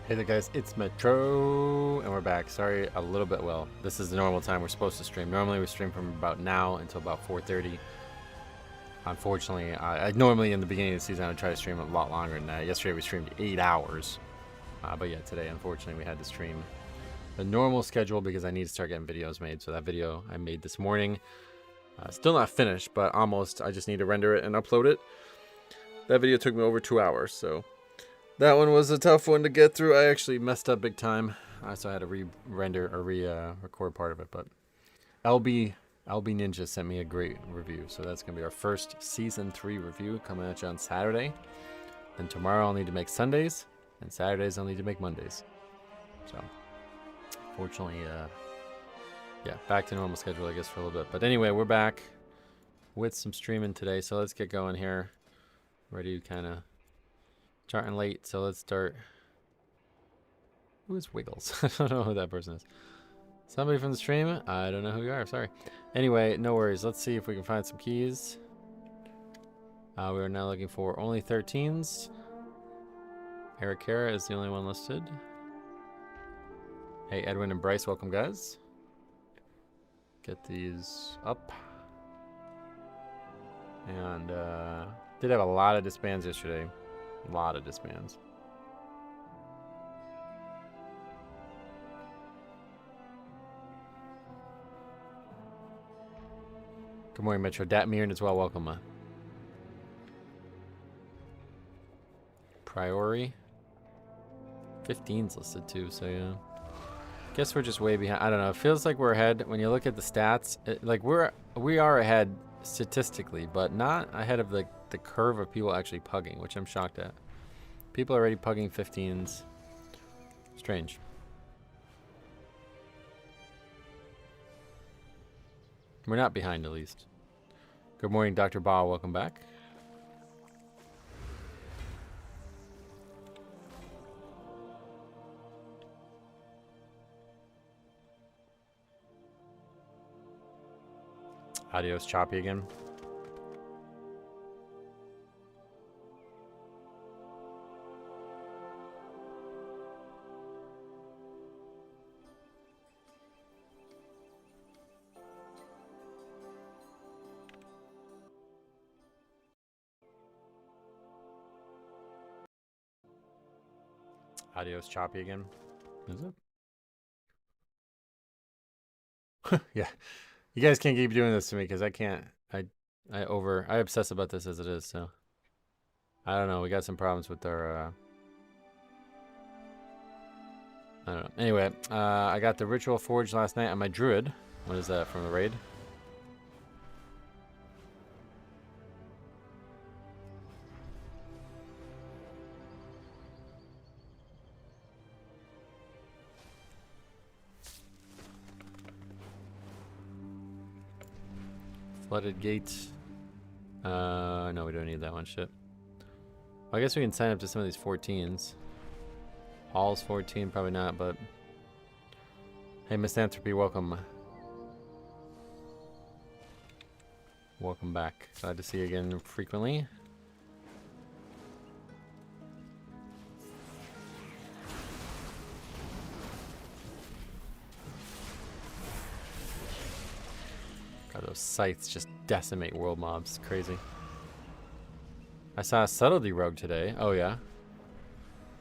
Hey there guys, it's Metro, and we're back. Sorry, a little bit, well, this is the normal time we're supposed to stream. Normally we stream from about now until about 4:30. Unfortunately, I normally in the beginning of the season I would try to stream a lot longer than that. Yesterday we streamed 8 hours. But yeah, today unfortunately we had to stream the normal schedule because I need to start getting videos made. So that video I made this morning, still not finished, but almost. I just need to render it and upload it. That video took me over 2 hours, so that one was a tough one to get through. I actually messed up big time, so I had to re-render or record part of it. But LB Ninja sent me a great review, so that's gonna be our first season 3 review coming at you on Saturday. Then tomorrow I'll need to make Sundays, and Saturdays I'll need to make Mondays. So, fortunately, yeah, back to normal schedule, I guess, for a little bit. But anyway, we're back with some streaming today, so let's get going here. Ready to kind of starting late, so let's start. Who is Wiggles? I don't know who that person is. Somebody from the stream? I don't know who you are, sorry. Anyway, no worries. Let's see if we can find some keys. We are now looking for only 13s. Eric Kara is the only one listed. Hey, Edwin and Bryce, welcome, guys. Get these up. And did have a lot of disbands yesterday. A lot of disbands. Good morning, Metro. Dat Mirren as well. Welcome. Priori. 15's listed too, so yeah. Guess we're just way behind. I don't know. It feels like we're ahead when you look at the stats. Like we are ahead statistically, but not ahead of the curve of people actually pugging, which I'm shocked at. People are already pugging 15s. Strange. We're not behind, at least. Good morning, Dr. Ba. Welcome back. Audio's choppy again. Audio's choppy again. Is it? Yeah. You guys can't keep doing this to me because I can't. I obsess about this as it is, so. I don't know. We got some problems with our I don't know. Anyway, I got the Ritual Forge last night on my Druid. What is that from the raid? Flooded Gate. No, we don't need that one. Shit. Well, I guess we can sign up to some of these 14s. Hall's 14, probably not, but... Hey, Misanthropy, welcome. Welcome back. Glad to see you again frequently. God, those scythes just decimate world mobs. Crazy. I saw a Subtlety Rogue today. Oh, yeah?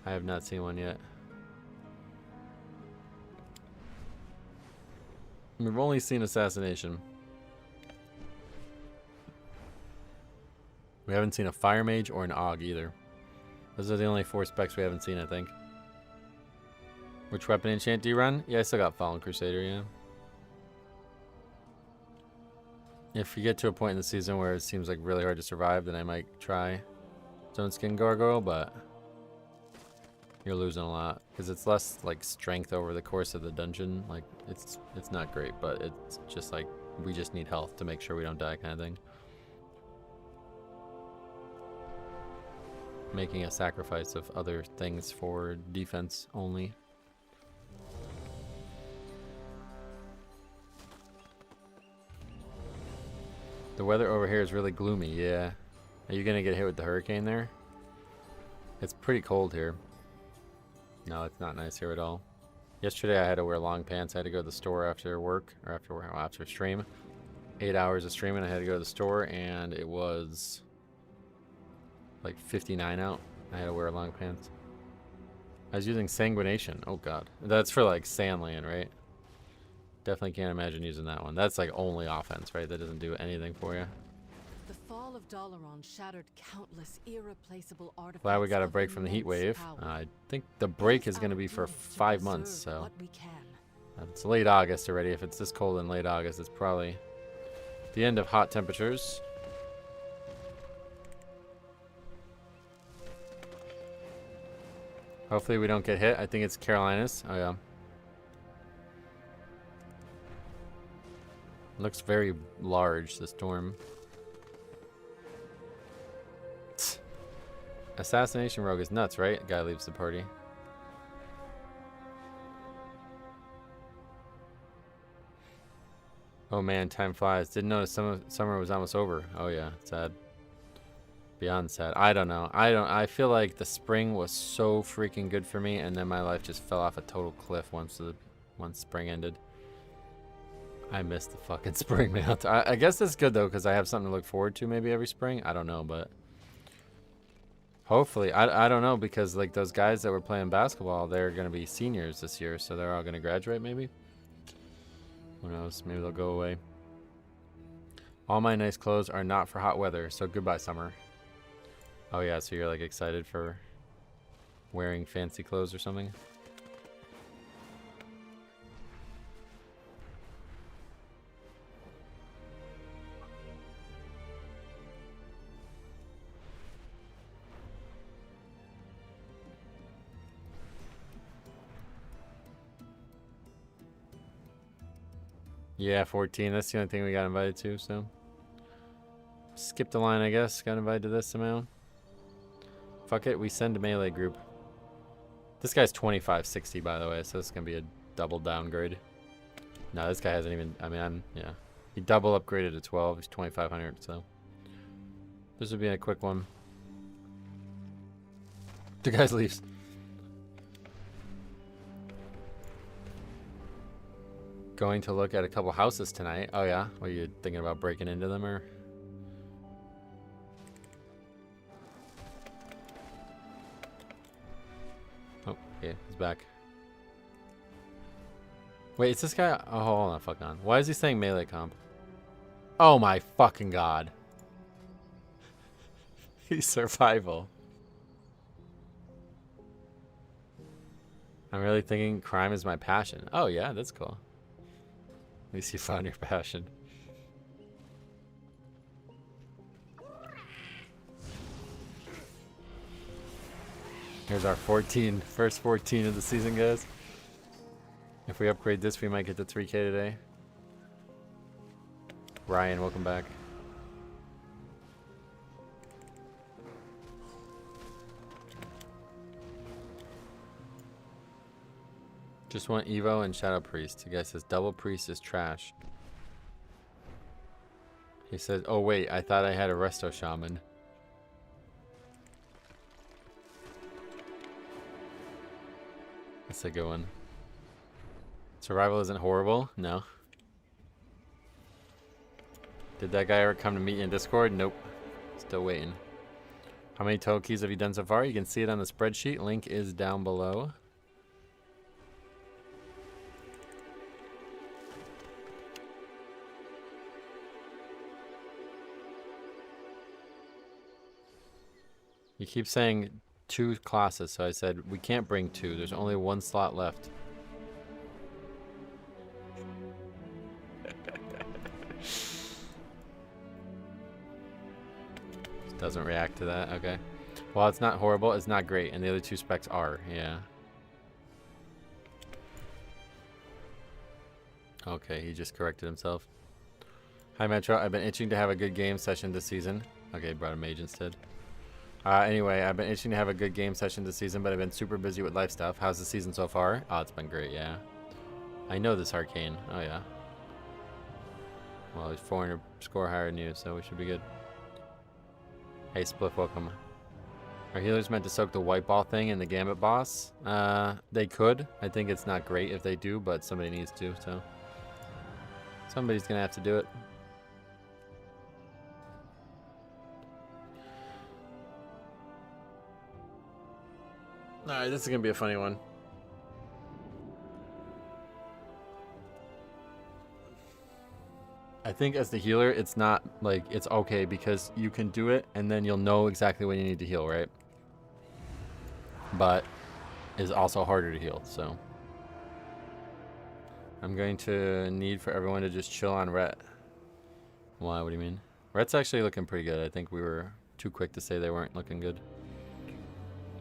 I have not seen one yet. We've only seen Assassination. We haven't seen a Fire Mage or an Aug either. Those are the only 4 specs we haven't seen, I think. Which weapon enchant do you run? Yeah, I still got Fallen Crusader, yeah. If you get to a point in the season where it seems like really hard to survive, then I might try Stone Skin Gargoyle, but you're losing a lot because it's less like strength over the course of the dungeon. Like it's not great, but it's just like we just need health to make sure we don't die, kind of thing. Making a sacrifice of other things for defense only. The weather over here is really gloomy, yeah. Are you gonna get hit with the hurricane there? It's pretty cold here. No, it's not nice here at all. Yesterday I had to wear long pants. I had to go to the store after work, or after stream. 8 hours of streaming. I had to go to the store, and it was like 59 out. I had to wear long pants. I was using Sanguination. Oh god. That's for like Sandland, right? Definitely can't imagine using that one. That's like only offense, right? That doesn't do anything for you. The fall of Dalaran shattered countless irreplaceable artifacts. Glad we got a break from the heat wave. I think the break is going to be for 5 months, so it's late August already. If it's this cold in late August, it's probably the end of hot temperatures. Hopefully we don't get hit. I think it's Carolinas. Oh yeah. Looks very large, the storm. Assassination Rogue is nuts, right? Guy leaves the party. Oh man, time flies. Didn't notice summer was almost over. Oh yeah, sad. Beyond sad. I don't know. I feel like the spring was so freaking good for me, and then my life just fell off a total cliff once spring ended. I missed the fucking spring, man. I guess that's good though, because I have something to look forward to maybe every spring. I don't know, but hopefully. I don't know, because like those guys that were playing basketball, they're gonna be seniors this year, so they're all gonna graduate maybe. Who knows? Maybe they'll go away. All my nice clothes are not for hot weather, so goodbye summer. Oh yeah, so you're like excited for wearing fancy clothes or something? Yeah, 14. That's the only thing we got invited to, so. Skip the line, I guess. Got invited to this somehow. Fuck it, we send a melee group. This guy's 2560, by the way, so this is going to be a double downgrade. No, this guy hasn't even, yeah. He double upgraded to 12. He's 2500, so. This would be a quick one. The guy leaves. Going to look at a couple houses tonight. Oh yeah? What, are you thinking about breaking into them, or? Oh, okay, he's back. Wait, is this guy? Oh, hold on, fuck on. Why is he saying melee comp? Oh my fucking god. He's survival. I'm really thinking crime is my passion. Oh yeah, that's cool. At least you found your passion. Here's our first 14 of the season, guys. If we upgrade this, we might get to 3K today. Ryan, welcome back. Just want Evo and Shadow Priest. The guy says double priest is trash. He says, oh wait, I thought I had a Resto Shaman. That's a good one. Survival isn't horrible? No. Did that guy ever come to meet you in Discord? Nope. Still waiting. How many total keys have you done so far? You can see it on the spreadsheet. Link is down below. You keep saying 2 classes, so I said we can't bring 2. There's only 1 slot left. Doesn't react to that. Okay. Well, it's not horrible. It's not great, and the other 2 specs are. Yeah. Okay, he just corrected himself. Hi, Metro. I've been itching to have a good game session this season. Okay, brought a mage instead. Anyway, I've been itching to have a good game session this season, but I've been super busy with life stuff. How's the season so far? Oh, it's been great, yeah. I know this Arcane. Oh, yeah. Well, he's 400 score higher than you, so we should be good. Hey, Spliff, welcome. Are healers meant to soak the white ball thing in the Gambit boss? They could. I think it's not great if they do, but somebody needs to, so. Somebody's gonna have to do it. Alright, this is gonna be a funny one. I think as the healer, it's not like it's okay because you can do it and then you'll know exactly when you need to heal, right? But it's also harder to heal, so. I'm going to need for everyone to just chill on Rhett. Why? What do you mean? Rhett's actually looking pretty good. I think we were too quick to say they weren't looking good.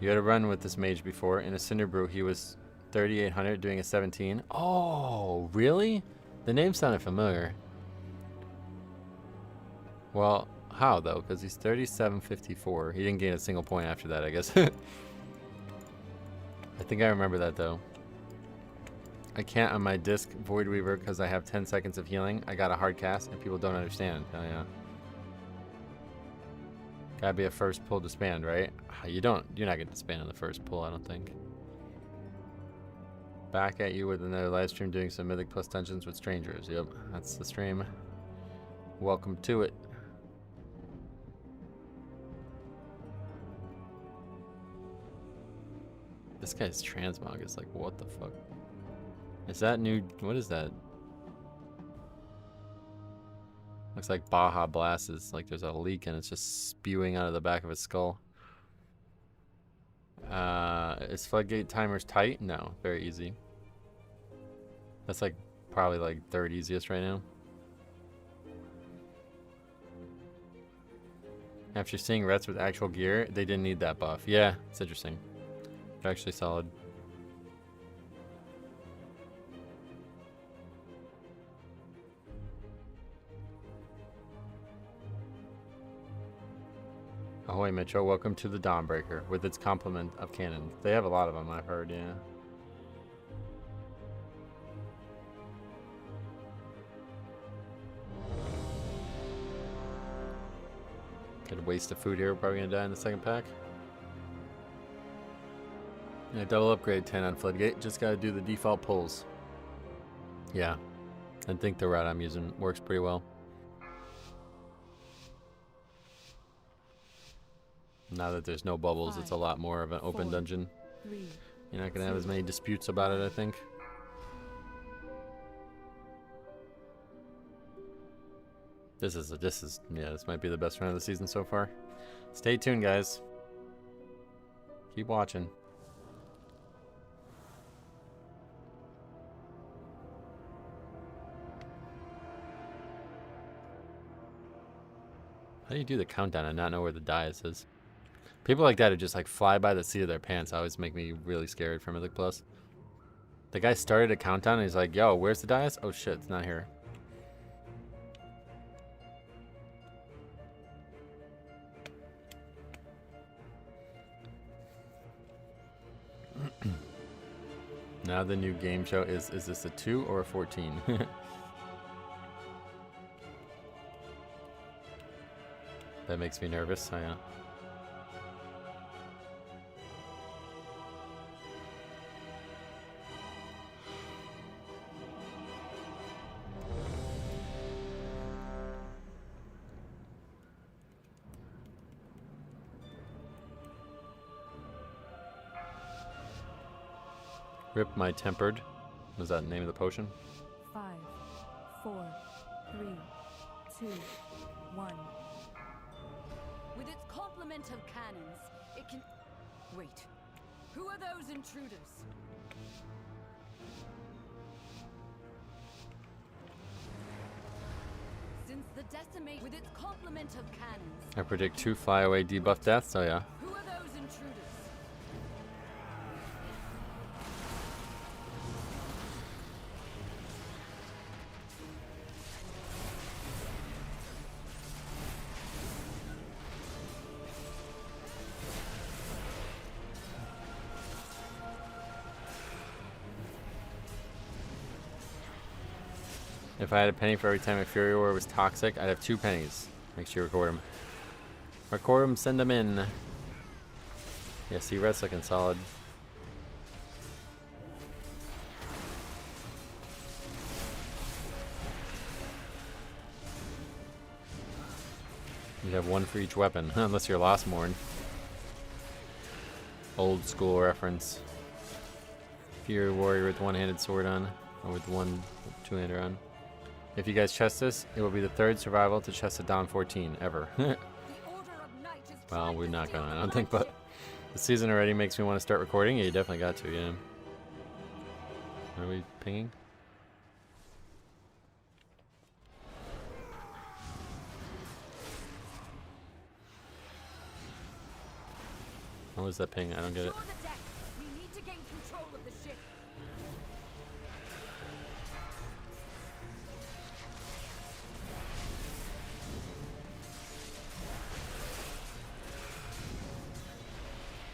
You had a run with this mage before. In a Cinder Brew, he was 3,800 doing a 17. Oh, really? The name sounded familiar. Well, how though? Because he's 3754. He didn't gain a single point after that, I guess. I think I remember that though. I can't on my disc Void Weaver because I have 10 seconds of healing. I got a hard cast and people don't understand. Oh yeah. Gotta be a first pull disband, right? You're not gonna disband on the first pull, I don't think. Back at you with another live stream doing some Mythic Plus Dungeons with strangers. Yep, that's the stream. Welcome to it. This guy's transmog is like, what the fuck? Is that new? What is that? Looks like Baja Blast is like there's a leak and it's just spewing out of the back of his skull. Is Floodgate timers tight? No, very easy. That's like probably like third easiest right now. After seeing Rets with actual gear, they didn't need that buff. Yeah, it's interesting. They're actually solid. Ahoy Metro, welcome to the Dawnbreaker with its complement of cannons. They have a lot of them, I've heard, yeah. Good waste of food here, we're probably gonna die in the second pack. Yeah, double upgrade 10 on Floodgate, just gotta do the default pulls. Yeah, I think the route I'm using works pretty well. Now that there's no bubbles, it's a lot more of an open dungeon. You're not gonna have as many disputes about it, I think. This might be the best run of the season so far. Stay tuned, guys. Keep watching. How do you do the countdown and not know where the dice is? People like that who just like fly by the seat of their pants always make me really scared for Mythic Plus. The guy started a countdown and he's like, yo, where's the dice? Oh shit, it's not here. Now the new game show is this a 2 or a 14? That makes me nervous, oh yeah. Rip my tempered. Was that the name of the potion? 5, 4, 3, 2, 1. With its complement of cannons, it can... Wait. Who are those intruders? Since the decimate with its complement of cannons... I predict 2 flyaway debuff deaths, oh yeah. Who are those intruders? If I had a penny for every time a Fury War was toxic, I'd have 2 pennies. Make sure you record them. Record them, send them in. Yeah, see, red's looking solid. You have one for each weapon, unless you're Lostmorn. Old school reference. If you're a warrior with one-handed sword on, or with one two-hander on. If you guys chest this, it will be the 3rd survival to chest a Dawn 14 ever. Well, we're not gonna, I don't think, but the season already makes me want to start recording. Yeah, you definitely got to, yeah. Are we pinging? What was that ping? I don't get it.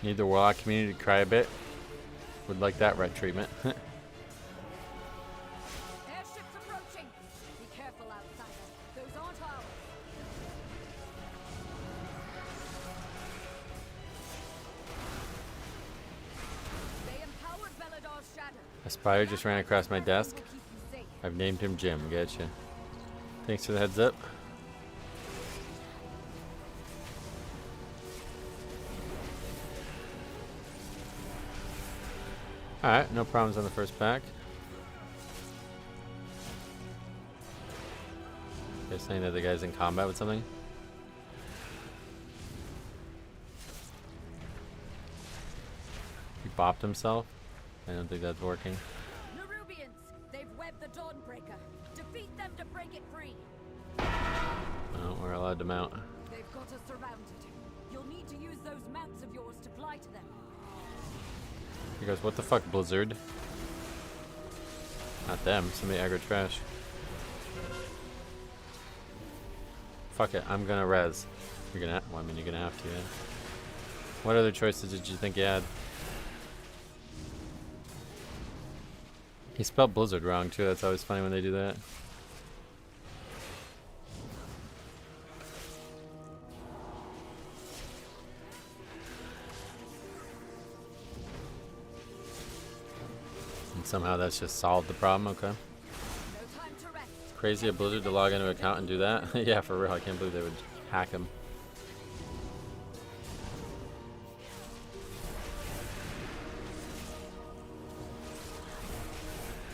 Need the Warlock community to cry a bit. Would like that right treatment. Airships approaching. Be careful outside. Those aren't ours. They empowered Belladar's shadow. A spider just ran across my desk. I've named him Jim. Getcha. Thanks for the heads up. Alright, no problems on the first pack. They're saying that the guy's in combat with something. He bopped himself. I don't think that's working. Nerubians, they've webbed the Dawnbreaker. Defeat them to break it free. Oh, we're allowed to mount. They've got us surrounded. You'll need to use those mounts of yours to fly to them. He goes, what the fuck, Blizzard? Not them, somebody aggro trash. Fuck it, I'm gonna res. You're gonna, well, I mean, you're gonna have to, yeah. What other choices did you think you had? He spelled Blizzard wrong, too. That's always funny when they do that. And somehow that's just solved the problem, okay. Crazy of Blizzard to log into an account and do that. Yeah, for real, I can't believe they would hack him.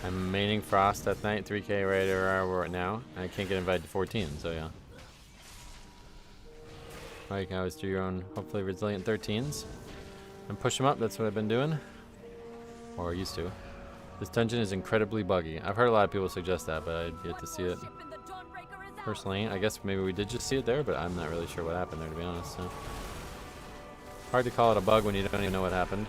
I'm maining Frost at night, 3k right now. I can't get invited to 14, so yeah. Well, you can always do your own, hopefully resilient 13s. And push them up, that's what I've been doing. Or used to. This dungeon is incredibly buggy. I've heard a lot of people suggest that, but I'd get to see it. Personally, I guess maybe we did just see it there, but I'm not really sure what happened there, to be honest. So. Hard to call it a bug when you don't even know what happened.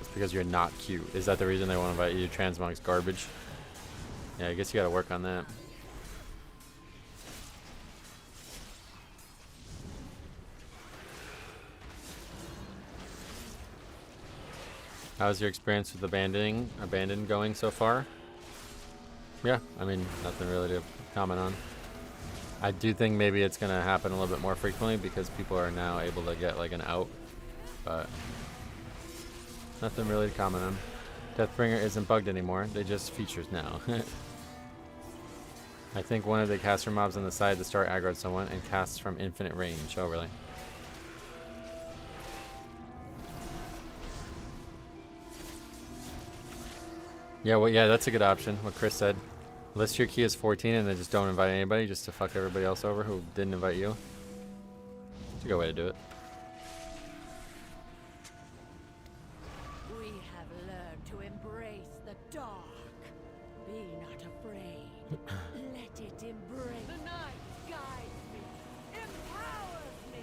It's because you're not cute. Is that the reason they want to invite you to Transmog's garbage? Yeah, I guess you gotta work on that. How's your experience with abandon going so far? Yeah, I mean, nothing really to comment on. I do think maybe it's gonna happen a little bit more frequently because people are now able to get like an out, but nothing really to comment on. Deathbringer isn't bugged anymore, they just features now. I think one of the caster mobs on the side to start aggroed someone and casts from infinite range. Oh, really? Yeah, well, yeah, that's a good option, what Chris said. List your key as 14 and then just don't invite anybody just to fuck everybody else over who didn't invite you. It's a good way to do it. We have learned to embrace the dark. Be not afraid. Let it embrace. The night guides me, empowers me.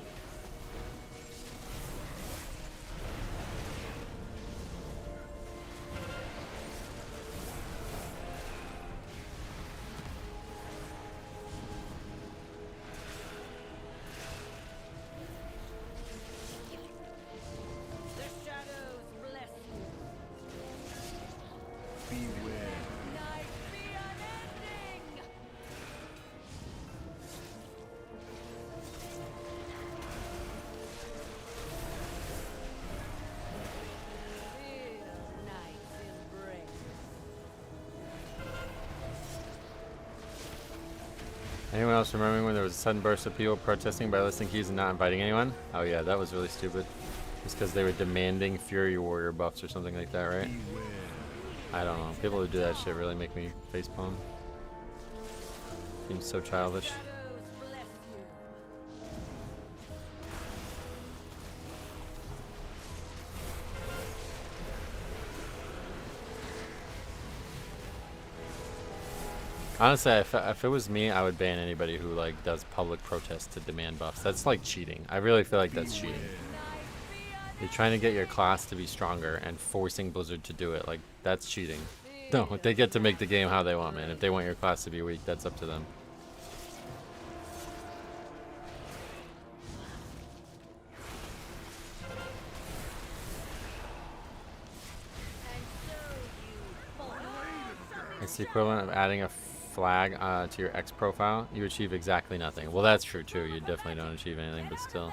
Anyone else remembering when there was a sudden burst of people protesting by listing keys and not inviting anyone? Oh yeah, that was really stupid. Just because they were demanding Fury Warrior buffs or something like that, right? I don't know. People who do that shit really make me facepalm. Seems so childish. Honestly, if it was me, I would ban anybody who like does public protest to demand buffs. That's like cheating. I really feel like that's cheating. You're trying to get your class to be stronger and forcing Blizzard to do it. Like, that's cheating. No, they get to make the game how they want, man. If they want your class to be weak, that's up to them. It's the equivalent of adding a flag to your X profile. You achieve exactly nothing. Well, that's true too. You definitely don't achieve anything, but still.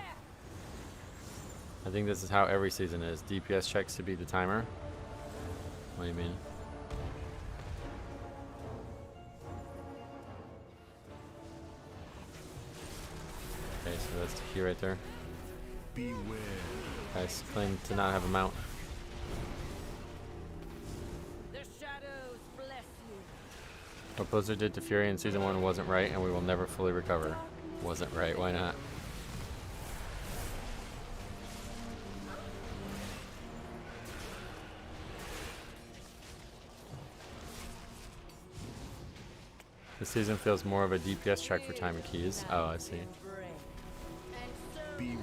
I think this is how every season is. DPS checks to beat the timer. What do you mean? Okay, so that's the key right there. Beware. Guys claim to not have a mount. What Blizzard did to Fury in Season 1 wasn't right, and we will never fully recover. Wasn't right, why not? This season feels more of a DPS check for time and keys. Oh, I see. Beware.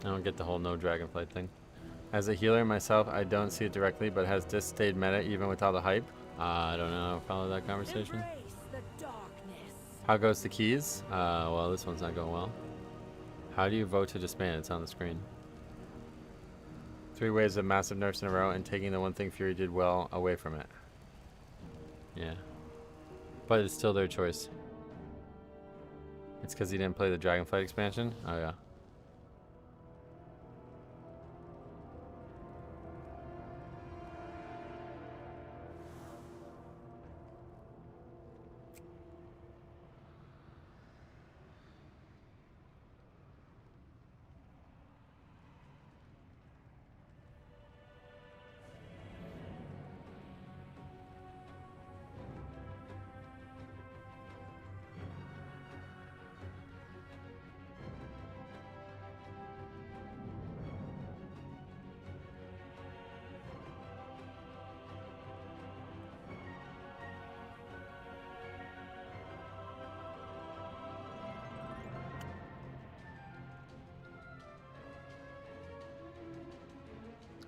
I don't get the whole no dragonflight thing. As a healer myself, I don't see it directly, but has Dis stayed meta even with all the hype? I don't know. Follow that conversation. How goes the keys? Well, this one's not going well. How do you vote to disband? It's on the screen. 3 waves of massive nerfs in a row and taking the one thing Fury did well away from it. Yeah. But it's still their choice. It's because he didn't play the Dragonflight expansion? Oh, yeah.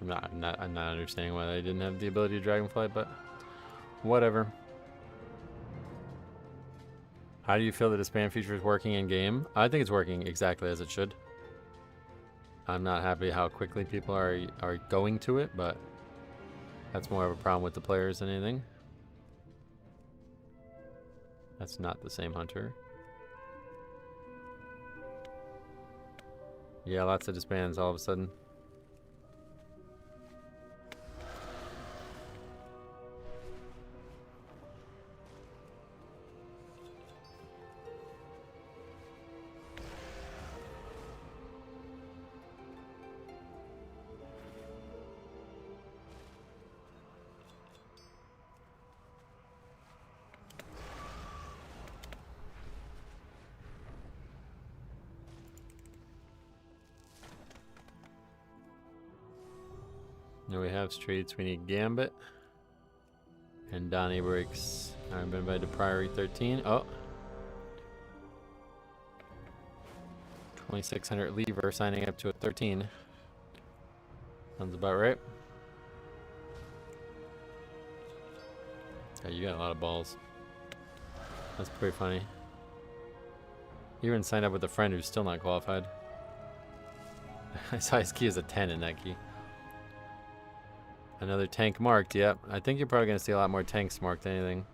I'm not understanding why they didn't have the ability to dragonfly, but whatever. How do you feel the disband feature is working in game? I think it's working exactly as it should. I'm not happy how quickly people are going to it, but that's more of a problem with the players than anything. That's not the same hunter. Yeah, lots of disbands all of a sudden. Now we have streets. We need Gambit. And Donnie breaks. I've been invited to Priory 13. Oh. 2600 lever signing up to a 13. Sounds about right. Yeah, you got a lot of balls. That's pretty funny. You even signed up with a friend who's still not qualified. I saw his key as a 10 in that key. Another tank marked, yep. I think you're probably going to see a lot more tanks marked than anything.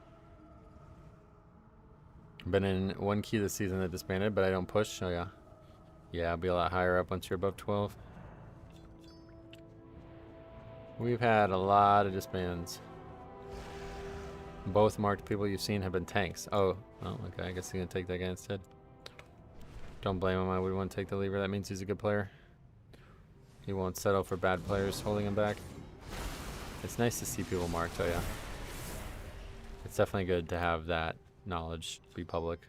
Been in one key this season that disbanded, but I don't push. Oh, yeah. Yeah, I'll be a lot higher up once you're above 12. We've had a lot of disbands. Both marked people you've seen have been tanks. Oh, okay. I guess he's going to take that guy instead. Don't blame him. I would want to take the lever. That means he's a good player. He won't settle for bad players holding him back. It's nice to see people marked, oh yeah. It's definitely good to have that knowledge be public.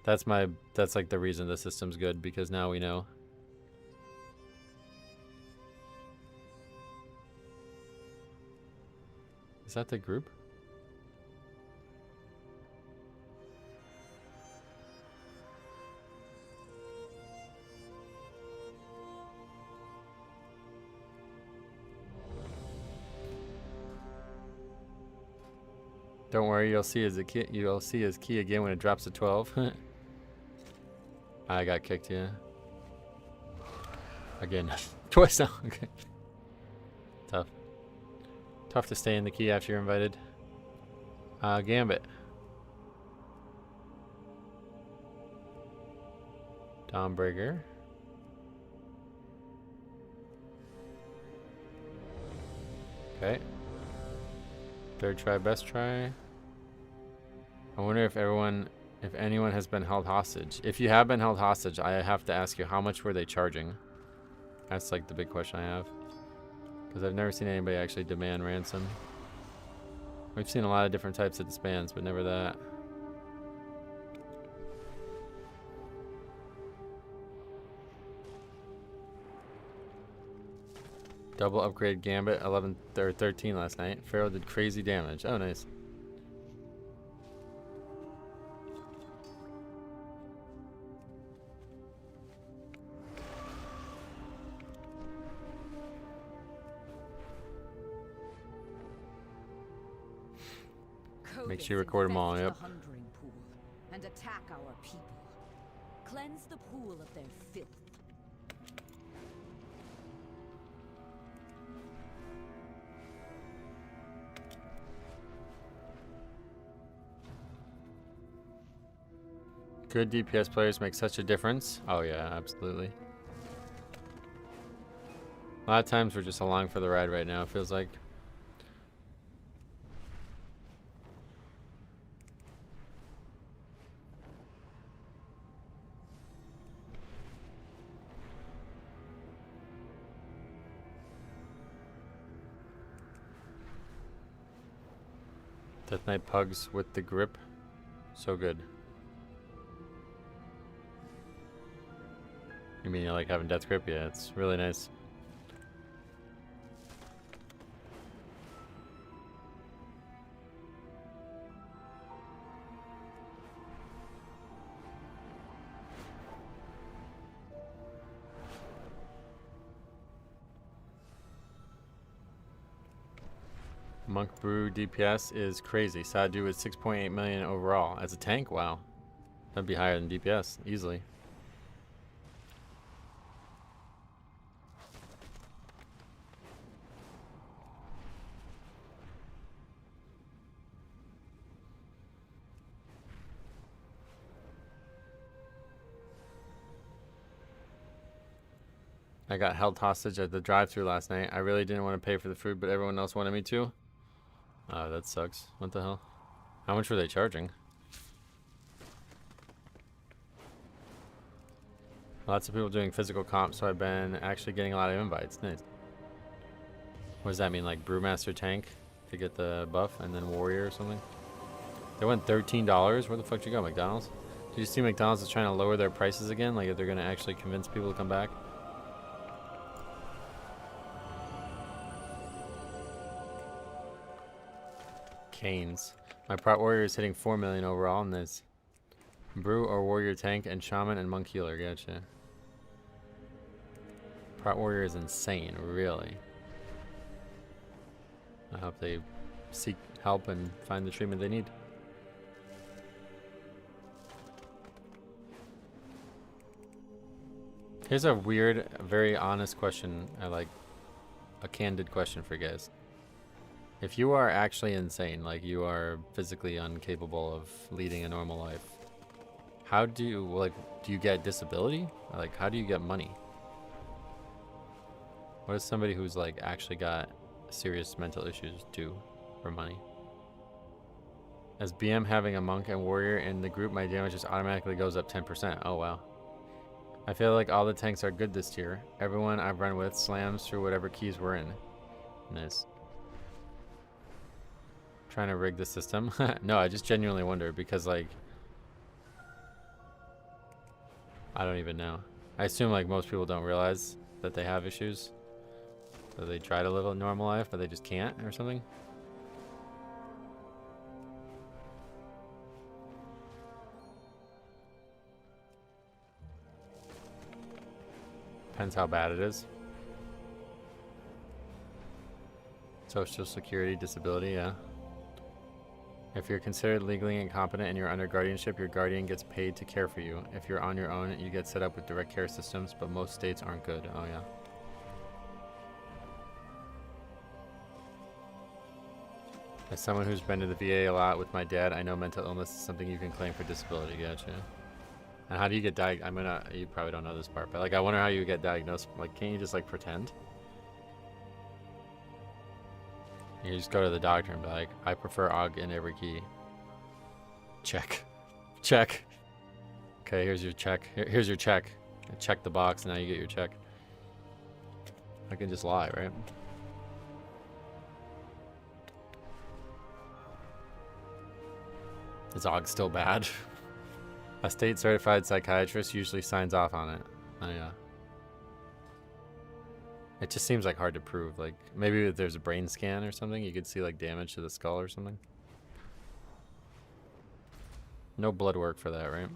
That's like the reason the system's good, because now we know. Is that the group? Don't worry, you'll see his key again when it drops to 12. I got kicked, yeah. Again. Twice now. Okay. Tough. Tough to stay in the key after you're invited. Gambit. Dawnbreaker. Okay. Third try, best try. I wonder if anyone has been held hostage. If you have been held hostage, I have to ask you, how much were they charging? That's like the big question I have. Because I've never seen anybody actually demand ransom. We've seen a lot of different types of disbands, but never that. Double upgrade Gambit, 11 or 13 last night. Pharaoh did crazy damage. Oh, nice. Make sure you record them all, yep. And attack our people. Cleanse the pool of their filth. Good DPS players make such a difference. Oh yeah, absolutely. A lot of times we're just along for the ride right now, it feels like. Death Knight Pugs with the grip. So good. You mean you like having death grip? Yeah, it's really nice. Monk Brew DPS is crazy. Sadu is 6.8 million overall. As a tank, wow. That'd be higher than DPS, easily. I got held hostage at the drive-thru last night. I really didn't want to pay for the food, but everyone else wanted me to. Oh, that sucks. What the hell? How much were they charging? Lots of people doing physical comp, so I've been actually getting a lot of invites. Nice. What does that mean? Like Brewmaster Tank to get the buff, and then Warrior or something? They went $13. Where the fuck did you go, McDonald's? Did you see McDonald's is trying to lower their prices again? Like if they're going to actually convince people to come back? Canes. My Prot Warrior is hitting 4 million overall in this. Brew or Warrior Tank and Shaman and Monk Healer. Gotcha. Prot Warrior is insane, really. I hope they seek help and find the treatment they need. Here's a weird, very honest question. I like a candid question for you guys. If you are actually insane, like you are physically incapable of leading a normal life, how do you, like, do you get disability? Like, how do you get money? What does somebody who's like actually got serious mental issues do for money? As BM having a monk and warrior in the group, my damage just automatically goes up 10%. Oh wow. I feel like all the tanks are good this tier. Everyone I've run with slams through whatever keys we're in. Nice. Trying to rig the system? No, I just genuinely wonder because like I don't even know. I assume like most people don't realize that they have issues. So they try to live a normal life, but they just can't or something. Depends how bad it is. Social Security, disability, yeah. If you're considered legally incompetent and you're under guardianship, your guardian gets paid to care for you. If you're on your own, you get set up with direct care systems, but most states aren't good. Oh yeah. As someone who's been to the VA a lot with my dad, I know mental illness is something you can claim for disability. Gotcha. And how do you get diagnosed? I mean, you probably don't know this part, but like, I wonder how you get diagnosed. Like, can't you just like pretend? You just go to the doctor and be like, I prefer AUG in every key. Check. Check. Okay, here's your check. Here's your check. Check the box, and now you get your check. I can just lie, right? Is AUG still bad? A state-certified psychiatrist usually signs off on it. Oh yeah. It just seems like hard to prove. Like maybe if there's a brain scan or something, you could see like damage to the skull or something. No blood work for that, right?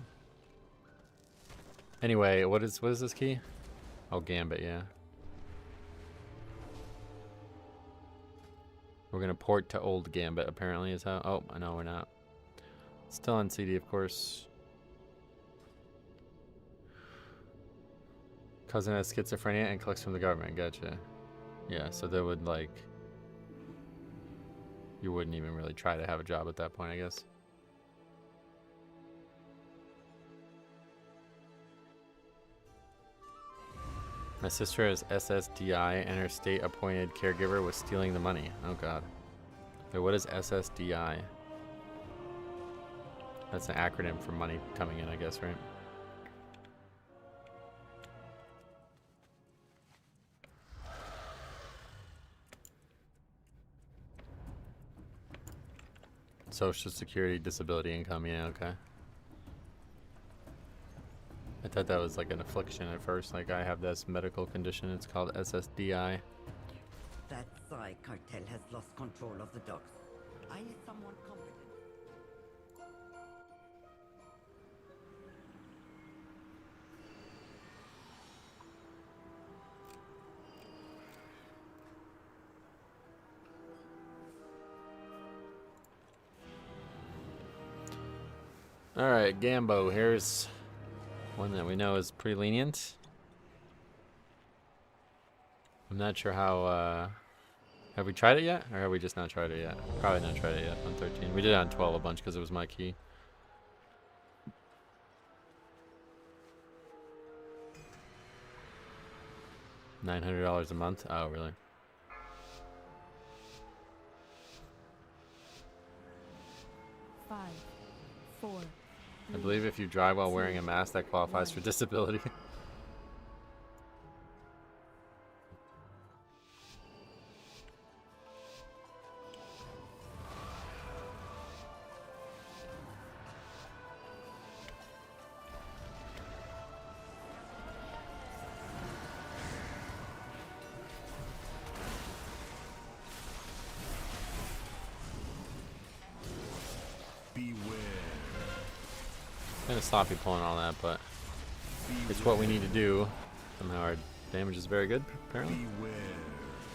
Anyway, what is this key? Oh, Gambit, yeah. We're gonna port to old Gambit apparently is how. Oh, no, we're not. Still on CD, of course. Cousin has schizophrenia and collects from the government. Gotcha. Yeah, so they would like... You wouldn't even really try to have a job at that point, I guess. My sister has SSDI and her state-appointed caregiver was stealing the money. Oh god. Wait, what is SSDI? That's an acronym for money coming in, I guess, right? Social Security, disability income, yeah, okay. I thought that was like an affliction at first, like I have this medical condition, it's called SSDI. That Psy cartel has lost control of the docks. I need someone competent. Alright, Gambo, here's one that we know is pretty lenient. I'm not sure how, have we tried it yet? Or have we just not tried it yet? Probably not tried it yet on 13. We did it on 12 a bunch because it was my key. $900 a month? Oh, really? Five, four. I believe if you drive while wearing a mask, that qualifies for disability. Kind of sloppy pulling all that, but it's what we need to do. Somehow our damage is very good, apparently.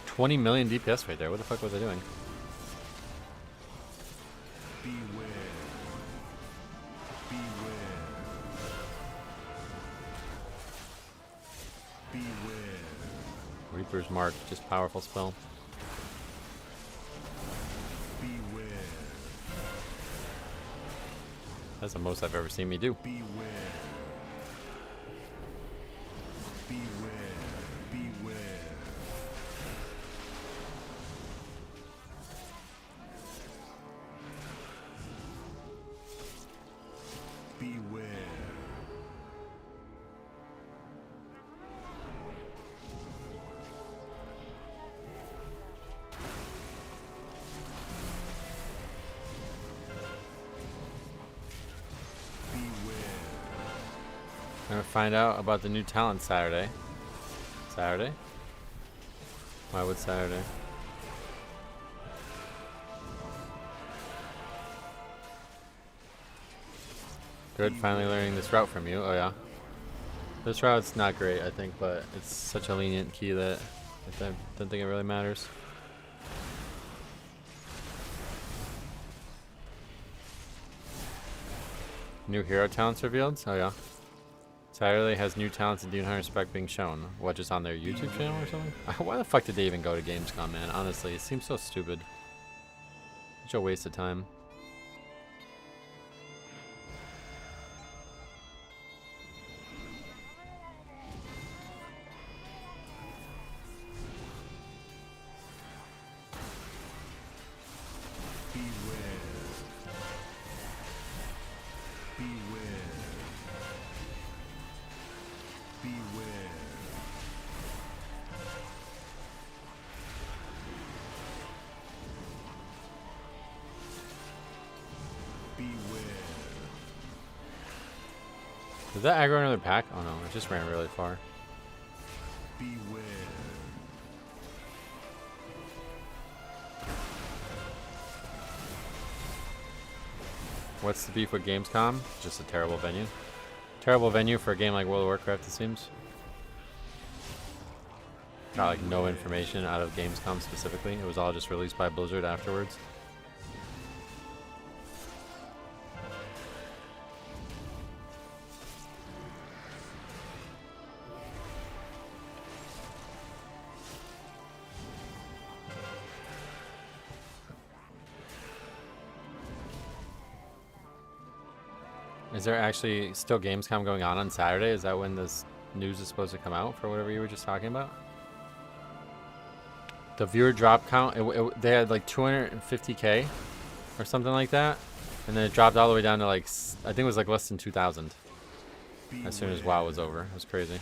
20 million DPS right there. What the fuck was I doing? Reaper's Mark, just powerful spell. That's the most I've ever seen me do. Gonna find out about the new talent Saturday. Saturday? Why would Saturday? Good, finally learning this route from you. Oh yeah. This route's not great, I think, but it's such a lenient key that I don't think it really matters. New hero talents revealed? Oh yeah. Saturday has new talents in Demon Hunter Spec being shown. What, just on their YouTube channel or something? Why the fuck did they even go to Gamescom, man? Honestly, it seems so stupid. Such a waste of time. Did that aggro another pack? Oh no, it just ran really far. Beware. What's the beef with Gamescom? Just a terrible venue. Terrible venue for a game like World of Warcraft, it seems. Got like no information out of Gamescom specifically. It was all just released by Blizzard afterwards. Is there actually still Gamescom going on Saturday? Is that when this news is supposed to come out for whatever you were just talking about? The viewer drop count, they had like 250K or something like that. And then it dropped all the way down to like, I think it was like less than 2,000 as soon as WoW was over. It was crazy.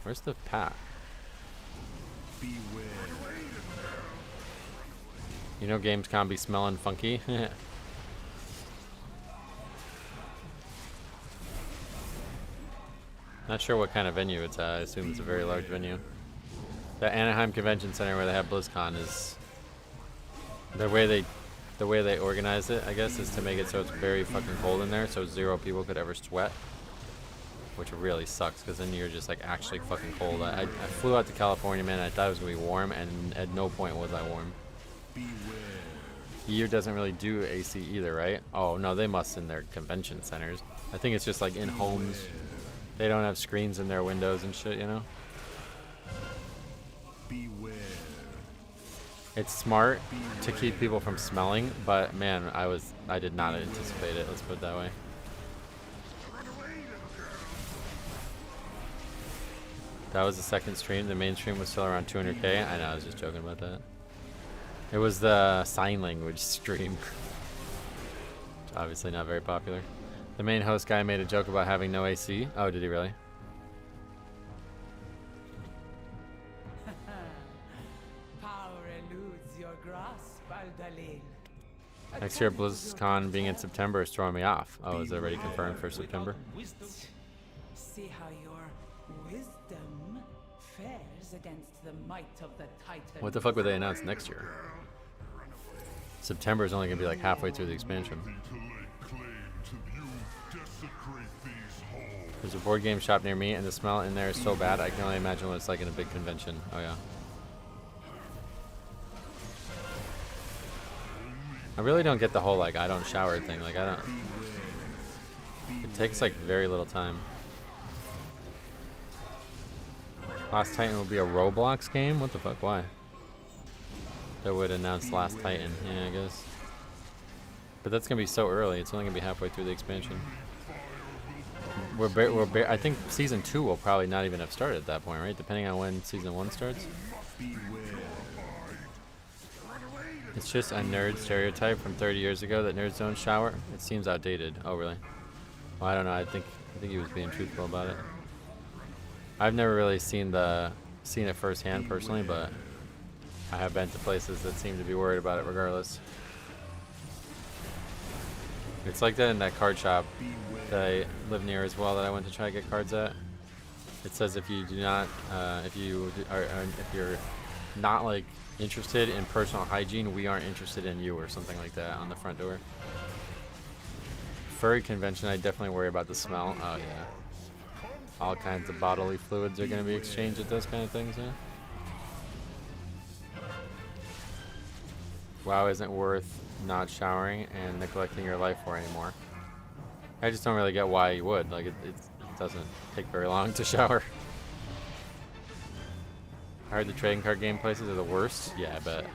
Where's the pack? You know Gamescom be smelling funky? Not sure what kind of venue it's at. I assume it's a very large venue. The Anaheim Convention Center where they have BlizzCon is the way they organize it, I guess, is to make it so it's very fucking cold in there, so 0 people could ever sweat, which really sucks because then you're just like actually fucking cold. I flew out to California, man. I thought it was gonna be warm, and at no point was I warm. EU doesn't really do AC either, right? Oh no, they must in their convention centers. I think it's just like in homes. They don't have screens in their windows and shit, you know? Beware. It's smart to keep people from smelling, but man, I did not anticipate it, let's put it that way. That was the second stream. The main stream was still around 200K. I know, I was just joking about that. It was the sign language stream. Obviously not very popular. The main host guy made a joke about having no AC. Oh, did he really? Power eludes your grasp, Aldalin. Next year, BlizzCon being in September is throwing me off. Oh, is it already confirmed for September? See how your wisdom fares against the might of the Titan. What the fuck would they announce next year? September is only going to be like halfway through the expansion. There's a board game shop near me, and the smell in there is so bad, I can only imagine what it's like in a big convention. Oh, yeah. I really don't get the whole like I don't shower thing. Like I don't. It takes like very little time. Last Titan will be a Roblox game? What the fuck? Why? They would announce Last Titan. Yeah, I guess. But that's gonna be so early. It's only gonna be halfway through the expansion. I think season 2 will probably not even have started at that point, right? Depending on when season 1 starts. It's just a nerd stereotype from 30 years ago that nerds don't shower. It seems outdated. Oh, really? Well, I don't know. I think he was being truthful about it. I've never really seen it firsthand personally, but I have been to places that seem to be worried about it regardless. It's like that in that card shop that I live near as well that I went to try to get cards at. It says if you do not, if you're not like interested in personal hygiene, we aren't interested in you, or something like that on the front door. Furry convention, I definitely worry about the smell. Oh yeah. All kinds of bodily fluids are going to be exchanged at those kind of things, yeah? WoW isn't worth not showering and neglecting your life for anymore. I just don't really get why you would. Like, it doesn't take very long to shower. I heard the trading card game places are the worst. Yeah, I bet.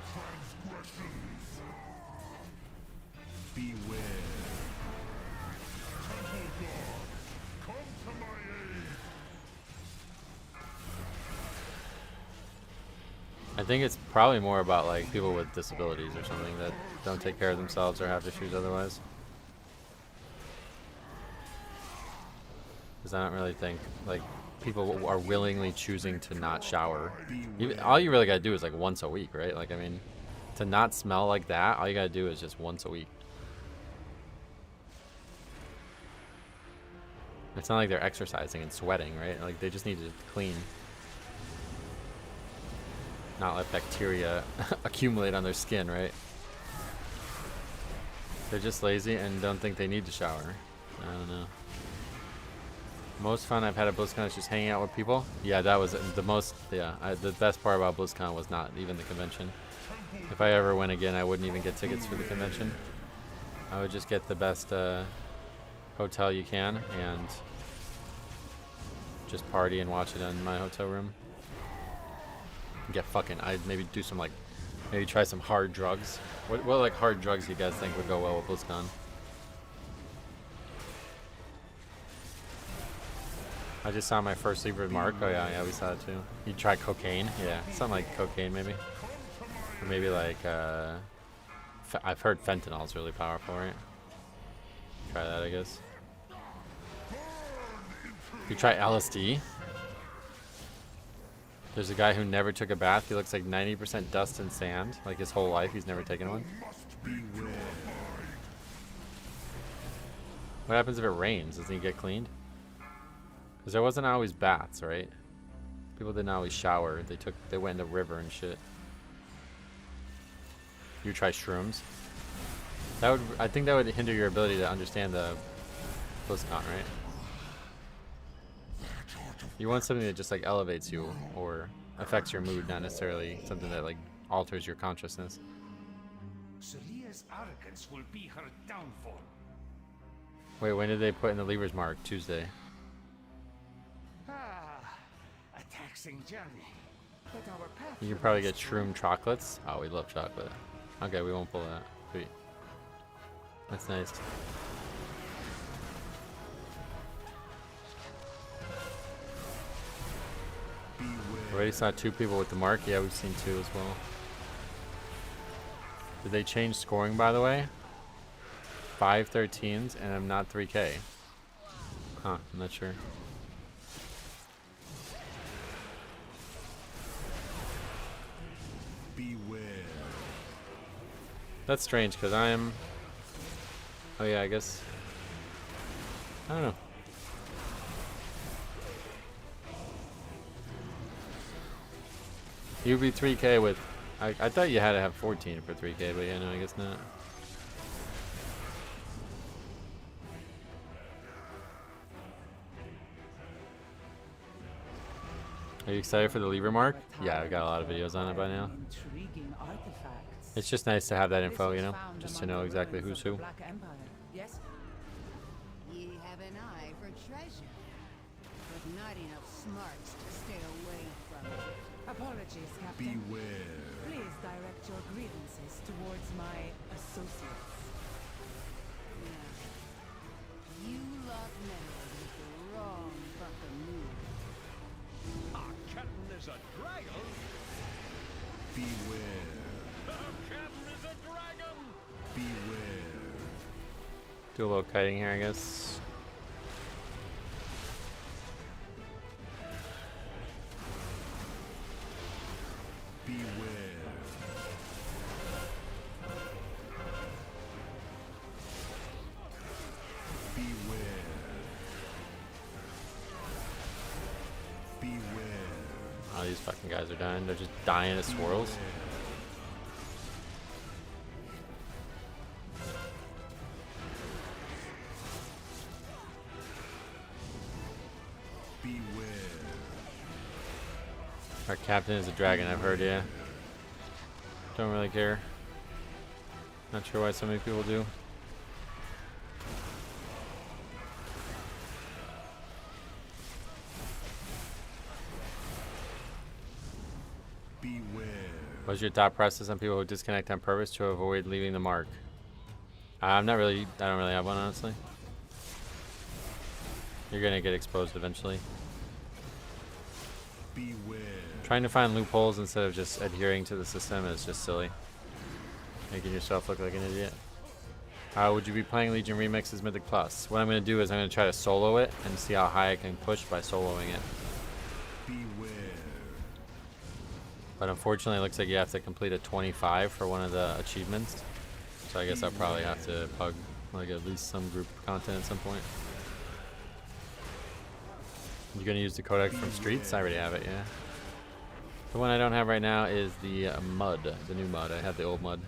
I think it's probably more about like people with disabilities or something that don't take care of themselves or have issues otherwise. Because I don't really think like people are willingly choosing to not shower. All you really gotta do is like once a week, right? Like, I mean, to not smell like that, all you gotta do is just once a week. It's not like they're exercising and sweating, right? Like, they just need to clean. Not let bacteria accumulate on their skin, right? They're just lazy and don't think they need to shower. I don't know. Most fun I've had at BlizzCon is just hanging out with people. Yeah, that was the most, yeah. The best part about BlizzCon was not even the convention. If I ever went again, I wouldn't even get tickets for the convention. I would just get the best hotel you can and just party and watch it in my hotel room. Get fucking, I'd maybe do some like, maybe try some hard drugs. What like hard drugs do you guys think would go well with BlizzCon? I just saw my first sleeper with Mark. Oh yeah, we saw it too. You try cocaine? Yeah, something like cocaine maybe. Or maybe like, I've heard fentanyl is really powerful, right? Try that, I guess. You try LSD? There's a guy who never took a bath. He looks like 90% dust and sand. Like his whole life, he's never taken one. What happens if it rains? Doesn't he get cleaned? Because there wasn't always baths, right? People didn't always shower. They went in the river and shit. You try shrooms? I think that would hinder your ability to understand the BlizzCon, right? You want something that just like elevates you or affects your mood, not necessarily something that like alters your consciousness. Celia's arrogance will be her downfall. Wait, when did they put in the Lever's Mark? Tuesday. A taxing journey. But our path You can probably get shroom chocolates. Oh, we love chocolate. Okay, we won't pull that. Sweet. That's nice. Already saw 2 people with the mark. Yeah, we've seen 2 as well. Did they change scoring, by the way? 5 13s, and I'm not 3K. Huh, I'm not sure. beware. That's strange, because I'm... Oh yeah, I guess... I don't know. You'd be 3K with... I thought you had to have 14 for 3K, but yeah, no, I guess not. Are you excited for the Lever Mark? Yeah, I've got a lot of videos on it by now. Intriguing artifacts. It's just nice to have that This info, was you know, found just to among know the exactly ruins who's of the who. Black Empire. Yes? Ye have an eye for treasure, but not enough smarts to stay away from it. Apologies, Captain. Beware. Please direct your grievances towards my associates. You lot meddled with the wrong buckaroo. Our captain is a dragon? Beware. Our captain is a dragon! Beware. Do a little kiting here, I guess. Beware. Beware. Beware. Oh, these fucking guys are dying. They're just dying as swirls. Beware. Our captain is a dragon, I've heard, yeah. Don't really care. Not sure why so many people do. Beware. What's your thought process on people who disconnect on purpose to avoid leaving the mark? I don't really have one, honestly. You're gonna get exposed eventually. Beware. Trying to find loopholes instead of just adhering to the system is just silly. Making yourself look like an idiot. Would you be playing Legion Remix's Mythic Plus? What I'm going to do is I'm going to try to solo it and see how high I can push by soloing it. Beware. But unfortunately it looks like you have to complete a 25 for one of the achievements. So I guess I'll probably have to pug like at least some group content at some point. You going to use the codec from Streets? I already have it, yeah. The one I don't have right now is the mud, the new mud. I have the old mud.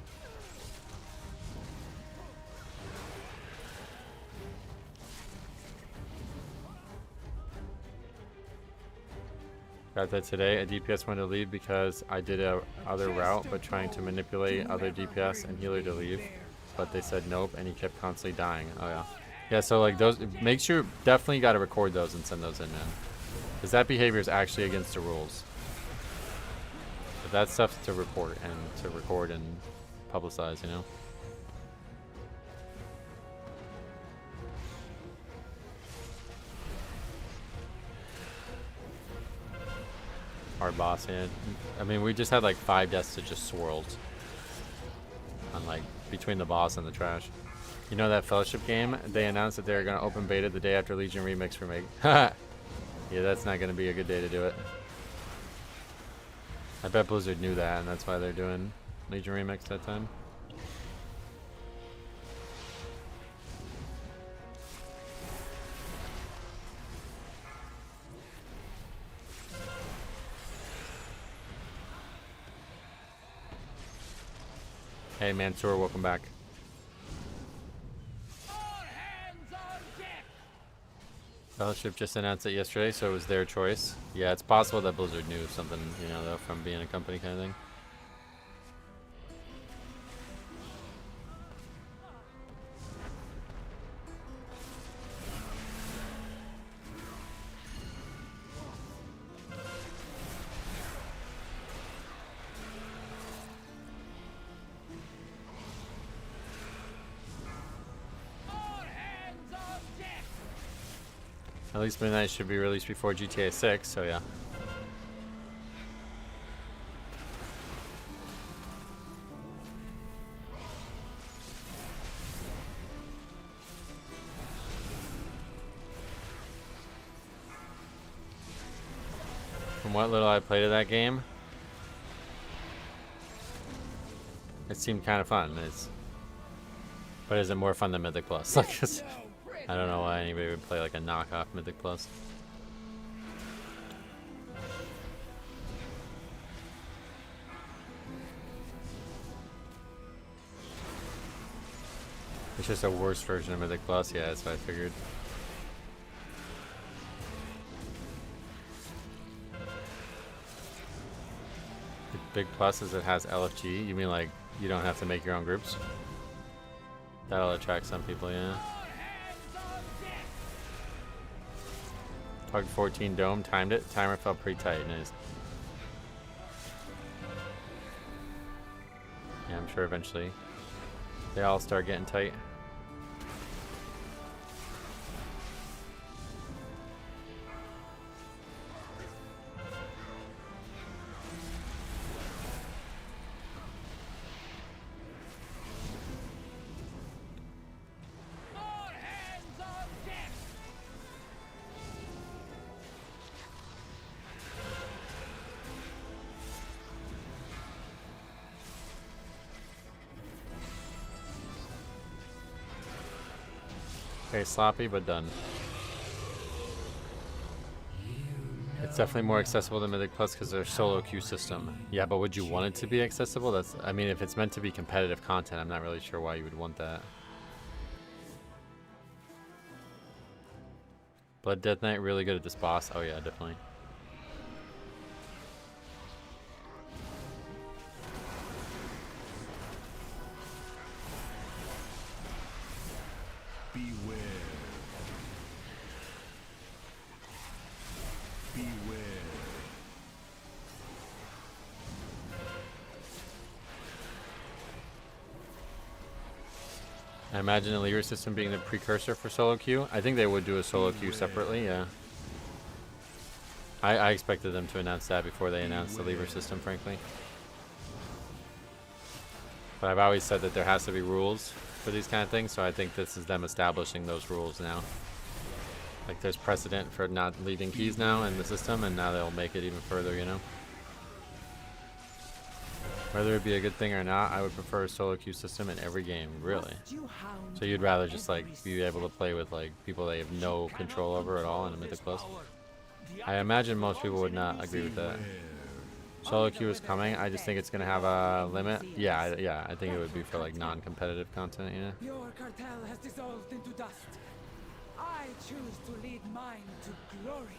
Got that today. A DPS wanted to leave because I did a other route, but trying to manipulate other DPS and healer to leave. But they said nope, and he kept constantly dying. Oh yeah. Yeah, so like those, make sure, definitely got to record those and send those in, man. Because that behavior is actually against the rules. But that's stuff to report and to record and publicize, you know? Hard boss, yeah. I mean, we just had like 5 deaths to just swirls. On like, between the boss and the trash. You know that Fellowship game? They announced that they're going to open beta the day after Legion Remix remake. Yeah, that's not going to be a good day to do it. I bet Blizzard knew that, and that's why they're doing Legion Remix that time. Hey Mansoor, welcome back. Fellowship just announced it yesterday, so it was their choice. Yeah, it's possible that Blizzard knew something, you know, though, from being a company kind of thing. At least Midnight should be released before GTA 6, so yeah. From what little I played of that game, it seemed kind of fun. But is it more fun than Mythic Plus? Like, I don't know why anybody would play like a knockoff Mythic Plus. It's just a worse version of Mythic Plus, yeah, that's what I figured. The big plus is it has LFG. You mean like You don't have to make your own groups. That'll attract some people, yeah. Pug 14 dome, timed it. Timer felt pretty tight. Nice. Yeah, I'm sure eventually they all start getting tight. Okay, sloppy, but done. It's definitely more accessible than Mythic Plus because there's solo queue system. Yeah, but would you want it to be accessible? That's, I mean, if it's meant to be competitive content, I'm not really sure why you would want that. Blood Death Knight really good at this boss. Oh yeah, definitely. Beware. Beware. I imagine the lever system being the precursor for solo queue. I think they would do a solo queue separately, yeah. I expected them to announce that before they announced the lever system, frankly. But I've always said that there has to be rules for these kind of things, so I think this is them establishing those rules now. Like there's precedent for not leaving keys now in the system, and now they'll make it even further, you know? Whether it be a good thing or not, I would prefer a solo queue system in every game, really. So you'd rather just like be able to play with like people they have no control over at all in a Mythic Plus? I imagine most people would not agree with that. Solo queue is coming. I just think it's gonna have a limit. Yeah, yeah. I think it would be for like non-competitive content. Yeah. Your cartel has dissolved into dust. I choose to lead mine to glory.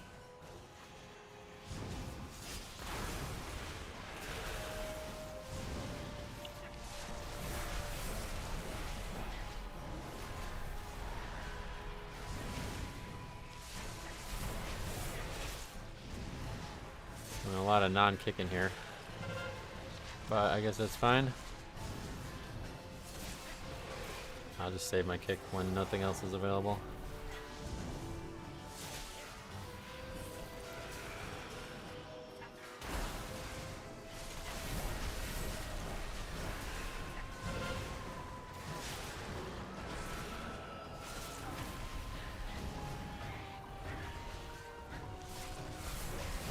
And a lot of non-kicking here, but I guess that's fine. I'll just save my kick when nothing else is available.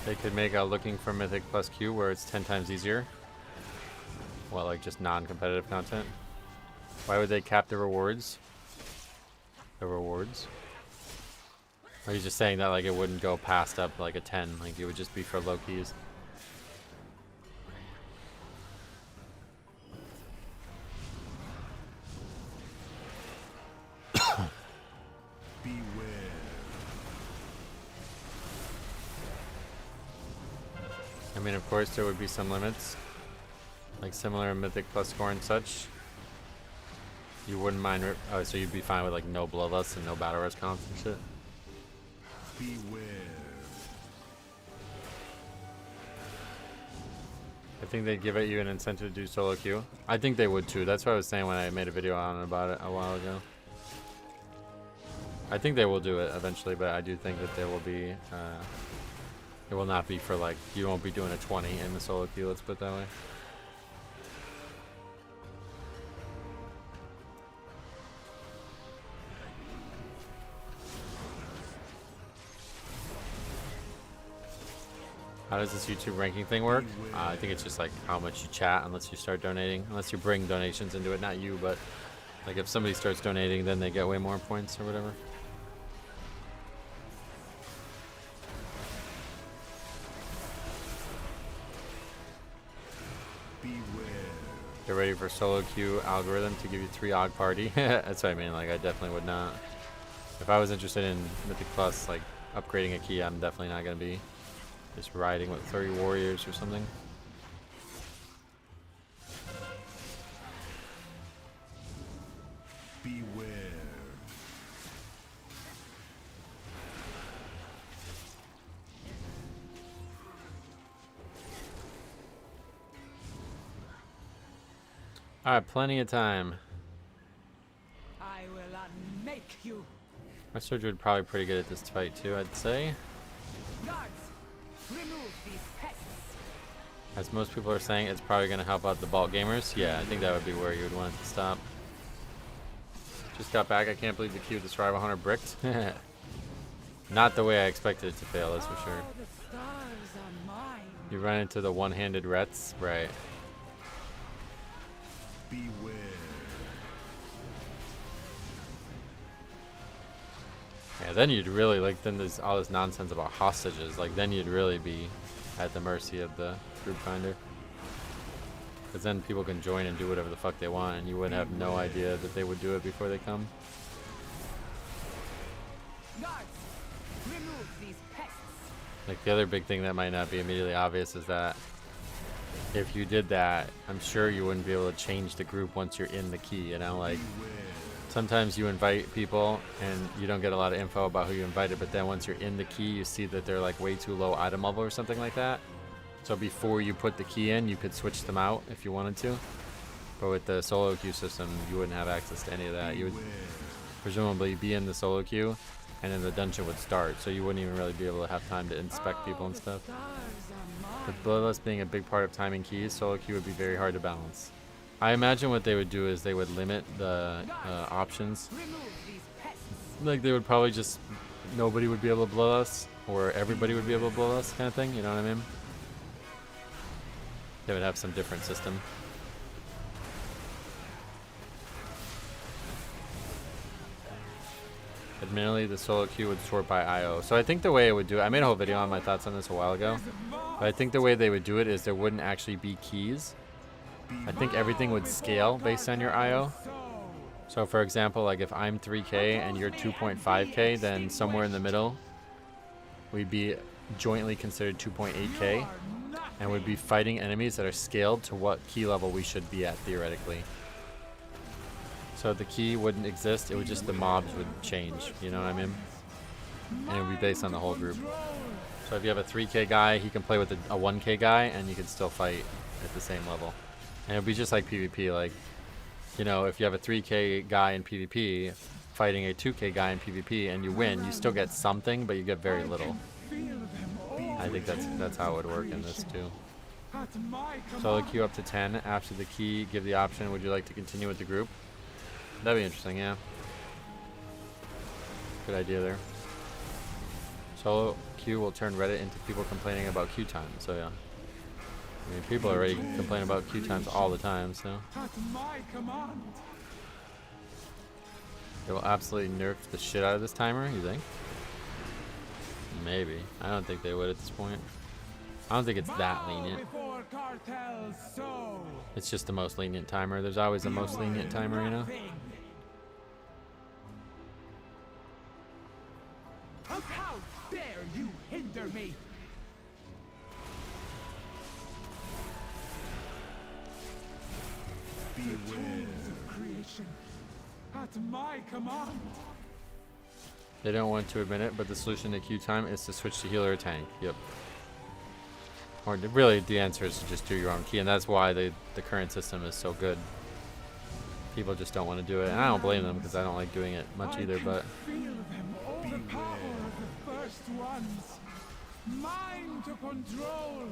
They could make a looking for Mythic Plus Q where it's 10 times easier. Well, like just non-competitive content. Why would they cap the rewards? The rewards? Or are you just saying that like it wouldn't go past up like a 10? Like it would just be for low keys? Beware. I mean, of course, there would be some limits, like similar Mythic Plus score and such. You wouldn't mind, oh, so you'd be fine with like no bloodlust and no battle rush comps and shit? Beware. I think they'd give it you an incentive to do solo queue. I think they would too. That's what I was saying when I made a video on about it a while ago. I think they will do it eventually, but I do think that there will be, it will not be for like, you won't be doing a 20 in the solo queue, let's put it that way. How does this YouTube ranking thing work? I think it's just like how much you chat unless you start donating. Unless you bring donations into it, not you, but like if somebody starts donating, then they get way more points or whatever. Get ready for solo queue algorithm to give you 3 AUG party. That's what I mean. Like I definitely would not. If I was interested in Mythic Plus, like upgrading a key, I'm definitely not gonna be just riding with 30 warriors or something. Beware. All right, plenty of time. I will unmake you. My Surge would probably pretty good at this fight too, I'd say. Guards, remove these pests. As most people are saying, it's probably going to help out the Vault gamers. Yeah, I think that would be where you would want it to stop. Just got back. I can't believe the queue of the Survival Hunter bricked. Not the way I expected it to fail, that's for sure. All the stars are mine. You run into the one-handed Rets, right? Beware. Yeah, then you'd really, like, then there's all this nonsense about hostages. Like, then you'd really be at the mercy of the group finder. Because then people can join and do whatever the fuck they want, and you would have no idea that they would do it before they come. Guards, remove these pests. Like, the other big thing that might not be immediately obvious is that if you did that, I'm sure you wouldn't be able to change the group once you're in the key, you know? Like, sometimes you invite people and you don't get a lot of info about who you invited, but then once you're in the key, you see that they're like way too low item level or something like that. So before you put the key in, you could switch them out if you wanted to. But with the solo queue system, you wouldn't have access to any of that. You would presumably be in the solo queue, and then the dungeon would start. So you wouldn't even really be able to have time to inspect people and stuff. With Bloodlust being a big part of timing keys, solo queue would be very hard to balance. I imagine what they would do is they would limit the options. Like they would probably just, nobody would be able to blow us, or everybody would be able to blow us kind of thing, you know what I mean? They would have some different system. Admittedly, the solo queue would sort by IO. So I think the way it would do it, I made a whole video on my thoughts on this a while ago, but I think the way they would do it is there wouldn't actually be keys. I think everything would scale based on your IO. So for example, like if I'm 3K and you're 2.5K, then somewhere in the middle, we'd be jointly considered 2.8K, and we'd be fighting enemies that are scaled to what key level we should be at theoretically. So the key wouldn't exist, it would just, the mobs would change, you know what I mean? And it would be based on the whole group. So if you have a 3K guy, he can play with a 1K guy, and you can still fight at the same level. And it would be just like PvP, like, you know, if you have a 3K guy in PvP fighting a 2K guy in PvP and you win, you still get something, but you get very little. I think that's how it would work in this too. Solo queue up to 10. After the key, give the option, would you like to continue with the group? That'd be interesting, yeah. Good idea there. Solo queue will turn Reddit into people complaining about queue time, so yeah. I mean, people already complain about queue times all the time, so. They will absolutely nerf the shit out of this timer, you think? Maybe. I don't think they would at this point. I don't think it's that lenient. It's just the most lenient timer. There's always the most lenient timer, you know? How dare you hinder me? Beware. Creation at my command. They don't want to admit it, but the solution to queue time is to switch to healer or tank. Yep. Or really, the answer is to just do your own key, and that's why the current system is so good. People just don't want to do it, and I don't blame them because I don't like doing it much either. But Feel them, all the power of the first ones. Mine to control.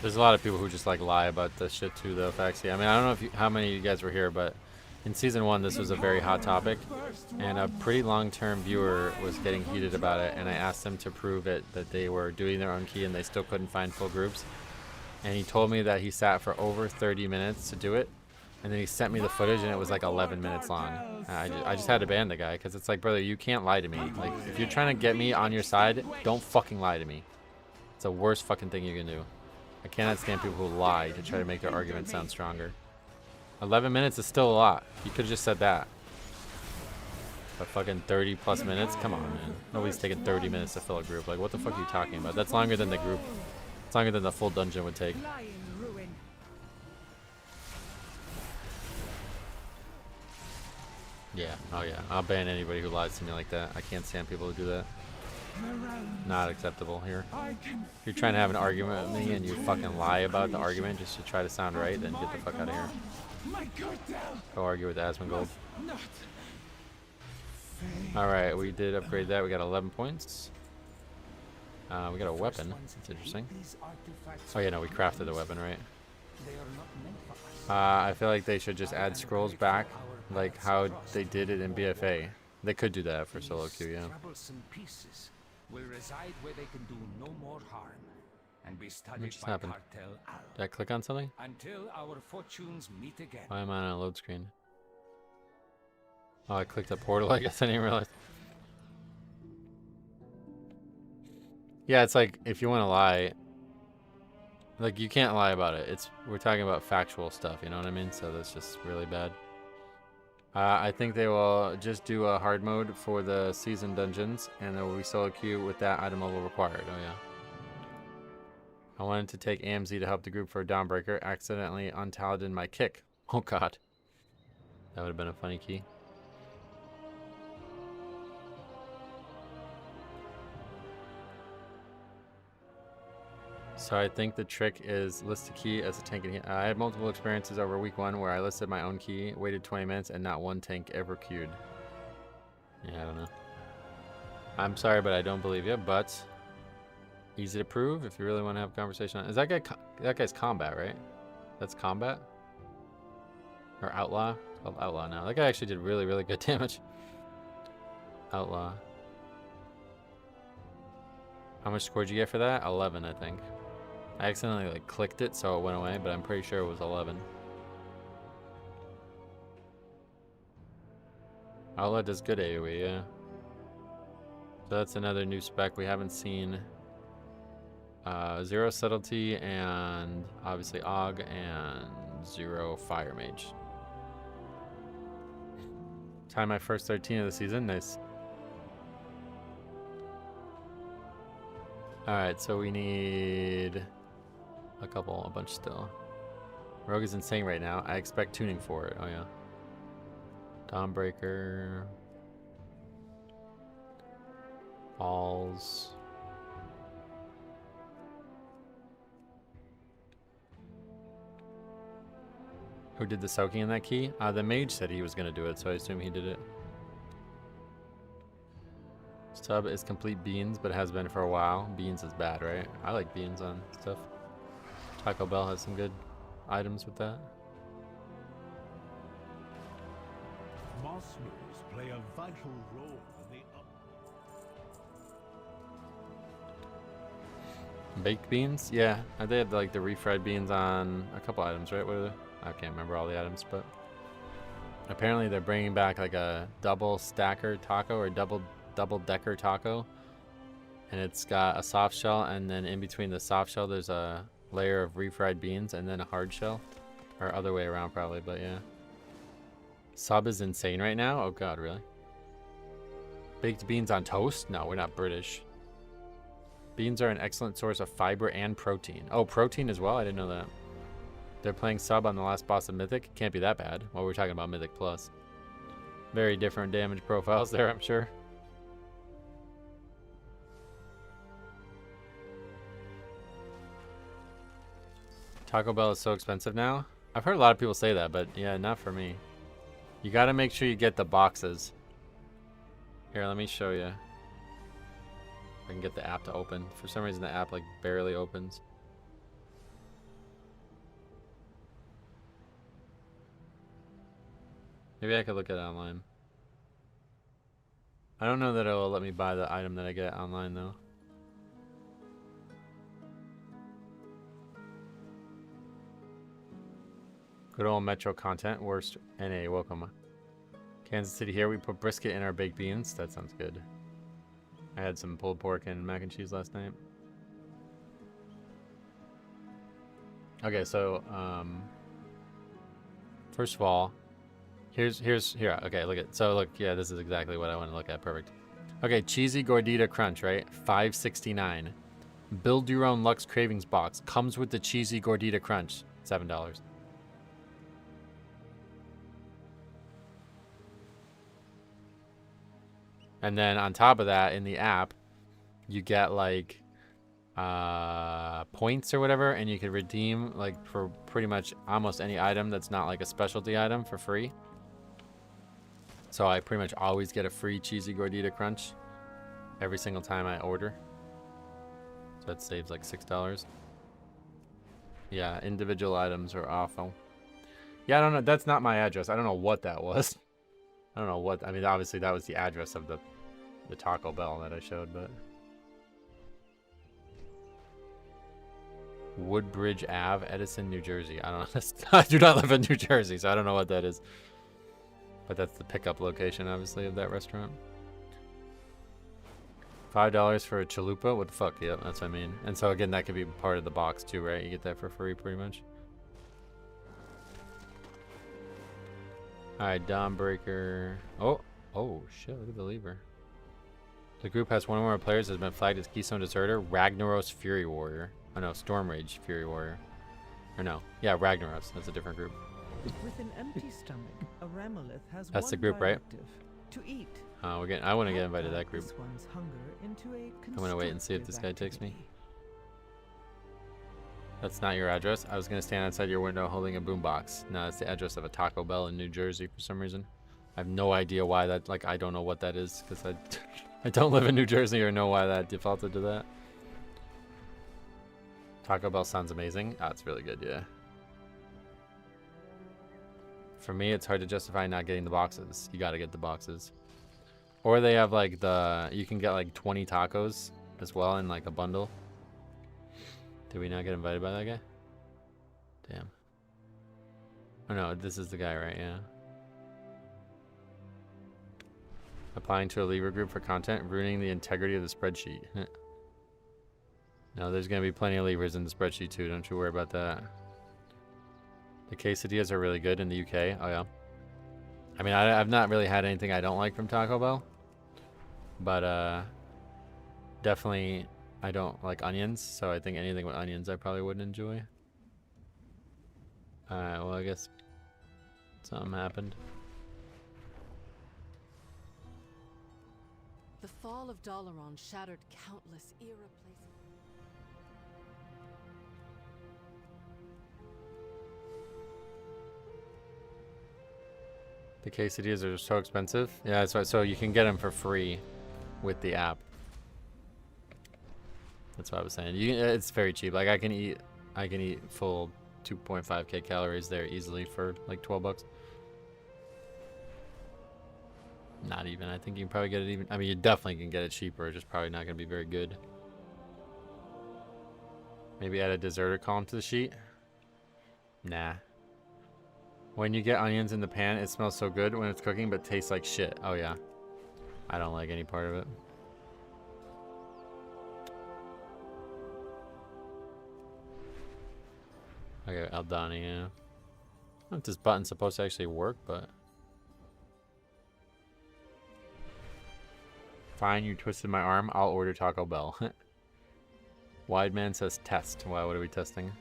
there's a lot of people who just like lie about this shit too, though. Faxi. I mean, I don't know if how many of you guys were here, but in season 1, this was a very hot topic, and a pretty long-term viewer was getting heated about it, and I asked them to prove it, that they were doing their own key and they still couldn't find full groups. And he told me that he sat for over 30 minutes to do it, and then he sent me the footage and it was like 11 minutes long. I just had to ban the guy, because it's like, brother, you can't lie to me. Like, if you're trying to get me on your side, don't fucking lie to me. It's the worst fucking thing you can do. I cannot stand people who lie to try to make their argument sound stronger. 11 minutes is still a lot. You could have just said that. But fucking 30 plus minutes? Come on, man. Nobody's taking 30 minutes to fill a group. Like, what the fuck are you talking about? That's longer than the group. It's longer than the full dungeon would take. Lie in ruin. Yeah. Oh yeah. I'll ban anybody who lies to me like that. I can't stand people who do that. Not acceptable here. If you're trying to have an argument with me and you fucking lie about the argument just to try to sound right, then get the fuck out of here. Go argue with Asmongold. Alright, we did upgrade that. We got 11 points. We got a weapon. That's interesting. Oh yeah, no, we crafted the weapon, right? I feel like they should just add scrolls back, like how they did it in BFA. They could do that for solo queue, yeah. Will reside where they can do no more harm and be studied What just by happened? Cartel Al Did I click on something? until our fortunes meet again. Why am I on a load screen? Oh, I clicked a portal, I guess I didn't realize. Yeah, it's like, if you want to lie, like, you can't lie about it. We're talking about factual stuff, you know what I mean? So that's just really bad. I think they will just do a hard mode for the season dungeons, and there will be solo queue with that item level required. Oh yeah. I wanted to take AMZ to help the group for Dawnbreaker. Accidentally untalented my kick. Oh god. That would have been a funny key. So I think the trick is list a key as a tank. I had multiple experiences over week 1 where I listed my own key, waited 20 minutes, and not one tank ever queued. Yeah, I don't know. I'm sorry, but I don't believe you, but easy to prove if you really want to have a conversation. Is that guy's combat, right? That's combat? Or outlaw? It's called outlaw now. That guy actually did really, really good damage. Outlaw. How much score did you get for that? 11, I think. I accidentally like clicked it so it went away, but I'm pretty sure it was 11. Outlaw does good AoE, yeah. So that's another new spec we haven't seen. 0 subtlety and obviously AUG and 0 fire mage. Time my first 13 of the season, nice. Alright, so we need a bunch still. Rogue is insane right now. I expect tuning for it. Oh yeah. Dawnbreaker. Balls. Who did the soaking in that key? The mage said he was going to do it, so I assume he did it. Sub is complete beans, but has been for a while. Beans is bad, right? I like beans on stuff. Taco Bell has some good items with that. Marshmallows play a vital role in the Baked beans? Yeah, they had like the refried beans on a couple items, right? What are they? I can't remember all the items, but apparently they're bringing back like a double stacker taco or double decker taco, and it's got a soft shell, and then in between the soft shell there's a layer of refried beans and then a hard shell, or other way around probably, but yeah. Sub is insane right now. Oh god, really? Baked beans on toast? No, we're not British. Beans are an excellent source of fiber and protein. Oh, protein as well? I didn't know that. They're playing sub on the last boss of Mythic. Can't be that bad. Well, we're talking about Mythic Plus. Very different damage profiles there, I'm sure. Taco Bell is so expensive now. I've heard a lot of people say that, but yeah, not for me. You gotta make sure you get the boxes. Here, let me show you. I can get the app to open. For some reason, the app like barely opens. Maybe I could look at it online. I don't know that it will let me buy the item that I get online though. Good old Metro content. Worst NA. Welcome. Kansas City here. We put brisket in our baked beans. That sounds good. I had some pulled pork and mac and cheese last night. Okay, so first of all, here. Okay, look at. So look, yeah, this is exactly what I want to look at. Perfect. Okay, cheesy gordita crunch, right? $5.69. Build your own Lux Cravings box. Comes with the cheesy Gordita Crunch. $7. And then on top of that, in the app, you get like points or whatever, and you can redeem like for pretty much almost any item that's not like a specialty item for free. So I pretty much always get a free cheesy Gordita Crunch every single time I order. So that saves like $6. Yeah, individual items are awful. Yeah, I don't know. That's not my address. I don't know what that was. I don't know what. I mean, obviously that was the address of the Taco Bell that I showed, but Woodbridge Ave, Edison, New Jersey. I don't know. I do not live in New Jersey, so I don't know what that is. But that's the pickup location, obviously, of that restaurant. $5 for a chalupa? What the fuck? Yep, that's what I mean. And so again, that could be part of the box too, right? You get that for free, pretty much. All right, Dawnbreaker. Oh shit! Look at the lever. The group has one or more players that has been flagged as Keystone Deserter. Ragnaros Fury Warrior. Oh no, Storm Rage Fury Warrior. Or no, yeah, Ragnaros. That's a different group. With an empty stomach, a Ramolith has That's one the group, right? directive: to eat. Oh, I want to get invited to that group. This one's hunger into a I'm gonna wait and see if this guy constructive takes me. activity. That's not your address. I was gonna stand outside your window holding a boombox. No, it's the address of a Taco Bell in New Jersey for some reason. I have no idea why that. Like, I don't know what that is because I don't live in New Jersey or know why that defaulted to that. Taco Bell sounds amazing. Ah, it's really good, yeah. For me, it's hard to justify not getting the boxes. You gotta get the boxes. Or they have like you can get like 20 tacos as well in like a bundle. Did we not get invited by that guy? Damn. Oh no, this is the guy, right? Yeah. Applying to a lever group for content, ruining the integrity of the spreadsheet. No, there's gonna be plenty of levers in the spreadsheet too. Don't you worry about that. The quesadillas are really good in the UK. Oh yeah. I mean, I've not really had anything I don't like from Taco Bell, but definitely I don't like onions. So I think anything with onions I probably wouldn't enjoy. All right. Well, I guess something happened. The fall of Dalaran shattered countless irreplaceable. The quesadillas are so expensive. Yeah, that's right. So you can get them for free with the app. That's what I was saying. It's very cheap. Like I can eat full 2.5k calories there easily for like $12. Not even. I think you can probably get it even. I mean, you definitely can get it cheaper. It's just probably not going to be very good. Maybe add a deserter column to the sheet. Nah. When you get onions in the pan, it smells so good when it's cooking, but tastes like shit. Oh yeah. I don't like any part of it. Okay, Aldani, yeah. I don't know if this button's supposed to actually work, but... Fine, you twisted my arm. I'll order Taco Bell. Wide Man says test. Wow, what are we testing?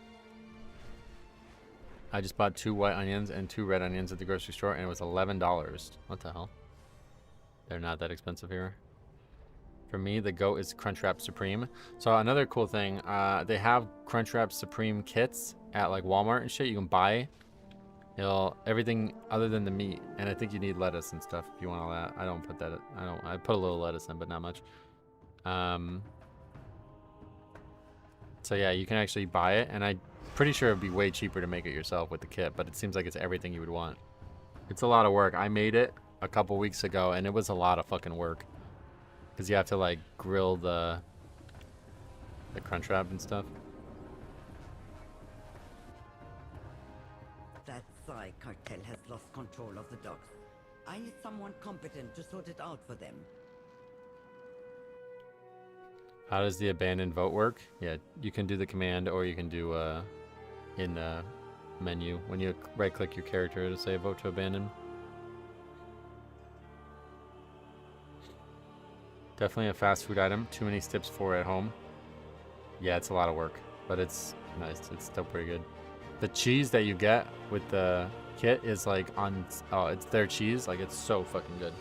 I just bought 2 white onions and 2 red onions at the grocery store, and it was $11. What the hell? They're not that expensive here. For me, the GOAT is Crunchwrap Supreme. So another cool thing, they have Crunchwrap Supreme kits at like Walmart and shit. You can buy everything other than the meat, and I think you need lettuce and stuff if you want all that. I don't put that. I put a little lettuce in, but not much. So yeah, you can actually buy it, and I'm pretty sure it'd be way cheaper to make it yourself with the kit. But it seems like it's everything you would want. It's a lot of work. I made it a couple weeks ago, and it was a lot of fucking work. Because you have to like grill the Crunchwrap and stuff. That Psy cartel has lost control of the docks. I need someone competent to sort it out for them. How does the abandoned vote work? Yeah, you can do the command, or you can do in the menu when you right click your character, it'll say vote to abandon. Definitely a fast food item. Too many steps for at home. Yeah, it's a lot of work, but it's nice. It's still pretty good. The cheese that you get with the kit is like on, oh, it's their cheese. Like, it's so fucking good.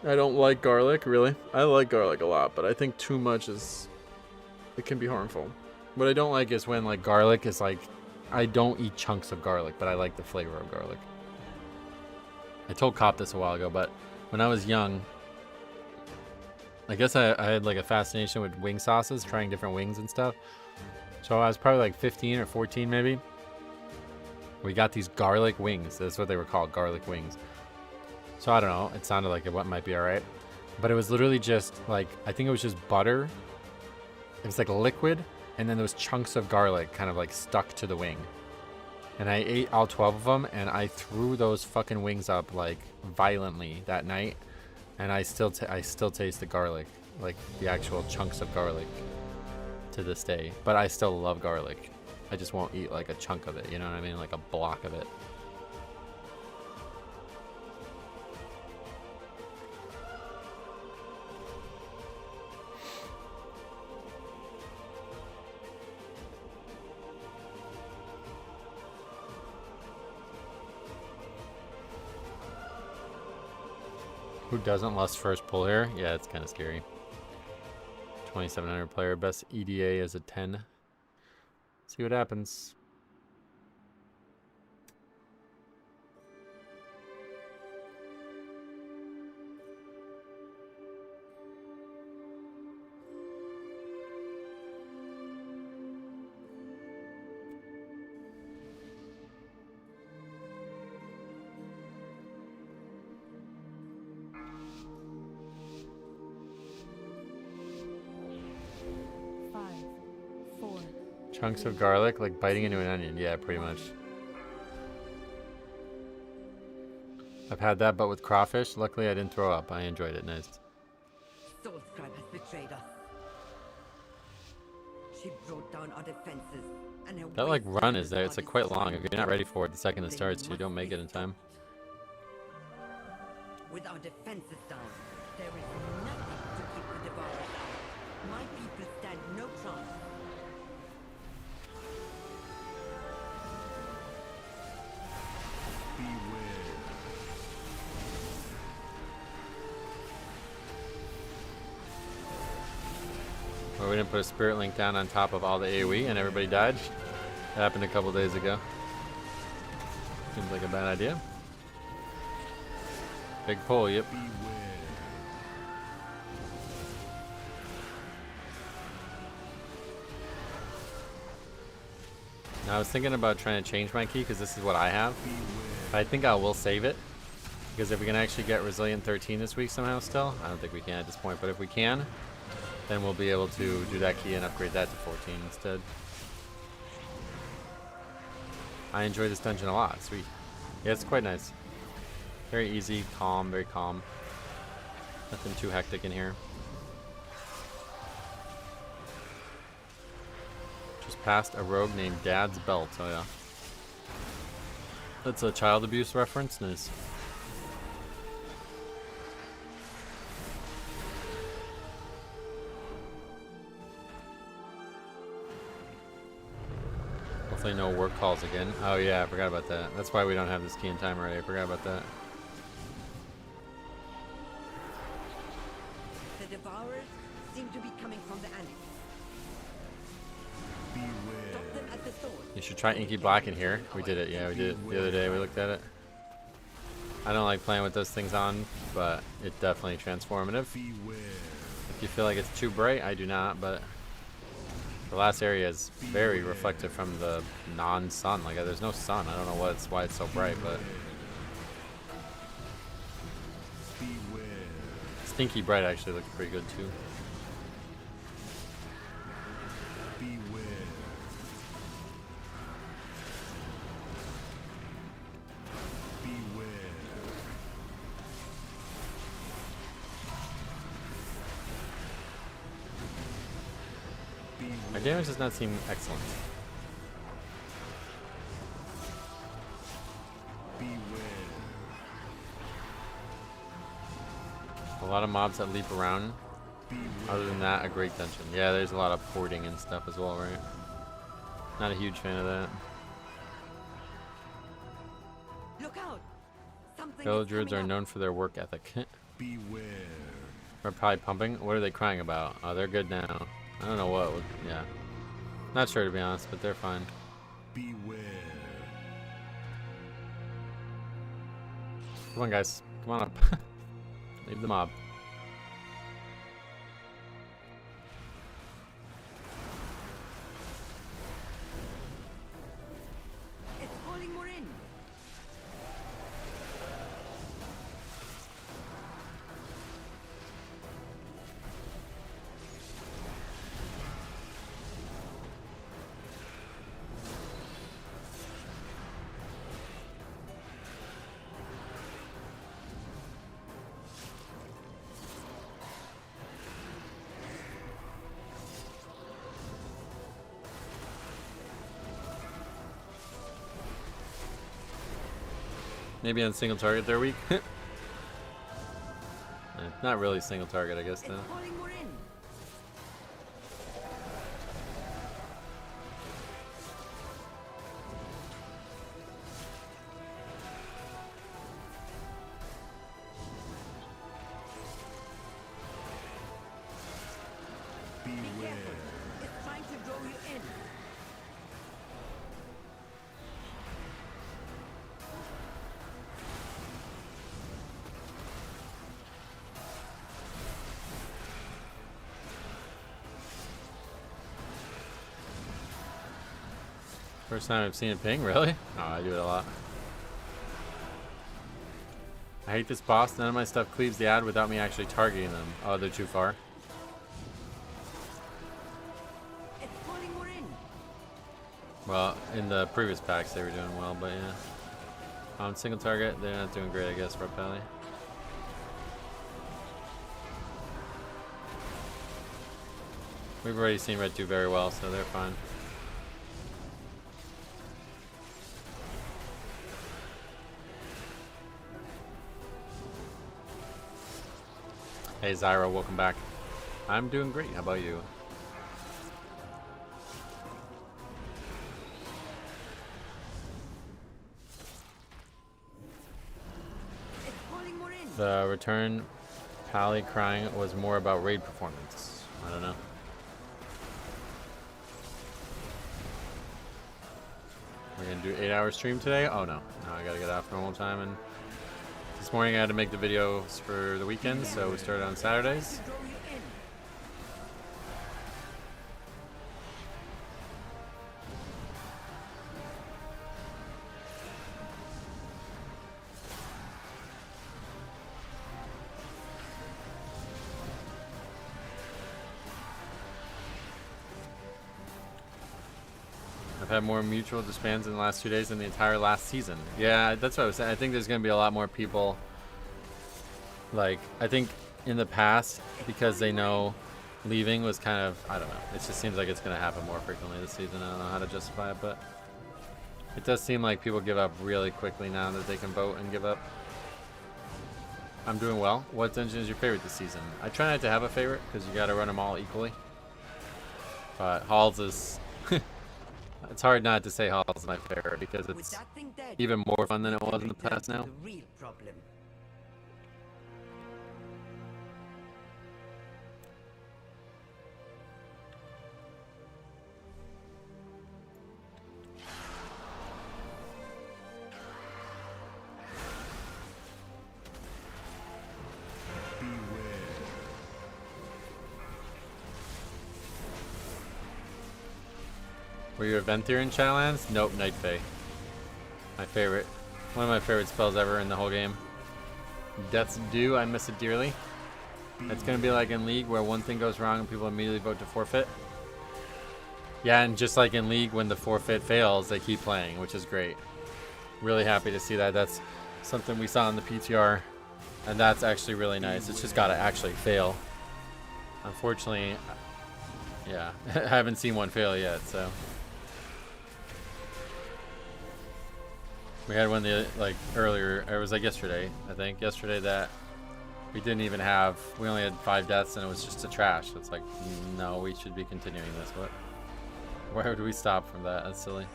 I don't like garlic, really. I like garlic a lot, but I think too much is, it can be harmful. What I don't like is when like garlic is like, I don't eat chunks of garlic, but I like the flavor of garlic. I told Cop this a while ago, but when I was young, I guess I had like a fascination with wing sauces, trying different wings and stuff. So I was probably like 15 or 14 maybe. We got these garlic wings. That's what they were called, garlic wings. So I don't know, it sounded like it might be all right. But it was literally just like, I think it was just butter. It was like liquid, and then those chunks of garlic kind of like stuck to the wing. And I ate all 12 of them, and I threw those fucking wings up like violently that night. And I still taste the garlic, like the actual chunks of garlic to this day. But I still love garlic. I just won't eat like a chunk of it, you know what I mean? Like a block of it. Who doesn't lust first pull here? Yeah, it's kind of scary. 2,700 player, best EDA is a 10. See what happens. Chunks of garlic, like biting into an onion. Yeah, pretty much. I've had that, but with crawfish. Luckily, I didn't throw up. I enjoyed it. Nice. Soulscribe has betrayed us. She brought down our defenses, and her That like run is waste there. It's like quite long. If you're not ready for it the second it starts, you don't make it in time. With our defenses down, there is nothing to keep the devourers out. My people stand no chance. Well, we didn't put a spirit link down on top of all the AoE and everybody died. That happened a couple days ago. Seems like a bad idea. Big pull, yep. Now I was thinking about trying to change my key because this is what I have. But I think I will save it. Because if we can actually get Resilient 13 this week somehow still, I don't think we can at this point, but if we can, then we'll be able to do that key and upgrade that to 14 instead. I enjoy this dungeon a lot. Sweet. Yeah, it's quite nice. Very easy, calm, very calm. Nothing too hectic in here. Just passed a rogue named Dad's Belt. Oh yeah. That's a child abuse reference. Nice. Hopefully no work calls again. Oh yeah, I forgot about that. That's why we don't have this key in time already. I forgot about that. The devourers seem to be coming from the annex. Stop them at the sword. You should try Inky Black in here. We did it, yeah, we did it the other day. We looked at it. I don't like playing with those things on, but it's definitely transformative. If you feel like it's too bright, I do not, but the last area is very reflective from the non-sun. Like, there's no sun. I don't know why it's so bright, but Stinky Bright actually looks pretty good too. Our damage does not seem excellent. A lot of mobs that leap around. Other than that, a great dungeon. Yeah, there's a lot of porting and stuff as well, right? Not a huge fan of that. Look out! Something Fellow is druids coming are up. known for their work ethic. Beware. We're probably pumping. What are they crying about? Oh, they're good now. I don't know what. Yeah. Not sure to be honest, but they're fine. Beware. Come on, guys. Come on up. Leave the mob. It's calling more in. Maybe on single target they're weak. Not really single target, I guess, It's though. calling more in. Be careful. It's trying to draw you in. First time I've seen it ping, really? Oh, I do it a lot. I hate this boss. None of my stuff cleaves the ad without me actually targeting them. Oh, they're too far. It's calling more in. Well, in the previous packs they were doing well, but yeah. On single target, they're not doing great, I guess, for Pally. We've already seen Red do very well, so they're fine. Hey Zyra, welcome back. I'm doing great. How about you? It's calling more in. The return Pally crying was more about raid performance. I don't know. We're gonna do 8-hour stream today? Oh no. No, I gotta get off normal time, and this morning I had to make the videos for the weekend, so we started on Saturdays. To draw you in. I've had more mutual disbands in the last 2 days than the entire last season. Yeah, that's what I was saying. I think there's going to be a lot more people. Like, I think in the past, because they know leaving was kind of, I don't know. It just seems like it's going to happen more frequently this season. I don't know how to justify it, but it does seem like people give up really quickly now that they can vote and give up. I'm doing well. What dungeon is your favorite this season? I try not to have a favorite because you got to run them all equally. But Halls is... It's hard not to say Halls is my favorite because With it's that thing dead, even more fun than it was in the return past to now. The real problem. Were you a Venthyr in Shadowlands? Nope, Night Fae. My favorite. One of my favorite spells ever in the whole game. Death's Due, I miss it dearly. It's gonna be like in League where one thing goes wrong and people immediately vote to forfeit. Yeah, and just like in League when the forfeit fails, they keep playing, which is great. Really happy to see that. That's something we saw in the PTR, and that's actually really nice. It's just gotta actually fail. Unfortunately, yeah, I haven't seen one fail yet, so. We had one the like earlier, or it was like yesterday, I think. Yesterday that We didn't even have, we only had 5 deaths and it was just a trash. It's like, no, we should be continuing this. What? Where would we stop from that? That's silly.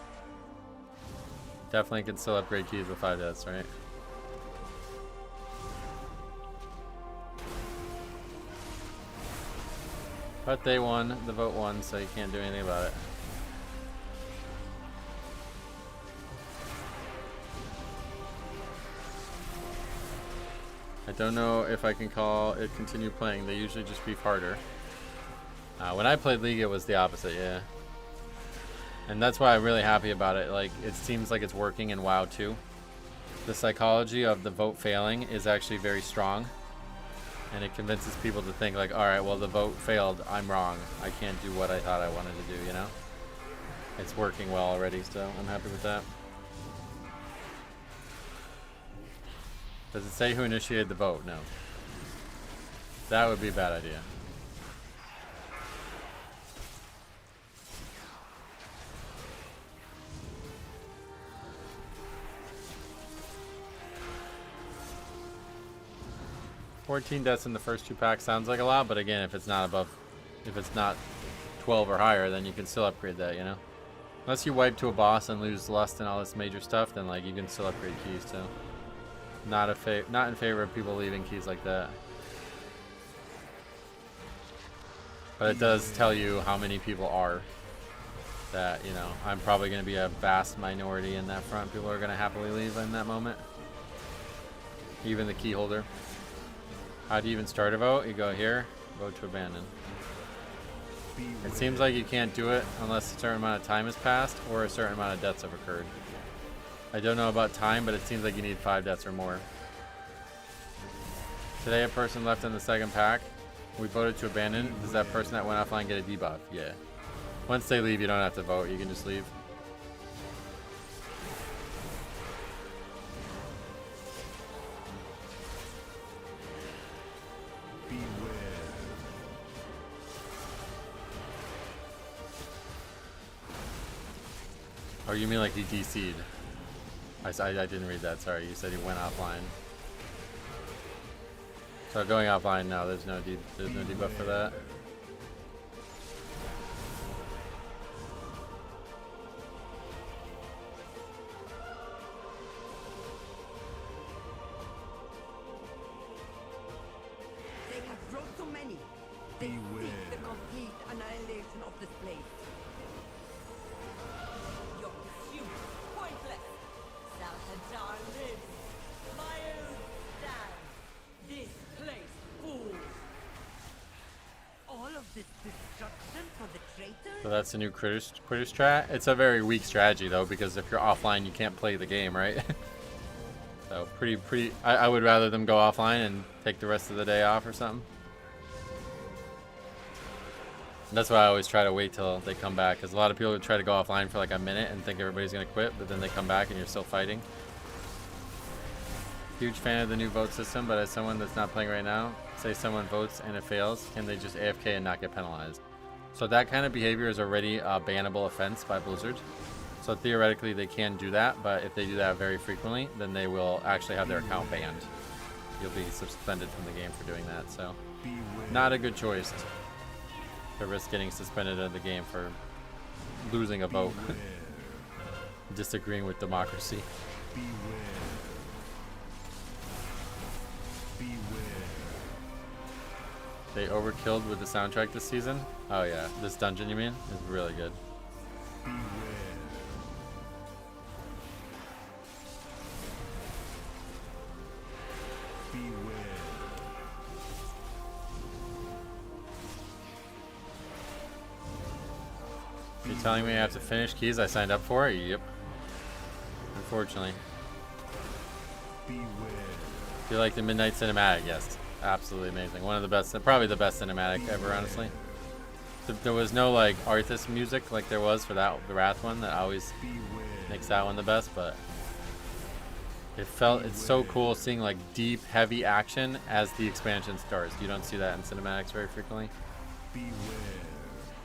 Definitely can still upgrade keys with 5 deaths, right? But they won, the vote won, so you can't do anything about it. I don't know if I can call it continue playing. They usually just beef harder. When I played League, it was the opposite, yeah. And that's why I'm really happy about it. Like, it seems like it's working in WoW too. The psychology of the vote failing is actually very strong. And it convinces people to think like, alright, well the vote failed, I'm wrong. I can't do what I thought I wanted to do, you know? It's working well already, so I'm happy with that. Does it say who initiated the vote? No. That would be a bad idea. $14 deaths in the first 2 packs sounds like a lot, but again, if it's not 12 or higher, then you can still upgrade that, you know? Unless you wipe to a boss and lose lust and all this major stuff, then like you can still upgrade keys too. Not in favor of people leaving keys like that. But it does tell you how many people are. That, you know, I'm probably going to be a vast minority in that front. People are going to happily leave in that moment. Even the key holder. How do you even start a vote? You go here, vote to abandon. It seems like you can't do it unless a certain amount of time has passed or a certain amount of deaths have occurred. I don't know about time, but it seems like you need 5 deaths or more. Today a person left in the second pack. We voted to abandon. Does that person that went offline get a debuff? Yeah. Once they leave, you don't have to vote. You can just leave. Oh, you mean like he DC'd? I didn't read that, sorry. You said he went offline. So going offline, no, there's no debuff for that. They have brought so many. They seek the complete annihilation of this place. Your pursuit is pointless. Salhadar lives. Myos stand. This place falls. All of this destruction for the traitors? So that's the new critter strat. It's a very weak strategy though, because if you're offline, you can't play the game, right? So pretty. I would rather them go offline and take the rest of the day off or something. And that's why I always try to wait till they come back, because a lot of people would try to go offline for like a minute and think everybody's gonna quit, but then they come back and you're still fighting. Huge fan of the new vote system, but as someone that's not playing right now, say someone votes and it fails, can they just AFK and not get penalized? So that kind of behavior is already a bannable offense by Blizzard. So theoretically they can do that, but if they do that very frequently, then they will actually have their account banned. You'll be suspended from the game for doing that, so not a good choice to risk getting suspended out of the game for losing a vote. Disagreeing with democracy. They overkilled with the soundtrack this season. Oh yeah, this dungeon you mean is really good. You telling me I have to finish keys I signed up for? Yep. Unfortunately. Do you like the Midnight Cinematic? Yes. Absolutely amazing. One of the best, probably the best cinematic ever, honestly. There was no like Arthas music like there was for that the Wrath one that always makes that one the best, but it's so cool seeing like deep, heavy action as the expansion starts. You don't see that in cinematics very frequently.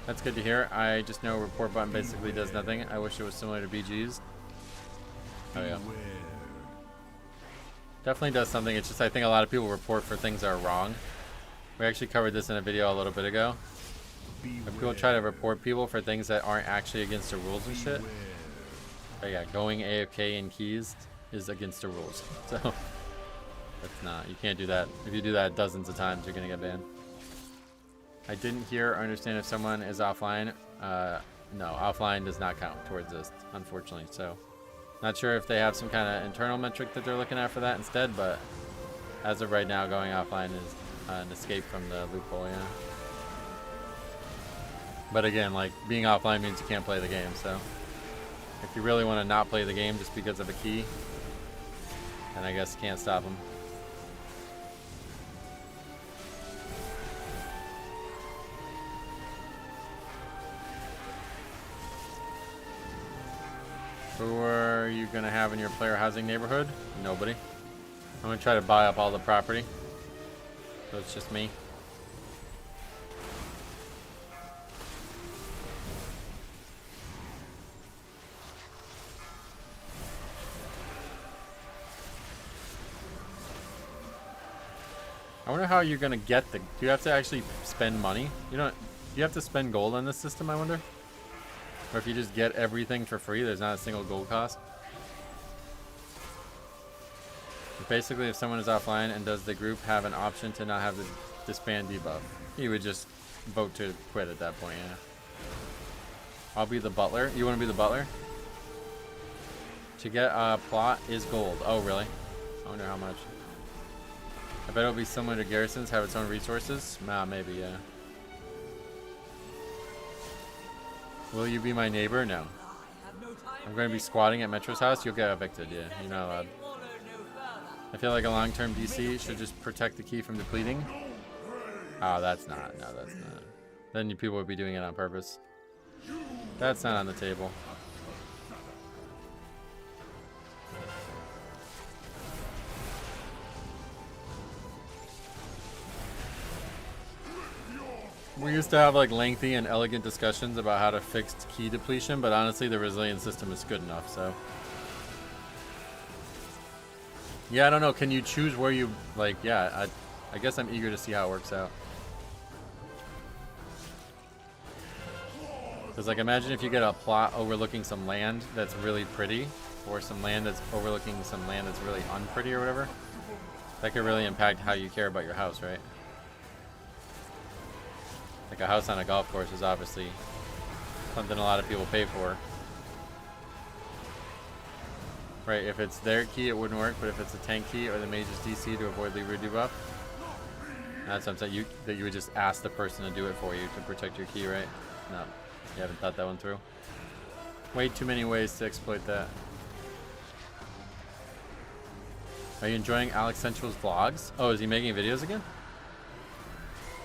That's good to hear. I just know report button basically does nothing. I wish it was similar to BG's. Oh yeah. Definitely does something. It's just I think a lot of people report for things that are wrong. We actually covered this in a video a little bit ago. When people try to report people for things that aren't actually against the rules and shit. But yeah, going AFK in keys is against the rules. So that's not. You can't do that. If you do that dozens of times, you're gonna get banned. I didn't hear or understand if someone is offline. No, offline does not count towards this, unfortunately. So not sure if they have some kind of internal metric that they're looking at for that instead, but as of right now, going offline is an escape from the loophole, yeah. But again, like, being offline means you can't play the game, so if you really want to not play the game just because of a key, then I guess you can't stop them. Who are you going to have in your player housing neighborhood? Nobody. I'm going to try to buy up all the property. So it's just me. I wonder how you're going to get the... Do you have to actually spend money? You don't... Do you have to spend gold on this system, I wonder? Or if you just get everything for free, there's not a single gold cost. Basically, if someone is offline, and does the group have an option to not have the disband debuff? You would just vote to quit at that point, yeah. I'll be the butler. You want to be the butler? To get a plot is gold. Oh, really? I wonder how much. I bet it'll be similar to garrisons, have its own resources. Nah, maybe, yeah. Will you be my neighbor? No. I'm going to be squatting at Metro's house. You'll get evicted, yeah. You're not allowed. I feel like a long-term DC should just protect the key from depleting. Oh, that's not. No, that's not. Then you people would be doing it on purpose. That's not on the table. We used to have like lengthy and elegant discussions about how to fix key depletion, but honestly the resilient system is good enough, so. Yeah, I don't know, can you choose where you, like, yeah, I guess I'm eager to see how it works out. Because like imagine if you get a plot overlooking some land that's really pretty, or some land that's overlooking some land that's really unpretty or whatever. That could really impact how you care about your house, right? Like a house on a golf course is obviously something a lot of people pay for. Right, if it's their key it wouldn't work, but if it's a tank key or the mage's DC to avoid lever debuff, that's what I'm saying, that you would just ask the person to do it for you to protect your key, right? No, you haven't thought that one through. Way too many ways to exploit that. Are you enjoying Alex Central's vlogs? Oh, is he making videos again?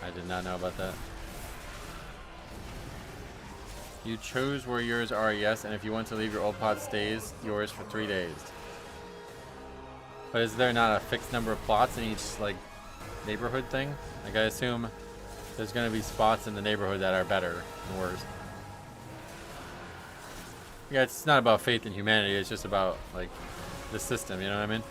I did not know about that. You chose where yours are, yes, and if you want to leave your old pod stays yours for 3 days. But is there not a fixed number of plots in each like neighborhood thing? Like I assume there's gonna be spots in the neighborhood that are better and worse. Yeah, it's not about faith in humanity, it's just about like the system, you know what I mean?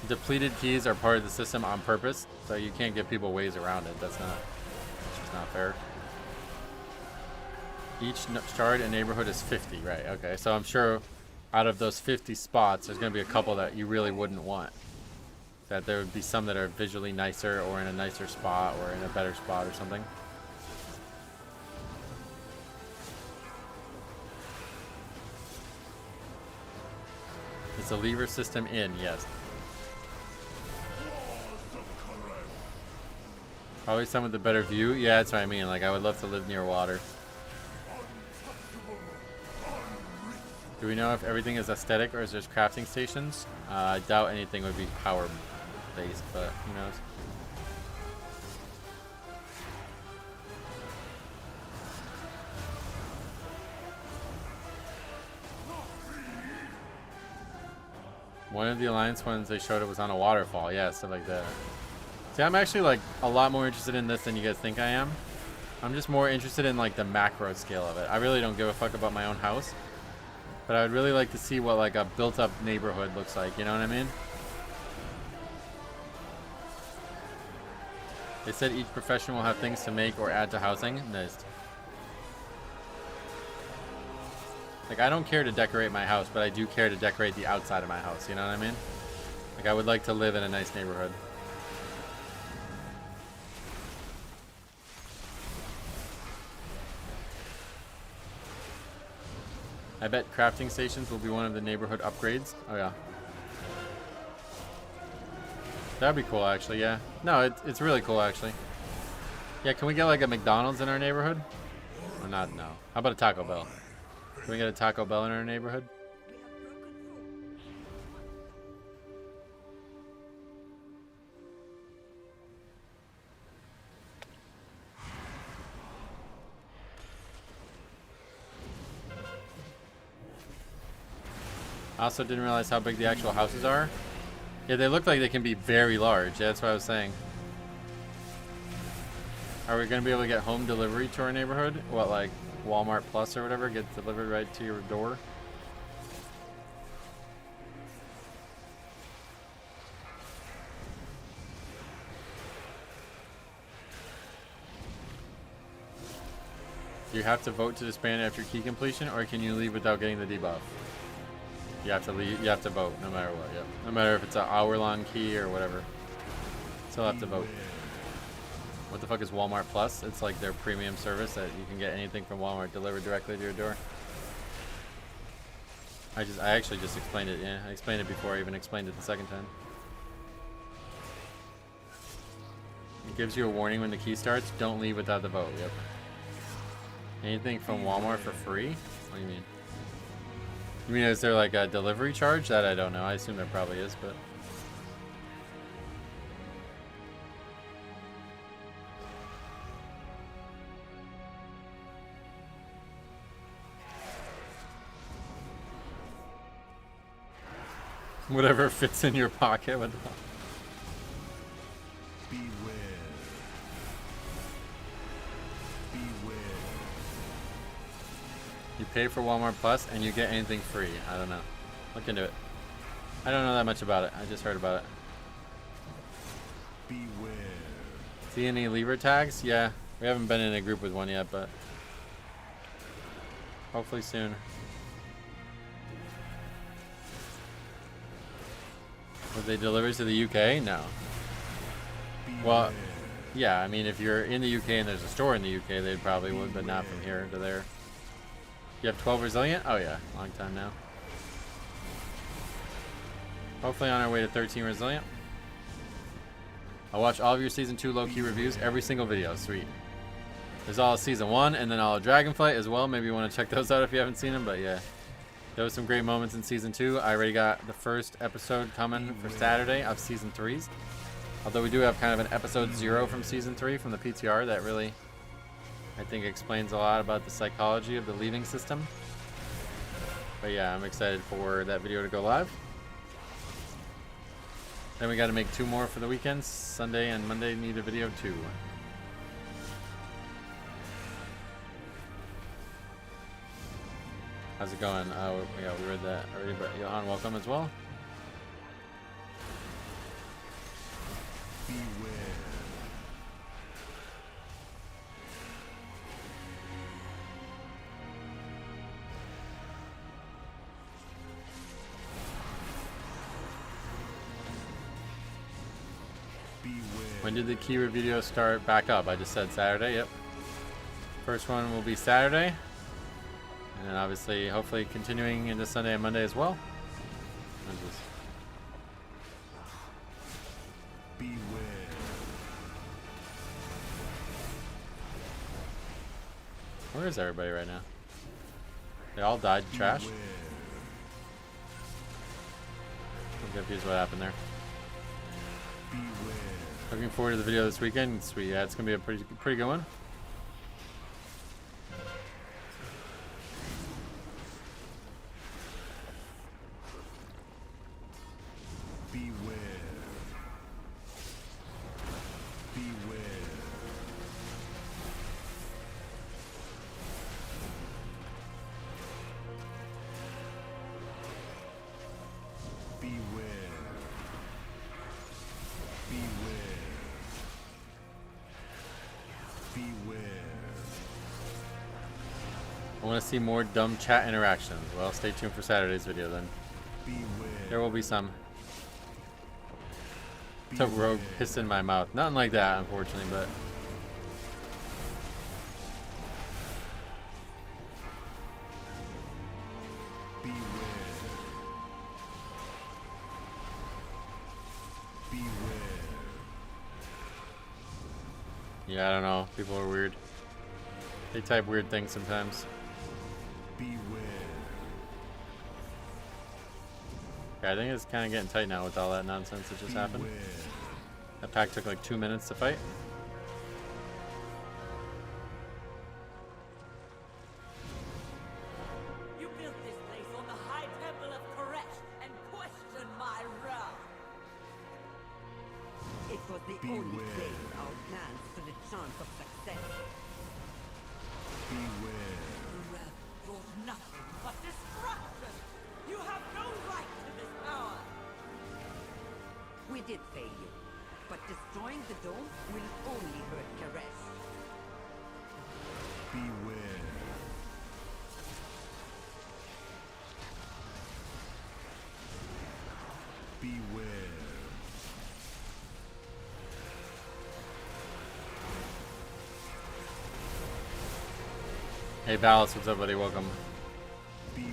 Depleted keys are part of the system on purpose, so you can't give people ways around it. That's just not fair. Each shard in neighborhood is 50, right? Okay, so I'm sure out of those 50 spots, there's going to be a couple that you really wouldn't want. That there would be some that are visually nicer or in a nicer spot or in a better spot or something. Is the lever system in? Yes. Probably some with a better view. Yeah, that's what I mean. Like, I would love to live near water. Do we know if everything is aesthetic or is there crafting stations? I doubt anything would be power based, but who knows? One of the Alliance ones they showed it was on a waterfall. Yeah, stuff like that. See, I'm actually like a lot more interested in this than you guys think I am. I'm just more interested in like the macro scale of it. I really don't give a fuck about my own house. But I would really like to see what like a built-up neighborhood looks like. You know what I mean? They said each profession will have things to make or add to housing. Nice. Like, I don't care to decorate my house, but I do care to decorate the outside of my house. You know what I mean? Like, I would like to live in a nice neighborhood. I bet crafting stations will be one of the neighborhood upgrades. Oh, yeah. That'd be cool, actually, yeah. No, it's really cool, actually. Yeah, can we get, like, a McDonald's in our neighborhood? Or not? No. How about a Taco Bell? Can we get a Taco Bell in our neighborhood? I also didn't realize how big the actual houses are. Yeah, they look like they can be very large. Yeah, that's what I was saying. Are we going to be able to get home delivery to our neighborhood? What, like Walmart Plus or whatever? Get delivered right to your door? Do you have to vote to disband after key completion, or can you leave without getting the debuff? You have to leave. You have to vote, no matter what. Yep. No matter if it's an hour-long key or whatever. Still have to vote. What the fuck is Walmart Plus? It's like their premium service that you can get anything from Walmart delivered directly to your door. I actually just explained it. Yeah, I explained it before I even explained it the second time. It gives you a warning when the key starts. Don't leave without the vote. Yep. Anything from Walmart for free? What do you mean? You mean, is there like a delivery charge? That I don't know. I assume there probably is, but... Whatever fits in your pocket. What the fuck? You pay for Walmart Plus and you get anything free. I don't know. Look into it. I don't know that much about it. I just heard about it. Beware. See any lever tags? Yeah. We haven't been in a group with one yet, but hopefully soon. Would they deliver to the UK? No. Well, yeah, I mean, if you're in the UK and there's a store in the UK, they probably would, but not from here to there. You have 12 resilient? Oh yeah, long time now. Hopefully on our way to 13 resilient. I'll watch all of your season 2 low-key reviews, every single video. Sweet. There's all of season 1 and then all of Dragonflight as well. Maybe you want to check those out if you haven't seen them, but yeah. There was some great moments in season 2. I already got the first episode coming for Saturday of season 3's. Although we do have kind of an episode 0 from season 3 from the PTR that really, I think, explains a lot about the psychology of the leaving system. But yeah, I'm excited for that video to go live. Then we got to make 2 more for the weekends. Sunday and Monday need a video too. How's it going? Oh, yeah, we read that already, but Johan, welcome as well. Beware. When did the keyword video start back up? I just said Saturday. Yep. First one will be Saturday. And then obviously, hopefully continuing into Sunday and Monday as well. Beware. Where is everybody right now? They all died in trash? Beware. I'm confused what happened there. Beware. Looking forward to the video this weekend. Sweet. Yeah, it's going to be a pretty good one. want to see more dumb chat interactions. Well, stay tuned for Saturday's video then. Beware. There will be some. Took rogue pissed in my mouth. Nothing like that, unfortunately, but. Beware. Beware. Yeah, I don't know. People are weird. They type weird things sometimes. Beware. Yeah, I think it's kind of getting tight now with all that nonsense that just happened. Beware. That pack took like 2 minutes to fight. You built this place on the high temple of Koresh and questioned my wrath. It was the only Beware. place our plans stood a chance of success. Beware. The wrath brought nothing but destruction. You have no right to this power. We did fail you, but destroying the dome will only hurt Koresh. Beware. Beware. Hey, Ballas, what's up, buddy? Welcome. Beware.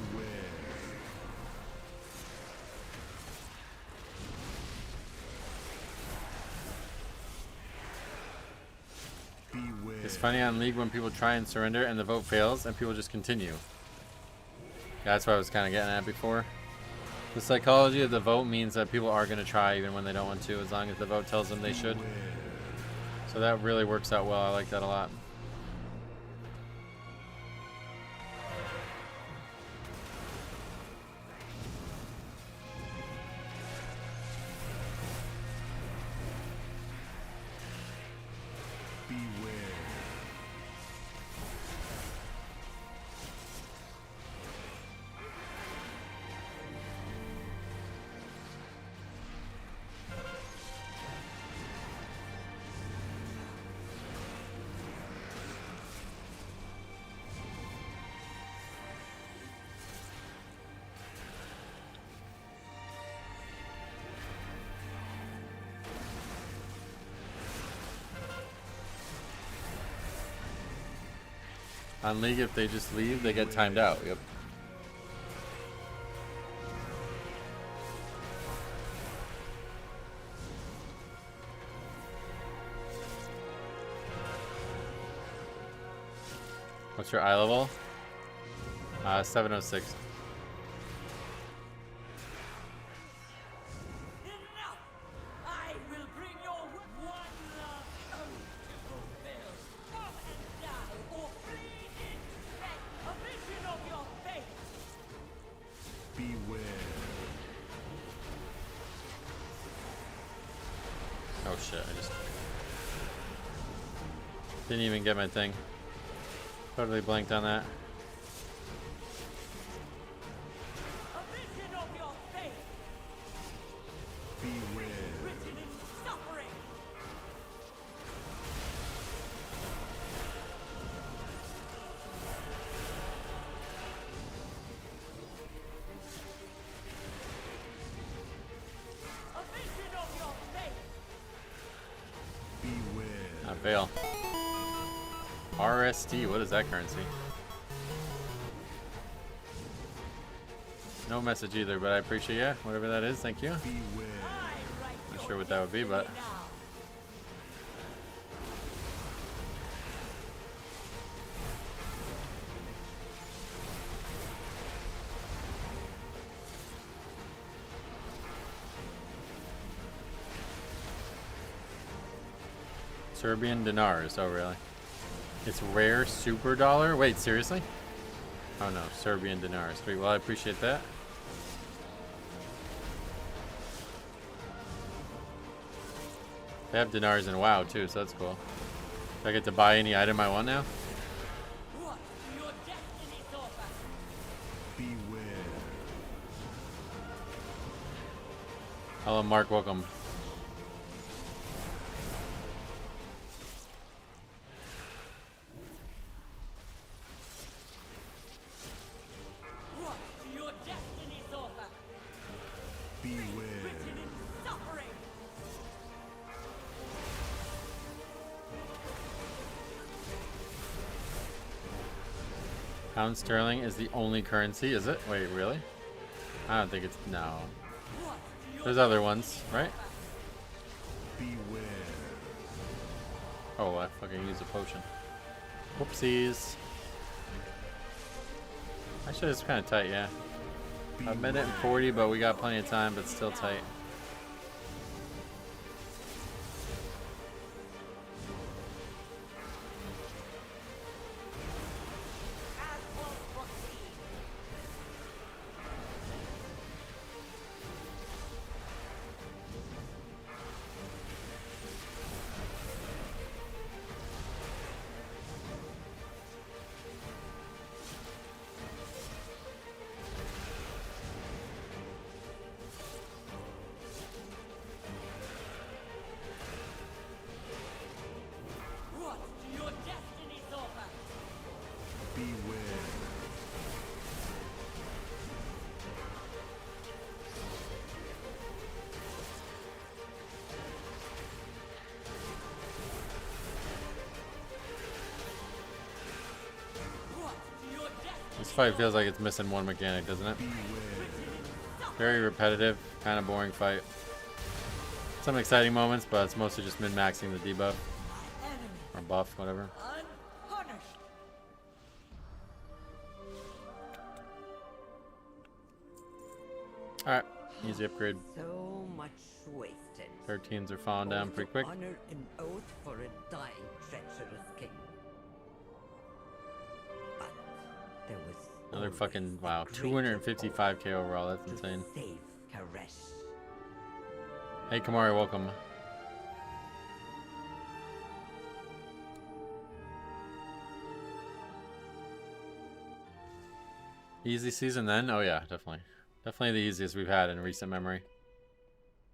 Beware. It's funny on League when people try and surrender and the vote fails and people just continue. That's what I was kind of getting at before. The psychology of the vote means that people are going to try even when they don't want to, as long as the vote tells them they should. So that really works out well. I like that a lot. Beware. On League, if they just leave, they get timed out. Yep. What's your eye level? 706. Enough! I will bring your one last oath to fulfill. Come and die, or bleed in sweat, a vision of your fate. Beware. Oh shit, I just didn't even get my thing. Totally blanked on that. A vision of your fate, Beware. written in suffering. A vision of your fate. Beware. I fail. RST, what is that currency? No message either, but I appreciate you. Whatever that is, thank you. Beware. I write Not your sure what that would be, but destiny now. Serbian dinars. Oh, really? It's rare super dollar? Wait, seriously? Oh no, Serbian dinars. Sweet, well, I appreciate that. They have dinars in WoW too, so that's cool. Do I get to buy any item I want now? What do your destinies offer? Beware. Hello, Mark. Welcome. Pound sterling is the only currency, is it? Wait, really? I don't think it's... No. There's other ones, right? Beware. Oh, I fucking used a potion. Whoopsies. Actually, it's kind of tight, yeah. A minute and 40, but we got plenty of time, but still tight. Beware. This fight feels like it's missing one mechanic, doesn't it? Very repetitive, kind of boring fight. Some exciting moments, but it's mostly just min-maxing the debuff. Or buff, whatever. Alright, easy upgrade. So much wasted. 13s are falling down pretty quick. Honor an oath for a dying, treacherous king. But there was Another always fucking, a wow, greater 255k overall, that's to insane. save Karesh. Hey Kamari, welcome. Easy season then? Oh yeah, definitely. Definitely the easiest we've had in recent memory.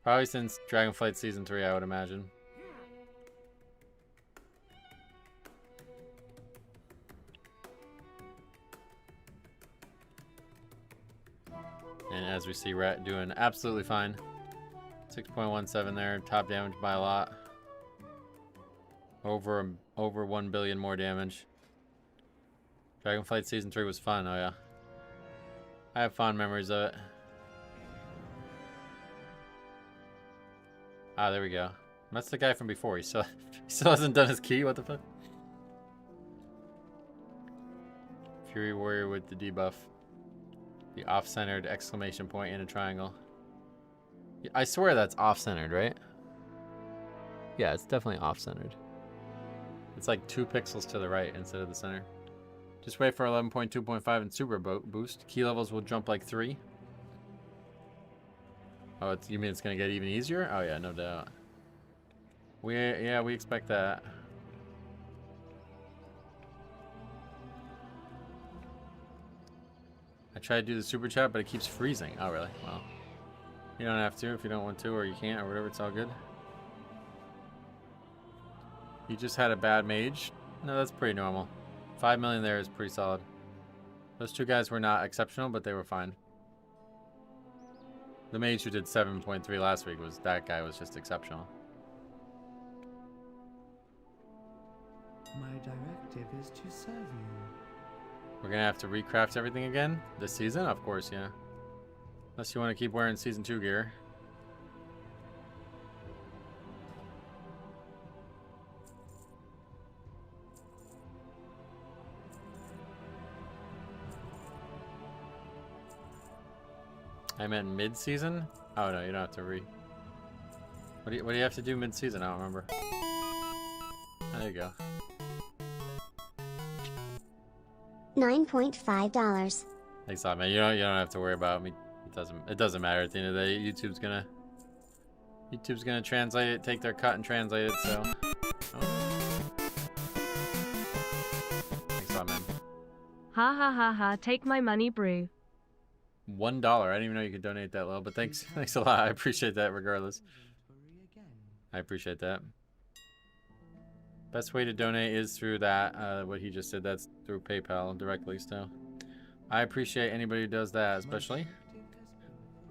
Probably since Dragonflight Season 3, I would imagine. And as we see, Rat doing absolutely fine. 6.17 there, top damage by a lot. Over 1 billion more damage. Dragonflight Season 3 was fun, oh yeah. I have fond memories of it. Ah, there we go. That's the guy from before. He still hasn't done his key. What the fuck? Fury Warrior with the debuff. The off-centered exclamation point in a triangle. Yeah, I swear that's off-centered, right? Yeah, it's definitely off-centered. It's like 2 pixels to the right instead of the center. Just wait for 11.2.5 and super boost. Key levels will jump like 3. Oh, you mean it's gonna get even easier? Oh yeah, no doubt. We expect that. I tried to do the super chat, but it keeps freezing. Oh really? Well, you don't have to if you don't want to, or you can't, or whatever. It's all good. You just had a bad mage? No, that's pretty normal. 5 million there is pretty solid. Those 2 guys were not exceptional, but they were fine. The mage who did 7.3 last week that guy was just exceptional. My directive is to serve you. We're gonna have to recraft everything again this season? Of course, yeah. Unless you want to keep wearing Season 2 gear. I meant mid-season? Oh no, you don't have to What do you have to do mid-season? I don't remember. There you go. $9.5. Thanks a lot, man. You don't have to worry about me. It doesn't matter at the end of the day. YouTube's gonna translate it, take their cut and translate it. So. Oh. Thanks a lot, man. Ha ha ha ha! Take my money, brew. $1. I didn't even know you could donate that low, but thanks a lot. I appreciate that regardless. I appreciate that. Best way to donate is through that, what he just said. That's through PayPal directly, so. I appreciate anybody who does that, especially.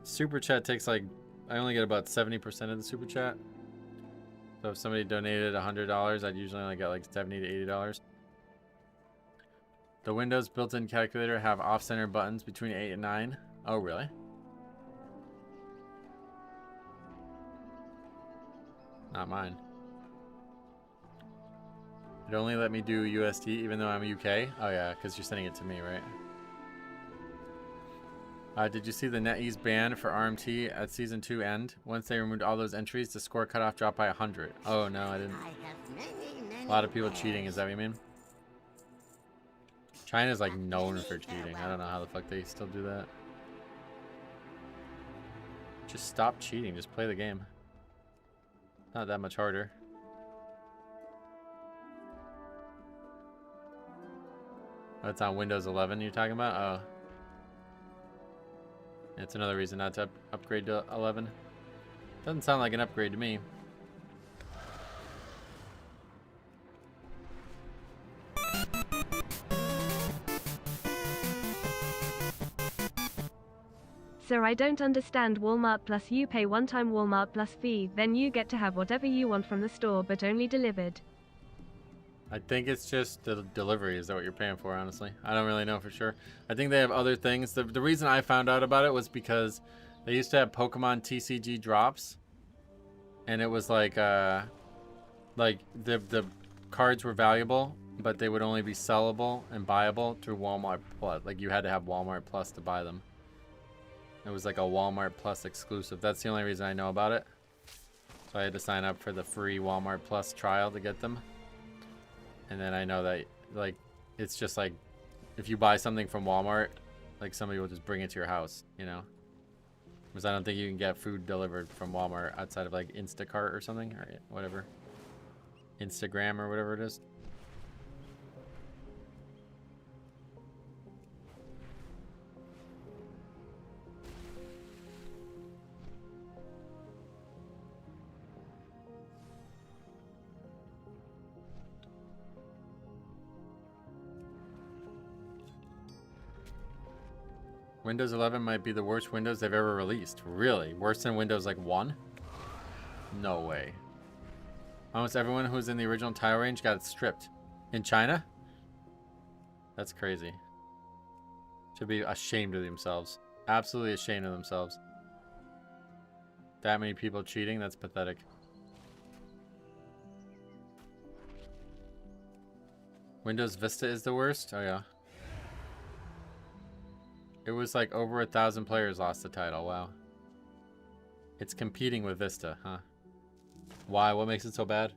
Super chat takes like, I only get about 70% of the super chat. So if somebody donated $100, I'd usually only get like $70 to $80. The Windows built-in calculator have off-center buttons between 8 and 9. Oh, really? Not mine. It only let me do USD even though I'm UK. Oh yeah, because you're sending it to me, right? Did you see the NetEase ban for RMT at Season 2 end? Once they removed all those entries, the score cutoff dropped by 100. Oh no, I didn't. A lot of people cheating, is that what you mean? China's like known for cheating. I don't know how the fuck they still do that. Just stop cheating, just play the game. Not that much harder. Oh, it's on Windows 11 you're talking about? Oh. It's another reason not to upgrade to 11. Doesn't sound like an upgrade to me. Sir, I don't understand Walmart Plus. You pay one-time Walmart Plus fee, then you get to have whatever you want from the store, but only delivered. I think it's just the delivery. Is that what you're paying for, honestly? I don't really know for sure. I think they have other things. The reason I found out about it was because they used to have Pokemon TCG drops. And it was like the cards were valuable, but they would only be sellable and buyable through Walmart Plus. Like you had to have Walmart Plus to buy them. It was like a Walmart Plus exclusive. That's the only reason I know about it. So I had to sign up for the free Walmart Plus trial to get them. And then I know that, like, it's just like, if you buy something from Walmart, like, somebody will just bring it to your house, you know? Because I don't think you can get food delivered from Walmart outside of, like, Instacart or something, or whatever. Instagram or whatever it is. Windows 11 might be the worst Windows they've ever released. Really? Worse than Windows like 1? No way. Almost everyone who was in the original tile range got it stripped. In China? That's crazy. Should be ashamed of themselves. Absolutely ashamed of themselves. That many people cheating? That's pathetic. Windows Vista is the worst? Oh yeah. It was like over 1,000 players lost the title. Wow. It's competing with Vista, huh? Why? What makes it so bad?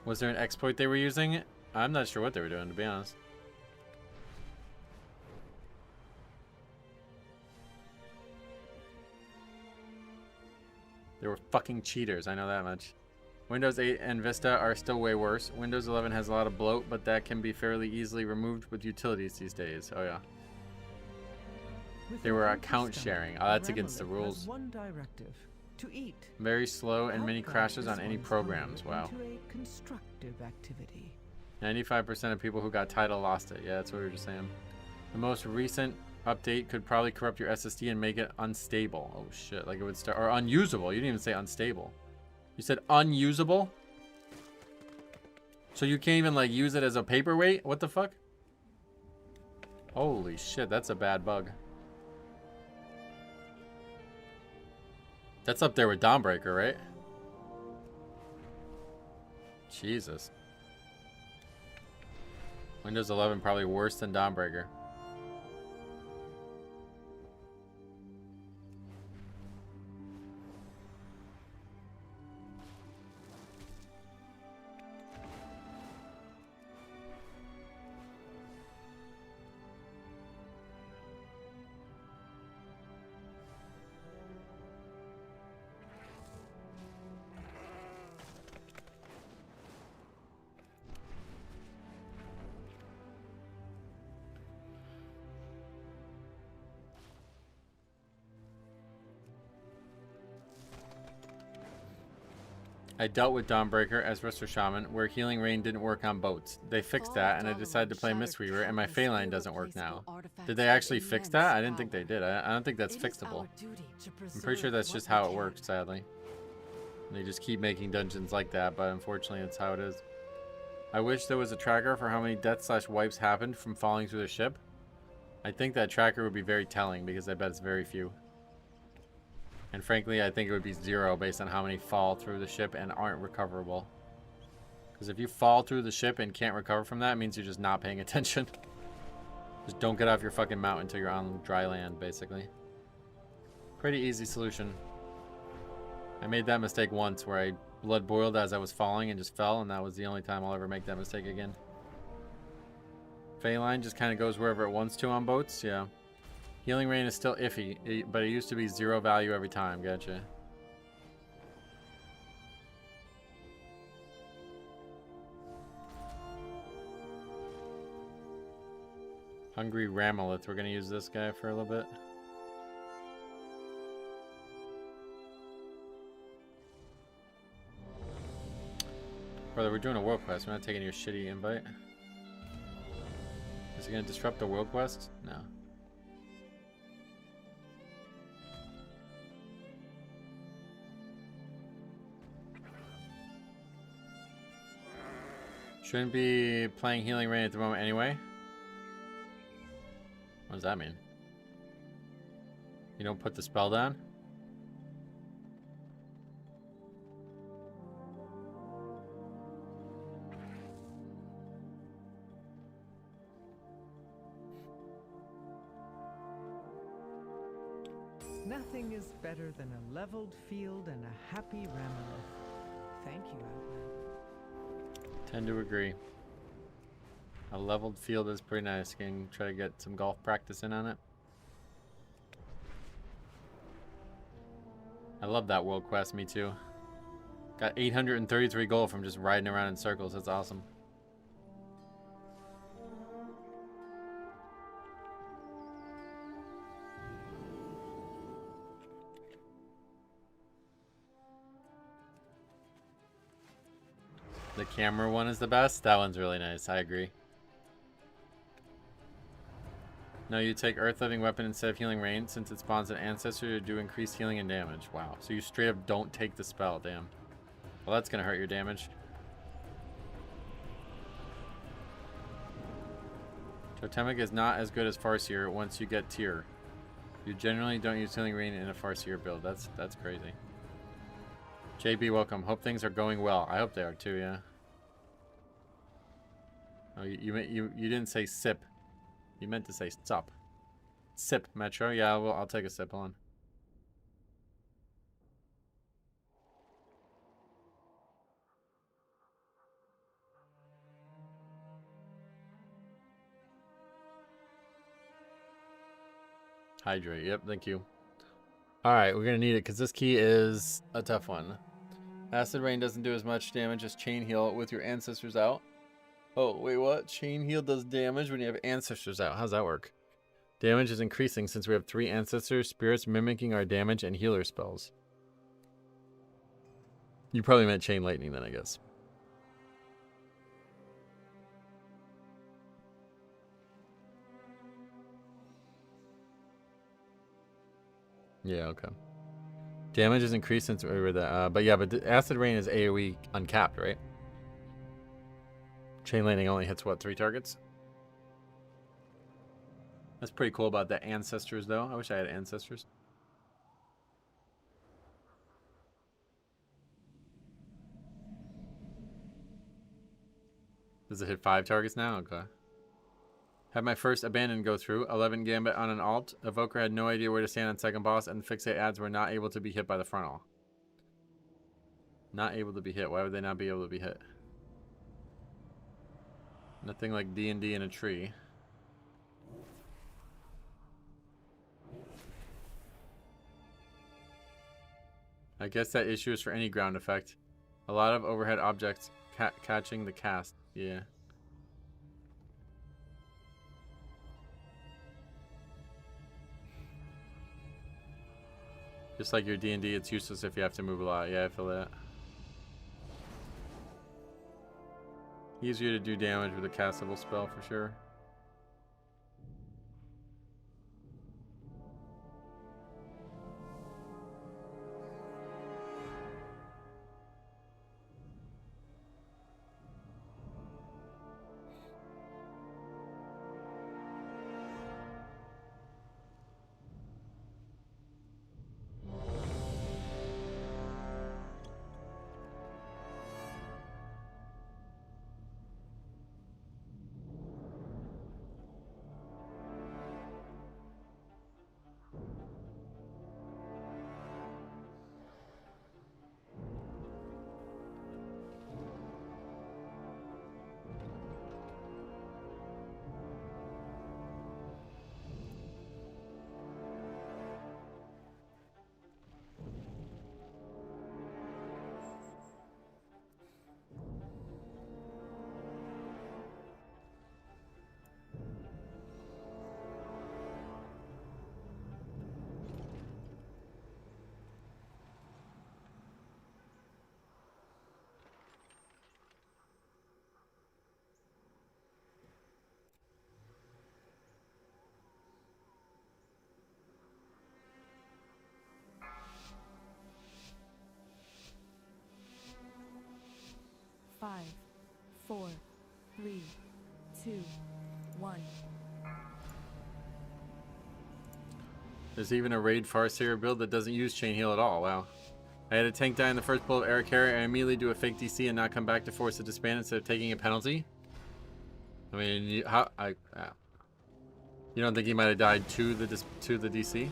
Was there an exploit they were using? I'm not sure what they were doing, to be honest. They were fucking cheaters, I know that much. Windows 8 and Vista are still way worse. Windows 11 has a lot of bloat, but that can be fairly easily removed with utilities these days. Oh yeah. They were account sharing. Oh, that's against the rules. One directive: to eat. Very slow and many crashes on any programs. Wow. 95% of people who got title lost it. Yeah, that's what we were just saying. The most recent update could probably corrupt your SSD and make it unstable. Oh shit, like it would start, or unusable. You didn't even say unstable. You said unusable? So you can't even like use it as a paperweight? What the fuck? Holy shit, that's a bad bug. That's up there with Dawnbreaker, right? Jesus. Windows 11 probably worse than Dawnbreaker. I dealt with Dawnbreaker as Restore Shaman, where Healing Rain didn't work on boats. They fixed that, and I decided to play Mistweaver, and my Phalanx doesn't work now. Did they actually fix that? I didn't think they did. I don't think that's fixable. I'm pretty sure that's just how it works, sadly. They just keep making dungeons like that, but unfortunately that's how it is. I wish there was a tracker for how many deaths/wipes happened from falling through the ship. I think that tracker would be very telling because I bet it's very few. And frankly, I think it would be 0 based on how many fall through the ship and aren't recoverable. Because if you fall through the ship and can't recover from that, it means you're just not paying attention. Just don't get off your fucking mountain until you're on dry land, basically. Pretty easy solution. I made that mistake once where I blood boiled as I was falling and just fell, and that was the only time I'll ever make that mistake again. Phaeline just kind of goes wherever it wants to on boats, yeah. Healing Rain is still iffy, but it used to be 0 value every time, gotcha. Hungry Ramolith, we're gonna use this guy for a little bit. Brother, we're doing a world quest, we're not taking your shitty invite. Is it gonna disrupt the world quest? No. Shouldn't be playing Healing Rain at the moment anyway. What does that mean? You don't put the spell down? Nothing is better than a leveled field and a happy Ramolith. Thank you, Outland. Tend to agree. A leveled field is pretty nice. Can try to get some golf practice in on it. I love that world quest, me too. Got 833 gold from just riding around in circles. That's awesome. The camera one is the best. That one's really nice. I agree. No, you take Earth Living Weapon instead of Healing Rain since it spawns an ancestor to do increased healing and damage. Wow. So you straight up don't take the spell. Damn. Well, that's going to hurt your damage. Totemic is not as good as Farseer once you get tier. You generally don't use Healing Rain in a Farseer build. That's crazy. JB, welcome. Hope things are going well. I hope they are too, yeah. Oh, you didn't say sip. You meant to say sup. Sip, Metro. Yeah, well, I'll take a sip on. Hydrate. Yep, thank you. Alright, we're going to need it because this key is a tough one. Acid Rain doesn't do as much damage as Chain Heal with your ancestors out. Oh, wait, what? Chain Heal does damage when you have ancestors out. How's that work? Damage is increasing since we have 3 ancestors, spirits mimicking our damage, and healer spells. You probably meant Chain Lightning then, I guess. Yeah, okay. Damage is increased since we were that. But yeah, but Acid Rain is AoE uncapped, right? Chain Lightning only hits, what, 3 targets? That's pretty cool about the ancestors, though. I wish I had ancestors. Does it hit 5 targets now? Okay. Had my first abandon go through. 11 gambit on an alt. Evoker had no idea where to stand on second boss, and fixate ads were not able to be hit by the frontal. Not able to be hit. Why would they not be able to be hit? Nothing like D&D in a tree. I guess that issue is for any ground effect. A lot of overhead objects catching the cast. Yeah. Just like your D&D, it's useless if you have to move a lot. Yeah, I feel that. Easier to do damage with a castable spell for sure. 5, 4, 3, 2, 1. There's even a raid Farseer build that doesn't use chain heal at all. Wow. I had a tank die in the first pull of air carry and immediately do a fake DC and not come back to force a disband instead of taking a penalty. I mean, you don't think he might have died to the DC?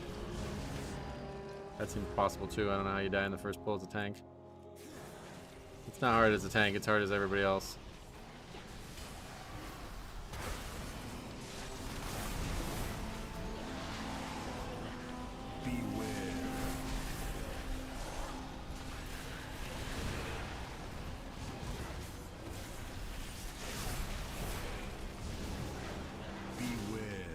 That seems possible too. I don't know how you die in the first pull as a tank. It's not hard as a tank, it's hard as everybody else. Beware. Beware.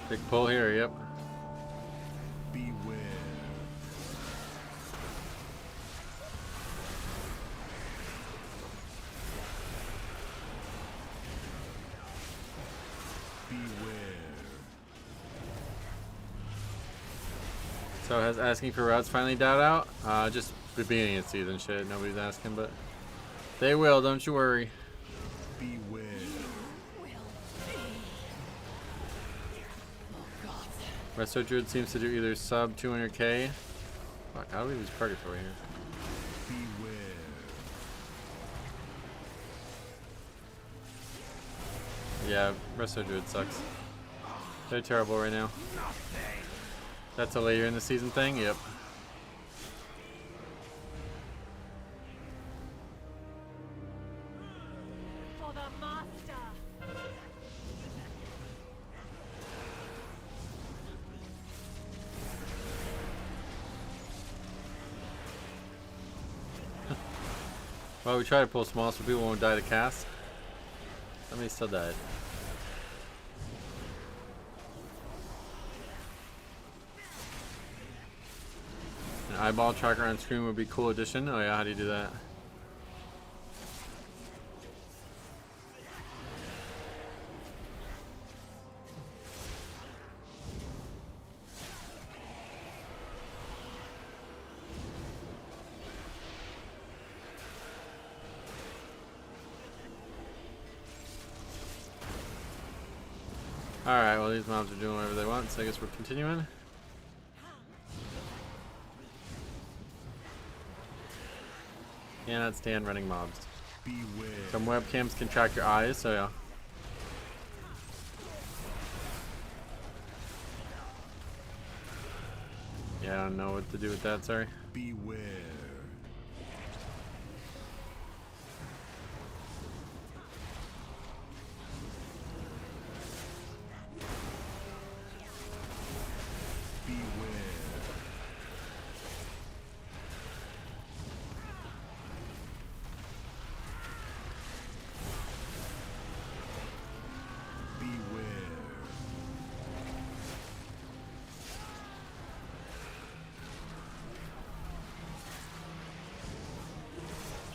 Big pull here, yep. Beware. So has asking for routes finally died out? Just the beginning of season shit. Nobody's asking, but they will, don't you worry. Beware. Resto Druid seems to do either sub 200k. Fuck, how do we lose Purgatory here? Beware. Yeah, Resto Druid sucks. They're terrible right now. That's a later in the season thing? Yep. For the master. Well, we try to pull small so people won't die to cast. Somebody still died. An eyeball tracker on screen would be a cool addition. Oh yeah, how do you do that? Alright, well these mobs are doing whatever they want, so I guess we're continuing. Cannot stand running mobs. Beware. Some webcams can track your eyes, so yeah. Yeah, I don't know what to do with that, sorry. Beware.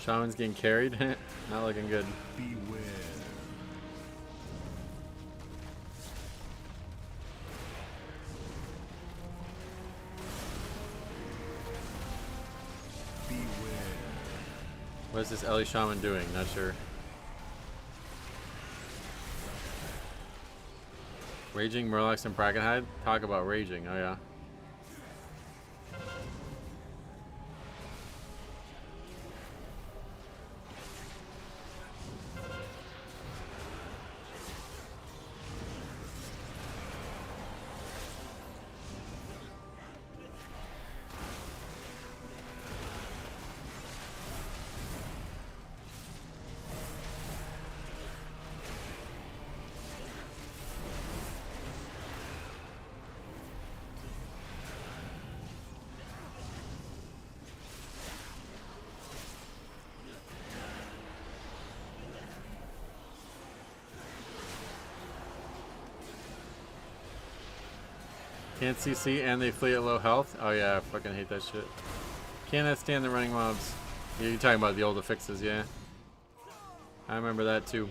Shaman's getting carried. Not looking good. Beware. Beware. What is this Ellie Shaman doing? Not sure. Raging, Murlocs, and Brackenhide? Talk about raging. Oh yeah. Can't CC and they flee at low health? Oh yeah, I fucking hate that shit. Cannot stand the running mobs. Yeah, you're talking about the older fixes, yeah. I remember that too.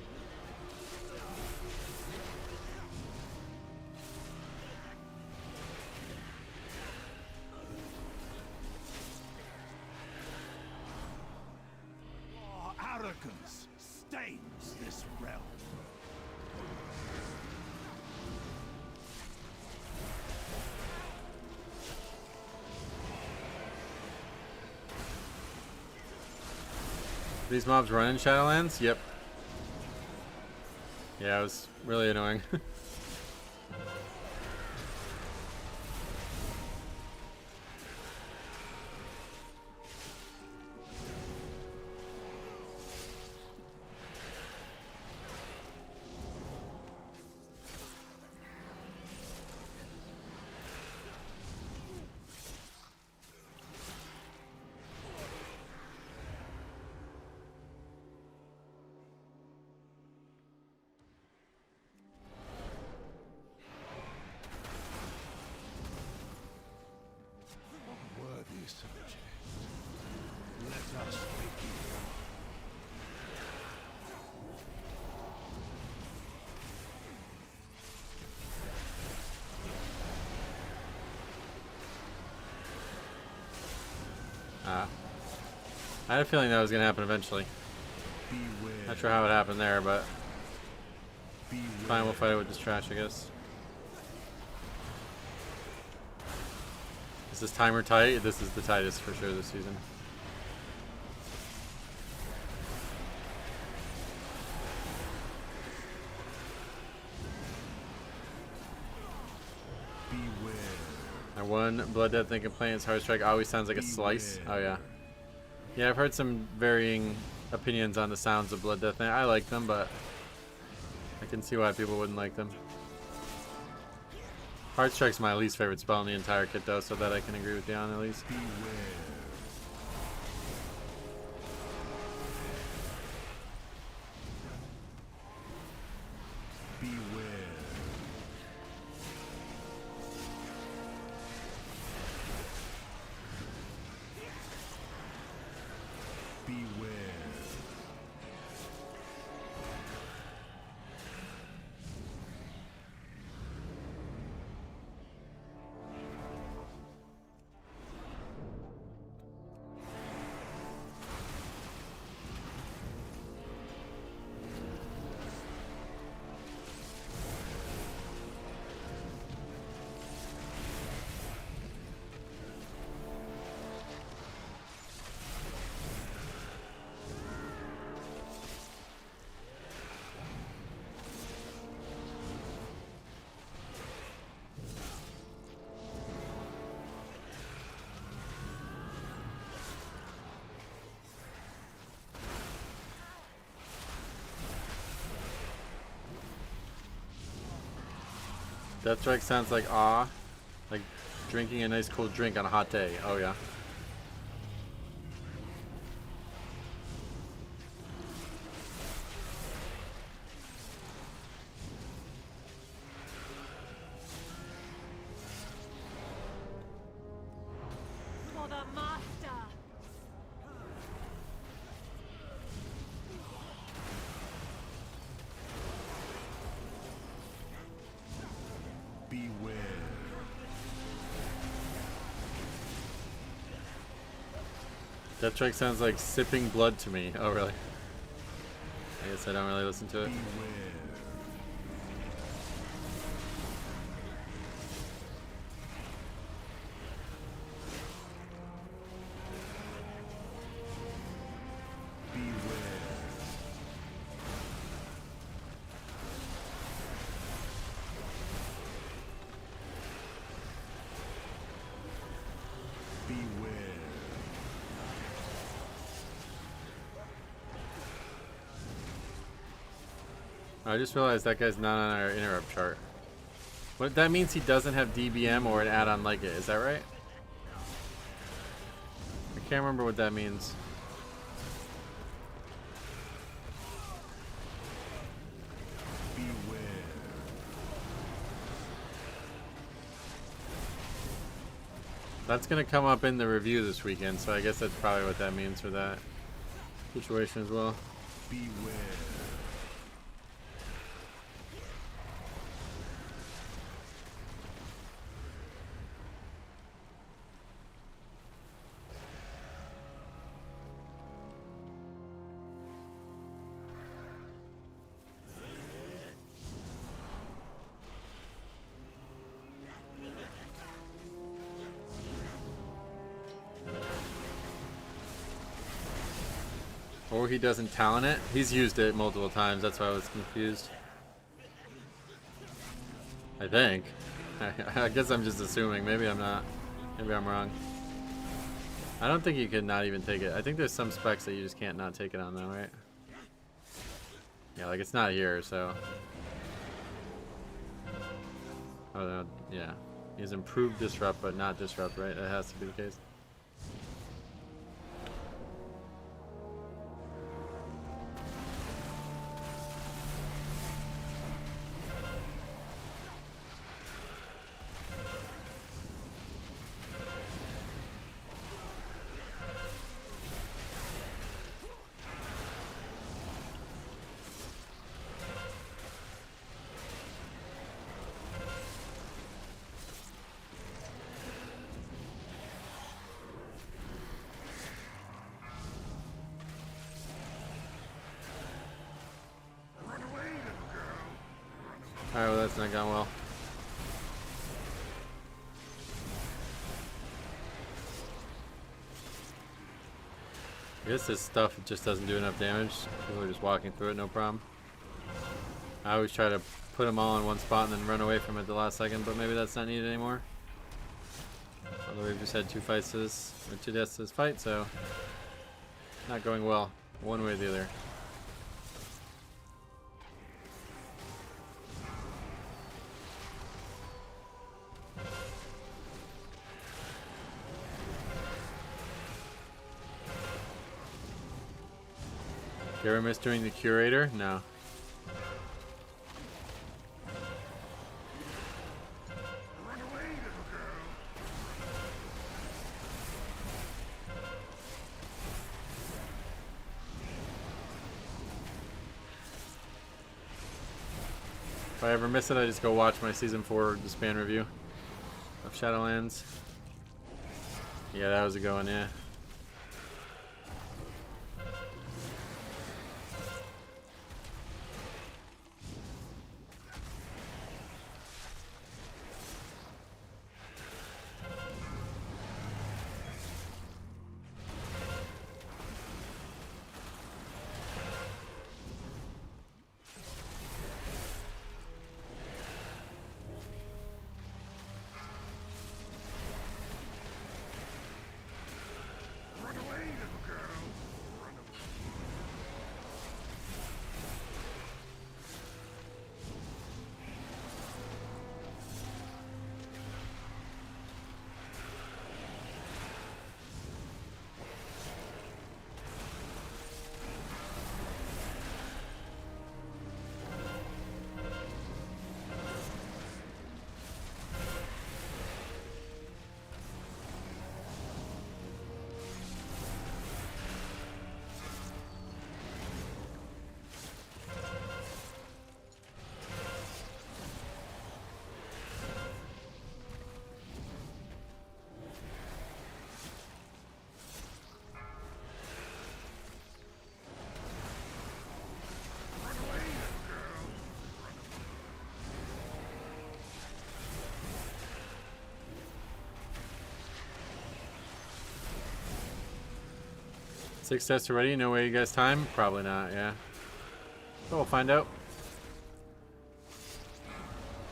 stains this realm. These mobs run in Shadowlands? Yep. Yeah, it was really annoying. Worthy subject. Let us begin. I had a feeling that was going to happen eventually. Beware. Not sure how it happened there, but Beware. fine, we'll fight it with this trash, I guess. Is this timer tight? This is the tightest for sure this season. Beware. My one Blood Death and Complaints Hard Strike always sounds like a slice. Oh yeah. Yeah, I've heard some varying opinions on the sounds of Blood Death. I like them, but I can see why people wouldn't like them. Hard Strike's my least favorite spell in the entire kit though, so that I can agree with you on at least. Beware. Beware. Beware. Death Strike sounds like like drinking a nice cold drink on a hot day. Oh yeah. For the master. Beware. Death Strike sounds like sipping blood to me. Oh really? I guess I don't really listen to it. Beware. Beware. Beware. I just realized that guy's not on our interrupt chart. What that means he doesn't have DBM or an add-on like it. Is that right? I can't remember what that means. Beware. That's gonna come up in the review this weekend, so I guess that's probably what that means for that situation as well. Beware. Or he doesn't talent it. He's used it multiple times. That's why I was confused. I think. I guess I'm just assuming. Maybe I'm not. Maybe I'm wrong. I don't think you could not even take it. I think there's some specs that you just can't not take it on though, right? Yeah, like it's not here, so. Oh no, yeah. He's improved disrupt, but not disrupt, right? That has to be the case. Alright, well that's not gone well. I guess this stuff just doesn't do enough damage. People are just walking through it, no problem. I always try to put them all in one spot and then run away from it the last second, but maybe that's not needed anymore. Although we've just had 2 fights to this, or 2 deaths to this fight, so not going well, one way or the other. You ever miss doing the curator? No. If I ever miss it, I just go watch my season 4 Disband review of Shadowlands. Yeah, that was a good one, yeah. Six tests already? No way you guys time? Probably not, yeah. But we'll find out.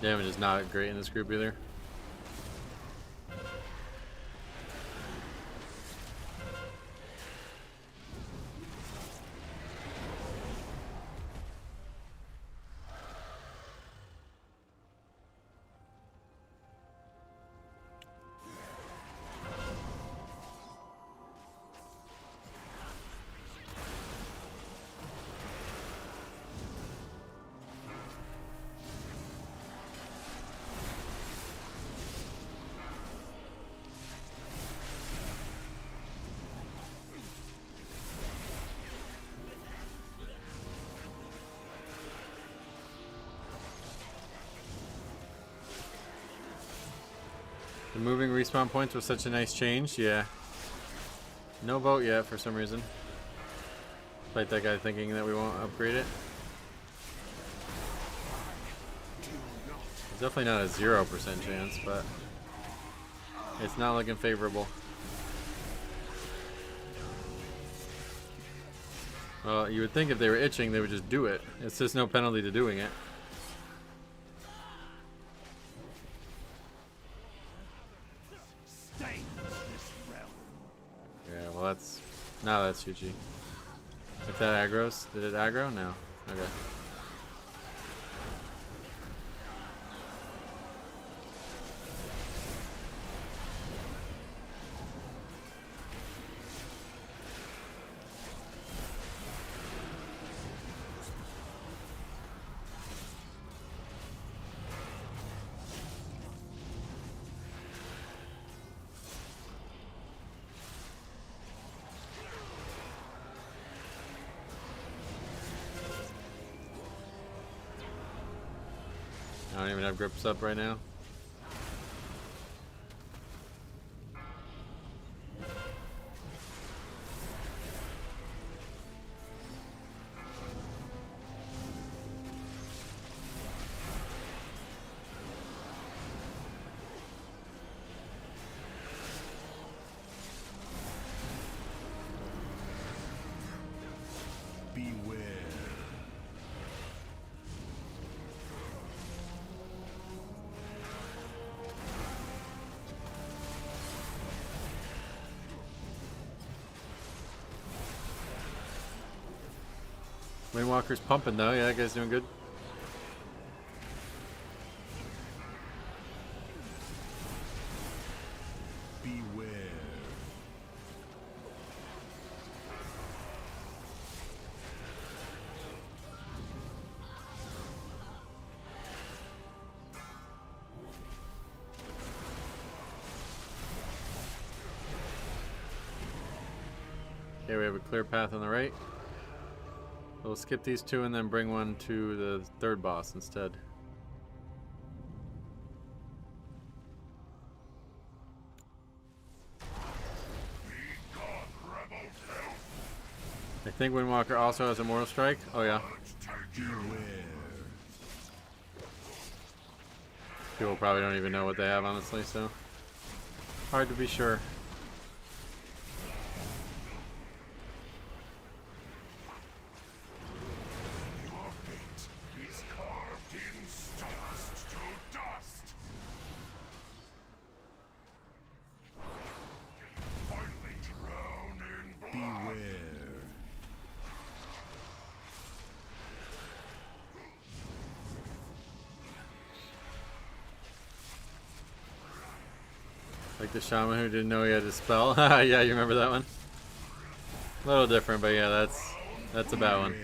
Damage is not great in this group either. The moving respawn points was such a nice change, yeah. No vote yet for some reason. Despite that guy thinking that we won't upgrade it. It's definitely not a 0% chance, but it's not looking favorable. Well, you would think if they were itching, they would just do it. It's just no penalty to doing it. Stay in this realm. Yeah, well that's... Now that's GG. If that aggro's... Did it aggro? No. Okay. I don't even have grips up right now. Beware. Windwalker's pumping though. Yeah, that guy's doing good. Beware. Okay, we have a clear path on the right. We'll skip these two and then bring one to the third boss instead. I think Windwalker also has a Mortal Strike. Oh yeah. People probably don't even know what they have, honestly, so hard to be sure. Like the shaman who didn't know he had a spell. Yeah, you remember that one? A little different, but yeah, that's a bad one.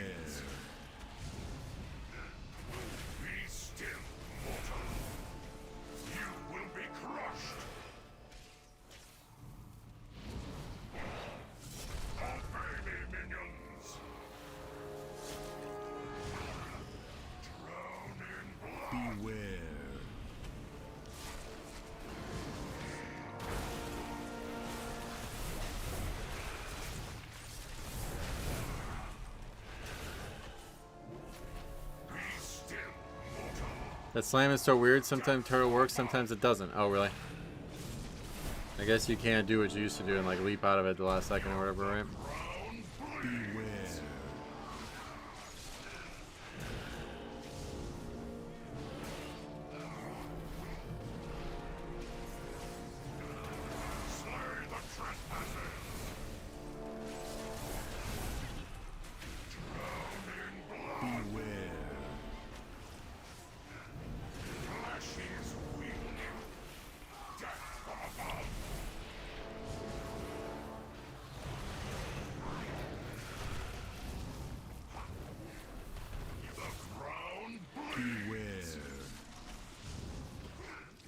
That slam is so weird. Sometimes turtle works, sometimes it doesn't. Oh, really? I guess you can't do what you used to do and like leap out of it the last second or whatever, right? Beware.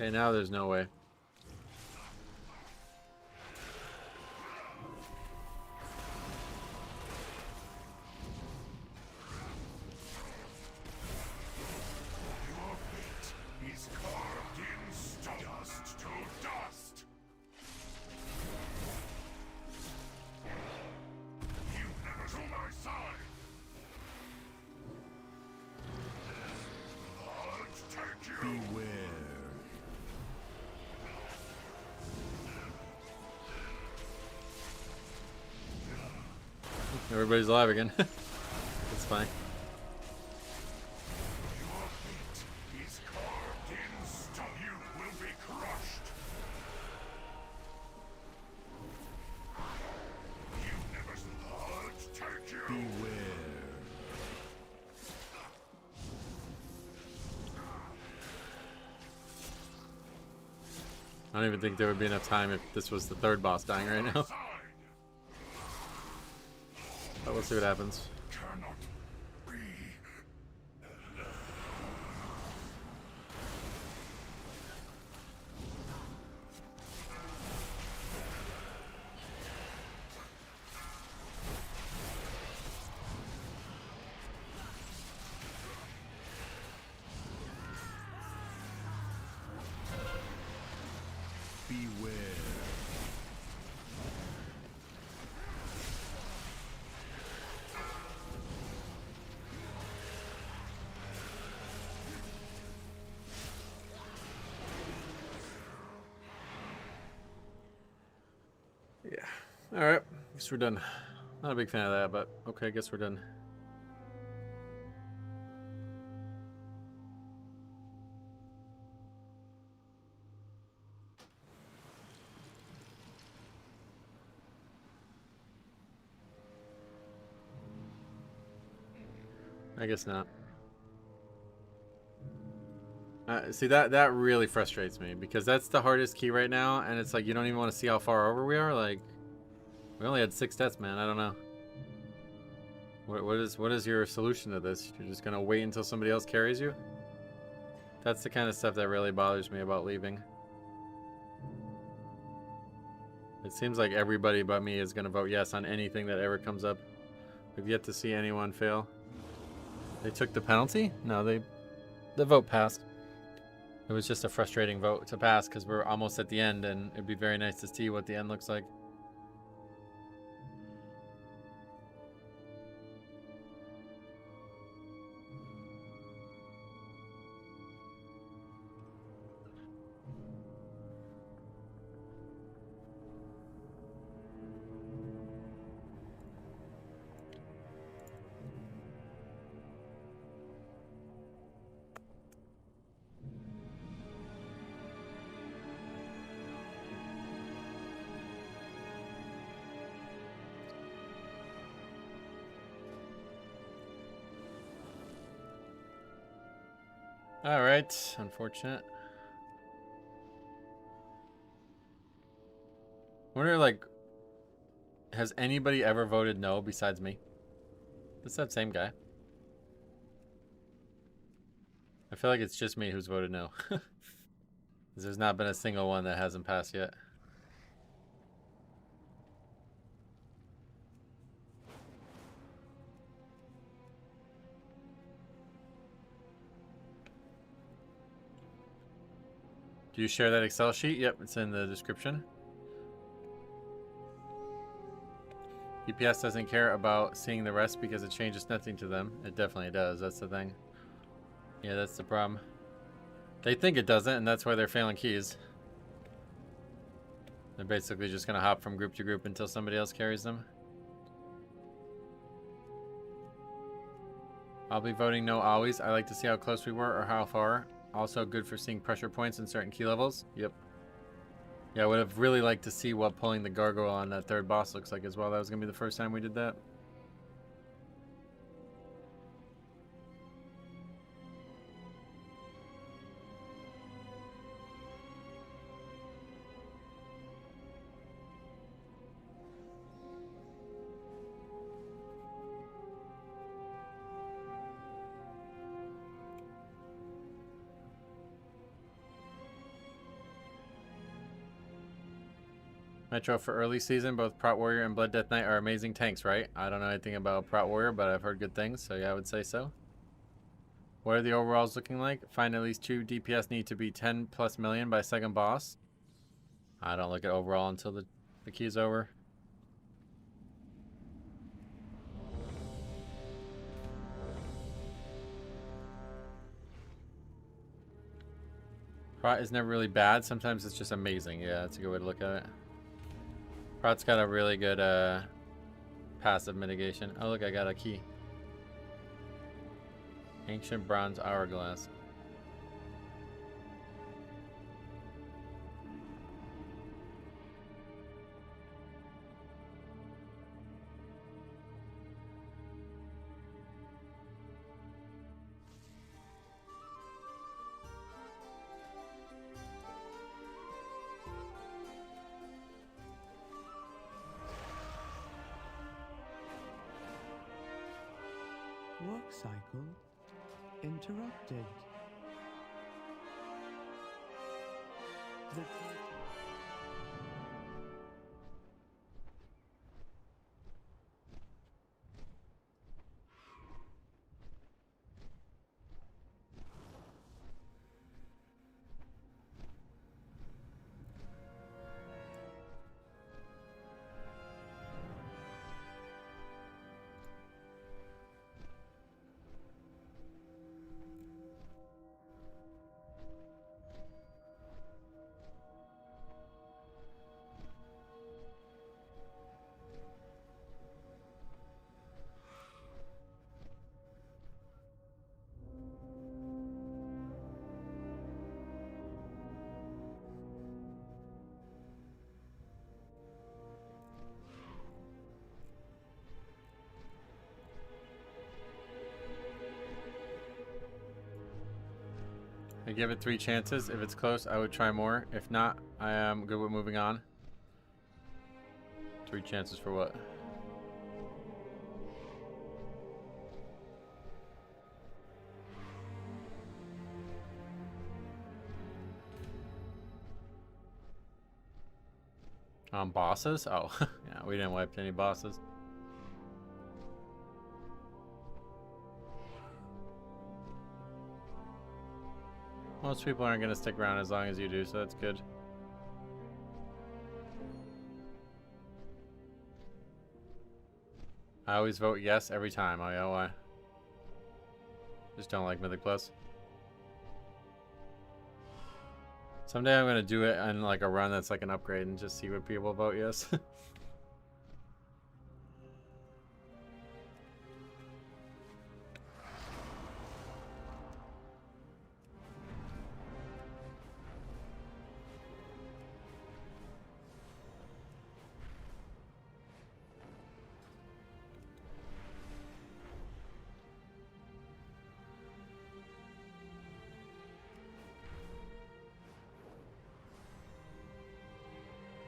Okay, now there's no way. Everybody's alive again. That's fine. Your fate is carved in stone. You will be crushed. You never thought. Take you. Beware. I don't even think there would be enough time if this was the third boss dying right now. But we'll see what happens. Cannot be. Beware. Yeah. Alright. Guess we're done. Not a big fan of that, but okay, guess we're done. I guess not. See, that really frustrates me because that's the hardest key right now, and it's like you don't even want to see how far over we are. Like, we only had 6 deaths, man. I don't know. What is your solution to this? You're just gonna wait until somebody else carries you? That's the kind of stuff that really bothers me about leaving. It seems like everybody but me is gonna vote yes on anything that ever comes up. We've yet to see anyone fail. They took the penalty? No, the vote passed. It was just a frustrating vote to pass because we're almost at the end, and it'd be very nice to see what the end looks like. Alright, unfortunate. Wonder, like, has anybody ever voted no besides me? It's that same guy. I feel like it's just me who's voted no. There's not been a single one that hasn't passed yet. Do you share that Excel sheet? Yep, it's in the description. DPS doesn't care about seeing the rest because it changes nothing to them. It definitely does, that's the thing. Yeah, that's the problem. They think it doesn't, and that's why they're failing keys. They're basically just gonna hop from group to group until somebody else carries them. I'll be voting no always. I like to see how close we were or how far. Also good for seeing pressure points in certain key levels. Yep. Yeah, I would have really liked to see what pulling the gargoyle on that third boss looks like as well. That was going to be the first time we did that. Metro for early season, both Prot Warrior and Blood Death Knight are amazing tanks, right? I don't know anything about Prot Warrior, but I've heard good things, so yeah, I would say so. What are the overalls looking like? Find at least 2 DPS need to be 10 plus million by second boss. I don't look at overall until the key's over. Prot is never really bad. Sometimes it's just amazing. Yeah, that's a good way to look at it. Prot's got a really good passive mitigation. Oh look, I got a key. Ancient bronze hourglass. Work cycle interrupted. The I give it 3 chances. If it's close, I would try more. If not, I am good with moving on. 3 chances for what? Bosses? Oh, yeah, we didn't wipe any bosses. Most people aren't going to stick around as long as you do, so that's good. I always vote yes every time. Oh yeah, why? Just don't like Mythic Plus. Someday I'm going to do it on like a run that's like an upgrade and just see what people vote yes.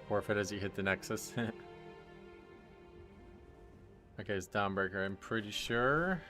Forfeit as you hit the Nexus. Okay, it's Dawnbreaker, I'm pretty sure.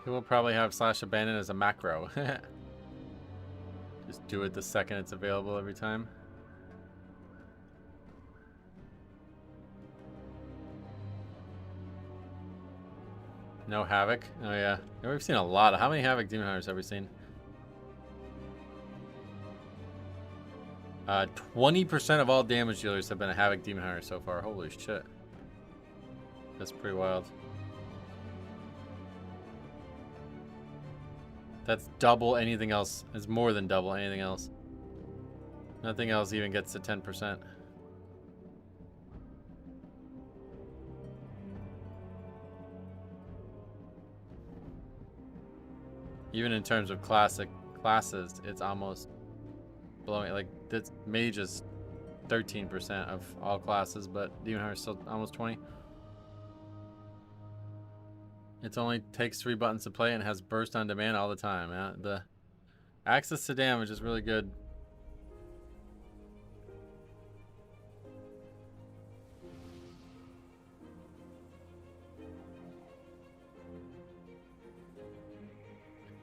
He will probably have Slash Abandon as a macro. Just do it the second it's available every time. No Havoc? Oh yeah. Yeah, we've seen a lot of... How many Havoc Demon Hunters have we seen? 20% of all damage dealers have been a Havoc Demon Hunter so far. Holy shit. That's pretty wild. That's double anything else. It's more than double anything else. Nothing else even gets to 10%. Even in terms of classes, it's almost blowing. Like, this mage is 13% of all classes, but Demon Hunter is still almost 20. It only takes 3 buttons to play and has burst on demand all the time. Yeah? The access to damage is really good.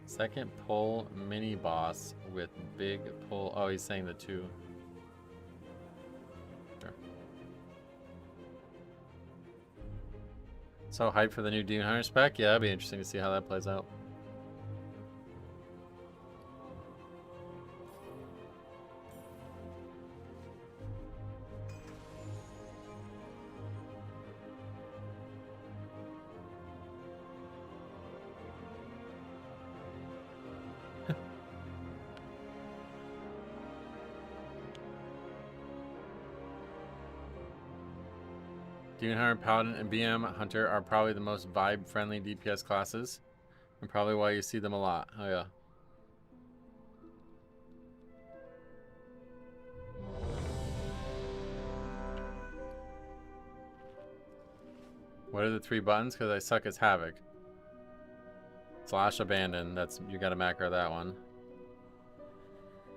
Second pull mini boss with big pull. Oh, he's saying the 2. Sure. So hyped for the new Demon Hunter spec? Yeah, that'd be interesting to see how that plays out. Demon Hunter, Paladin, and BM Hunter are probably the most vibe-friendly DPS classes, and probably why you see them a lot. Oh yeah. What are the 3 buttons? Because I suck as Havoc. Slash abandon. That's, you got to macro that one.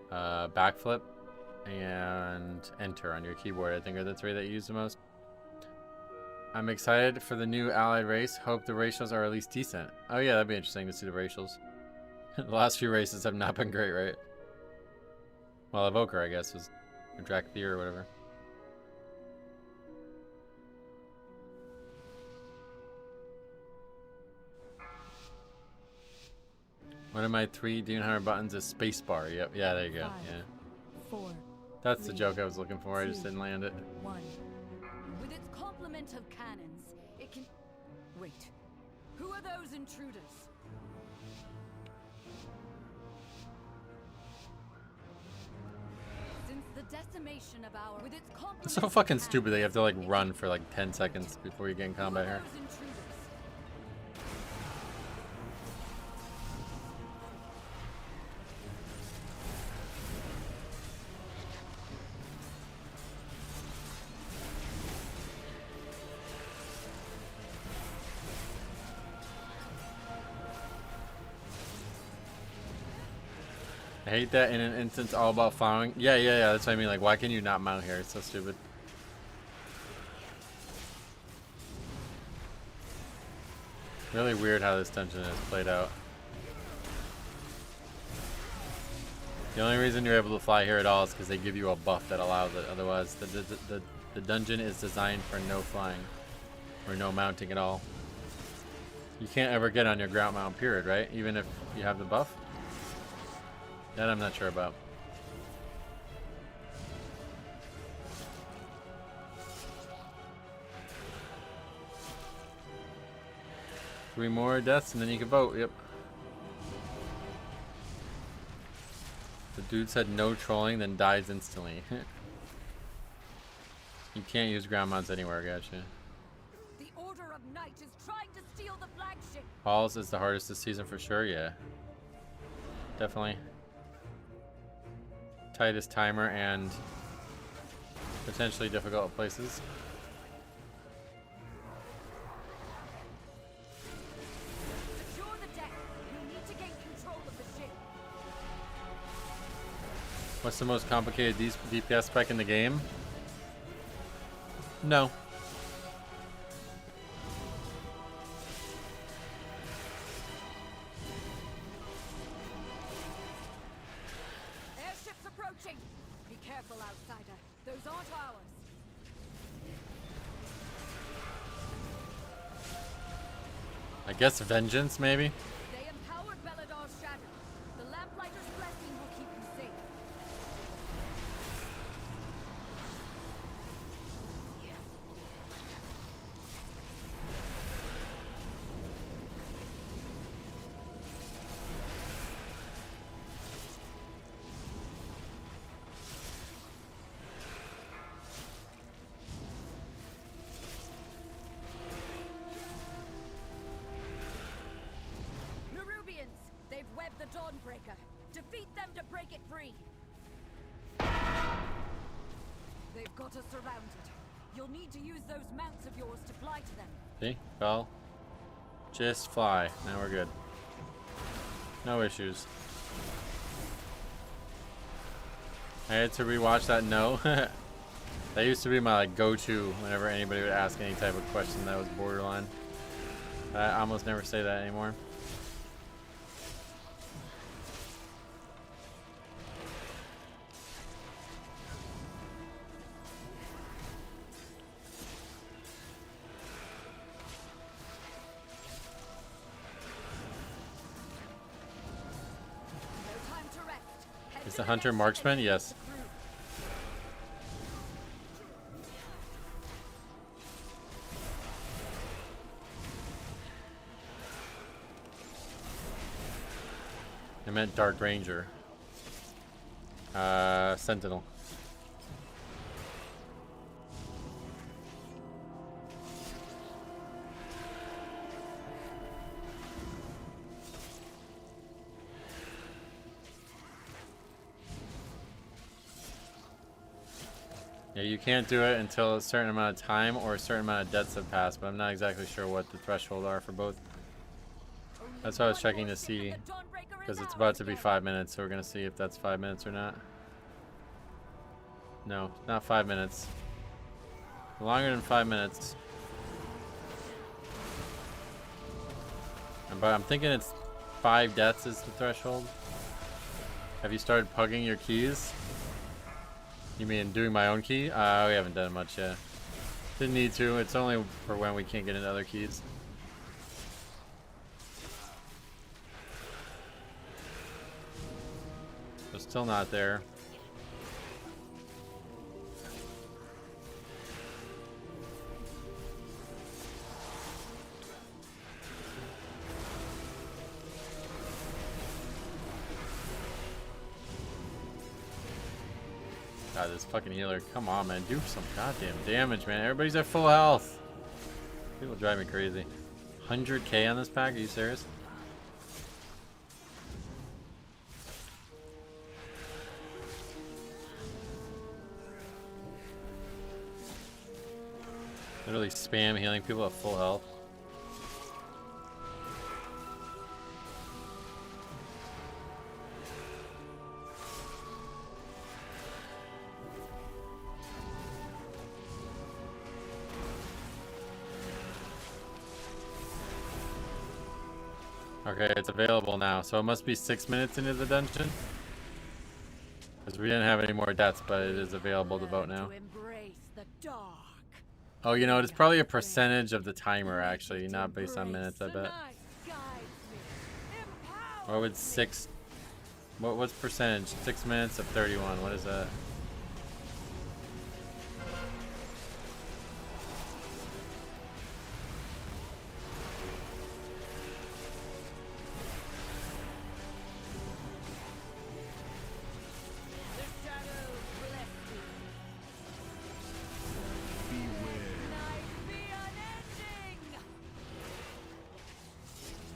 Backflip and enter on your keyboard. I think are the 3 that you use the most. I'm excited for the new allied race. Hope the racials are at least decent. Oh yeah, that'd be interesting to see the racials. The last few races have not been great, right? Well, Evoker, I guess, was or Drakthir or whatever. One of my 3 Demon Hunter buttons is spacebar. Yep, yeah, there you go. 5, Yeah. 4, That's the 3, joke I was looking for. I just 2, didn't land it. 1. With its complement of cannons, it can... Wait. Who are those intruders? Since the decimation of our... With its complement It's so fucking stupid that you have to like run for like 10 seconds before you get in combat here. I hate that in an instance all about following. Yeah, that's what I mean. Like, why can you not mount here? It's so stupid. Really weird how this dungeon is played out. The only reason you're able to fly here at all is because they give you a buff that allows it. Otherwise, the dungeon is designed for no flying. Or no mounting at all. You can't ever get on your ground mount, period, right? Even if you have the buff? That I'm not sure about. Three more deaths and then you can vote. Yep. The dude said no trolling, then dies instantly. You can't use ground mounts anywhere, gotcha. The Order of Night is trying to steal the flagship. Halls is the hardest this season for sure, yeah. Definitely. Tightest timer and potentially difficult places. Secure the deck. You need to gain control of the ship. What's the most complicated DPS spec in the game? No. Airships approaching. Be careful, outsider. Those aren't ours. I guess vengeance, maybe? They empowered Beladar's shadow. The Lamplighter's blessing will keep you safe. Nerubians, they've webbed the Dawnbreaker. Defeat them to break it free. They've got us surrounded. You'll need to use those mounts of yours to fly to them. See? Well, just fly. Now we're good. No issues. I had to rewatch that no. That used to be my like go-to whenever anybody would ask any type of question that was borderline. I almost never say that anymore. Is the hunter marksman? Yes. I meant Dark Ranger. Sentinel. Yeah, you can't do it until a certain amount of time or a certain amount of deaths have passed, but I'm not exactly sure what the threshold are for both. That's why I was checking to see, because it's about to be 5 minutes, so we're going to see if that's 5 minutes or not. No, not 5 minutes. Longer than 5 minutes. But I'm thinking it's 5 deaths is the threshold. Have you started pugging your keys? You mean doing my own key? We haven't done much yet. Didn't need to. It's only for when we can't get into other keys. So still not there. God, this fucking healer. Come on, man. Do some goddamn damage, man. Everybody's at full health. People drive me crazy. 100k on this pack? Are you serious? Literally spam healing people at full health. Okay, it's available now, so it must be 6 minutes into the dungeon. Because we didn't have any more deaths, but it is available to vote now. Oh, you know, it's probably a percentage of the timer, actually, not based on minutes, I bet. What would what's percentage? 6 minutes of 31, what is that?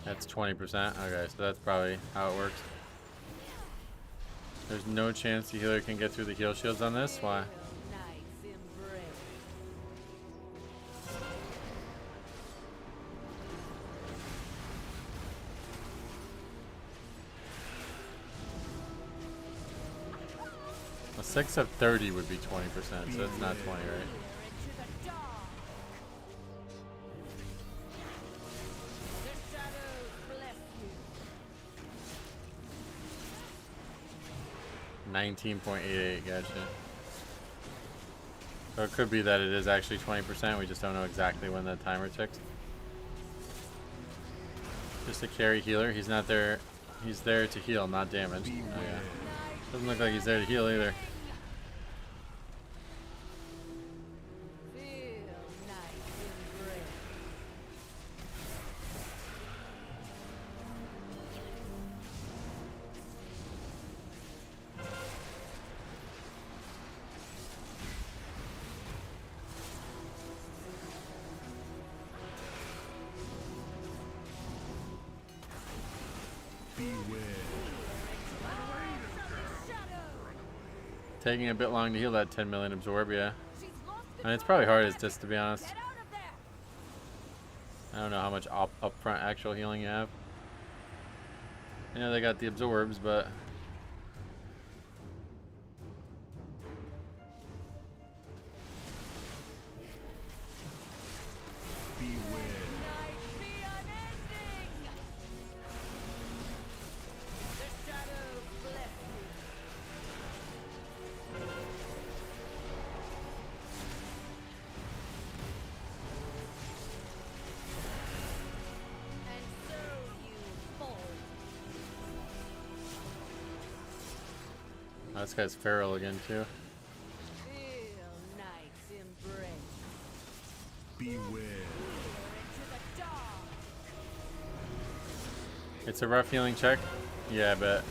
That's 20%. Okay, so that's probably how it works. There's no chance the healer can get through the heal shields on this? Why? A 6 of 30 would be 20%, so it's not 20, right? 19.88, gotcha. So it could be that it is actually 20%, we just don't know exactly when the timer ticks. Just a carry healer, he's not there, he's there to heal, not damage. Oh yeah. Doesn't look like he's there to heal either. Taking a bit long to heal that 10 million absorb, yeah. And it's probably hardest, just to be honest. I don't know how much upfront actual healing you have. I know they got the absorbs, but This guy's feral again too. Feel night's embrace. Beware. Into the dark. It's a rough healing check. Yeah, I bet.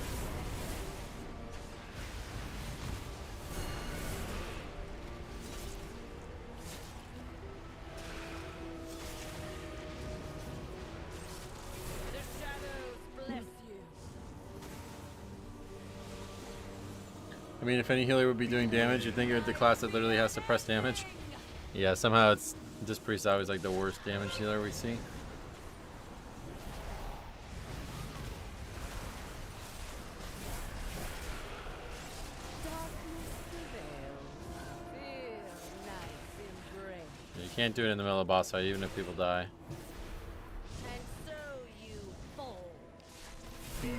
The shadows bless you. I mean, if any healer would be doing damage, you'd think it would the class that literally has to press damage. Yeah, somehow it's this priest always like the worst damage healer we see. Darkness prevails. Feel night's embrace. You can't do it in the middle of boss fight, even if people die. And so you fall. Beware.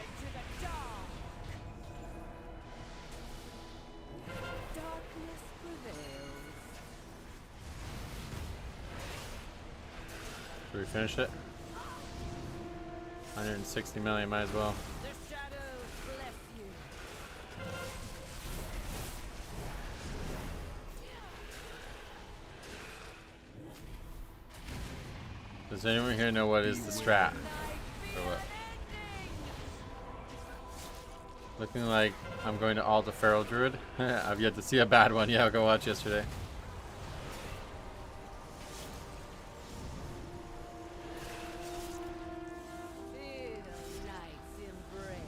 Into the dark. Darkness prevails. Should we finish it? 160 million, might as well. The shadows bless you. Does anyone here know what is the strat? Night Or feel what? ending. Looking like I'm going to alt a feral druid. I've yet to see a bad one. Yeah, I'll go watch yesterday. Feel night's embrace.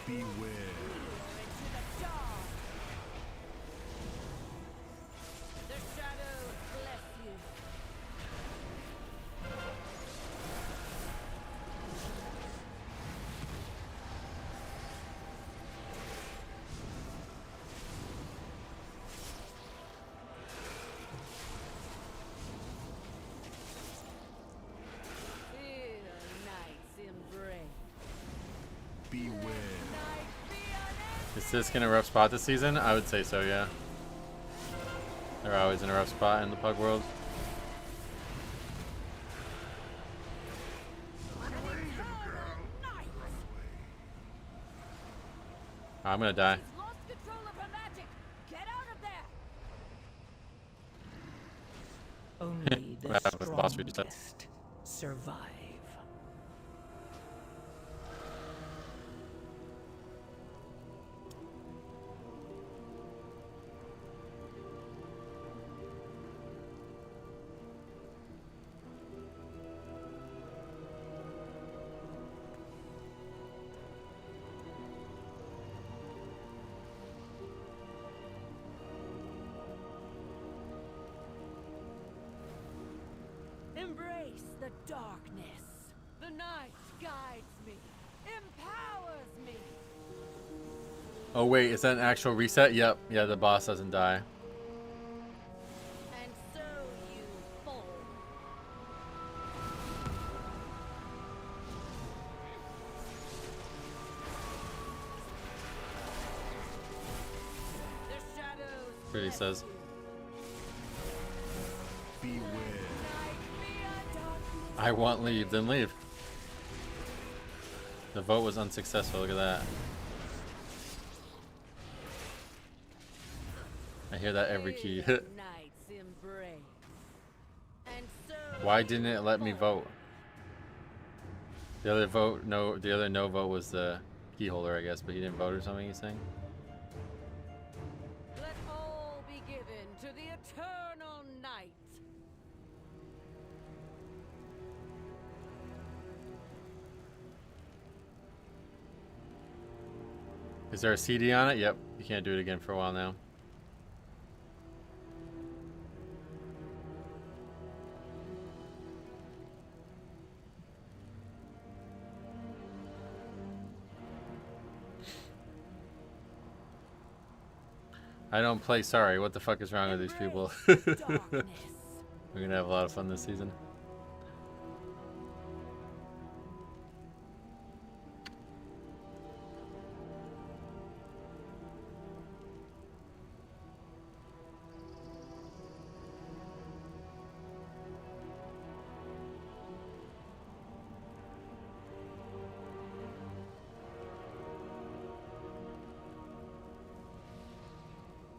Beware. Into the dark. The shadows bless you. Feel night's embrace. Beware. Night be unending. Is this in a rough spot this season? I would say so, yeah. They're always in a rough spot in the pug world. I'm gonna die. Lost control of her magic. Get out of there. Only the What happened with boss resets? strongest survive. Embrace the darkness. The night guides me, empowers me. Oh wait, is that an actual reset? Yep. Yeah, the boss doesn't die. And so you fall. The shadows Pretty bless says. you. Beware. Night be a darkness. I want leave, then leave. The vote was unsuccessful. Look at that. I hear that every key. Feel night's embrace. And so Why didn't it let me vote? The other vote, no, the other no vote was the key holder, I guess, but he didn't vote or something. He's saying. let all be given to the eternal night. Is there a CD on it? Yep. You can't do it again for a while now. I don't play. Sorry. What the fuck is wrong with these people? Embrace darkness. We're gonna have a lot of fun this season.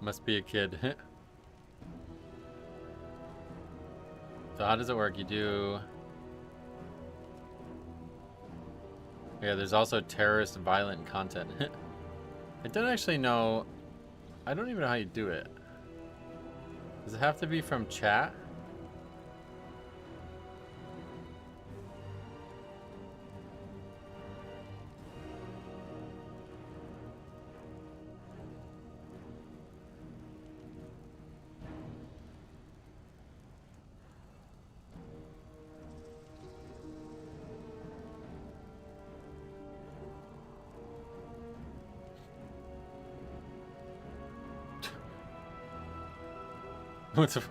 Must be a kid. So how does it work? You do... Yeah, there's also terrorist violent content. I don't actually know... I don't even know how you do it. Does it have to be from chat?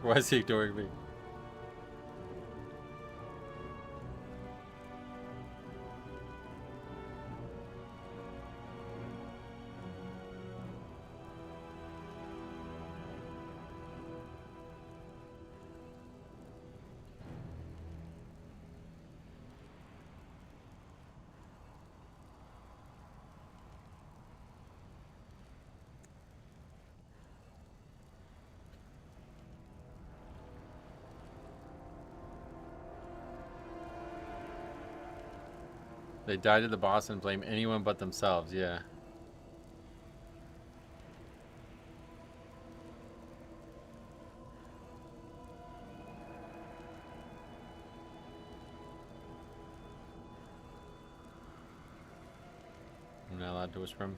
Why is he ignoring me? They die to the boss and blame anyone but themselves, yeah. I'm not allowed to whisper him.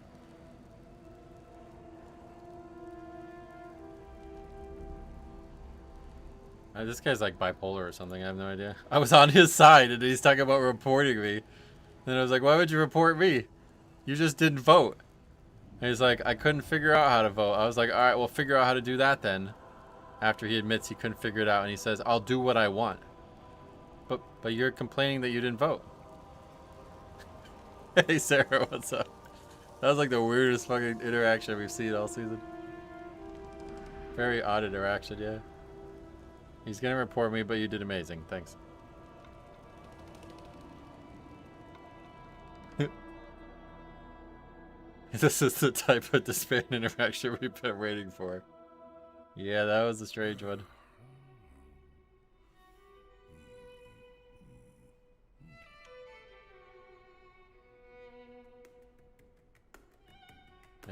This guy's like bipolar or something, I have no idea. I was on his side and he's talking about reporting me. And I was like, why would you report me? You just didn't vote. And he's like, I couldn't figure out how to vote. I was like, all right, well, figure out how to do that then. After he admits he couldn't figure it out. And he says, I'll do what I want. But you're complaining that you didn't vote. Hey, Sarah, what's up? That was like the weirdest fucking interaction we've seen all season. Very odd interaction, yeah. He's gonna report me, but you did amazing. Thanks. This is the type of disband interaction we've been waiting for. Yeah, that was a strange one.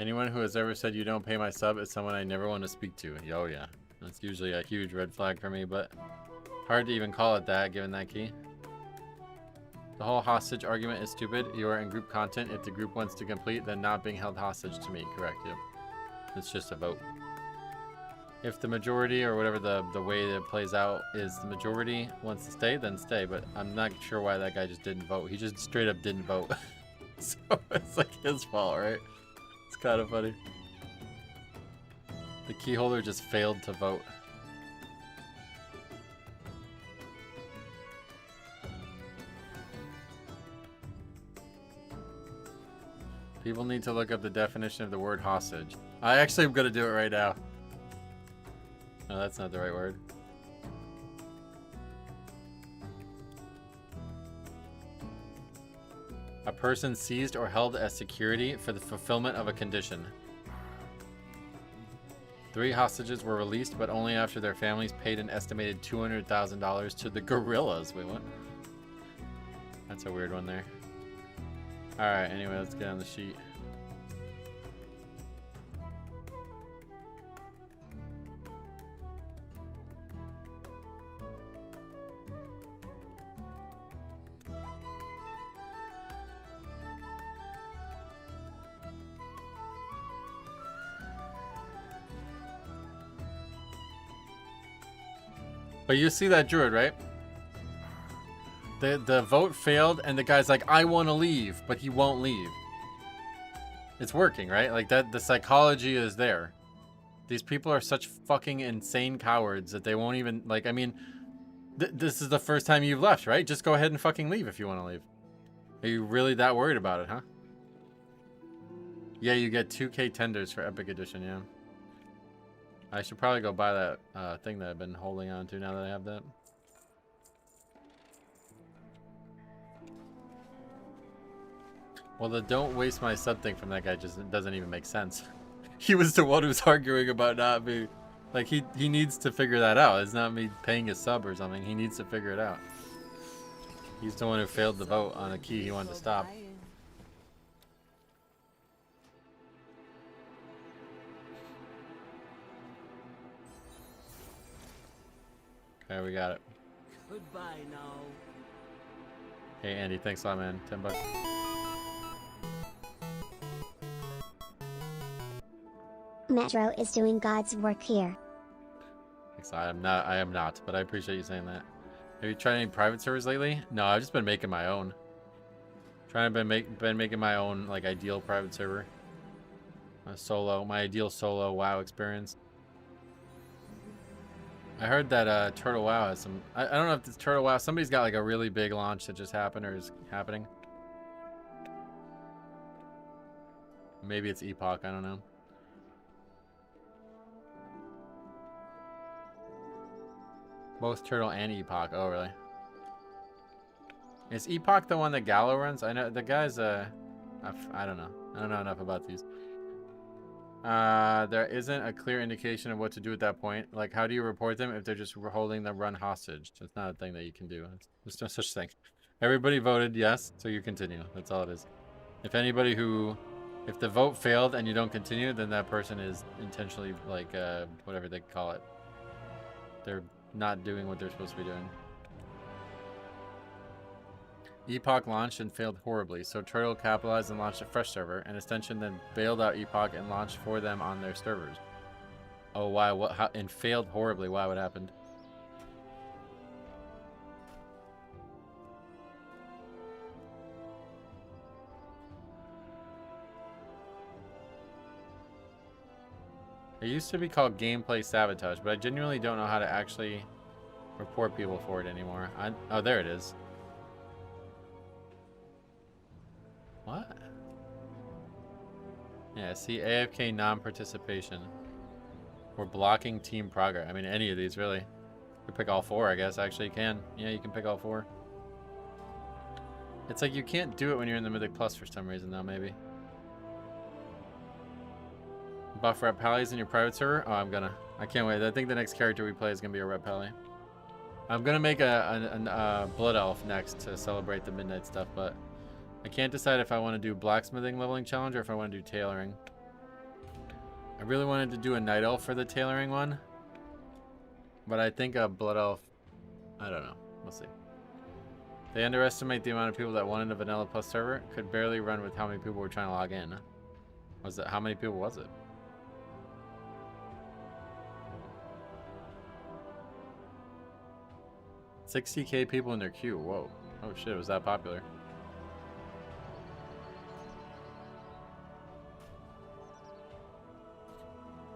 Anyone who has ever said you don't pay my sub is someone I never want to speak to. Oh yeah, that's usually a huge red flag for me, but hard to even call it that given that key. The whole hostage argument is stupid. You are in group content. If the group wants to complete, then not being held hostage to me. Correct, yep. It's just a vote. If the majority, or whatever the way that it plays out, is the majority wants to stay, then stay. But I'm not sure why that guy just didn't vote. He just straight up didn't vote. So it's like his fault, right? It's kind of funny. The key holder just failed to vote. People need to look up the definition of the word hostage. I actually am going to do it right now. No, that's not the right word. A person seized or held as security for the fulfillment of a condition. 3 hostages were released, but only after their families paid an estimated $200,000 to the guerrillas. Wait, what? That's a weird one there. Alright, anyway, let's get on the sheet. But you see that druid, right? The vote failed and the guy's like, I want to leave, but he won't leave. It's working, right? Like that, the psychology is there. These people are such fucking insane cowards that they won't even, like, I mean, this is the first time you've left, right? Just go ahead and fucking leave if you want to leave. Are you really that worried about it, huh? Yeah, you get 2K tenders for Epic Edition, yeah. I should probably go buy that thing that I've been holding on to now that I have that. Well, the don't waste my sub thing from that guy just doesn't even make sense. he was the one who's arguing about not me. Like, he needs to figure that out. It's not me paying his sub or something. He needs to figure it out. He's the one who failed the vote on a key he wanted to stop. Okay, we got it. Goodbye now. Hey, Andy, thanks a lot, man. $10. Metro is doing God's work here. Thanks, I am not, but I appreciate you saying that. Have you tried any private servers lately? No, I've just been making my own. Been making my own, like, ideal private server. My ideal solo WoW experience. I heard that Turtle WoW has some. I don't know if it's Turtle WoW. Somebody's got like a really big launch that just happened or is happening. Maybe it's Epoch. I don't know. Both Turtle and Epoch. Oh, really? Is Epoch the one that Gallo runs? I know the guy's I don't know. I don't know enough about these. There isn't a clear indication of what to do at that point. Like, how do you report them if they're just holding the run hostage? It's not a thing that you can do. There's no such thing. Everybody voted yes, so you continue. That's all it is. If the vote failed and you don't continue, then that person is intentionally, like, whatever they call it. They're not doing what they're supposed to be doing. Epoch launched and failed horribly, so Turtle capitalized and launched a fresh server, and Extension then bailed out Epoch and launched for them on their servers. Oh, why? What? How? And failed horribly. Why? What happened? It used to be called gameplay sabotage, but I genuinely don't know how to actually report people for it anymore. Oh, there it is. What? Yeah, see, AFK non-participation. We're blocking team progress. I mean, any of these, really. You pick all four, I guess. Actually, you can. Yeah, you can pick all four. It's like you can't do it when you're in the Mythic Plus for some reason, though, maybe. Buff Rep Pallies in your private server? Oh, I can't wait. I think the next character we play is going to be a Rep Pally. I'm going to make a Blood Elf next to celebrate the Midnight stuff, but I can't decide if I want to do Blacksmithing Leveling Challenge or if I want to do Tailoring. I really wanted to do a Night Elf for the Tailoring one, but I think a Blood Elf, I don't know. We'll see. They underestimate the amount of people that wanted a Vanilla Plus server. Could barely run with how many people were trying to log in. How many people was it? $60K people in their queue. Whoa. Oh shit, it was that popular.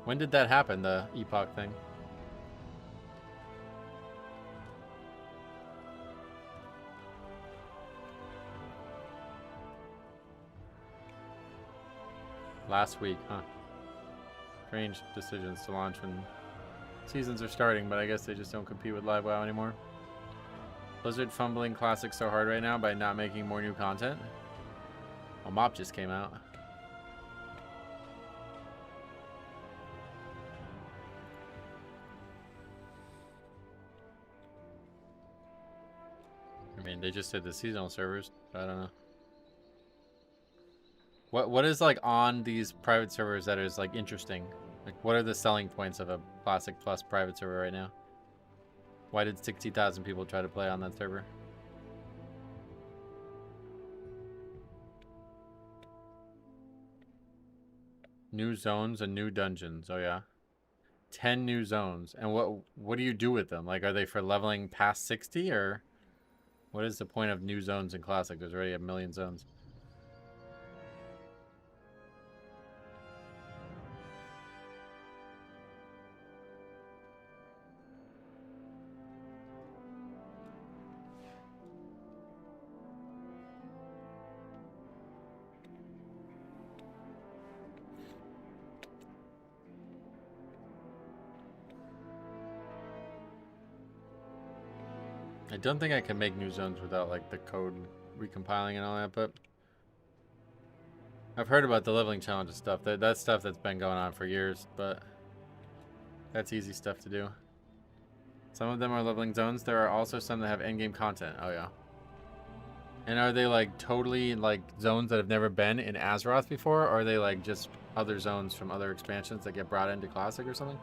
When did that happen, the Epoch thing? Last week, huh? Strange decisions to launch when seasons are starting, but I guess they just don't compete with Live WoW anymore. Blizzard fumbling Classic so hard right now by not making more new content. Well, Mop just came out. I mean, they just did the seasonal servers. I don't know. What is like on these private servers that is like interesting? Like, what are the selling points of a Classic Plus private server right now? Why did 60,000 people try to play on that server? New zones and new dungeons. Oh yeah. 10 new zones. And what do you do with them? Like, are they for leveling past 60 or what is the point of new zones in Classic? There's already a million zones. I don't think I can make new zones without like the code recompiling and all that, but I've heard about the leveling challenges stuff. That's stuff that's been going on for years, but that's easy stuff to do. Some of them are leveling zones. There are also some that have endgame content. Oh yeah. And are they like totally like zones that have never been in Azeroth before, or are they like just other zones from other expansions that get brought into Classic or something?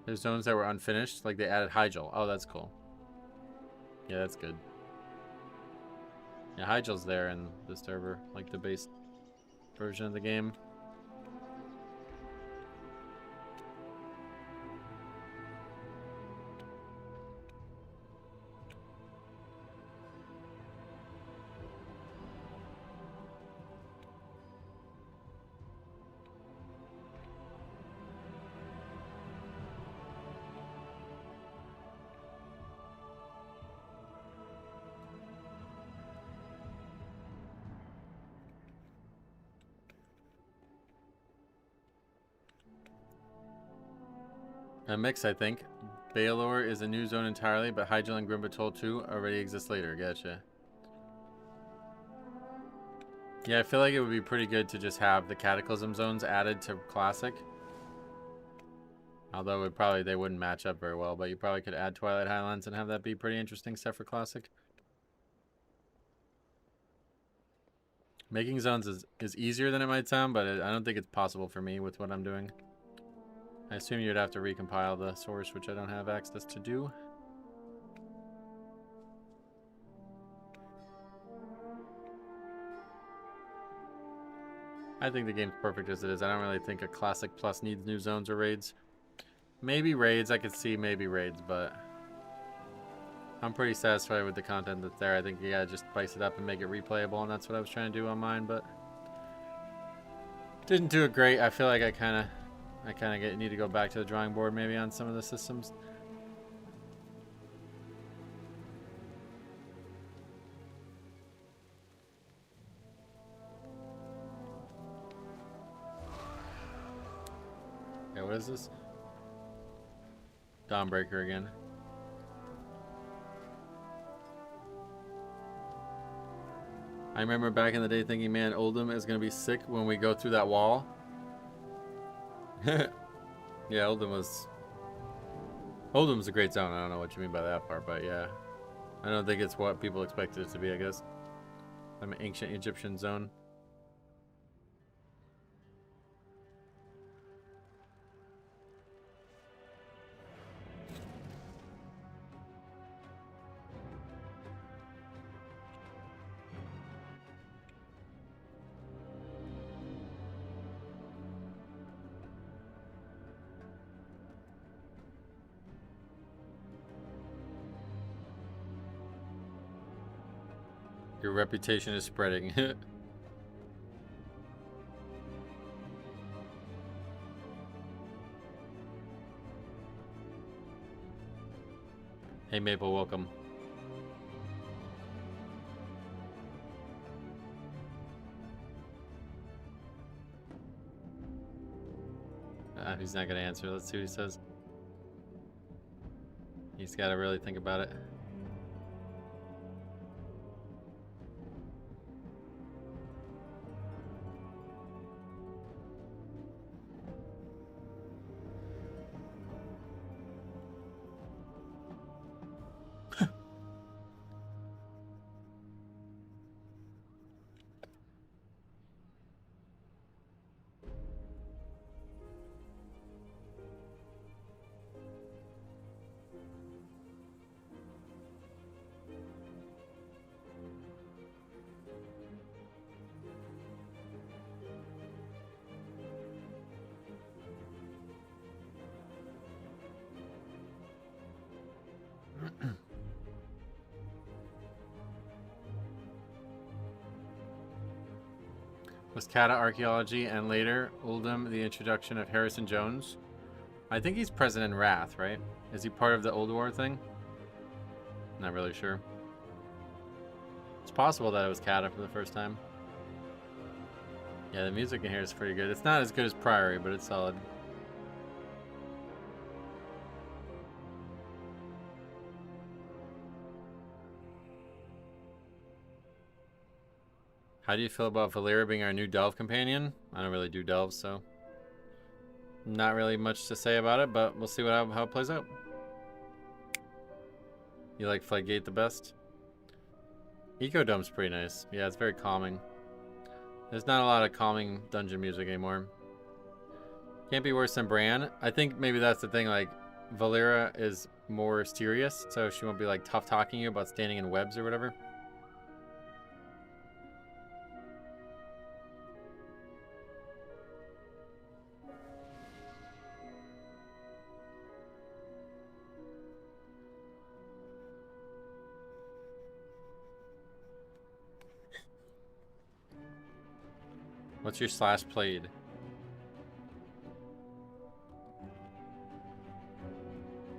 There's zones that were unfinished, like they added Hyjal. Oh, that's cool. Yeah, that's good. Yeah, Hyjal's there in the server, like the base version of the game. A mix, I think. Baelor is a new zone entirely, but Hyjal and Grimbatol 2 already exist later. Gotcha. Yeah, I feel like it would be pretty good to just have the Cataclysm zones added to Classic. Although they wouldn't match up very well, but you probably could add Twilight Highlands and have that be pretty interesting stuff for Classic. Making zones is easier than it might sound, but I don't think it's possible for me with what I'm doing. I assume you'd have to recompile the source, which I don't have access to do. I think the game's perfect as it is. I don't really think a Classic Plus needs new zones or raids. Maybe raids, I could see maybe raids, but I'm pretty satisfied with the content that's there. I think you gotta just spice it up and make it replayable, and that's what I was trying to do on mine, but didn't do it great. I feel like I kind of need to go back to the drawing board maybe on some of the systems. Yeah, what is this? Dawnbreaker again. I remember back in the day thinking, man, Oldham is going to be sick when we go through that wall. Yeah, Oldham's a great zone. I don't know what you mean by that part, but yeah. I don't think it's what people expected it to be, I guess. I'm an ancient Egyptian zone. Your reputation is spreading. Hey Maple, welcome. He's not gonna answer. Let's see what he says. He's gotta really think about it. Was Kata archaeology and later Oldham the introduction of Harrison Jones? I think he's present in Wrath, right? Is he part of the Old War thing? Not really sure. It's possible that it was Kata for the first time. Yeah, the music in here is pretty good. It's not as good as Priory, but it's solid. How do you feel about Valeera being our new delve companion? I don't really do delves, so not really much to say about it, but we'll see how it plays out. You like Flaggate the best? Ecodome's pretty nice. Yeah, it's very calming. There's not a lot of calming dungeon music anymore. Can't be worse than Bran. I think maybe that's the thing, like, Valeera is more serious, so she won't be like tough talking you about standing in webs or whatever. What's your slash played?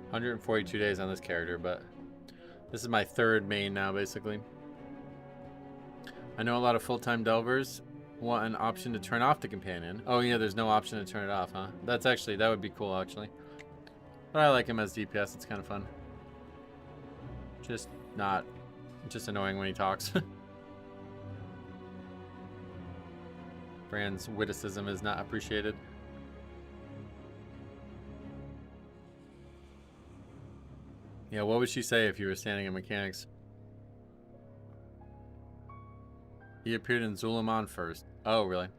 142 days on this character, but this is my third main now, basically. I know a lot of full-time delvers want an option to turn off the companion. Oh yeah, there's no option to turn it off, huh? That's actually, that would be cool, actually. But I like him as DPS, it's kind of fun. Just annoying when he talks. Brand's witticism is not appreciated. Yeah, what would she say if you were standing in mechanics? He appeared in Zul'Aman first. Oh, really?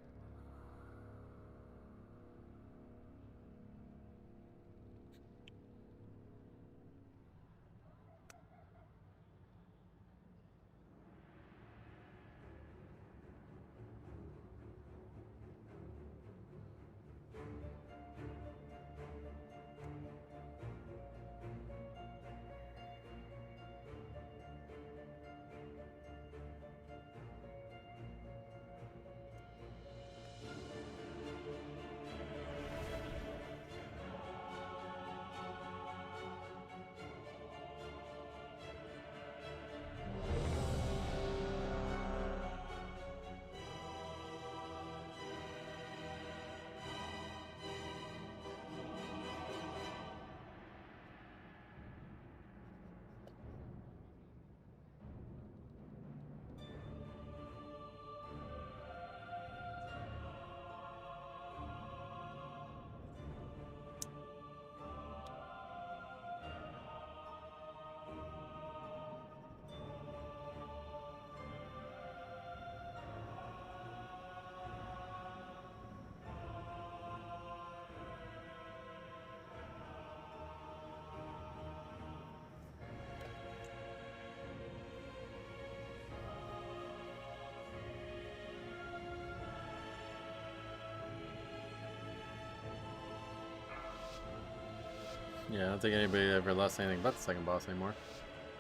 Yeah, I don't think anybody ever lost anything but the second boss anymore.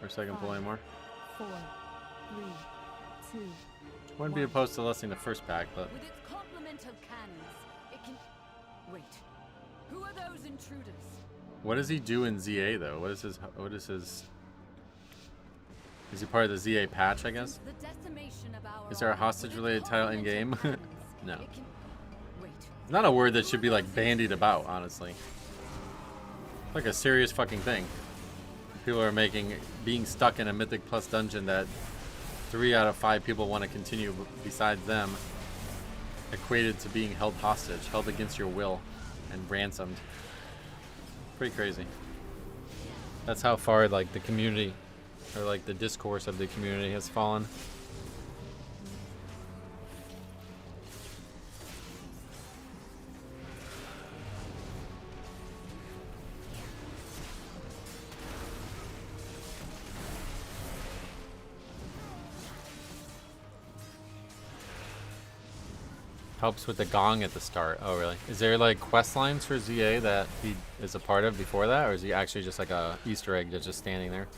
Or second pull anymore. 4, 3, 2. Wouldn't be opposed to lusting the first pack, but With its complement of cannons, it can... Wait. Who are those intruders? what does he do in ZA though? What is his is he part of the ZA patch, I guess? The decimation of our Is there a hostage related title in game? No. It can... Wait. It's not a word that should be like bandied about, honestly. Like a serious fucking thing. People are making being stuck in a Mythic Plus dungeon that 3 out of 5 people want to continue besides them equated to being held hostage, held against your will, and ransomed. Pretty crazy. That's how far like the community or like the discourse of the community has fallen. Helps with the gong at the start. Oh, really? Is there like quest lines for ZA that he is a part of before that, or is he actually just like a Easter egg that's just standing there?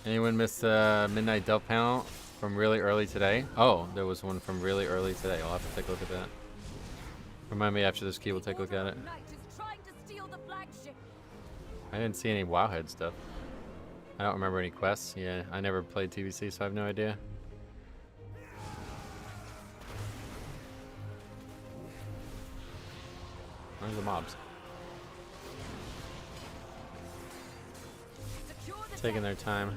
Anyone miss the Midnight Delve panel from really early today? Oh, there was one from really early today. I'll have to take a look at that. Remind me after this key, we'll take a look at it. I didn't see any Wowhead stuff. I don't remember any quests. Yeah, I never played TVC, so I have no idea. Where's the mobs? Taking their time.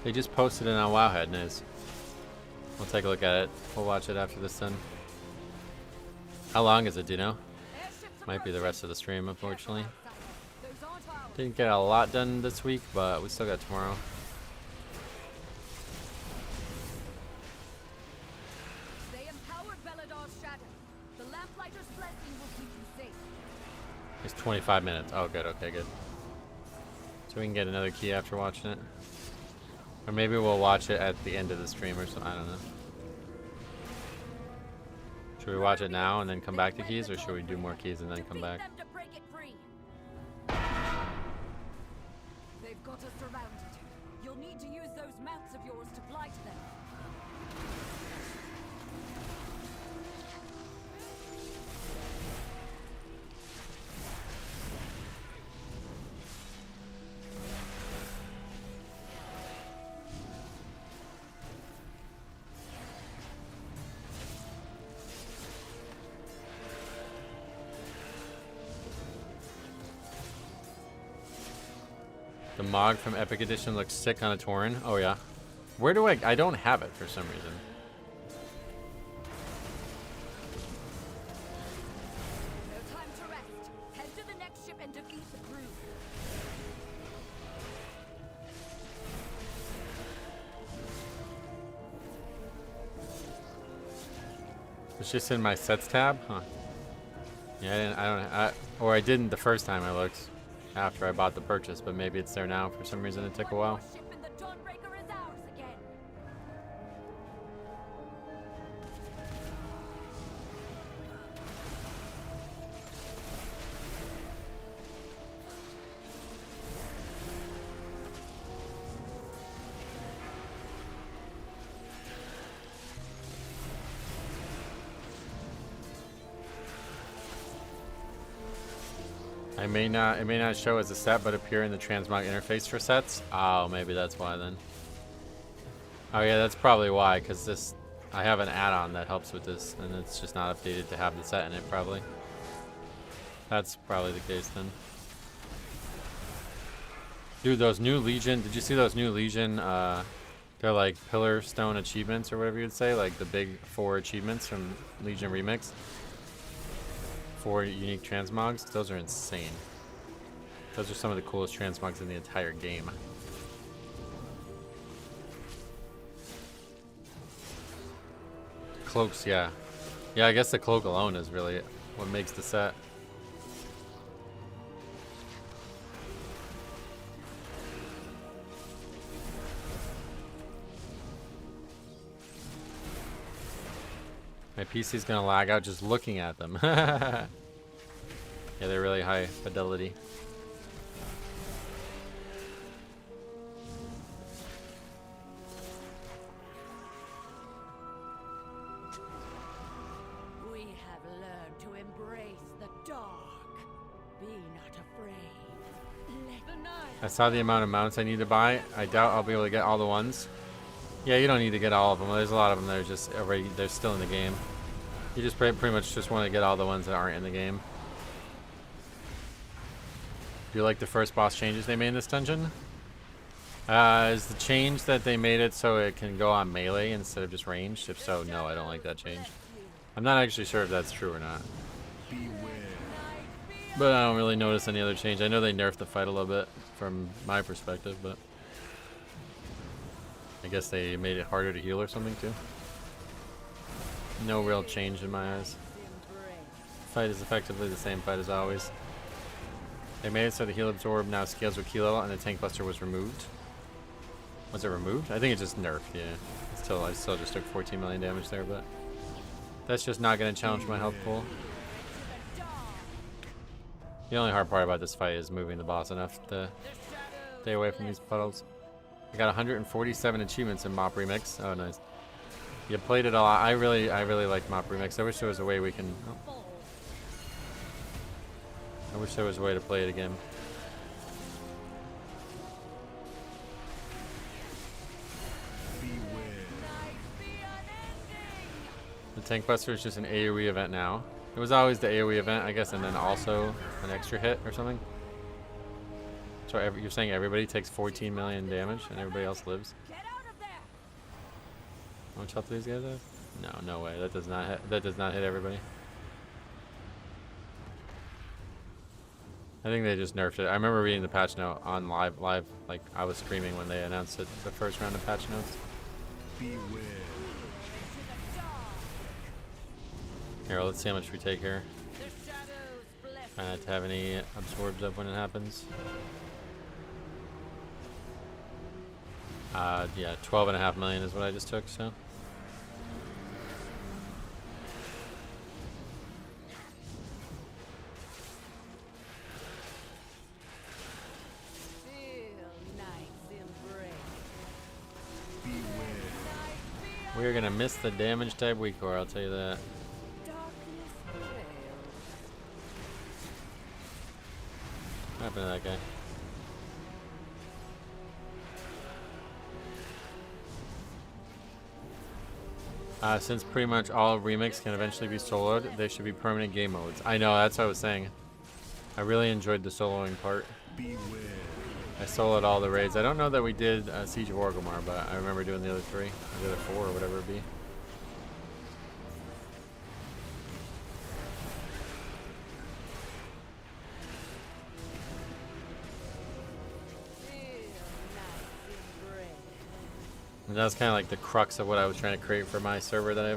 They just posted it on Wowhead, nice. We'll take a look at it. We'll watch it after this then. How long is it, do you know? Might be the rest of the stream, unfortunately. Didn't get a lot done this week, but we still got tomorrow. It's 25 minutes. Oh, good. Okay, good. So we can get another key after watching it. Or maybe we'll watch it at the end of the stream or something. I don't know. Should we watch it now and then come back to keys, or should we do more keys and then come back? They've got us surrounded. You'll need to use those mounts of yours to blight them. The Mog from Epic Edition looks sick on a Tauren. Oh yeah. Where do I don't have it for some reason. No time to rest. Head to the next ship and defeat the crew. It's just in my sets tab, huh? Yeah, I didn't the first time I looked after I bought the purchase, but maybe it's there now. For some reason it took a while. Ship in the Dawnbreaker is ours again. It may not show as a set, but appear in the transmog interface for sets. Oh, maybe that's why then. Oh yeah, that's probably why, because I have an add-on that helps with this, and it's just not updated to have the set in it, probably. That's probably the case then. Dude, those new Legion, did you see those new Legion, they're like Pillar Stone achievements, or whatever you'd say, like the big 4 achievements from Legion Remix? 4 unique transmogs. Those are insane. Those are some of the coolest transmogs in the entire game. Cloaks, yeah. Yeah, I guess the cloak alone is really what makes the set. My PC's gonna lag out just looking at them. Yeah, they're really high fidelity. We have learned to embrace the dark. Be not afraid. Let the night. I saw the amount of mounts I need to buy. I doubt I'll be able to get all the ones. Yeah, you don't need to get all of them. There's a lot of them that are just already, they're still in the game. You just pretty much just want to get all the ones that aren't in the game. Do you like the first boss changes they made in this dungeon? Is the change that they made it so it can go on melee instead of just ranged? If so, no, I don't like that change. I'm not actually sure if that's true or not. But I don't really notice any other change. I know they nerfed the fight a little bit from my perspective, but I guess they made it harder to heal or something too. No real change in my eyes. Fight is effectively the same fight as always. They made it so the heal absorb now scales with key level, and the tank buster was removed. Was it removed? I think it just nerfed, yeah. I still just took 14 million damage there, but that's just not going to challenge my health pool. The only hard part about this fight is moving the boss enough to stay away from these puddles. I got 147 achievements in Mop Remix. Oh, nice. You played it a lot. I really like Mop Remix. I wish there was a way we can... Oh. I wish there was a way to play it again. The Tank Buster is just an AoE event now. It was always the AoE event, I guess, and then also an extra hit or something. So you're saying everybody takes 14 million damage and everybody else lives? Get out of there! How much health do these guys have? No, no way. That does not hit everybody. I think they just nerfed it. I remember reading the patch note on live, like I was screaming when they announced it, the first round of patch notes. Beware. Here, let's see how much we take here. The shadows bless Try not to have any absorbs up when it happens. Yeah, 12.5 million is what I just took, so. We're gonna miss the damage type weak core, I'll tell you that. What happened to that guy? Since pretty much all remix can eventually be soloed, they should be permanent game modes. I know, that's what I was saying. I really enjoyed the soloing part. Beware. I soloed all the raids. I don't know that we did Siege of Orgrimmar, but I remember doing the other 3, or the other 4, or whatever it be. And that's kind of like the crux of what I was trying to create for my server that I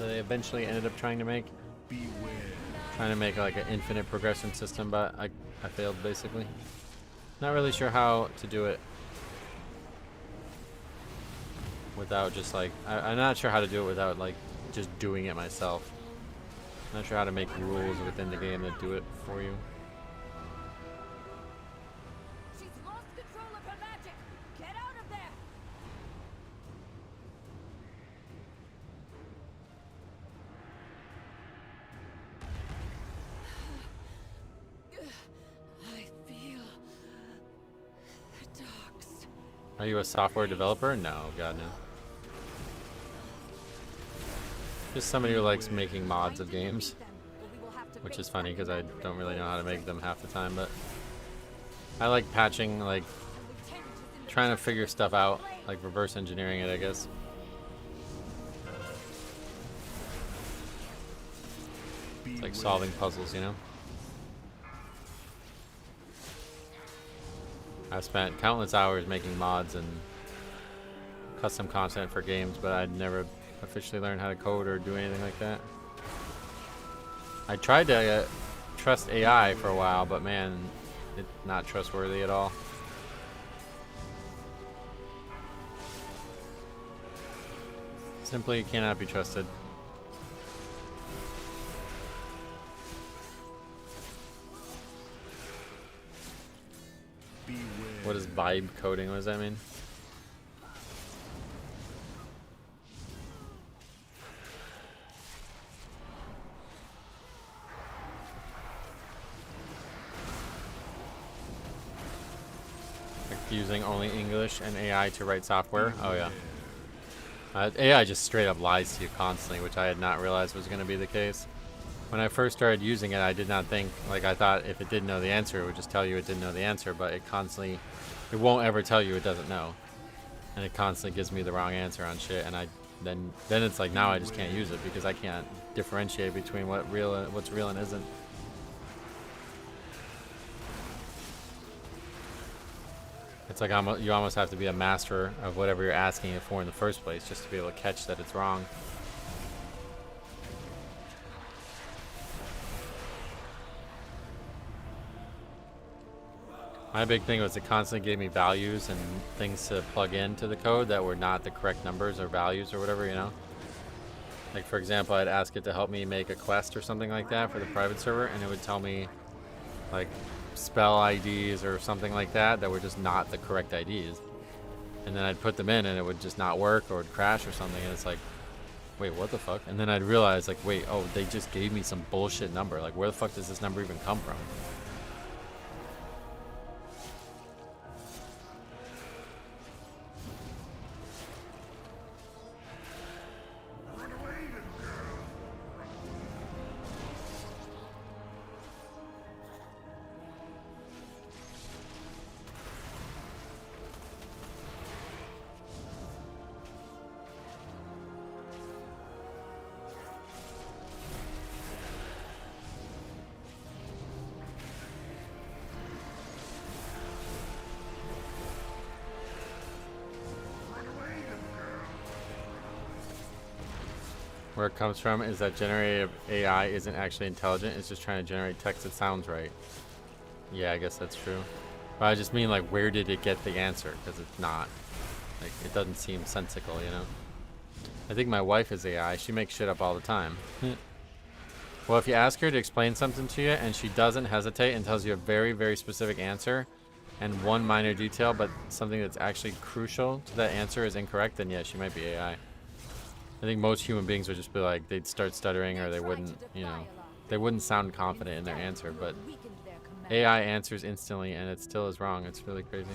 eventually ended up trying to make. Beware. Trying to make like an infinite progression system, but I failed basically. Not really sure how to do it without just like I'm not sure how to do it without like just doing it myself. I'm not sure how to make rules within the game that do it for you. She's lost control of her magic. Get out of there. I feel the dogs. Are you a software developer? No, God no. Just somebody who likes making mods of games, which is funny because I don't really know how to make them half the time, but I like patching, like trying to figure stuff out, like reverse engineering it, I guess. It's like solving puzzles, you know? I've spent countless hours making mods and custom content for games, but I'd never officially learned how to code or do anything like that. I tried to trust AI for a while, but man, it's not trustworthy at all. Simply cannot be trusted. Beware. What is vibe coding? What does that mean? Like using only English and AI to write software? Oh yeah. AI just straight up lies to you constantly, which I had not realized was going to be the case. When I first started using it, I did not think, like I thought if it didn't know the answer, it would just tell you it didn't know the answer, but it constantly, it won't ever tell you it doesn't know. And it constantly gives me the wrong answer on shit, and then it's like now I just can't use it because I can't differentiate between what's real and isn't. It's like you almost have to be a master of whatever you're asking it for in the first place just to be able to catch that it's wrong. My big thing was it constantly gave me values and things to plug into the code that were not the correct numbers or values or whatever, you know? Like for example, I'd ask it to help me make a quest or something like that for the private server, and it would tell me like spell IDs or something like that that were just not the correct IDs. And then I'd put them in and it would just not work or it would crash or something, and it's like, wait, what the fuck? And then I'd realize like, wait, oh, they just gave me some bullshit number. Like where the fuck does this number even come from? Where it comes from is that generative AI isn't actually intelligent. It's just trying to generate text that sounds right. Yeah, I guess that's true. But I just mean, like, where did it get the answer? Because it's not. Like, it doesn't seem sensical, you know? I think my wife is AI. She makes shit up all the time. Well, if you ask her to explain something to you and she doesn't hesitate and tells you a very, very specific answer and one minor detail, but something that's actually crucial to that answer is incorrect, then yeah, she might be AI. I think most human beings would just be like, they'd start stuttering or they wouldn't, you know, they wouldn't sound confident in their answer, but AI answers instantly and it still is wrong. It's really crazy.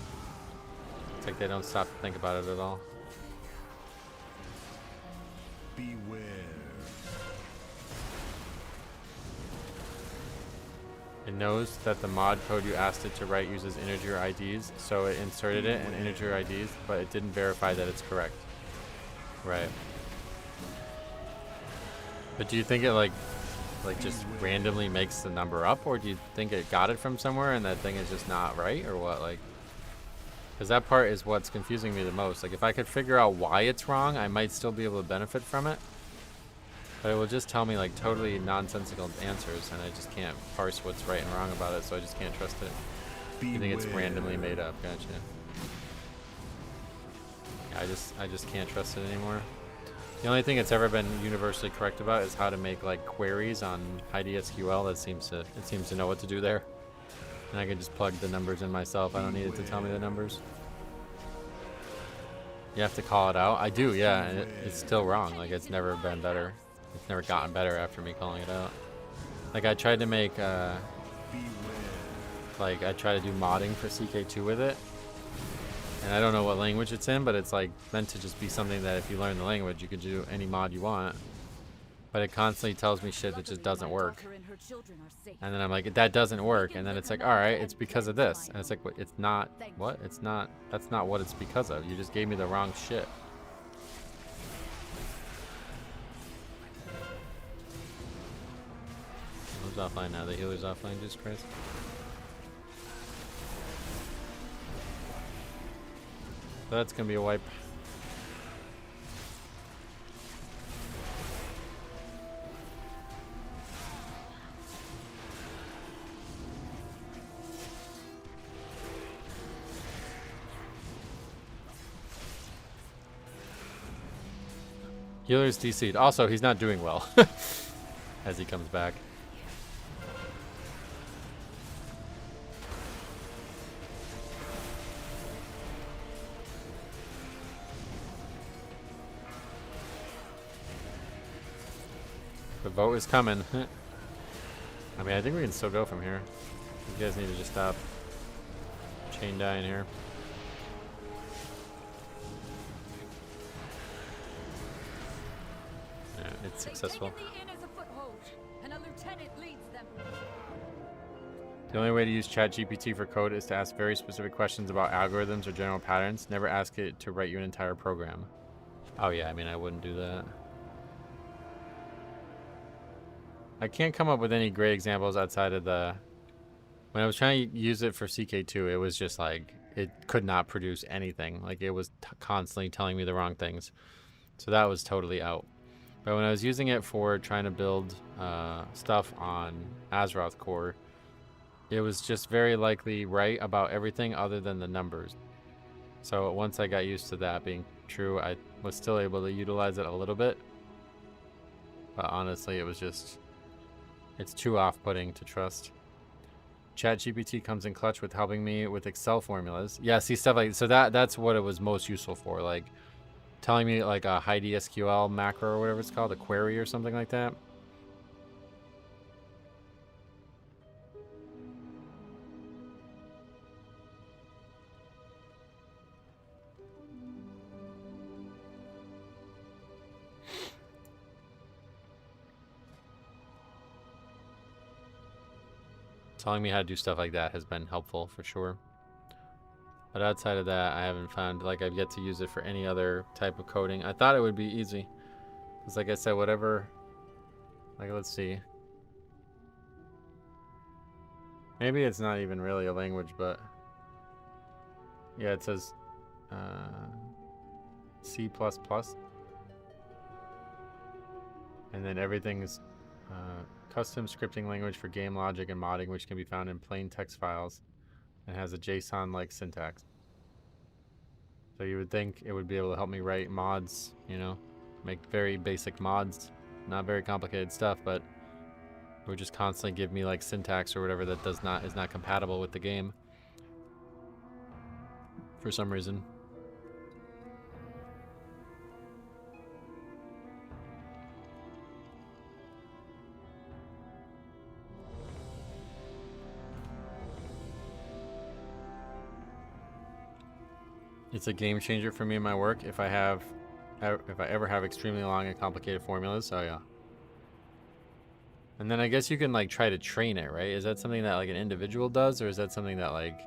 It's like they don't stop to think about it at all. Beware. It knows that the mod code you asked it to write uses integer IDs, so it inserted it in integer IDs, but it didn't verify that it's correct. Right. But do you think it like just randomly makes the number up, or do you think it got it from somewhere and that thing is just not right, or what? Like, because that part is what's confusing me the most. Like, if I could figure out why it's wrong, I might still be able to benefit from it. But it will just tell me like totally nonsensical answers, and I just can't parse what's right and wrong about it, so I just can't trust it. I think it's randomly made up. Gotcha. Yeah, I just can't trust it anymore. The only thing it's ever been universally correct about is how to make like queries on IDSQL. That seems to know what to do there, and I can just plug the numbers in myself. I don't need it to tell me the numbers. You have to call it out. I do, yeah, and it's still wrong. Like, it's never been better. It's never gotten better after me calling it out. Like, I tried to make, like, I tried to do modding for CK2 with it. And I don't know what language it's in, but it's, like, meant to just be something that if you learn the language, you could do any mod you want. But it constantly tells me shit that just doesn't work. And then I'm like, that doesn't work. And then it's like, alright, it's because of this. And it's like, it's not, what? It's not, that's not what it's because of. You just gave me the wrong shit. Who's offline now? The healer's offline, Jesus Christ. So that's gonna be a wipe. Healer's DC'd. Also, he's not doing well as he comes back. The vote is coming. I mean, I think we can still go from here. You guys need to just stop chain dying here. Yeah, it's successful. The only way to use ChatGPT for code is to ask very specific questions about algorithms or general patterns. Never ask it to write you an entire program. Oh yeah, I mean, I wouldn't do that. I can't come up with any great examples outside of the... When I was trying to use it for CK2, it was just like, it could not produce anything. Like, it was constantly telling me the wrong things. So that was totally out. But when I was using it for trying to build stuff on Azeroth Core, it was just very likely right about everything other than the numbers. So once I got used to that being true, I was still able to utilize it a little bit. But honestly, it was just... It's too off-putting to trust. ChatGPT comes in clutch with helping me with Excel formulas. Yeah, see, stuff like... So that's what it was most useful for. Like, telling me like a high SQL macro or whatever it's called, a query or something like that. Telling me how to do stuff like that has been helpful for sure. But outside of that, I haven't found, like, I've yet to use it for any other type of coding. I thought it would be easy. Because like I said, whatever, like, let's see. Maybe it's not even really a language, but yeah, it says C++. And then everything's custom scripting language for game logic and modding, which can be found in plain text files and has a JSON-like syntax. So you would think it would be able to help me write mods, you know, make very basic mods, not very complicated stuff, but it would just constantly give me like syntax or whatever that is not compatible with the game for some reason. It's a game changer for me in my work if I ever have extremely long and complicated formulas. Oh yeah. And then I guess you can like try to train it, right? Is that something that like an individual does, or is that something that like,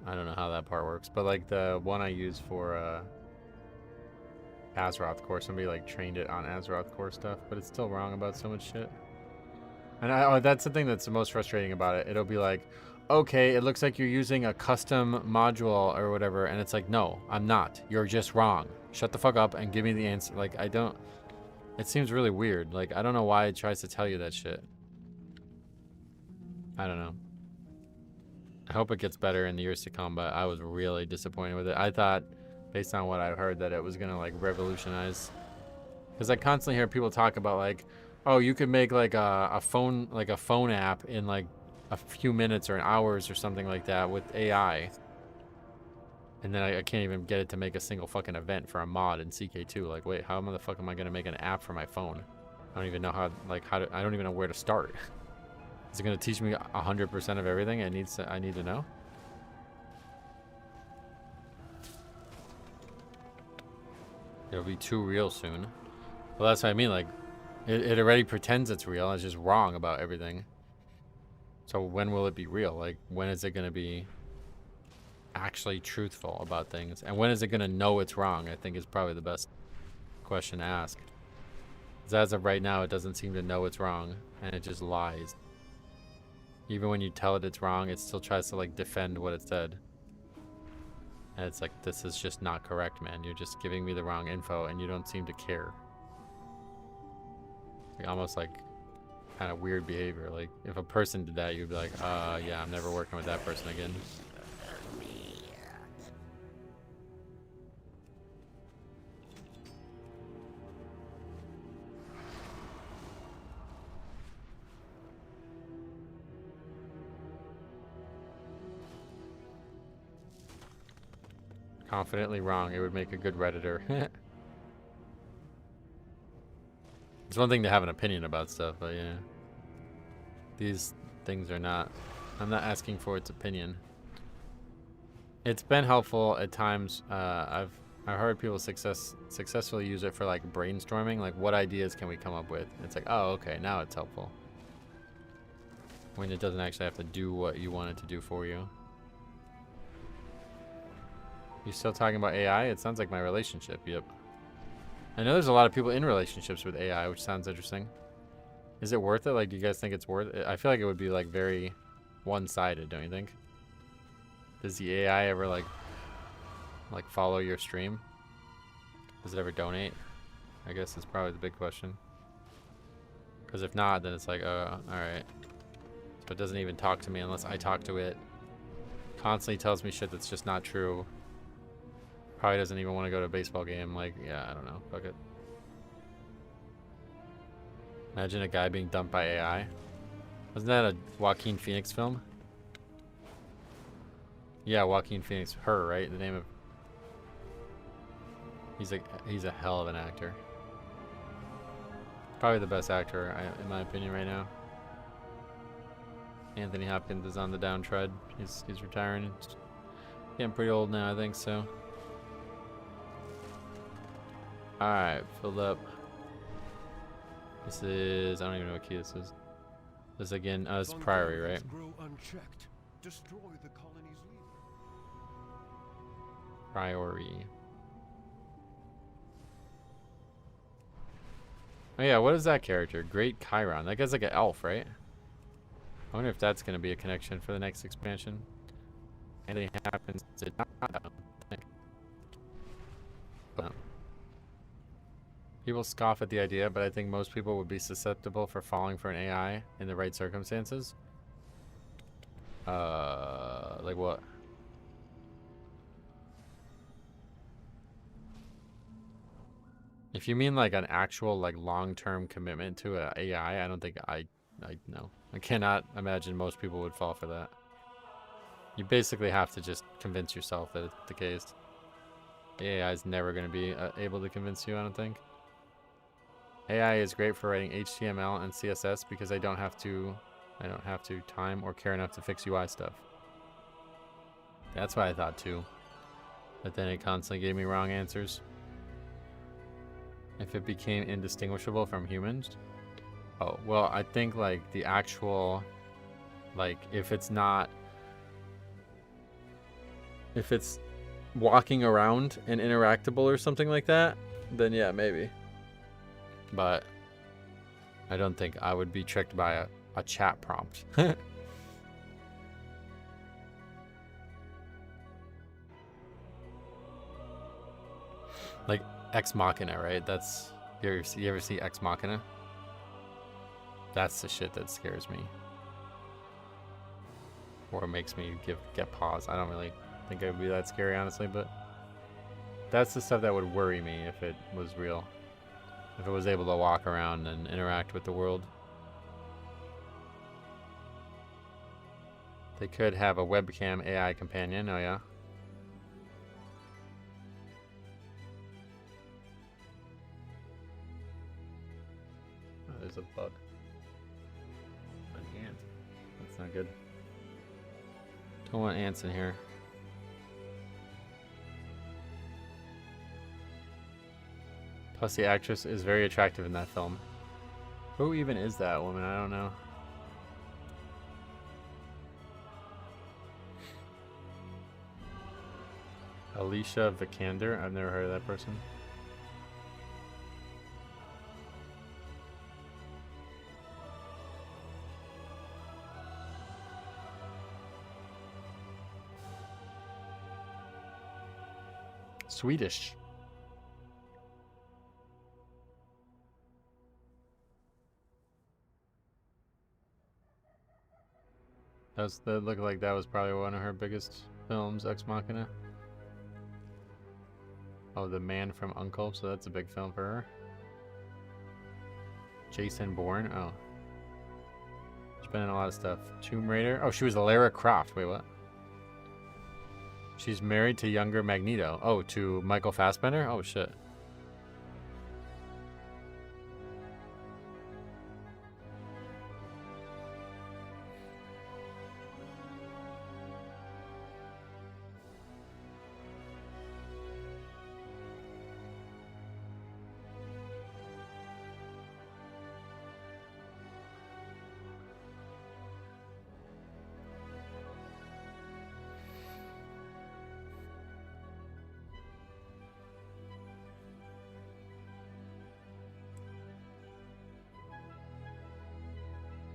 I don't know how that part works, but like the one I use for Azeroth core, somebody like trained it on Azeroth core stuff, but it's still wrong about so much shit. And that's the thing that's the most frustrating about it. It'll be like, okay, it looks like you're using a custom module or whatever, and it's like, no, I'm not. You're just wrong. Shut the fuck up and give me the answer. Like, I don't... It seems really weird. Like, I don't know why it tries to tell you that shit. I don't know. I hope it gets better in the years to come, but I was really disappointed with it. I thought, based on what I heard, that it was gonna, like, revolutionize. Because I constantly hear people talk about, like, oh, you could make, like, a phone app in, like, a few minutes or hours or something like that with AI. And then I can't even get it to make a single fucking event for a mod in CK2. Like, wait, how the fuck am I gonna make an app for my phone? I don't even know how to, I don't even know where to start. Is it gonna teach me 100% of everything I need to know? It'll be too real soon. Well, that's what I mean. Like, it already pretends it's real. It's just wrong about everything. So when will it be real? Like, when is it going to be actually truthful about things? And when is it going to know it's wrong, I think is probably the best question to ask. Because as of right now, it doesn't seem to know it's wrong, and it just lies. Even when you tell it it's wrong, it still tries to, like, defend what it said. And it's like, this is just not correct, man. You're just giving me the wrong info, and you don't seem to care. Like, almost like kind of weird behavior. Like, if a person did that, you'd be like, yeah, I'm never working with that person again. Confidently wrong. It would make a good Redditor. It's one thing to have an opinion about stuff, but yeah. These things are not... I'm not asking for its opinion. It's been helpful at times. I've heard people successfully use it for like brainstorming. Like, what ideas can we come up with? It's like, oh, okay, now it's helpful. When it doesn't actually have to do what you want it to do for you. You still talking about AI? It sounds like my relationship. Yep. I know there's a lot of people in relationships with AI, which sounds interesting. Is it worth it? Like, do you guys think it's worth it? I feel like it would be like very one-sided, don't you think? Does the AI ever like follow your stream? Does it ever donate? I guess that's probably the big question. Because if not, then it's like, all right. So it doesn't even talk to me unless I talk to it. Constantly tells me shit that's just not true. Probably doesn't even want to go to a baseball game. Like, yeah, I don't know. Fuck it. Imagine a guy being dumped by AI. Wasn't that a Joaquin Phoenix film? Yeah, Joaquin Phoenix. Her, right? The name of... He's a hell of an actor. Probably the best actor, in my opinion, right now. Anthony Hopkins is on the downtread. He's retiring. He's getting pretty old now, I think, so... Alright, filled up. This is... I don't even know what key this is. This again, it's Priory, right? Priory. Oh yeah, what is that character? Great Chiron. That guy's like an elf, right? I wonder if that's going to be a connection for the next expansion. Anything happens, it not, I don't think. People scoff at the idea, but I think most people would be susceptible for falling for an AI in the right circumstances. Like what? If you mean like an actual like long-term commitment to an AI, I don't think I no. I cannot imagine most people would fall for that. You basically have to just convince yourself that it's the case. The AI is never going to be able to convince you, I don't think. AI is great for writing HTML and CSS because I don't have to time or care enough to fix UI stuff. That's what I thought too. But then it constantly gave me wrong answers. If it became indistinguishable from humans. Oh, well, I think like the actual, like if it's walking around and interactable or something like that, then yeah, maybe. But I don't think I would be tricked by a chat prompt. Like Ex Machina, right? That's you ever see Ex Machina? That's the shit that scares me. Or makes me get pause. I don't really think it would be that scary, honestly, but that's the stuff that would worry me if it was real. If it was able to walk around and interact with the world. They could have a webcam AI companion, oh yeah. Oh, there's a bug. An ant. That's not good. Don't want ants in here. Plus the actress is very attractive in that film. Who even is that woman? I don't know. Alicia Vikander? I've never heard of that person. Swedish. That looked like that was probably one of her biggest films, Ex Machina. Oh, The Man from U.N.C.L.E., so that's a big film for her. Jason Bourne, oh. She's been in a lot of stuff. Tomb Raider, oh, she was Lara Croft, wait, what? She's married to younger Magneto. Oh, to Michael Fassbender? Oh, shit.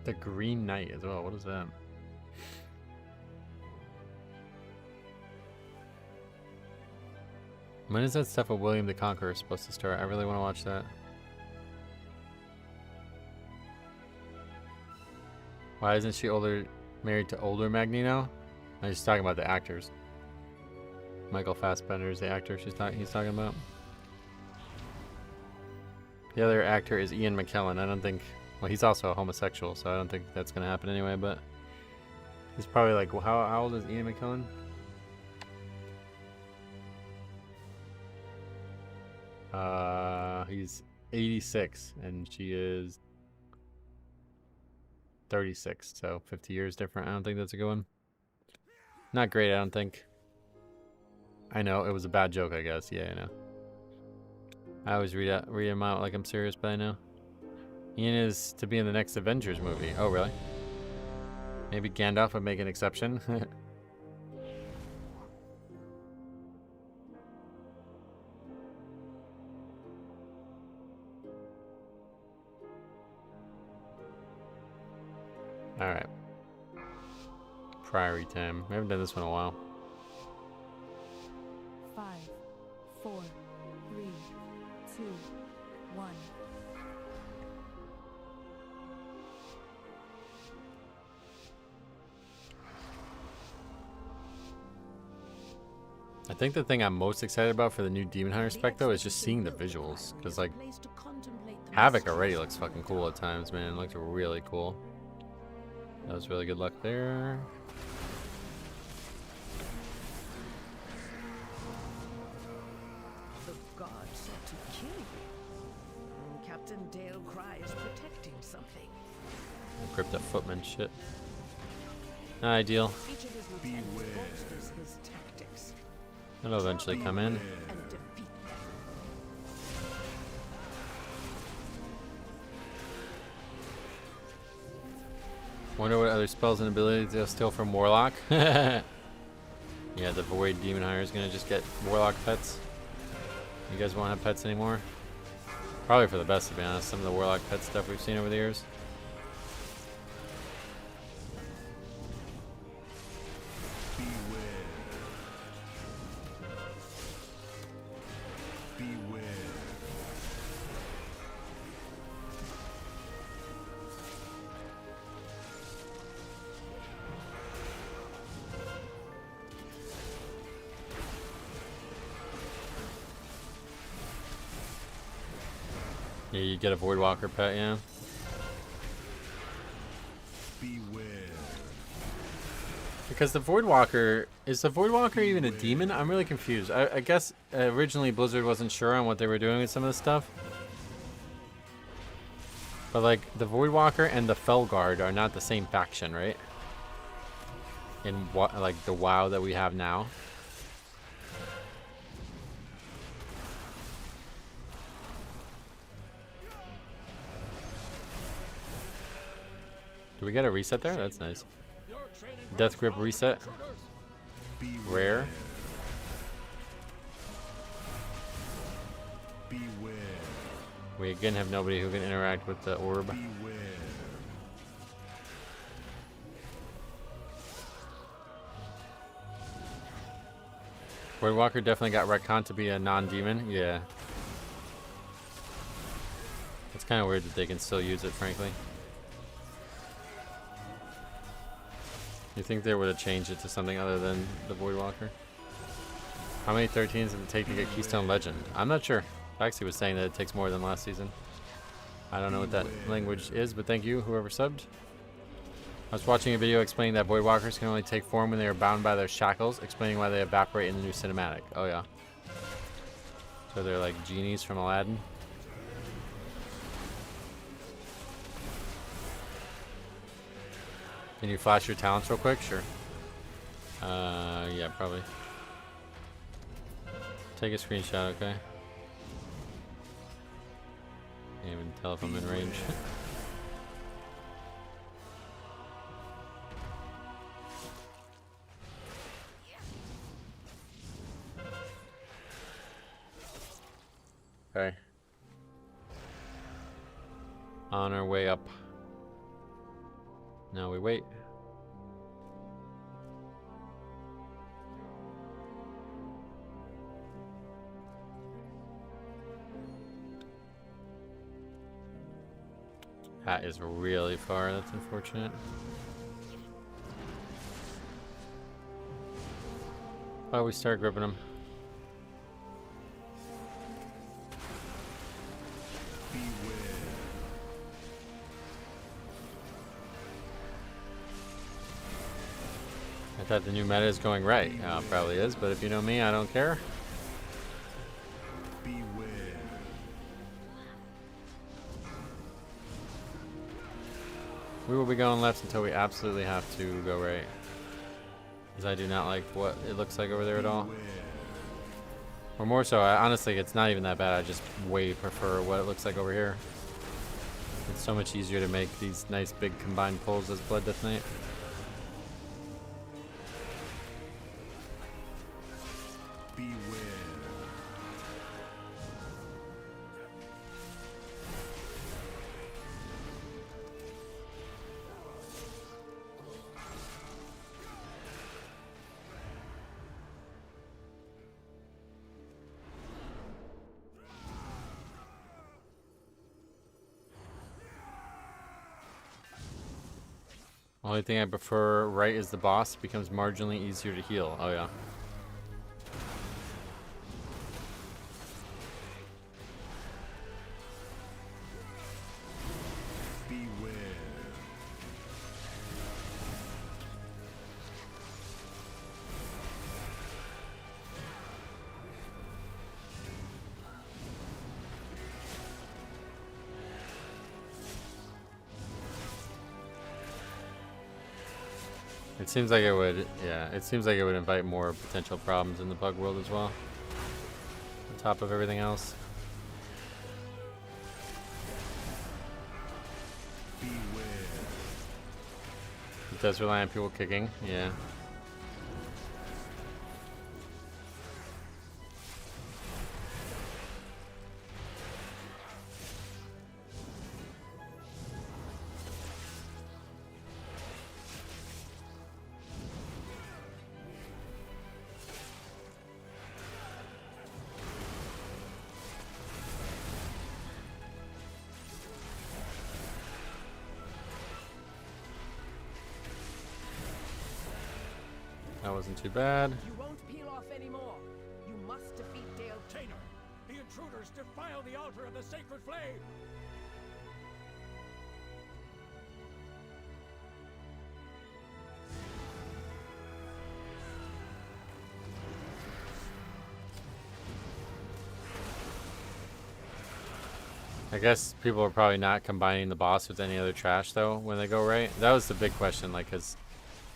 The Green Knight as well. What is that? When is that stuff with William the Conqueror supposed to start? I really want to watch that. Why isn't she married to older Magneto? I'm just talking about the actors. Michael Fassbender is the actor he's talking about. The other actor is Ian McKellen. I don't think... Well, he's also a homosexual, so I don't think that's going to happen anyway, but... He's probably like... Well, how old is Ian McKellen? He's 86, and she is 36, so 50 years different. I don't think that's a good one. Not great, I don't think. I know, it was a bad joke, I guess. Yeah, I know. I always read them out like I'm serious, but I know. Ian is to be in the next Avengers movie. Oh, really? Maybe Gandalf would make an exception. Alright. Priory time. We haven't done this one in a while. 5, 4, 3, 2, 1. I think the thing I'm most excited about for the new Demon Hunter spec though is just seeing the visuals, because like Havoc already looks fucking cool at times, man. It looked really cool. That was really good luck there. The god said to kill you. Captain Dale Cry is protecting something. Crypto footman shit. Not ideal. Each of his lieutenants bolsters his tactics. It'll eventually come in. And defeat them. Wonder what other spells and abilities they'll steal from Warlock. Yeah, the Void Demon Hunter is gonna just get Warlock pets. You guys won't have pets anymore? Probably for the best, to be honest. Some of the Warlock pet stuff we've seen over the years. Yeah, you get a Voidwalker pet, yeah. Beware. Because the Voidwalker, is the Voidwalker even a demon? I'm really confused. I guess originally Blizzard wasn't sure on what they were doing with some of this stuff. But like, the Voidwalker and the Felguard are not the same faction, right? In what, like the WoW that we have now. Do we get a reset there? That's nice. Death Grip reset. Rare. We again have nobody who can interact with the orb. Voidwalker definitely got retconned to be a non-demon. Yeah. It's kind of weird that they can still use it, frankly. You think they would have changed it to something other than the Voidwalker? How many 13s does it take to get Keystone Legend? I'm not sure. Baxi was saying that it takes more than last season. I don't know what that language is, but thank you, whoever subbed. I was watching a video explaining that Voidwalkers can only take form when they are bound by their shackles, explaining why they evaporate in the new cinematic. Oh yeah. So they're like genies from Aladdin. Can you flash your talents real quick? Sure. Yeah, probably. Take a screenshot, okay? Can't even tell if I'm in range. Okay. On our way up. Now we wait. That is really far. That's unfortunate. Oh, we start gripping them. I thought the new meta is going right. It probably is, but if you know me, I don't care. We will be going left until we absolutely have to go right. Because I do not like what it looks like over there at all. Or more so, honestly, it's not even that bad. I just way prefer what it looks like over here. It's so much easier to make these nice big combined pulls as Blood Death Knight. Only thing I prefer right is the boss becomes marginally easier to heal. Oh yeah. It seems like it would, yeah, it seems like it would invite more potential problems in the bug world as well. On top of everything else. It does rely on people kicking, yeah. That wasn't too bad. You won't peel off anymore. You must defeat Dale Tainer. The intruders defile the altar of the sacred flame. I guess people are probably not combining the boss with any other trash though when they go right. That was the big question, like, cause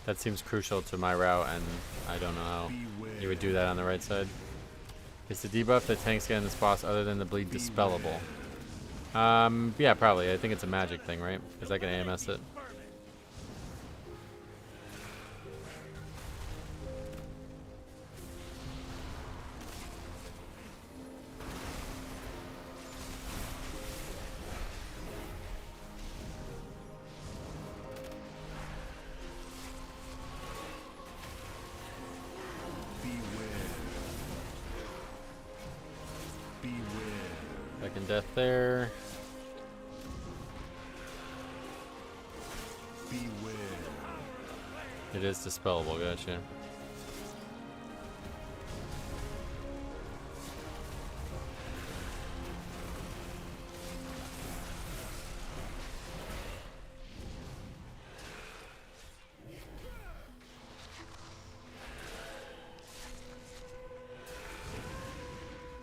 that seems crucial to my route, and I don't know how you would do that on the right side. Is the debuff that tanks get in this boss other than the bleed dispellable? Yeah, probably. I think it's a magic thing, right? Because I can AMS it. Second death there. It is dispellable, gotcha.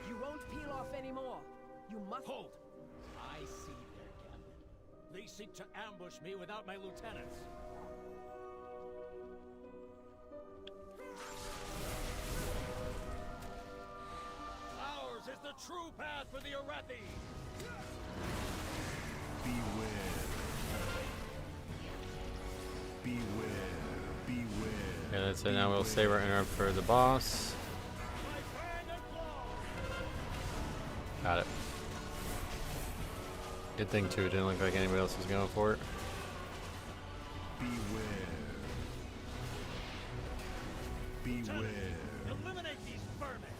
You won't peel off anymore. You must hold. I see their gambit. They seek to ambush me without my lieutenants. Ours is the true path for the Arathi. Beware. Beware. Beware. Okay, that's it. Now we'll save our interrupt for the boss. Got it. Good thing too, it didn't look like anybody else was going for it. Beware. Beware. Eliminate these vermin.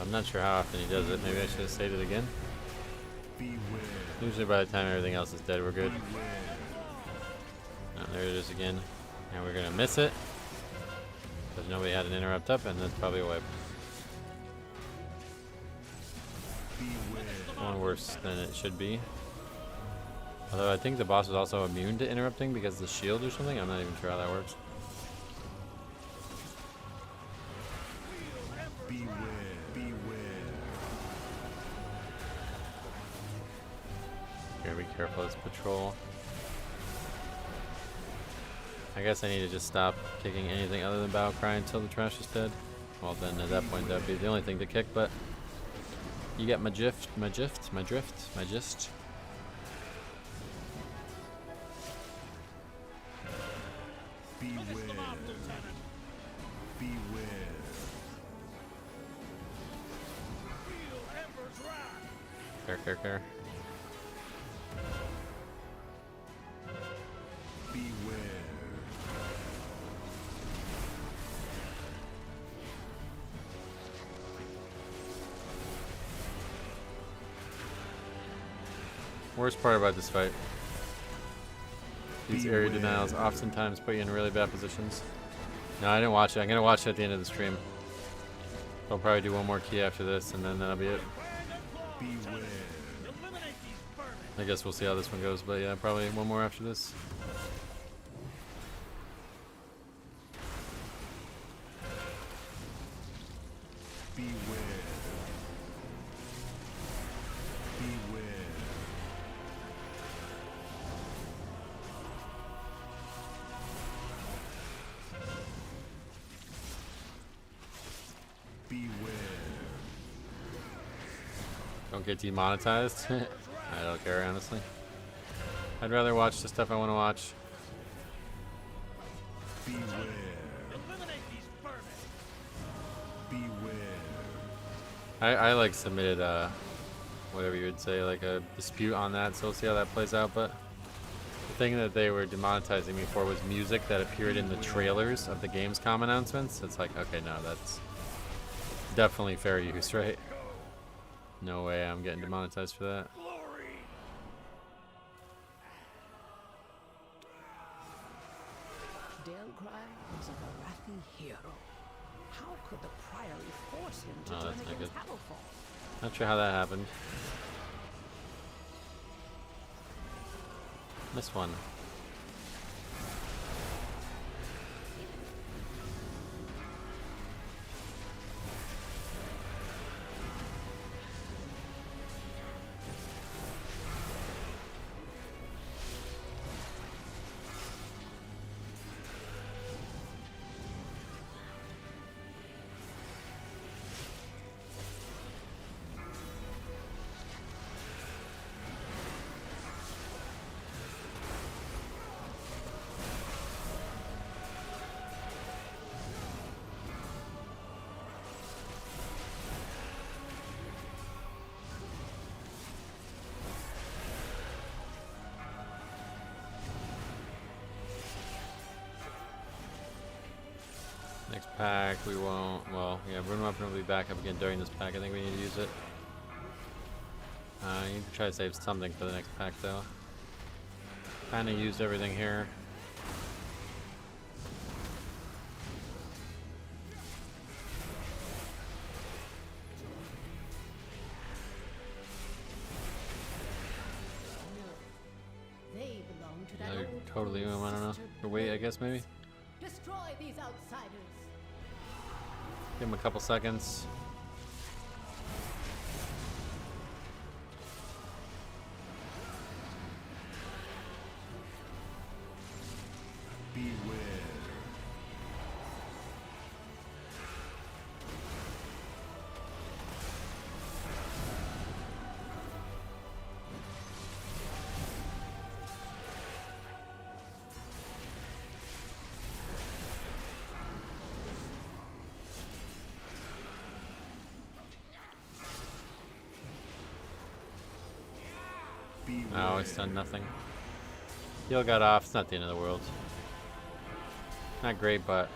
I'm not sure how often he does it. Maybe I should have saved it again. Beware. Usually by the time everything else is dead, we're good. Oh, there it is again. And we're gonna miss it. Because nobody had an interrupt up, and that's probably a wipe. One worse than it should be. Although I think the boss is also immune to interrupting because of the shield or something. I'm not even sure how that works. Beware. Beware. Gotta be careful as patrol. I guess I need to just stop kicking anything other than Battle Cry until the trash is dead. Well, then at that point, that'd be the only thing to kick, but you get my drift, my gist. Beware. Beware. Care. Beware. Worst part about this fight. These area denials oftentimes put you in really bad positions. No, I didn't watch it. I'm gonna watch it at the end of the stream. I'll probably do one more key after this, and then that'll be it. I guess we'll see how this one goes, but yeah, probably one more after this. Don't get demonetized. I don't care, honestly. I'd rather watch the stuff I want to watch. I like submitted whatever you would say, like a dispute on that, so we'll see how that plays out. But the thing that they were demonetizing me for was music that appeared in the trailers of the Gamescom announcements. It's like, okay, no, that's definitely fair use, right? No way I'm getting demonetized for that. Delcry was a Barathi hero. How could the Priory force him to turn against Hammerfall? Not sure how that happened. Missed one. Next pack, we won't. Well, yeah, Rune Weapon will be back up again during this pack. I think we need to use it. I need to try to save something for the next pack, though. Kind of used everything here. They belong to that No, old totally. I don't know. Or wait, I guess maybe. Destroy these outsiders. Give him a couple seconds. Oh, it's done nothing. Heal got off. It's not the end of the world. Not great, but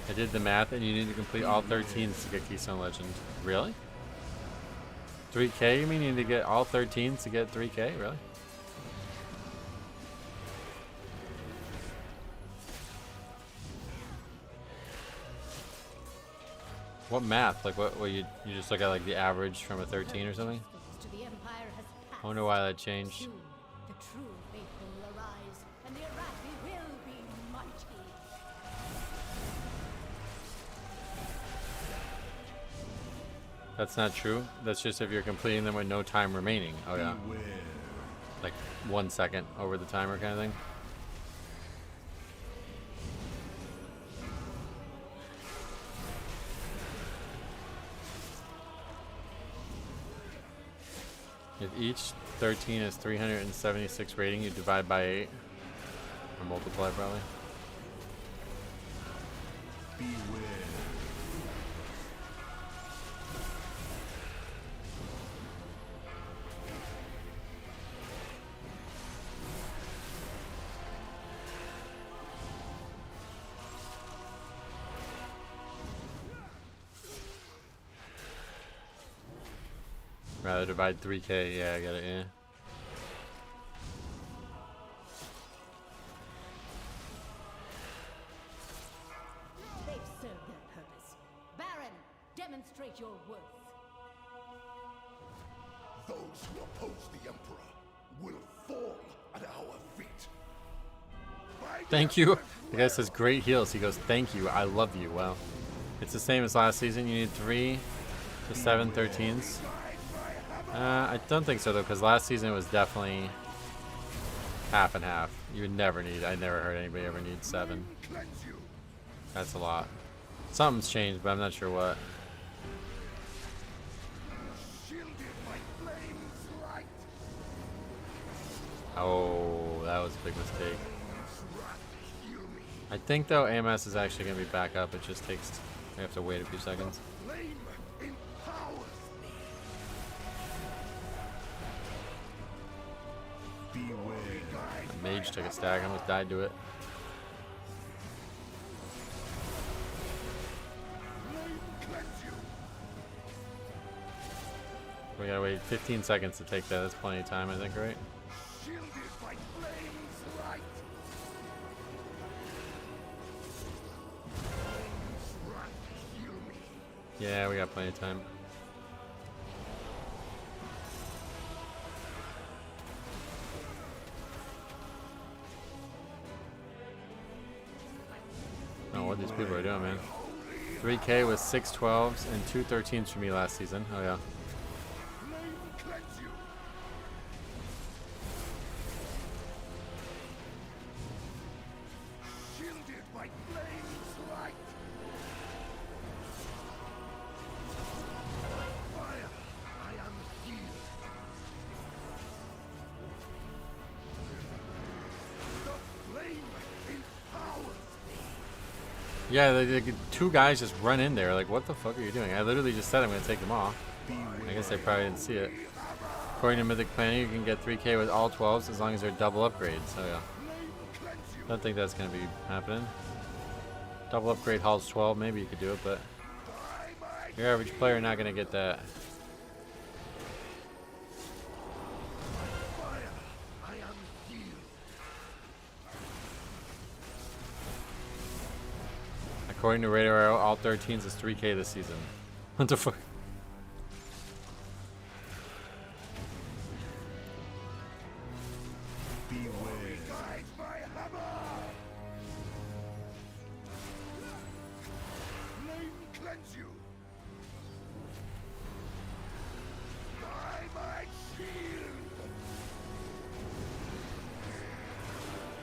I did the math, and you need to complete all 13s to get Keystone Legend. Really? 3K? You mean you need to get all 13s to get 3K? Really? What math? Like what you just look at like the average from a 13 or something? I wonder why that changed. Soon, the true faithful will arise, and the Arathi will be mighty. That's not true. That's just if you're completing them with no time remaining. Oh yeah. Like 1 second over the timer kind of thing. If each 13 is 376 rating, you divide by 8. Or multiply probably. Rather divide 3K. Yeah, I get it. Yeah. They've served their purpose. Baron, demonstrate your worth. Those who oppose the Emperor will fall at our feet. Thank you. The guy says great heals. He goes, thank you. I love you. Wow. It's the same as last season. You need 3 to 7 13s. I don't think so though, because last season it was definitely half and half. You would never need. I never heard anybody ever need 7. That's a lot. Something's changed, but I'm not sure what. Oh, that was a big mistake. I think though AMS is actually going to be back up. It just takes. We have to wait a few seconds. The mage took a stack. I almost died to it. We gotta wait 15 seconds to take that. That's plenty of time, I think, right? Yeah, we got plenty of time. I don't know what these people are doing, man. 3K with 6 12s and 2 13s for me last season. Oh, yeah. Yeah, the 2 guys just run in there. Like, what the fuck are you doing? I literally just said I'm going to take them off. I guess they probably didn't see it. According to Mythic Planning, you can get 3K with all 12s as long as they're double upgrades. So, yeah. I don't think that's going to be happening. Double upgrade hauls 12. Maybe you could do it, but your average player not going to get that. According to Radar Arrow, all 13s is 3K this season. What the fuck?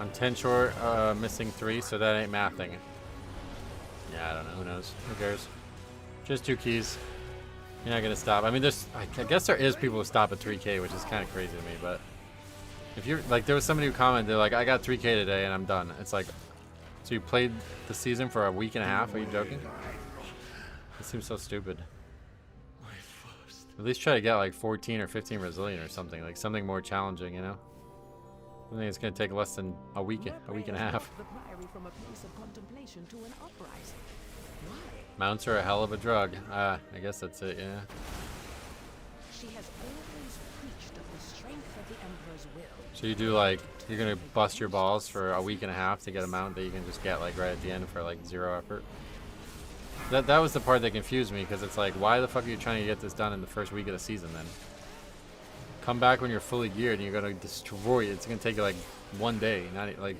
I'm 10 short, missing 3, so that ain't mathing. Yeah, I don't know. Who knows? Who cares? Just 2 keys. You're not gonna stop. I mean, there's. I guess there is people who stop at 3K, which is kind of crazy to me. But if you're like, there was somebody who commented like, "I got 3K today and I'm done." It's like, so you played the season for a week and a half? Are you joking? It seems so stupid. At least try to get like 14 or 15 resilient or something, like something more challenging, you know? I think it's gonna take less than a week and a half. Mounts are a hell of a drug. I guess that's it, yeah. She has always preached of the strength of the Emperor's will. So you do like, you're gonna bust your balls for a week and a half to get a mount that you can just get like right at the end for like 0 effort. That was the part that confused me, because it's like, why the fuck are you trying to get this done in the first week of the season then? Come back when you're fully geared and you're gonna destroy it. It's gonna take you like 1 day, not like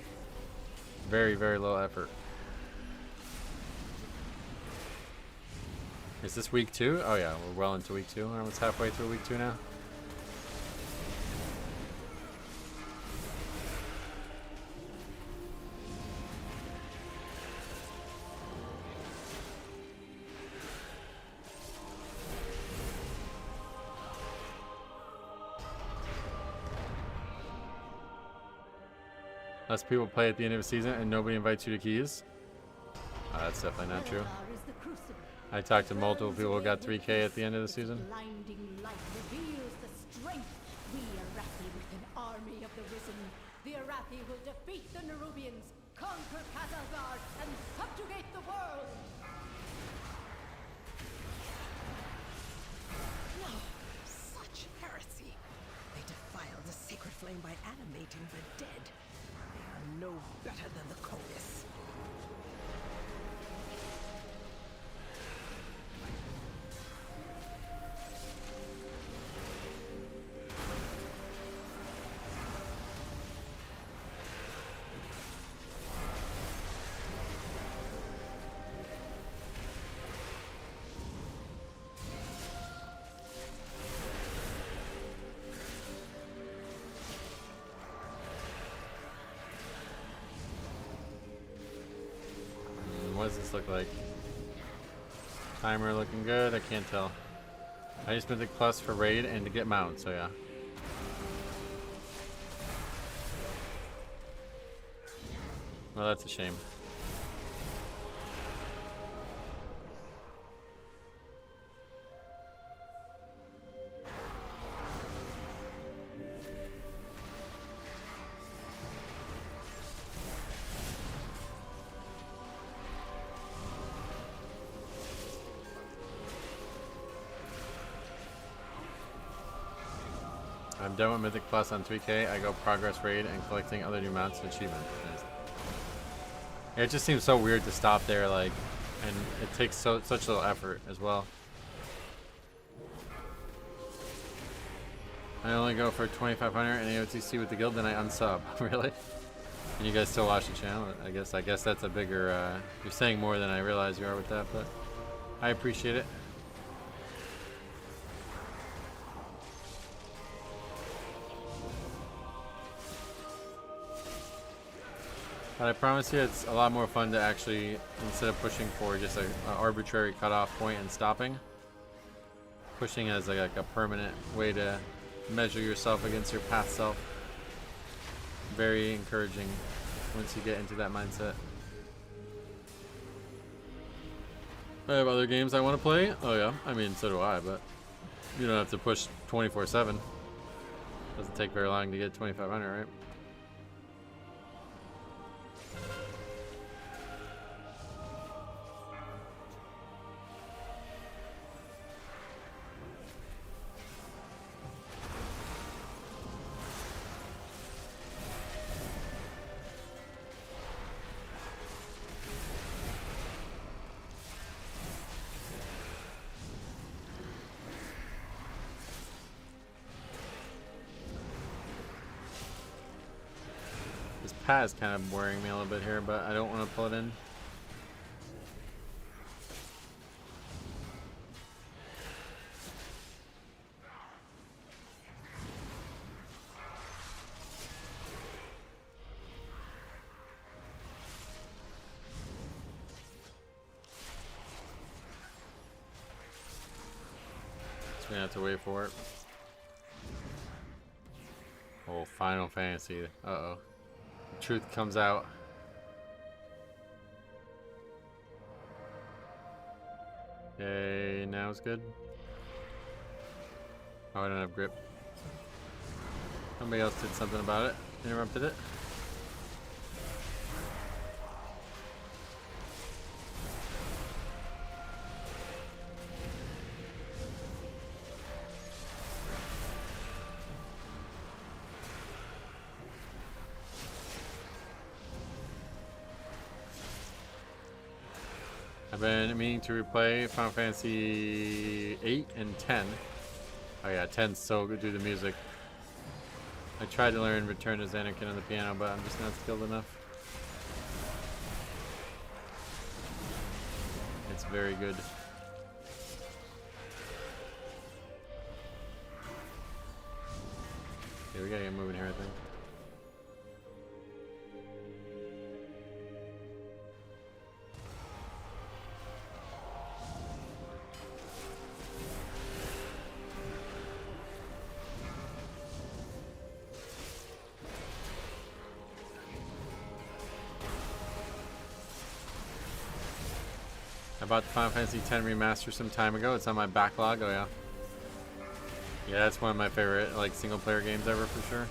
very, very low effort. Is this week 2? Oh yeah, we're well into week 2. We're almost halfway through week 2 now. Less people play at the end of a season and nobody invites you to keys? That's definitely not true. I talked to multiple people who got 3K at the end of the season. Blinding light reveals the strength. We Arathi with an army of the risen. The Arathi will defeat the Nerubians, conquer Kazalgar, and subjugate the world. No, such flame by animating the dead. They are no better than the Colis. What does this look like? Timer looking good? I can't tell. I used Mythic Plus for raid and to get mount, so yeah. Well, that's a shame. I'm done with Mythic Plus on 3K. I go progress raid and collecting other new mounts and achievements. Yeah, it just seems so weird to stop there, like, and it takes such little effort as well. I only go for 2,500 and AOTC with the guild, then I unsub. Really? And you guys still watch the channel? I guess that's a bigger. You're saying more than I realize you are with that, but I appreciate it. But I promise you it's a lot more fun to actually, instead of pushing for just an arbitrary cutoff point and stopping, pushing as like a permanent way to measure yourself against your past self. Very encouraging once you get into that mindset. I have other games I want to play. Oh yeah, I mean so do I, but you don't have to push 24/7. Doesn't take very long to get 2,500, right? Pad is kind of worrying me a little bit here, but I don't want to pull it in. So we have to wait for it. Oh, Final Fantasy. Uh-oh. Truth comes out. Yay, now it's good. Oh, I don't have grip. Somebody else did something about it. Interrupted it. I've been meaning to replay Final Fantasy 8 and 10. Oh yeah, 10's so good, do the music. I tried to learn Return to Xanarkin on the piano, but I'm just not skilled enough. It's very good. Okay, we gotta get moving here, I think. I bought the Final Fantasy X remaster some time ago. It's on my backlog. Oh yeah. Yeah, that's one of my favorite like single player games ever for sure.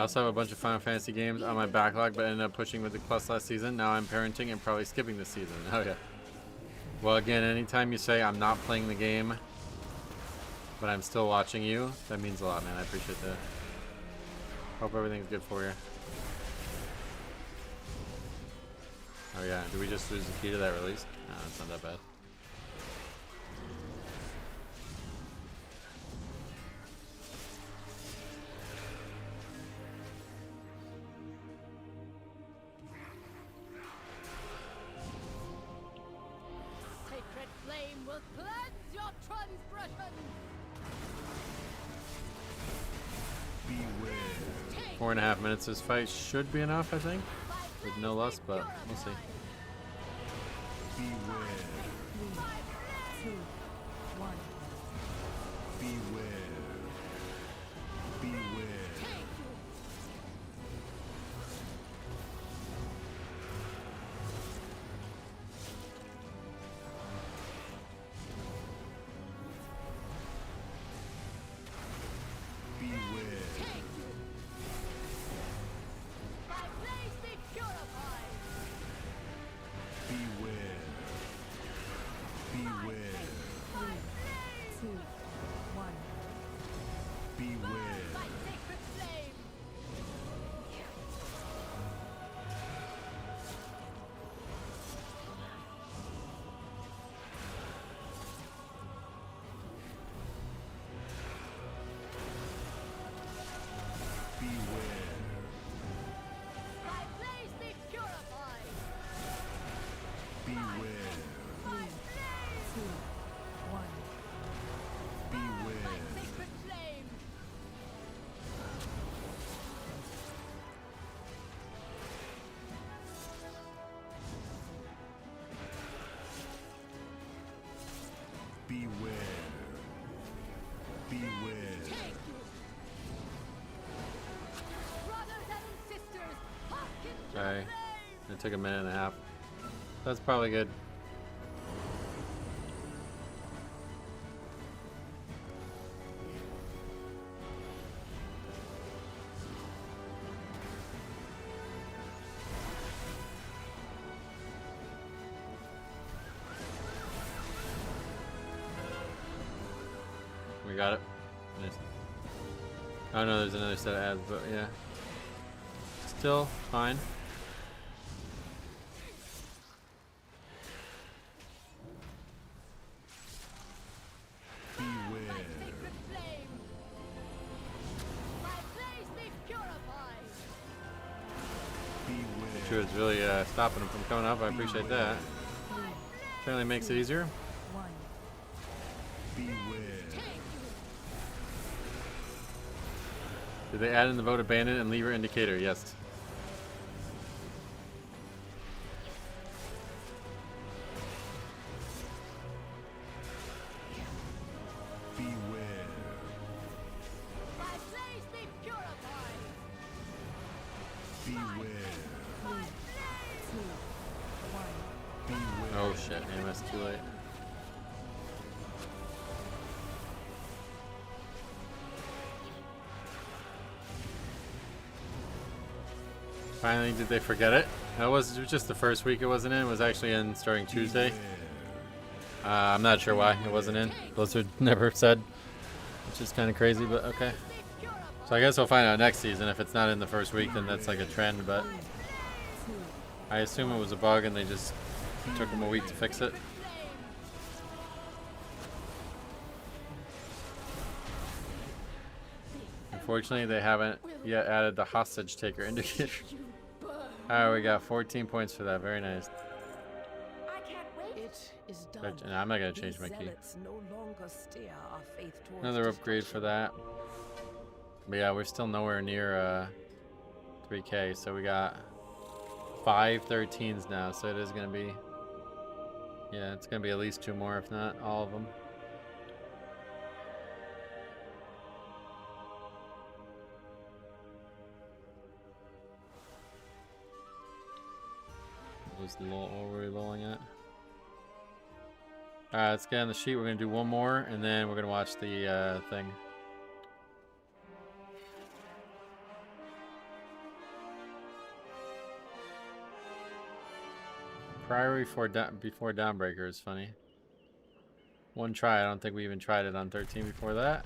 I also have a bunch of Final Fantasy games on my backlog, but ended up pushing Mythic Plus last season. Now I'm parenting and probably skipping this season. Oh yeah. Well, again, anytime you say I'm not playing the game, but I'm still watching you, that means a lot, man. I appreciate that. Hope everything's good for you. Oh yeah, did we just lose the key to that release? No, it's not that bad. Sacred flame will cleanse your transgression. 4.5 minutes this fight should be enough, I think. With no lust, but we'll see. Beware. 3, 2, 1. Beware. Beware. Okay, it took a minute and a half. That's probably good. We got it. Nice. Oh no, there's another set of ads, but yeah. Still fine. Sure, it's really stopping them from coming up. I appreciate that. Certainly makes it easier. Did they add in the vote abandon and lever indicator? Yes. Oh shit, AMS too late. Finally, did they forget it? That was just the first week it wasn't in. It was actually in starting Tuesday. I'm not sure why it wasn't in. Blizzard never said, which is kind of crazy, but okay. So I guess we'll find out next season. If it's not in the first week, then that's like a trend, but I assume it was a bug and they just took them a week to fix it. Unfortunately, they haven't yet added the hostage taker indicator. Alright, we got 14 points for that. Very nice. And I'm not going to change my key. Another upgrade for that. But yeah, we're still nowhere near 3K, so we got 5 13s now, so it is going to be... Yeah, it's going to be at least 2 more, if not all of them. What were we lolling at? Alright, let's get on the sheet. We're going to do one more, and then we're going to watch the thing. Priory before Dawnbreaker is funny. One try. I don't think we even tried it on 13 before that.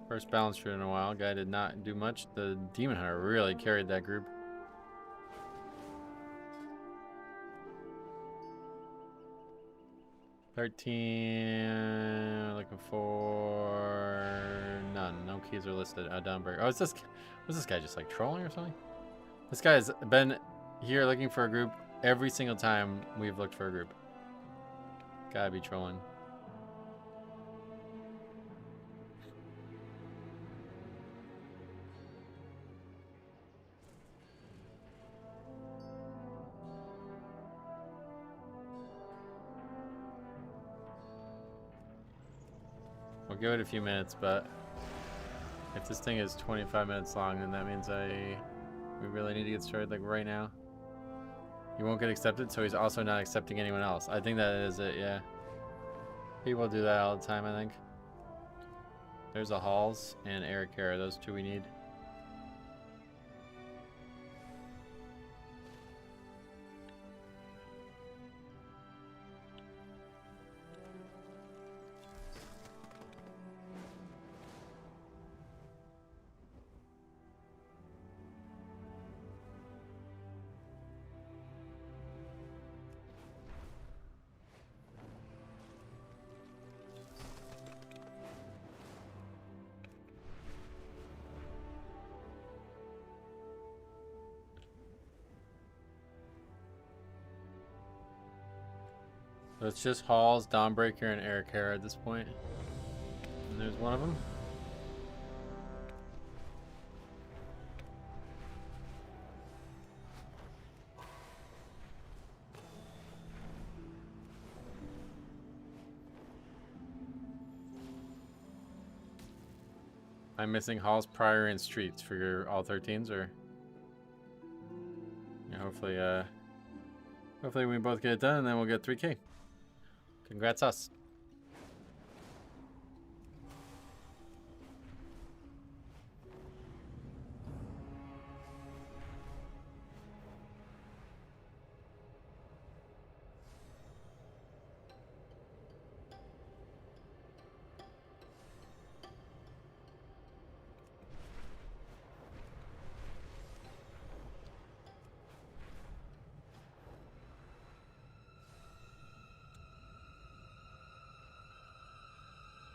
First balance trade in a while. Guy did not do much. The Demon Hunter really carried that group. $13. Looking for none. No keys are listed. Dawnbreaker. Oh, was this guy just like trolling or something? This guy has been here looking for a group every single time we've looked for a group. Gotta be trolling. We'll give it a few minutes, but if this thing is 25 minutes long, then that means we really need to get started like right now. He won't get accepted, so he's also not accepting anyone else. I think that is it, yeah. People do that all the time, I think. There's a Halls and Eric Hara, those two we need. So it's just Halls, Dawnbreaker, and Eric Hara at this point. And there's one of them. I'm missing Halls, Priory, and Streets for your all 13s, or yeah, hopefully we both get it done, and then we'll get 3K. Congrats us.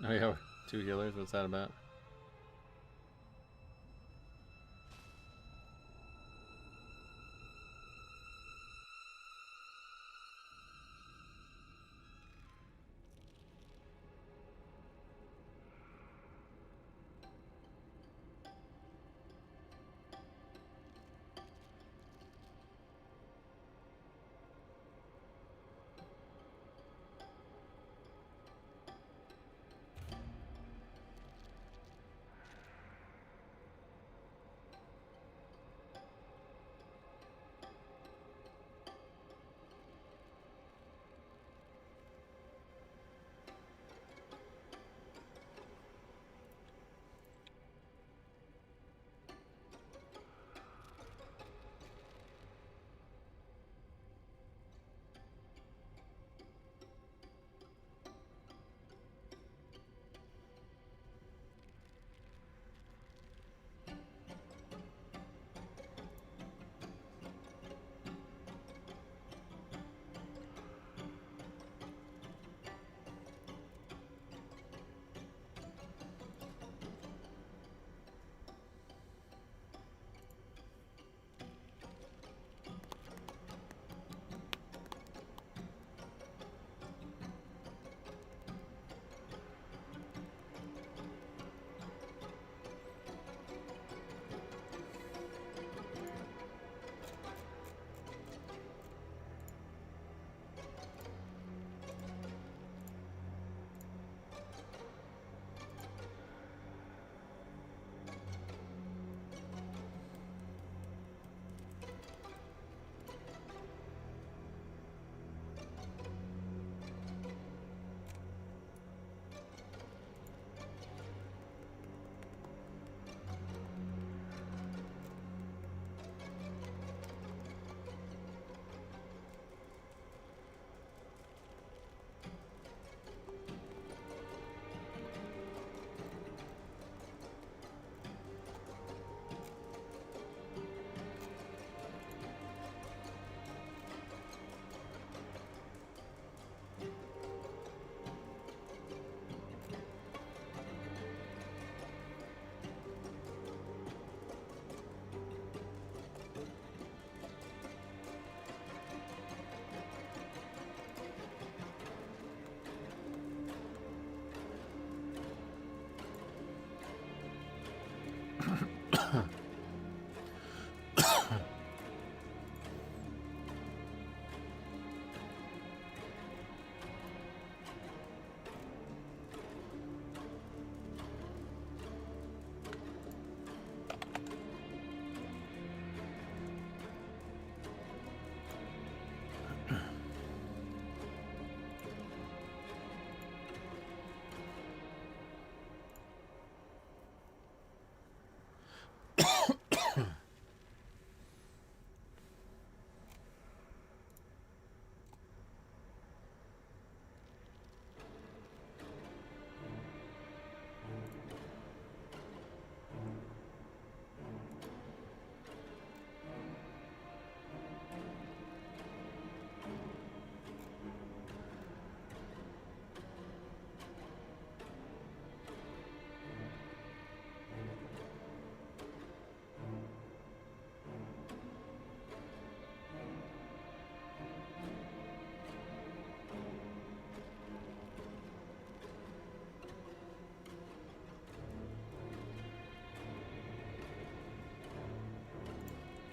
Oh yeah, 2 healers, what's that about?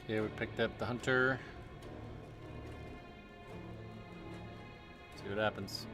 Yeah, we picked up the hunter. See what happens.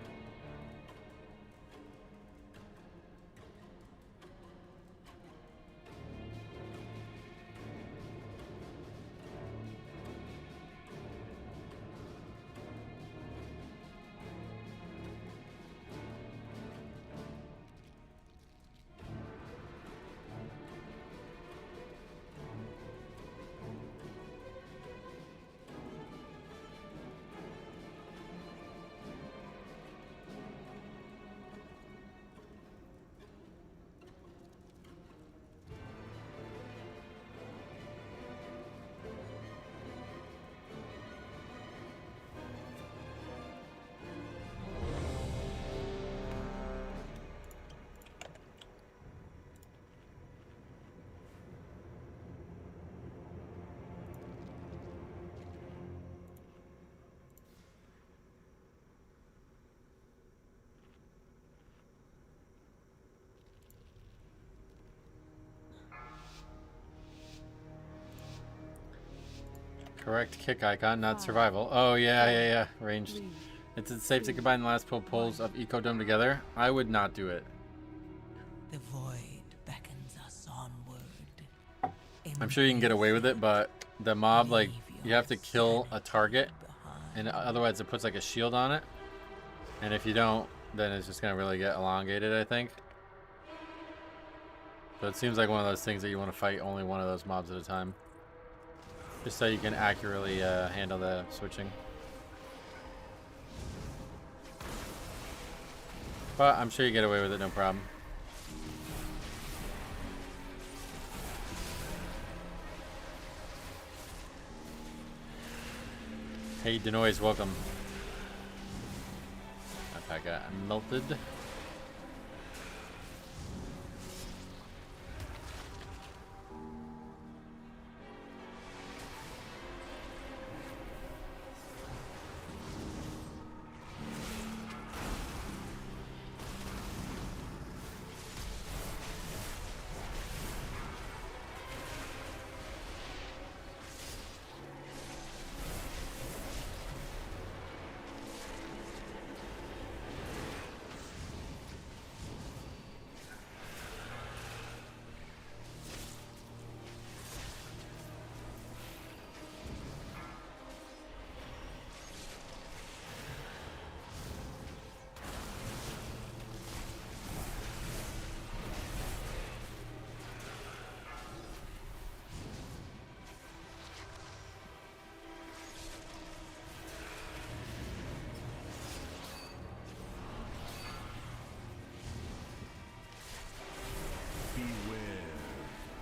Correct kick icon, not survival. Oh, yeah. Ranged. It's safe to combine the last pulls of Ecodome together. I would not do it. The void beckons us onward. I'm sure you can get away with it, but the mob, like, you have to kill a target, and otherwise it puts, like, a shield on it. And if you don't, then it's just going to really get elongated, I think. So it seems like one of those things that you want to fight only one of those mobs at a time. Just so you can accurately handle the switching. But I'm sure you get away with it, no problem. Hey, Denoise, welcome. That pack got melted.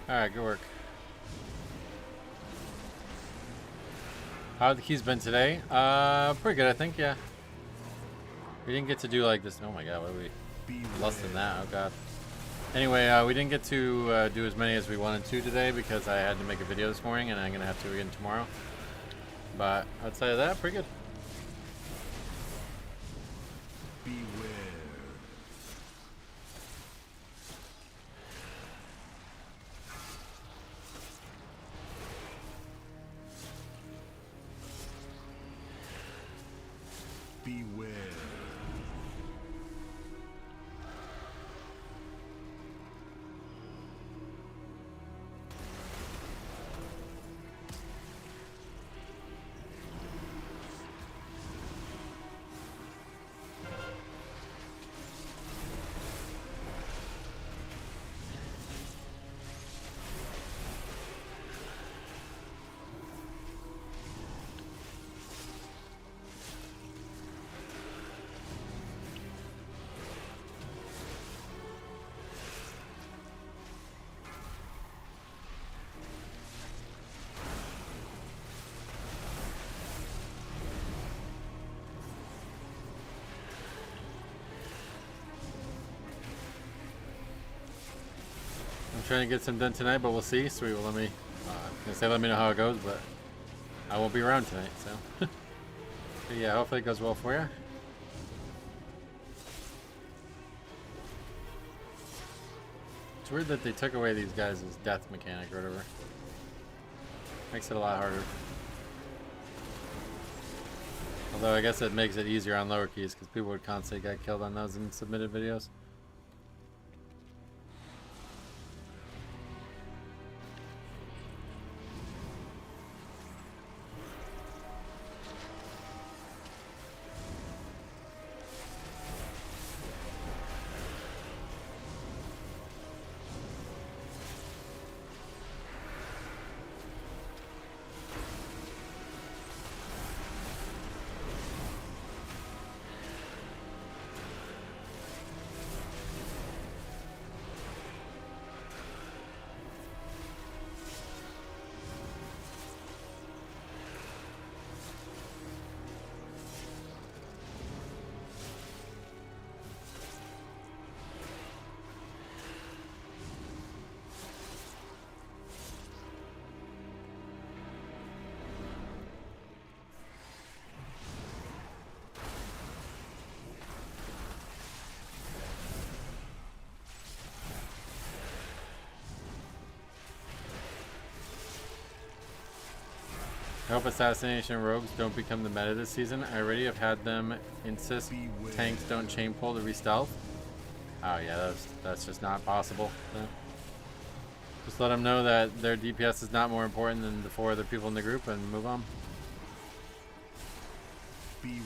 Alright, good work. How have the keys been today? Pretty good, I think, yeah. We didn't get to do like this. Oh my god, what are we? Less than that, oh god. Anyway, we didn't get to do as many as we wanted to today because I had to make a video this morning and I'm going to have to again tomorrow. But outside of that, pretty good. I'm trying to get some done tonight, but we'll see. Sweet, well, let me know how it goes, but I won't be around tonight, so. But yeah, hopefully it goes well for you. It's weird that they took away these guys' death mechanic or whatever. Makes it a lot harder. Although I guess it makes it easier on lower keys because people would constantly get killed on those in submitted videos. I hope assassination rogues don't become the meta this season. I already have had them insist tanks don't chain pull to re-stealth. Oh yeah, that's just not possible. Yeah. Just let them know that their DPS is not more important than the 4 other people in the group and move on. Beware.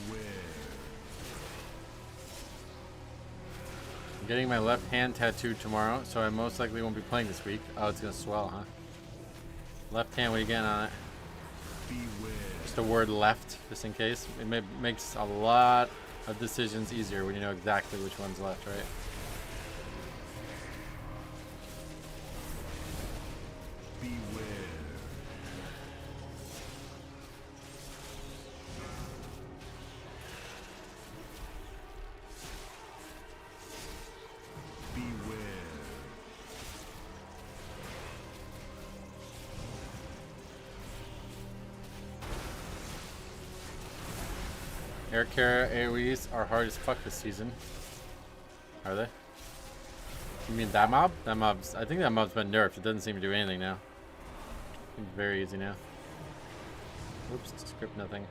I'm getting my left hand tattooed tomorrow, so I most likely won't be playing this week. Oh, it's gonna swell, huh? Left hand, what are you getting on it? Beware. Just the word left, just in case. It makes a lot of decisions easier when you know exactly which one's left, right? Beware. Beware. Air carrier AoEs are hard as fuck this season. Are they? You mean that mob? That mob's... I think that mob's been nerfed. It doesn't seem to do anything now. It's very easy now. Oops, script nothing.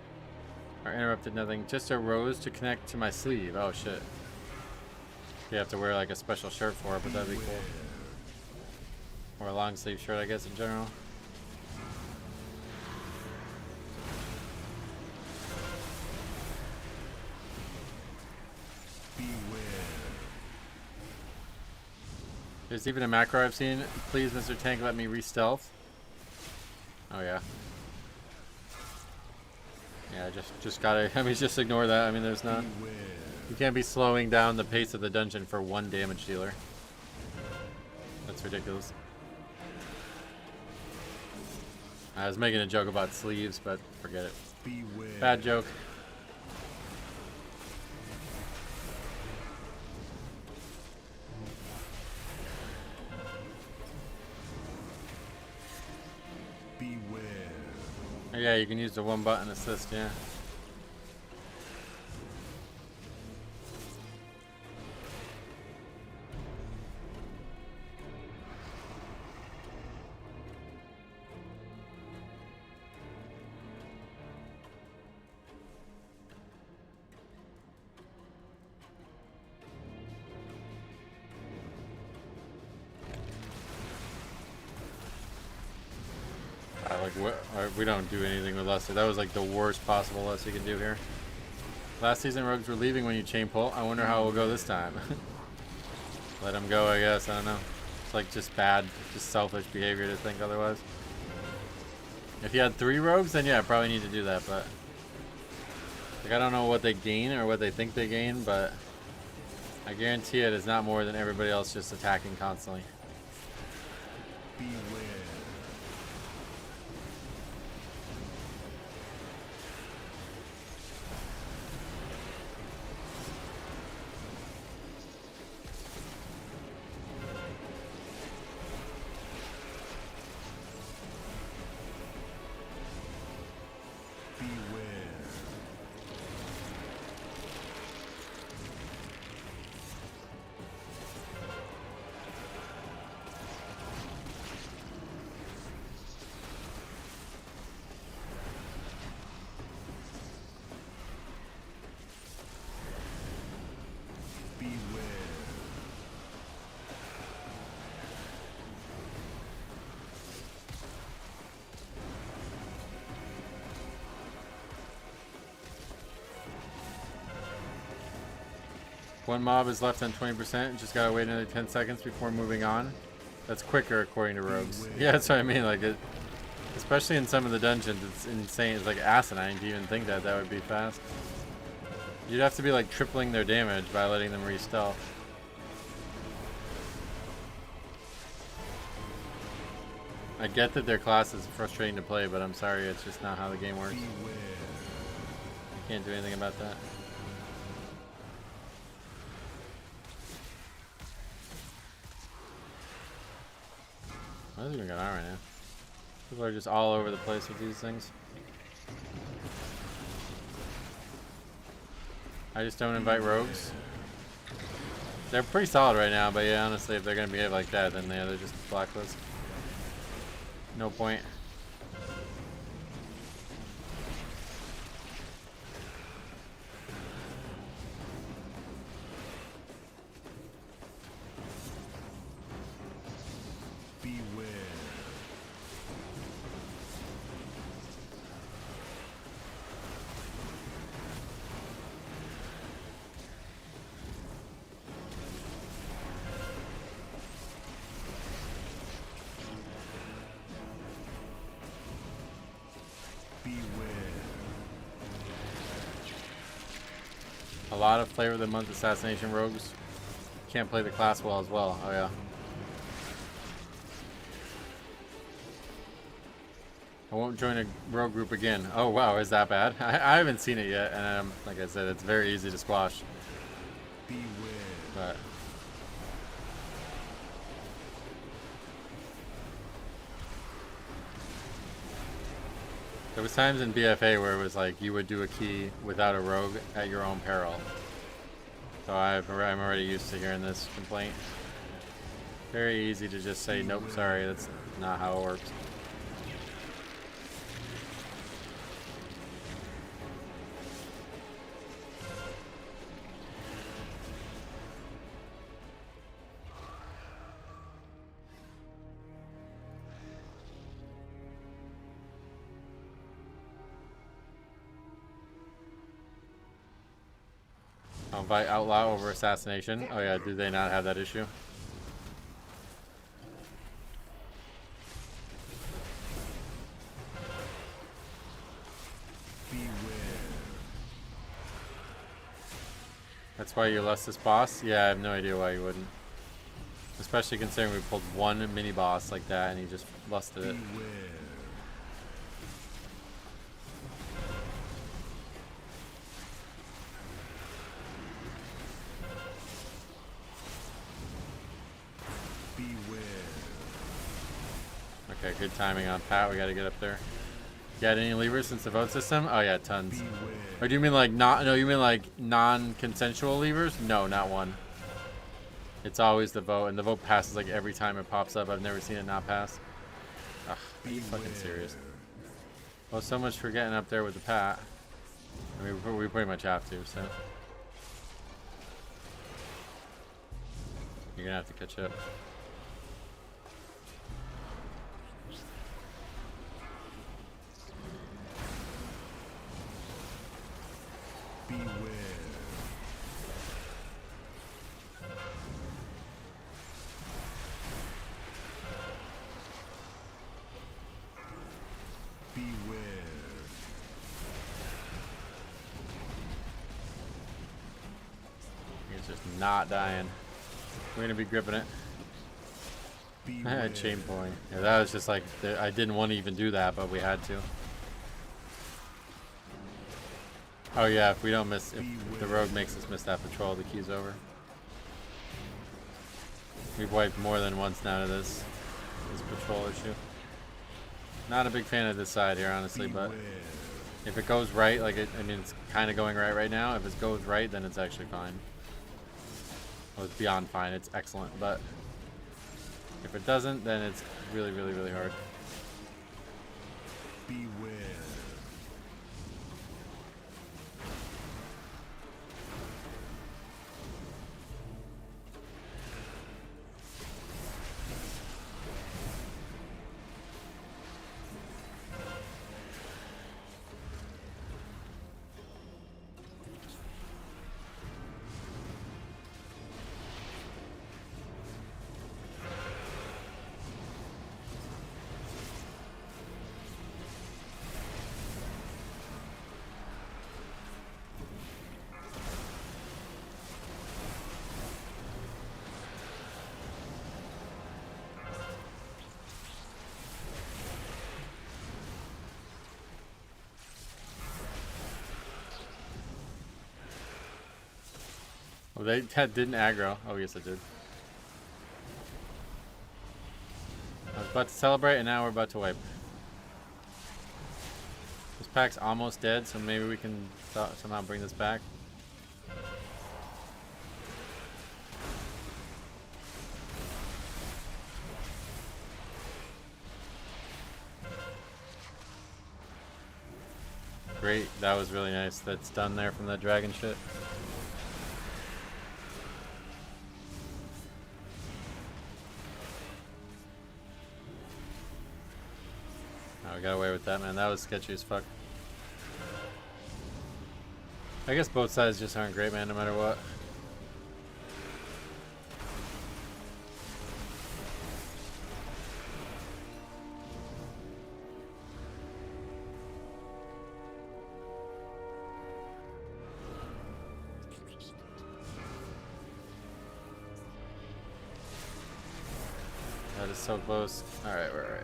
Or interrupted nothing. Just a rose to connect to my sleeve. Oh shit. You have to wear like a special shirt for it, but that'd be cool. Or a long sleeve shirt, I guess, in general. There's even a macro I've seen. Please, Mr. Tank, let me re-stealth. Oh yeah. Yeah, just gotta. I mean, just ignore that. I mean, there's none. You can't be slowing down the pace of the dungeon for 1 damage dealer. That's ridiculous. I was making a joke about sleeves, but forget it. Bad joke. Oh, yeah, you can use the 1-button assist, yeah. We don't do anything with Luster. That was like the worst possible Luster you can do here. Last season, rogues were leaving when you chain pull. I wonder how it will go this time. Let them go, I guess. I don't know. It's like just bad, just selfish behavior to think otherwise. If you had 3 rogues, then yeah, I probably need to do that. But like, I don't know what they gain or what they think they gain, but I guarantee it is not more than everybody else just attacking constantly. Beware. One mob is left on 20%. Just gotta wait another 10 seconds before moving on. That's quicker according to rogues. Yeah, that's what I mean. Like it, especially in some of the dungeons, it's insane. It's like asinine to even think that that would be fast. You'd have to be like tripling their damage by letting them re-stealth. I get that their class is frustrating to play, but I'm sorry, it's just not how the game works. You can't do anything about that. What is even going on right now? People are just all over the place with these things. I just don't invite rogues. They're pretty solid right now, but yeah, honestly, if they're going to behave like that, then yeah, they're just blacklist. No point. Beware. A lot of flavor of the month assassination rogues can't play the class well as well. Oh yeah. I won't join a rogue group again. Oh wow, is that bad? I haven't seen it yet, and like I said, it's very easy to squash. Beware. But there was times in BFA where it was like you would do a key without a rogue at your own peril. So I'm already used to hearing this complaint. Very easy to just say, nope, sorry, that's not how it works. I'll invite outlaw over assassination. Oh yeah, do they not have that issue? Beware. That's why you lust this boss? Yeah, I have no idea why you wouldn't. Especially considering we pulled one mini boss like that and he just lusted it. Beware. Okay, good timing on Pat. We gotta get up there. Got any levers since the vote system? Oh yeah, tons. Beware. Or do you mean like not? No, you mean like non-consensual levers? No, not one. It's always the vote, and the vote passes like every time it pops up. I've never seen it not pass. Ugh, are you fucking serious? Well, so much for getting up there with the Pat. I mean, we pretty much have to, so. You're gonna have to catch up. Beware. Beware. He's just not dying. We're gonna be gripping it. Beware. Chain point. Yeah, that was just like I didn't want to even do that, but we had to. Oh yeah, if we don't miss, if the rogue makes us miss that patrol, the key's over. We've wiped more than once now to this patrol issue. Not a big fan of this side here, honestly, but if it goes right, like I mean, it's kind of going right now. If it goes right, then it's actually fine. Well, it's beyond fine. It's excellent, but if it doesn't, then it's really, really, really hard. Beware. Oh, that didn't aggro. Oh, yes, it did. I was about to celebrate, and now we're about to wipe. This pack's almost dead, so maybe we can somehow bring this back. Great, that was really nice. That's done there from that dragon shit. Oh, we got away with that, man. That was sketchy as fuck. I guess both sides just aren't great, man, no matter what. That is so close. Alright, we're alright.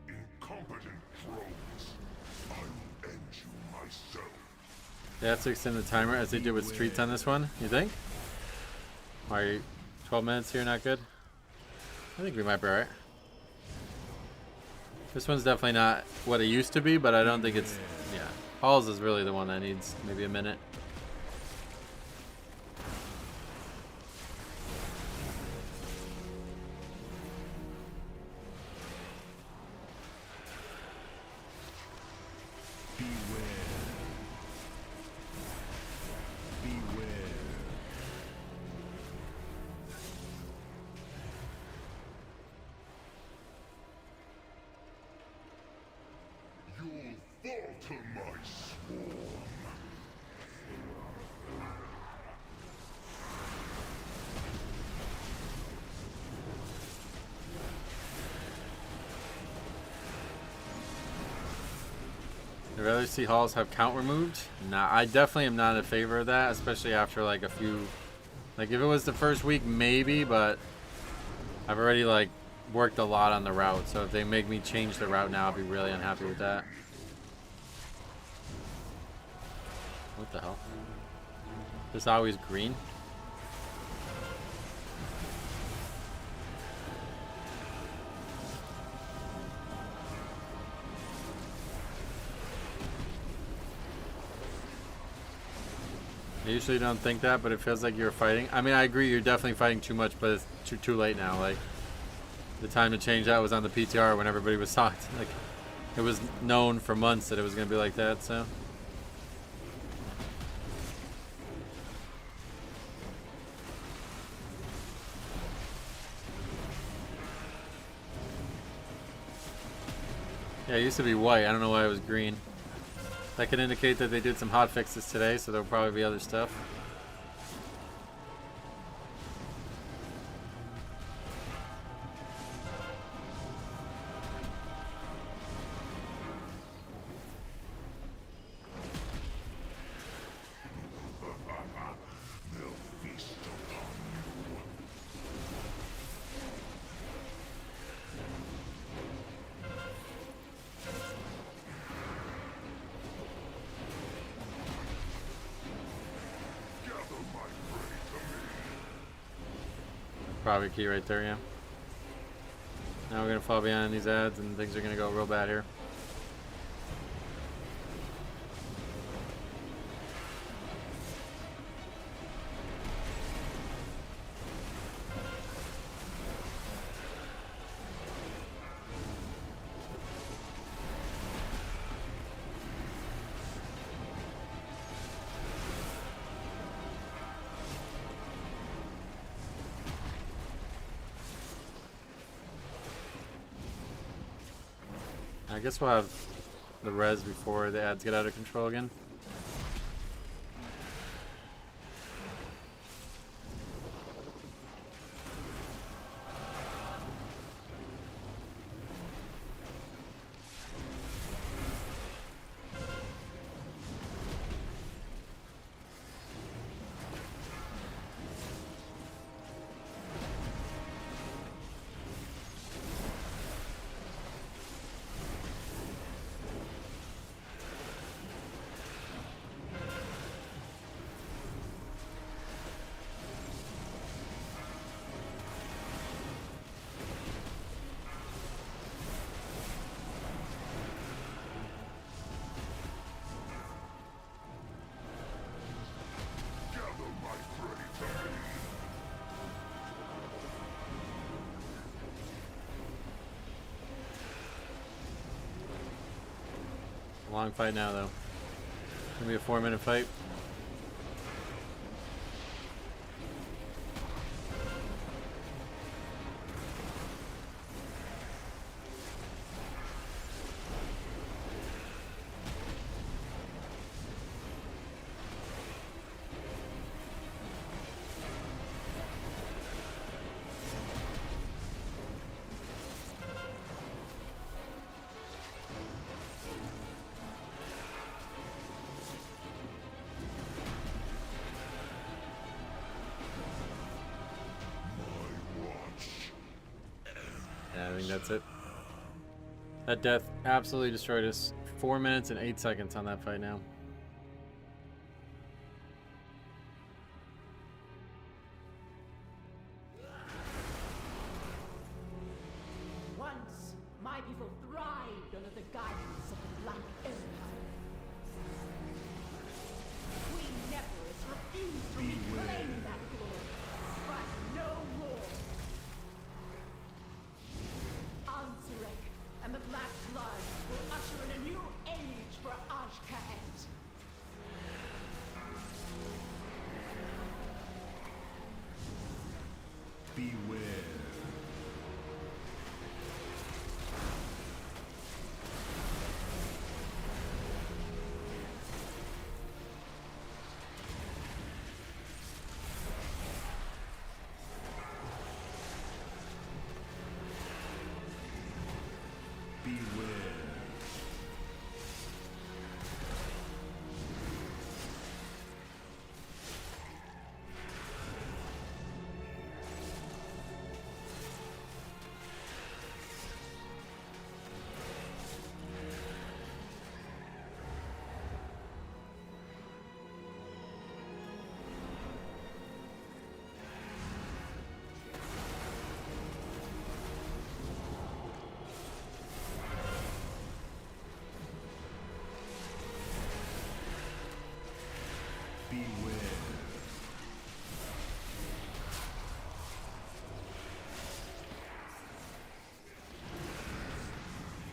Incompetent drones. I will end you myself. They have to extend the timer as they did with streets on this one, you think? Are 12 minutes here not good? I think we might be alright. This one's definitely not what it used to be, but I don't think it's... Yeah. Halls is really the one that needs maybe a minute. Falter my swarm. I'd rather see halls have count removed. Nah, I definitely am not in favor of that, especially after like a few... Like if it was the first week, maybe, but I've already like worked a lot on the route, so if they make me change the route now, I'll be really unhappy with that. What the hell? This always green? I usually don't think that, but it feels like you're fighting. I mean, I agree, you're definitely fighting too much, but it's too late now. Like, the time to change that was on the PTR when everybody was talked. Like, it was known for months that it was going to be like that, so... Yeah, it used to be white. I don't know why it was green. That could indicate that they did some hot fixes today, so there'll probably be other stuff. Probably key right there, yeah. Now we're gonna fall behind these ads and things are gonna go real bad here. I guess we'll have the res before the ads get out of control again. Long fight now, though. It's gonna be a 4-minute fight. I think that's it. That death absolutely destroyed us. 4 minutes and 8 seconds on that fight now. Once, my people thrived under the guidance of the Black Empire. Queen Nephris refused to reclaim that glory, but no more. Ansurek and the Black Blood will usher in a new age for Ashkaet. Beware.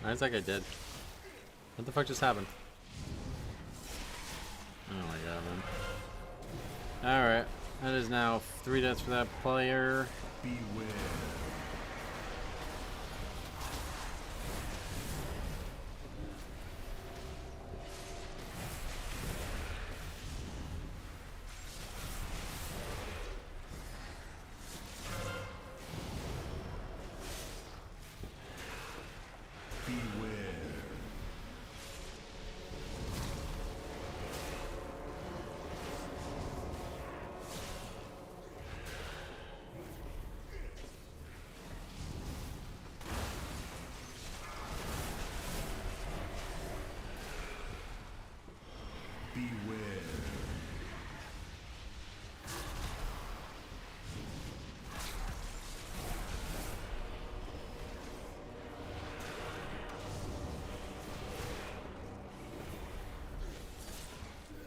What's that guy dead? What the fuck just happened? Oh my god, man. Alright. That is now 3 deaths for that player. Beware.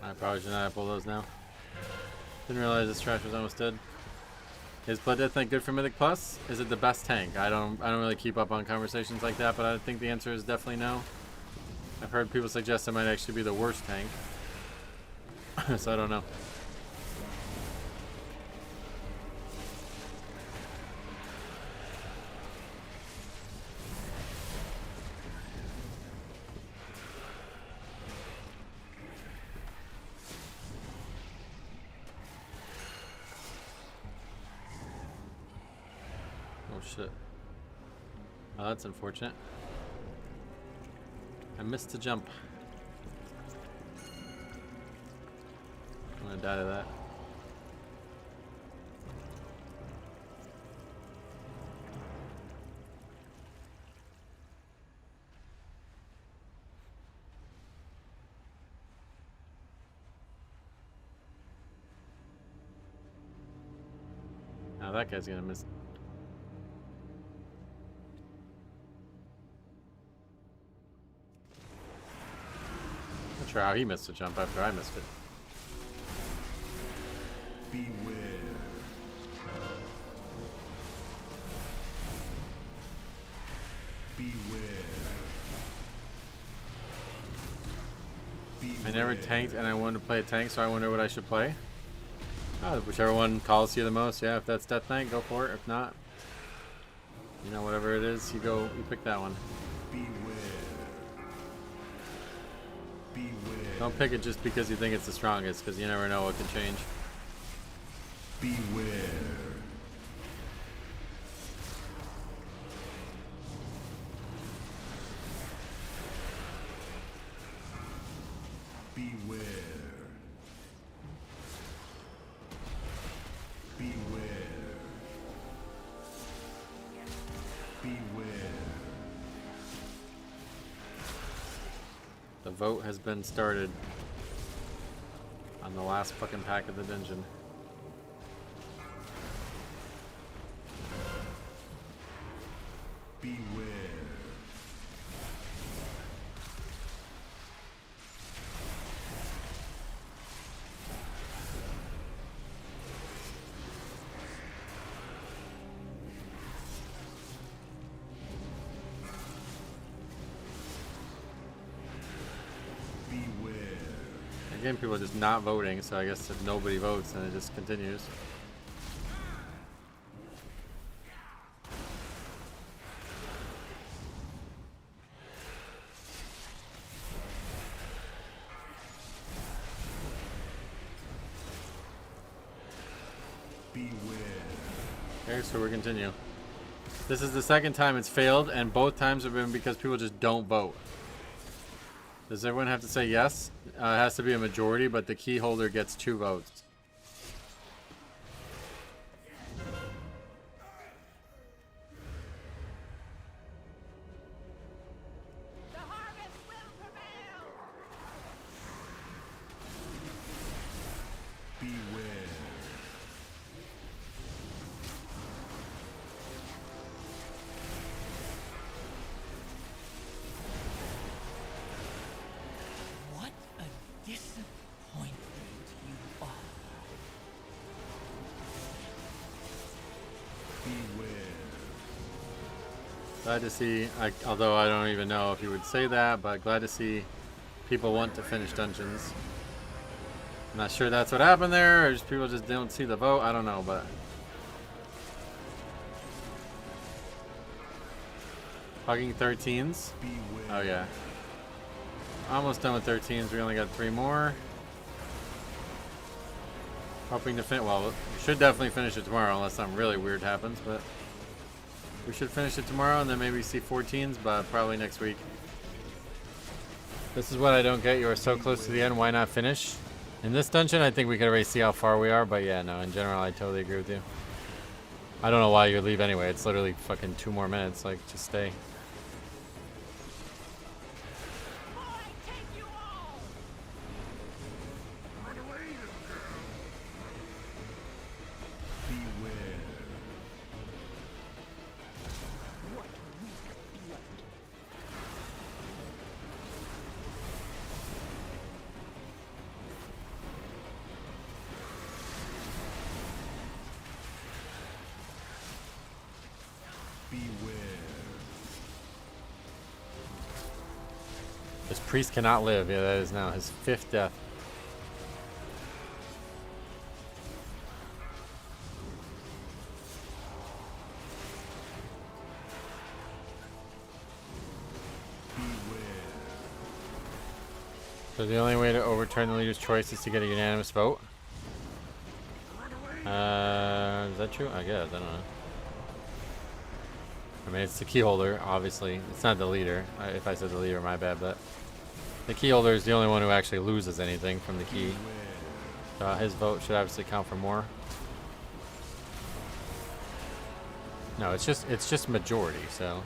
I probably should not pull those now. Didn't realize this trash was almost dead. Is Blood Death Tank good for Mythic Plus? Is it the best tank? I don't really keep up on conversations like that, but I think the answer is definitely no. I've heard people suggest it might actually be the worst tank. So I don't know. shit. Oh, that's unfortunate. I missed the jump. I'm gonna die to that. Now that guy's gonna miss. Not sure how he missed the jump after I missed it. Beware. I never tanked and I wanted to play a tank, so I wonder what I should play. Whichever one calls to you the most. Yeah, if that's Death Knight, go for it. If not, you know, whatever it is, you pick that one. Don't pick it just because you think it's the strongest, because you never know what can change. Beware. The vote has been started on the last fucking pack of the dungeon. Beware. Again, people are just not voting, so I guess if nobody votes, then it just continues. Beware. Okay, so we continue. This is the second time it's failed, and both times have been because people just don't vote. Does everyone have to say yes? It has to be a majority, but the key holder gets 2 votes. The harvest will prevail. Beware. Disappointment you are. Beware. Glad to see, although I don't even know if you would say that, but glad to see people want to finish dungeons. I'm not sure that's what happened there, or just people just don't see the vote. I don't know, but Pugging 13s. Beware. Oh yeah. Almost done with 13s. We only got 3 more. Hoping to finish. Well, we should definitely finish it tomorrow, unless something really weird happens. But we should finish it tomorrow, and then maybe see 14s, but probably next week. This is what I don't get. You are so close to the end. Why not finish? In this dungeon, I think we could already see how far we are. But yeah, no. In general, I totally agree with you. I don't know why you would leave anyway. It's literally fucking 2 more minutes. Like, just stay. This priest cannot live. Yeah, that is now his 5th death. So the only way to overturn the leader's choice is to get a unanimous vote? Is that true? I guess. I don't know. I mean, it's the key holder, obviously. It's not the leader. If I said the leader, my bad, but the key holder is the only one who actually loses anything from the key. So his vote should obviously count for more. No, it's just majority, so.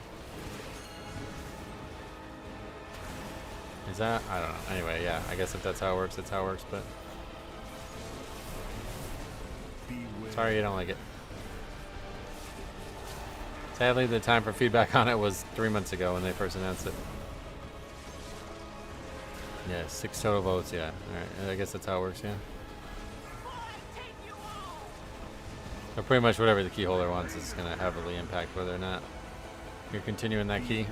Is that? I don't know. Anyway, yeah, I guess if that's how it works, that's how it works, but. Sorry you don't like it. Sadly, the time for feedback on it was 3 months ago when they first announced it. Yeah, 6 total votes, yeah. Alright, I guess that's how it works, yeah. So pretty much whatever the key holder wants is going to heavily impact whether or not you're continuing that key.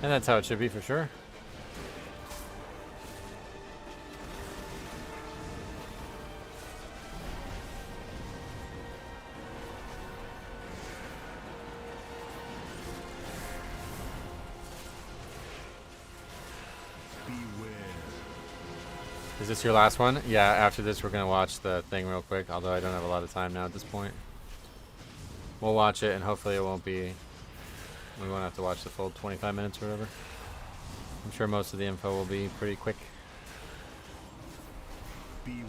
And that's how it should be for sure. Is this your last one? Yeah, after this we're going to watch the thing real quick, although I don't have a lot of time now at this point. We'll watch it and hopefully it won't be, we won't have to watch the full 25 minutes or whatever. I'm sure most of the info will be pretty quick. Beware.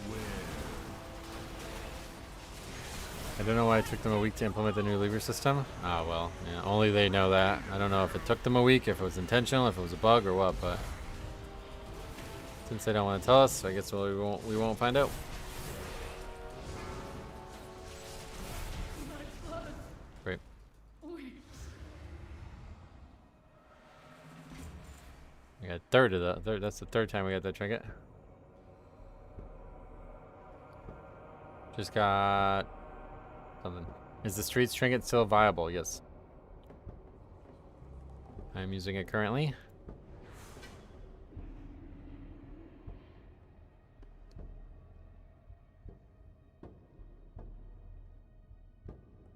I don't know why it took them a week to implement the new lever system. Ah, well, yeah, only they know that. I don't know if it took them a week, if it was intentional, if it was a bug or what, but since they don't want to tell us, I guess we won't find out. Great. We got third of the third. That's the third time we got that trinket. Just got something. Is the streets trinket still viable? Yes. I'm using it currently.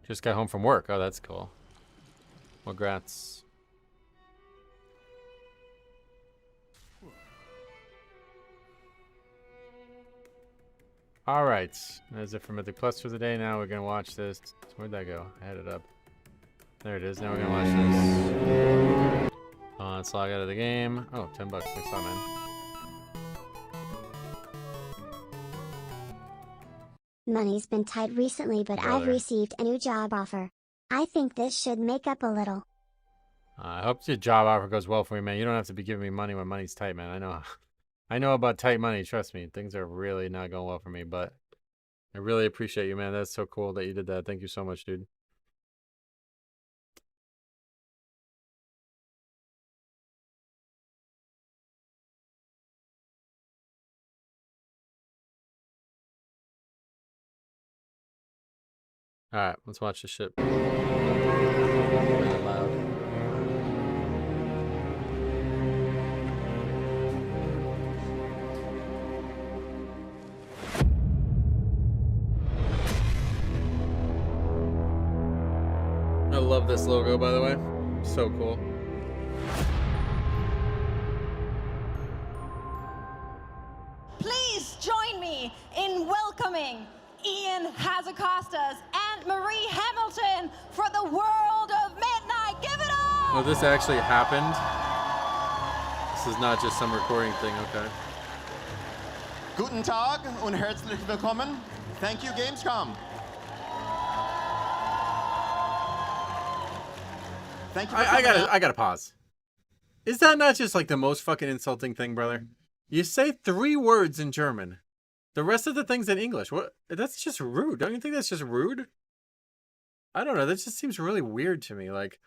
Just got home from work. Oh, that's cool. Well, congrats. All right. That's it for Mythic Plus for the day. Now we're going to watch this. Where'd that go? I had it up. There it is. Now we're going to watch this. Let's log out of the game. Oh, $10. Thanks a lot, man. Money's been tight recently, but I've received a new job offer. I think this should make up a little. I hope your job offer goes well for you, man. You don't have to be giving me money when money's tight, man. I know about tight money. Trust me. Things are really not going well for me, but I really appreciate you, man. That's so cool that you did that. Thank you so much, dude. Alright, let's watch this shit. Really loud. I love this logo, by the way. So cool. Please join me in welcoming Ian Hazakostas and Marie Hamilton for the World of Midnight. Give it up! Oh, this actually happened? This is not just some recording thing, okay. Guten Tag und herzlich willkommen. Thank you, Gamescom. Thank you. I gotta pause. Is that not just like the most fucking insulting thing, brother? You say 3 words in German. The rest of the things in English. What? That's just rude. Don't you think that's just rude? I don't know. That just seems really weird to me. Like,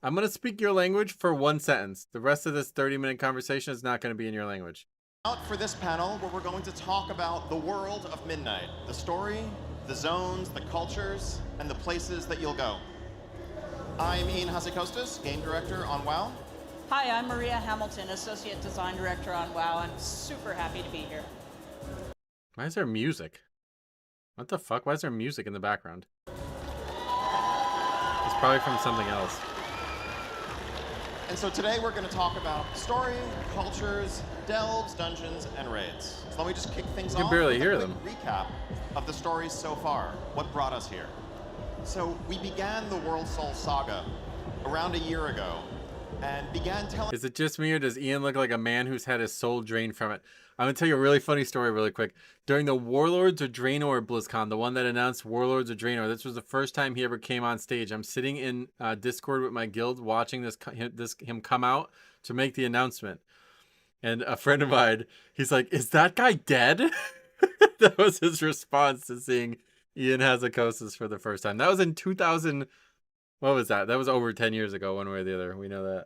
I'm going to speak your language for 1 sentence. The rest of this 30-minute conversation is not going to be in your language. Out for this panel where we're going to talk about the world of Midnight. The story, the zones, the cultures, and the places that you'll go. I'm Ian Hazakostas, Game Director on WoW. Hi, I'm Maria Hamilton, Associate Design Director on WoW. I'm super happy to be here. Why is there music? What the fuck? Why is there music in the background? It's probably from something else. And so today we're going to talk about story, cultures, delves, dungeons, and raids. So let me just kick things off. You can barely hear them. Recap of the stories so far. What brought us here? So we began the World Soul Saga around a year ago and began telling... Is it just me, or does Ian look like a man who's had his soul drained from it? I'm going to tell you a really funny story really quick. During the Warlords of Draenor BlizzCon, the one that announced Warlords of Draenor, this was the first time he ever came on stage. I'm sitting in Discord with my guild watching him come out to make the announcement. And a friend of mine, he's like, is that guy dead? That was his response to seeing Ian Hazzikostas for the first time. That was in 2000. What was that? That was over 10 years ago, one way or the other. We know that.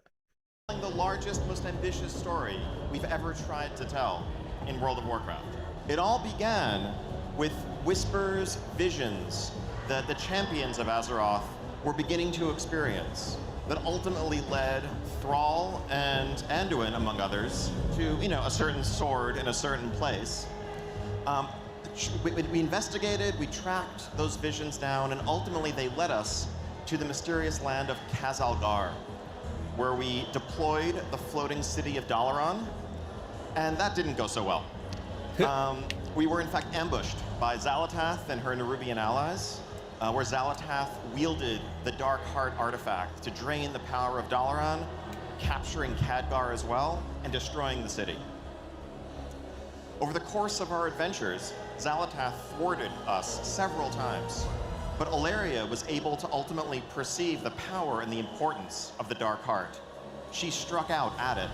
The largest, most ambitious story we've ever tried to tell in World of Warcraft. It all began with whispers, visions that the champions of Azeroth were beginning to experience that ultimately led Thrall and Anduin, among others, to, you know, a certain sword in a certain place. We investigated, we tracked those visions down, and ultimately they led us to the mysterious land of Khazalgar, where we deployed the floating city of Dalaran, and that didn't go so well. We were in fact ambushed by Xal'atath and her Nerubian allies, where Xal'atath wielded the Dark Heart artifact to drain the power of Dalaran, capturing Khadgar as well, and destroying the city. Over the course of our adventures, Xal'atath thwarted us several times, but Ilaria was able to ultimately perceive the power and the importance of the Dark Heart. She struck out at it,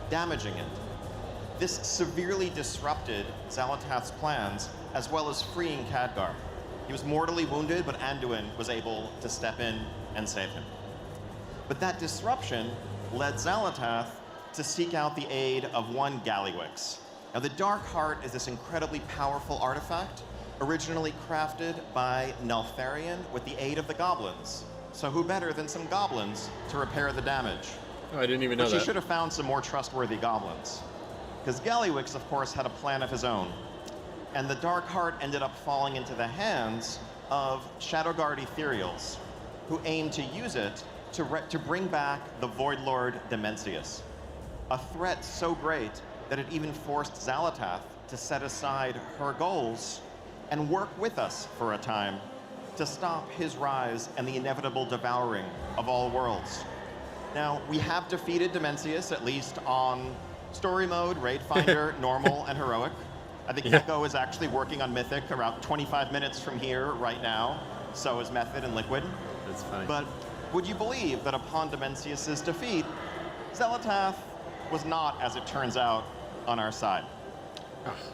damaging it. This severely disrupted Xal'atath's plans, as well as freeing Khadgar. He was mortally wounded, but Anduin was able to step in and save him. But that disruption led Xal'atath to seek out the aid of one Gallywix. Now, the Dark Heart is this incredibly powerful artifact, originally crafted by Neltharion with the aid of the goblins. So who better than some goblins to repair the damage? Oh, I didn't even know that. But she should have found some more trustworthy goblins. Because Gallywix, of course, had a plan of his own. And the Dark Heart ended up falling into the hands of Shadowguard Ethereals, who aimed to use it to bring back the Void Lord Demencius. A threat so great that it even forced Xal'atath to set aside her goals and work with us for a time to stop his rise and the inevitable devouring of all worlds. Now, we have defeated Demencius, at least on story mode, Raid Finder, Normal, and Heroic. I think Echo is actually working on Mythic around 25 minutes from here right now. So is Method and Liquid. That's funny. But would you believe that upon Demencius' defeat, Xal'atath was not, as it turns out, on our side?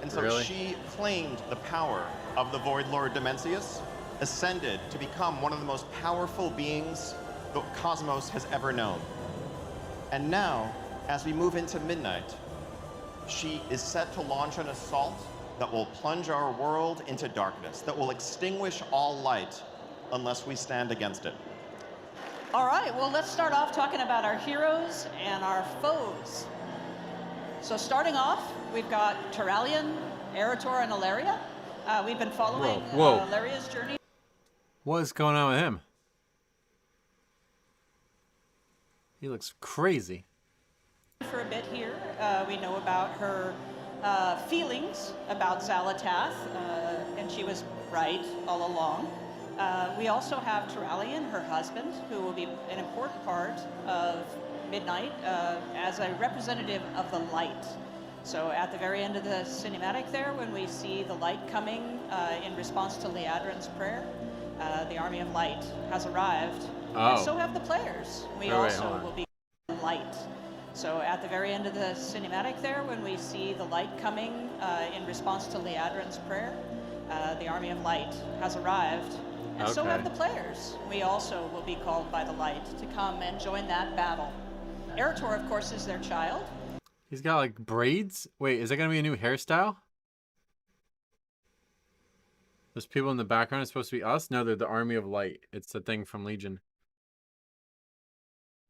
And so really? She claimed the power of the Void Lord Demencius, ascended to become one of the most powerful beings the cosmos has ever known. And now, as we move into midnight, she is set to launch an assault that will plunge our world into darkness, that will extinguish all light unless we stand against it. All right, well, let's start off talking about our heroes and our foes. So starting off, we've got Turalyon, Eretor, and Ilaria. We've been following Ilaria's journey. What is going on with him? He looks crazy. For a bit here, we know about her feelings about Xal'atath, and she was right all along. We also have Turalyon, her husband, who will be an important part of Midnight as a representative of the light. So at the very end of the cinematic there, when we see the light coming in response to Liadrin's prayer, the army of light has arrived. Oh. And so have the players. We also will be light. So at the very end of the cinematic there, when we see the light coming in response to Liadrin's prayer, the army of light has arrived. And so have the players. We also will be called by the light to come and join that battle. Eretor, of course, is their child. He's got like braids. Wait, is that gonna be a new hairstyle? Those people in the background are supposed to be us? No, they're the Army of Light. It's the thing from Legion.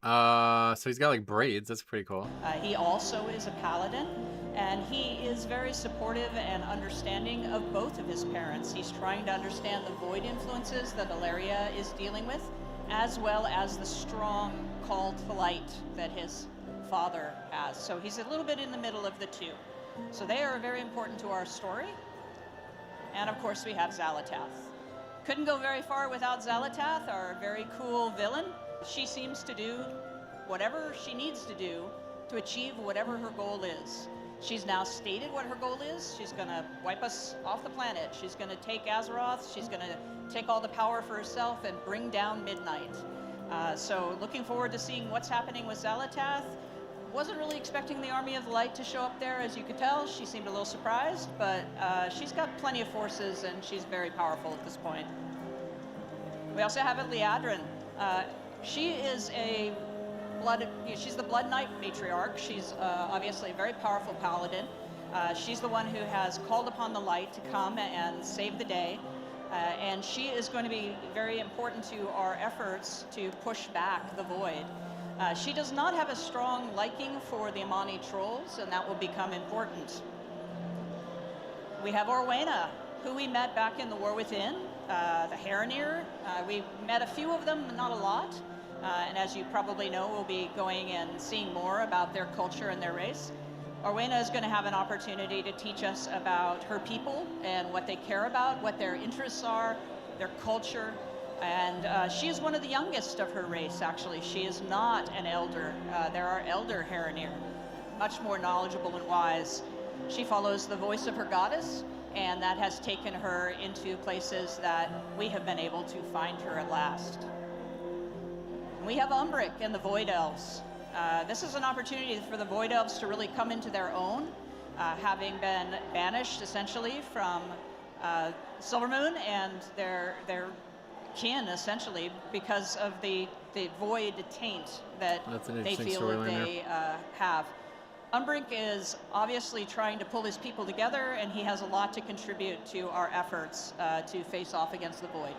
So he's got like braids. That's pretty cool. He also is a paladin, and he is very supportive and understanding of both of his parents. He's trying to understand the void influences that Ilaria is dealing with, as well as the strong call to light that his father has. So he's a little bit in the middle of the two. So they are very important to our story. And of course we have Xal'atath. Couldn't go very far without Xal'atath, our very cool villain. she seems to do whatever she needs to do to achieve whatever her goal is. She's now stated what her goal is. She's going to wipe us off the planet. She's going to take Azeroth. She's going to take all the power for herself and bring down Midnight. So looking forward to seeing what's happening with Xal'atath. Wasn't really expecting the Army of the Light to show up there, as you could tell. She seemed a little surprised, but she's got plenty of forces and she's very powerful at this point. We also have Liadrin. She is she's the Blood Knight matriarch. She's obviously a very powerful paladin. She's the one who has called upon the light to come and save the day. And she is going to be very important to our efforts to push back the Void. She does not have a strong liking for the Amani trolls, and that will become important. We have Orwena, who we met back in the War Within, the Heronir. We met a few of them, not a lot. And as you probably know, we'll be going and seeing more about their culture and their race. Orwena is going to have an opportunity to teach us about her people and what they care about, what their interests are, their culture. And she is one of the youngest of her race, actually. She is not an elder. There are elder Heronir, much more knowledgeable and wise. She follows the voice of her goddess, and that has taken her into places that we have been able to find her at last. We have Umbric and the Void Elves. This is an opportunity for the Void Elves to really come into their own, having been banished essentially from Silvermoon and their kin, essentially, because of the Void taint that they feel that they have. Umbric is obviously trying to pull his people together, and he has a lot to contribute to our efforts to face off against the Void.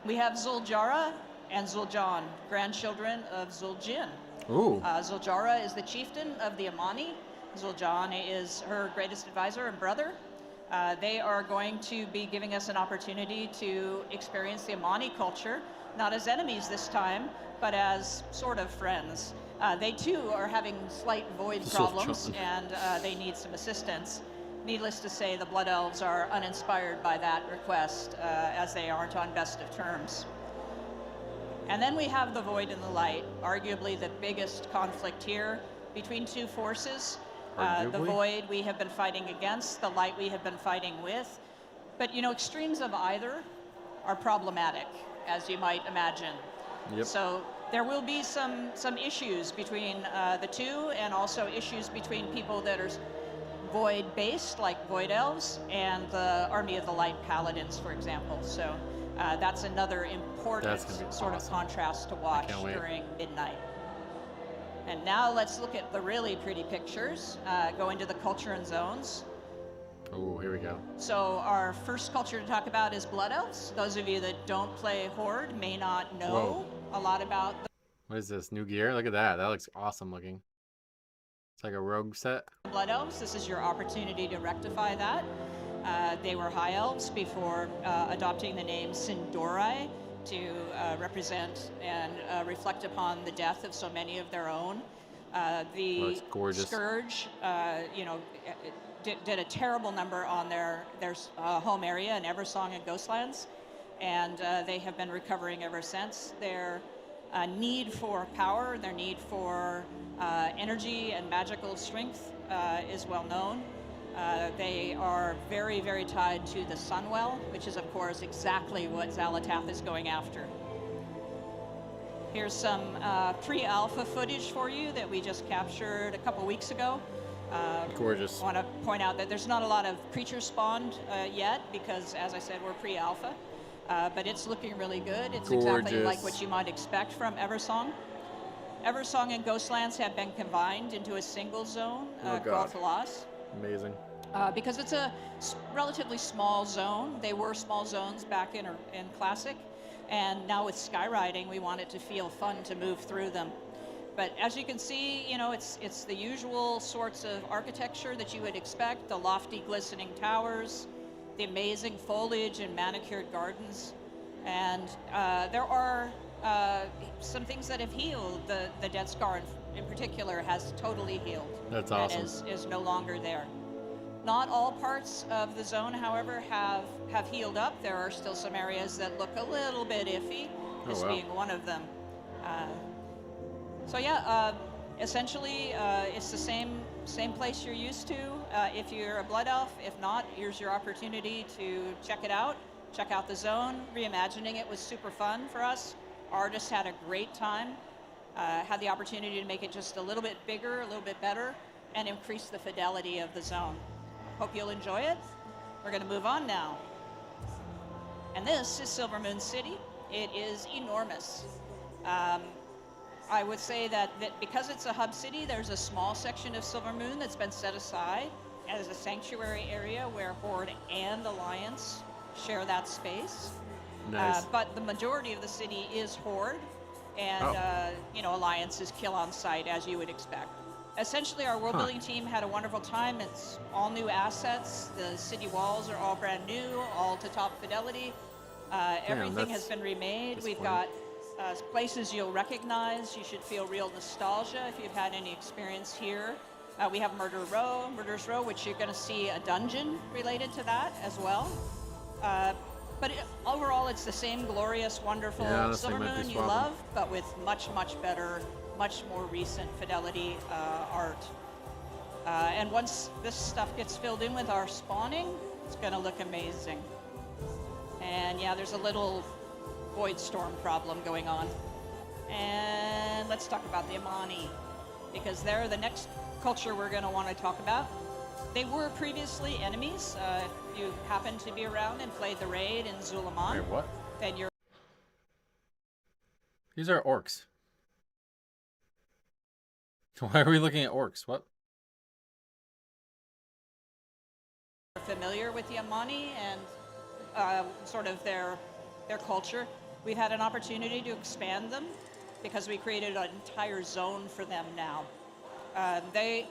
We have Zul'Jara and Zul'Jan, grandchildren of Zul'Jin. Zul'Jara is the chieftain of the Amani. Zul'Jan is her greatest advisor and brother. They are going to be giving us an opportunity to experience the Amani culture, not as enemies this time, but as sort of friends. They too are having slight Void problems, and they need some assistance. Needless to say, the Blood Elves are uninspired by that request, as they aren't on best of terms. And then we have the Void and the Light, arguably the biggest conflict here between two forces. The Void we have been fighting against, the Light we have been fighting with. But, you know, extremes of either are problematic, as you might imagine. So there will be some issues between the two, and also issues between people that are Void-based, like Void Elves, and the Army of the Light Paladins, for example. So that's another important sort of contrast to watch during Midnight. And now let's look at the really pretty pictures, go into the culture and zones. Oh, here we go. So our first culture to talk about is Blood Elves. Those of you that don't play Horde may not know a lot about the What is this? New gear? Look at that. That looks awesome looking. It's like a rogue set. Blood Elves. This is your opportunity to rectify that. They were High Elves before adopting the name Sin'dorei to represent and reflect upon the death of so many of their own. The Scourge, you know, did a terrible number on their home area in Eversong and Ghostlands, and they have been recovering ever since. Their need for power, their need for energy and magical strength is well known. They are very, very tied to the Sunwell, which is, of course, exactly what Xal'atath is going after. Here's some pre-alpha footage for you that we just captured a couple weeks ago. Gorgeous. I want to point out that there's not a lot of creatures spawned yet because, as I said, we're pre-alpha. But it's looking really good. It's exactly like what you might expect from Eversong. Eversong and Ghostlands have been combined into a single zone called Thalas. Amazing. Because it's a relatively small zone. They were small zones back in Classic. And now with Skyriding, we want it to feel fun to move through them. But as you can see, you know, it's the usual sorts of architecture that you would expect, the lofty glistening towers, the amazing foliage and manicured gardens. And there are some things that have healed. The Dead Scar in particular has totally healed. That's awesome. And is no longer there. Not all parts of the zone, however, have healed up. There are still some areas that look a little bit iffy, this being one of them. So yeah, essentially it's the same place you're used to if you're a Blood Elf. If not, here's your opportunity to check it out. Check out the zone. Reimagining it was super fun for us. Artists had a great time. Had the opportunity to make it just a little bit bigger, a little bit better, and increase the fidelity of the zone. Hope you'll enjoy it. We're going to move on now. And this is Silver Moon City. It is enormous. I would say that because it's a hub city, there's a small section of Silver Moon that's been set aside as a sanctuary area where Horde and Alliance share that space. Nice. But the majority of the city is Horde, and you know, Alliance is kill on sight, as you would expect. Essentially, our world building team had a wonderful time. It's all new assets. The city walls are all brand new, all to top fidelity. Everything has been remade. We've got places you'll recognize. You should feel real nostalgia if you've had any experience here. We have Murder's Row, which you're going to see a dungeon related to that as well. But overall, it's the same glorious, wonderful Silver Moon you love, but with much, much better, much more recent fidelity art. And once this stuff gets filled in with our spawning, it's going to look amazing. And yeah, there's a little Void Storm problem going on. And let's talk about the Amani, because they're the next culture we're going to want to talk about. They were previously enemies. If you happen to be around and played the raid in Zulaman, Wait, what? then you're... These are orcs. Why are we looking at orcs? What? familiar with the Amani and sort of their culture. We've had an opportunity to expand them because we created an entire zone for them now. They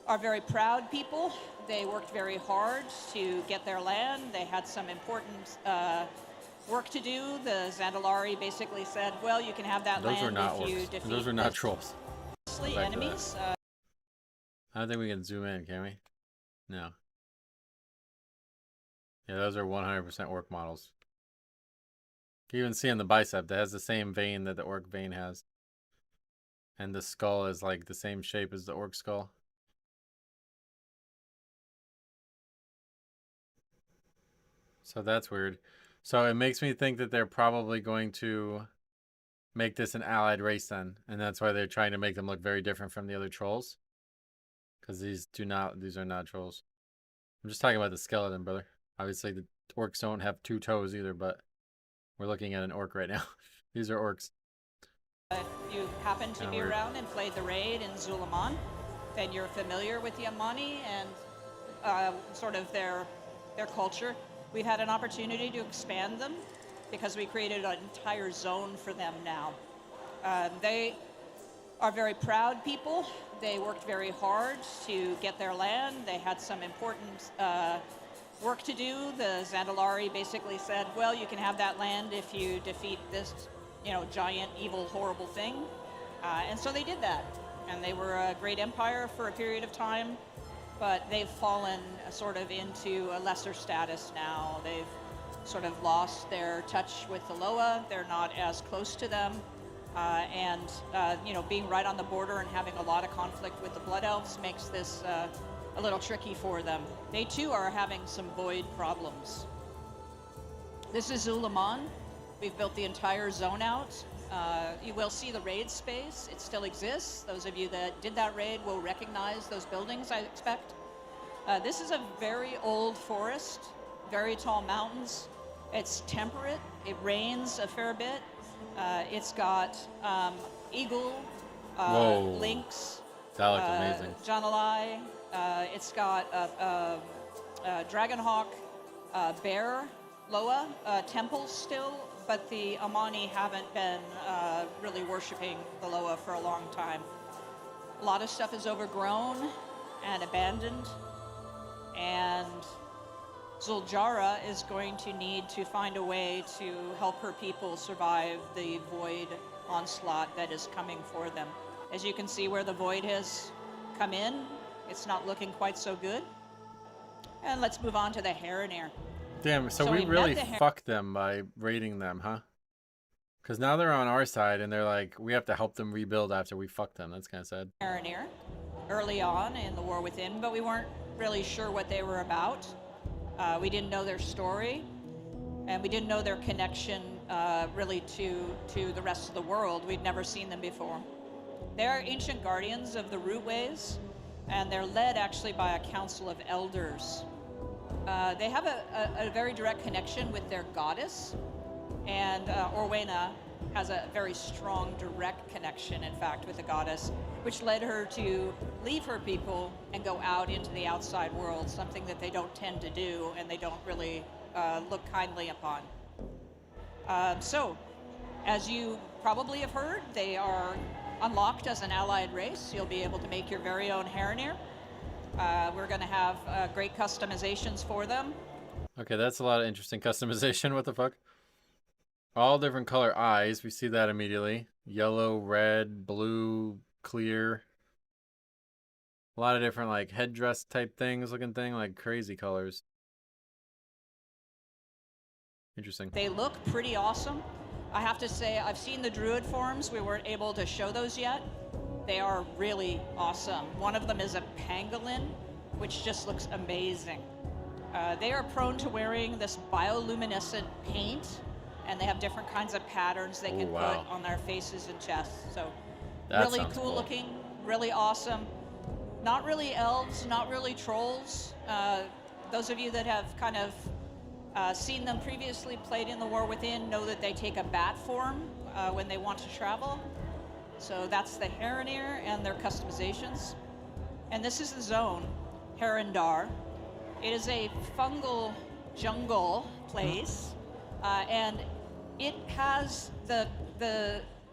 are very proud people. They worked very hard to get their land. They had some important work to do. The Zandalari basically said, well, you can have that land if you defeat Those are not trolls. Enemies. I don't think we can zoom in, can we? No. Yeah, those are 100% orc models. You can even see on the bicep that has the same vein that the orc vein has. And the skull is like the same shape as the orc skull. So that's weird. So it makes me think that they're probably going to make this an allied race then. And that's why they're trying to make them look very different from the other trolls. Because these are not trolls. I'm just talking about the skeleton, brother. Obviously the orcs don't have 2 toes either, but we're looking at an orc right now. These are orcs. If you happen to be around and played the raid in Zulaman, then you're familiar with the Amani and sort of their culture. We've had an opportunity to expand them because we created an entire zone for them now. They are very proud people. They worked very hard to get their land. They had some important work to do. The Zandalari basically said, well, you can have that land if you defeat this, giant, evil, horrible thing. And so they did that. And they were a great empire for a period of time, but they've fallen sort of into a lesser status now. They've sort of lost their touch with the Loa. They're not as close to them. Being right on the border and having a lot of conflict with the Blood Elves makes this a little tricky for them. They too are having some void problems. This is Zulaman. We've built the entire zone out. You will see the raid space. It still exists. Those of you that did that raid will recognize those buildings, I expect. This is a very old forest, very tall mountains. It's temperate. It rains a fair bit. It's got eagle, lynx, that looked amazing. Janalai. It's got dragonhawk, bear, Loa, temples still, but the Amani haven't been really worshipping the Loa for a long time. A lot of stuff is overgrown and abandoned, and Zuljara is going to need to find a way to help her people survive the void onslaught that is coming for them. As you can see where the void has come in, it's not looking quite so good. And let's move on to the Heronir. Damn, so we really fucked them by raiding them, huh? Because now they're on our side, and they're like, we have to help them rebuild after we fuck them. That's kind of sad. Heronir early on in the War Within, but we weren't really sure what they were about. We didn't know their story, and we didn't know their connection really to the rest of the world. We'd never seen them before. They're ancient guardians of the Rootways, and they're led actually by a council of elders. They have a very direct connection with their goddess, and Orwena has a very strong direct connection, in fact, with the goddess, which led her to leave her people and go out into the outside world, something that they don't tend to do and they don't really look kindly upon. So, as you probably have heard, they are unlocked as an allied race. You'll be able to make your very own Heronir. We're going to have great customizations for them. Okay, that's a lot of interesting customization. What the fuck? All different color eyes. We see that immediately. Yellow, red, blue, clear. A lot of different like headdress type things looking thing, like crazy colors. Interesting. They look pretty awesome. I have to say, I've seen the Druid forms. We weren't able to show those yet. They are really awesome. One of them is a pangolin, which just looks amazing. They are prone to wearing this bioluminescent paint, and they have different kinds of patterns they can put on their faces and chests. So that really cool looking, really awesome. Not really elves, not really trolls. Those of you that have kind of seen them previously, played in the War Within, know that they take a bat form when they want to travel. So that's the Heronir and their customizations. And this is the zone, Herondar. It is a fungal jungle place, and it has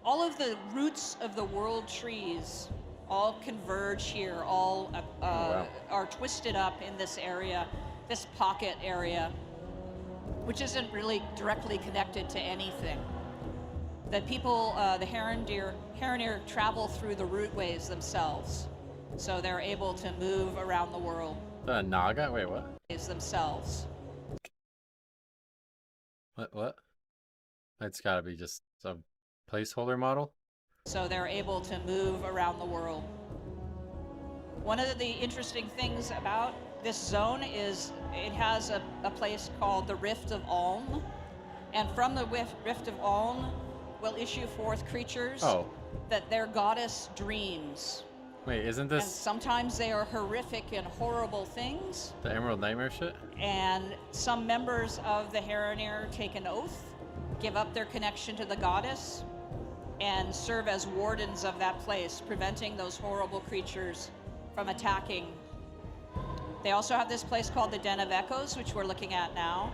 all of the roots of the world trees all converge here, all are twisted up in this area, this pocket area, which isn't really directly connected to anything. The people, the Heronir travel through the rootways themselves, so they're able to move around the world. The Naga? Wait, what? Themselves. What? It's gotta be just a placeholder model? So they're able to move around the world. One of the interesting things about this zone is it has a place called the Rift of Aln, and from the Rift of Aln will issue forth creatures that their goddess dreams. Wait, isn't this... And sometimes they are horrific and horrible things. The Emerald Nightmare shit? And some members of the Heronir take an oath, give up their connection to the goddess, and serve as wardens of that place, preventing those horrible creatures from attacking. They also have this place called the Den of Echoes, which we're looking at now.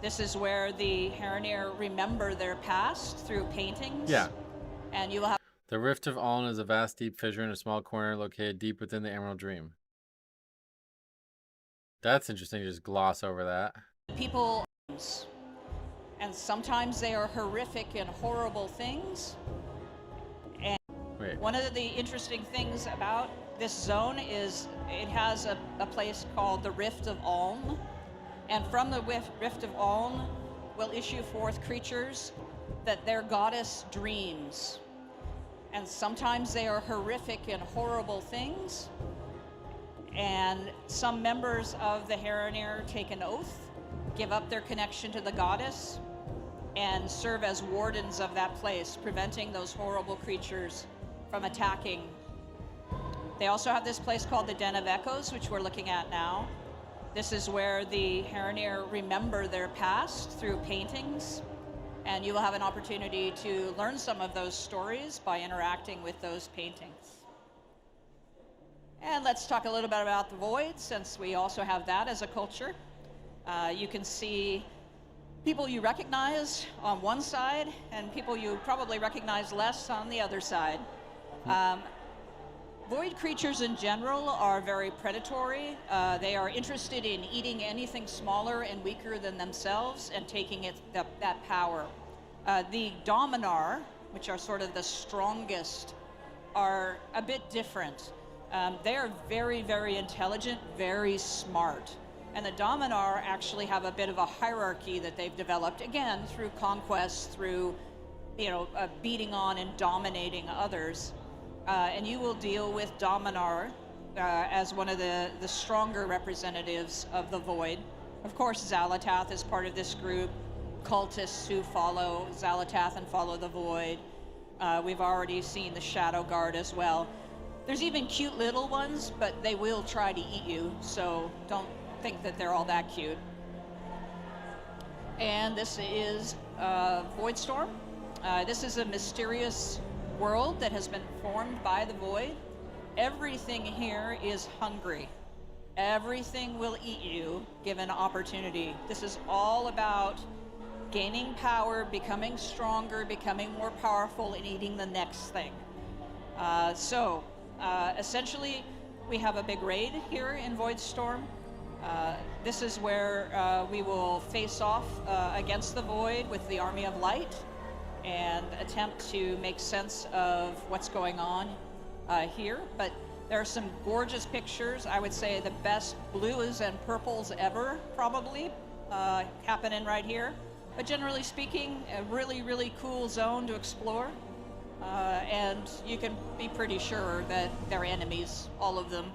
This is where the Heronir remember their past through paintings. Yeah. And you will have... The Rift of Aln is a vast, deep fissure in a small corner located deep within the Emerald Dream. That's interesting to just gloss over that. People... And sometimes they are horrific and horrible things. And one of the interesting things about this zone is it has a place called the Rift of Aln. And from the Rift of Aln will issue forth creatures that their goddess dreams. And sometimes they are horrific and horrible things. And some members of the Heronir take an oath, give up their connection to the goddess, and serve as wardens of that place, preventing those horrible creatures from attacking. They also have this place called the Den of Echoes, which we're looking at now. This is where the Heronir remember their past through paintings, and you will have an opportunity to learn some of those stories by interacting with those paintings. And let's talk a little bit about the Void, since we also have that as a culture. You can see people you recognize on one side and people you probably recognize less on the other side. Void creatures in general are very predatory. They are interested in eating anything smaller and weaker than themselves and taking that power. The Dominar, which are sort of the strongest, are a bit different. They are very, very intelligent, very smart. And the Dominar actually have a bit of a hierarchy that they've developed, again, through conquest, through beating on and dominating others. And you will deal with Dominar as one of the stronger representatives of the Void. Of course, Xalatath is part of this group. Cultists who follow Xalatath and follow the Void. We've already seen the Shadow Guard as well. There's even cute little ones, but they will try to eat you, so don't think that they're all that cute. And this is Voidstorm. This is a mysterious world that has been formed by the Void. Everything here is hungry. Everything will eat you given opportunity. This is all about gaining power, becoming stronger, becoming more powerful, and eating the next thing. Essentially, we have a big raid here in Voidstorm. This is where we will face off against the Void with the Army of Light and attempt to make sense of what's going on here. But there are some gorgeous pictures. I would say the best blues and purples ever, probably, happening right here. But generally speaking, a really, really cool zone to explore. And you can be pretty sure that they're enemies, all of them.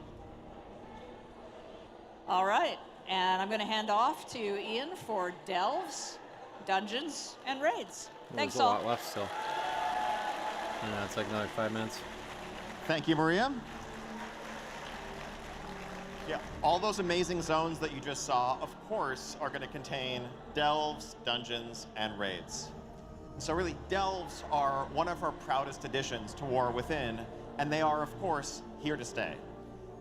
All right, and I'm going to hand off to Ian for delves, dungeons, and raids. Thanks, all. There's a lot left still. Yeah, it's like another 5 minutes. Thank you, Maria. Yeah, all those amazing zones that you just saw, of course, are going to contain delves, dungeons, and raids. So really, delves are one of our proudest additions to War Within, and they are, of course, here to stay.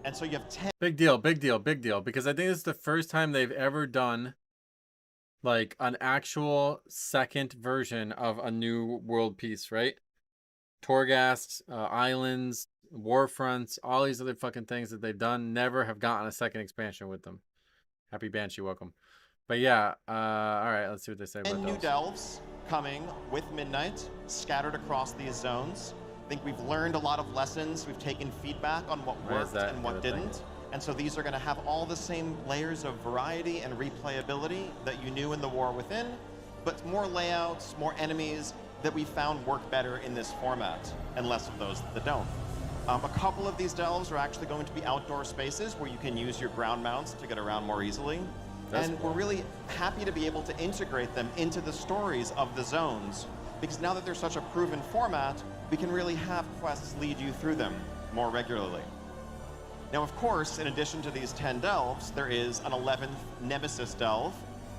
And so you have 10... Big deal, big deal, big deal. Because I think this is the first time they've ever done like an actual second version of a new world piece, right? Torghast, islands, warfronts, all these other fucking things that they've done never have gotten a second expansion with them. Happy Banshee, welcome. But yeah, all right, let's see what they say about and new delves coming with Midnight, scattered across these zones. I think we've learned a lot of lessons. We've taken feedback on what worked and what didn't. And so these are going to have all the same layers of variety and replayability that you knew in the War Within, but more layouts, more enemies that we found work better in this format, and less of those that don't. A couple of these delves are actually going to be outdoor spaces where you can use your ground mounts to get around more easily. And we're really happy to be able to integrate them into the stories of the zones, because now that they're such a proven format, we can really have quests lead you through them more regularly. Now, of course, in addition to these 10 delves, there is an 11th Nemesis delve,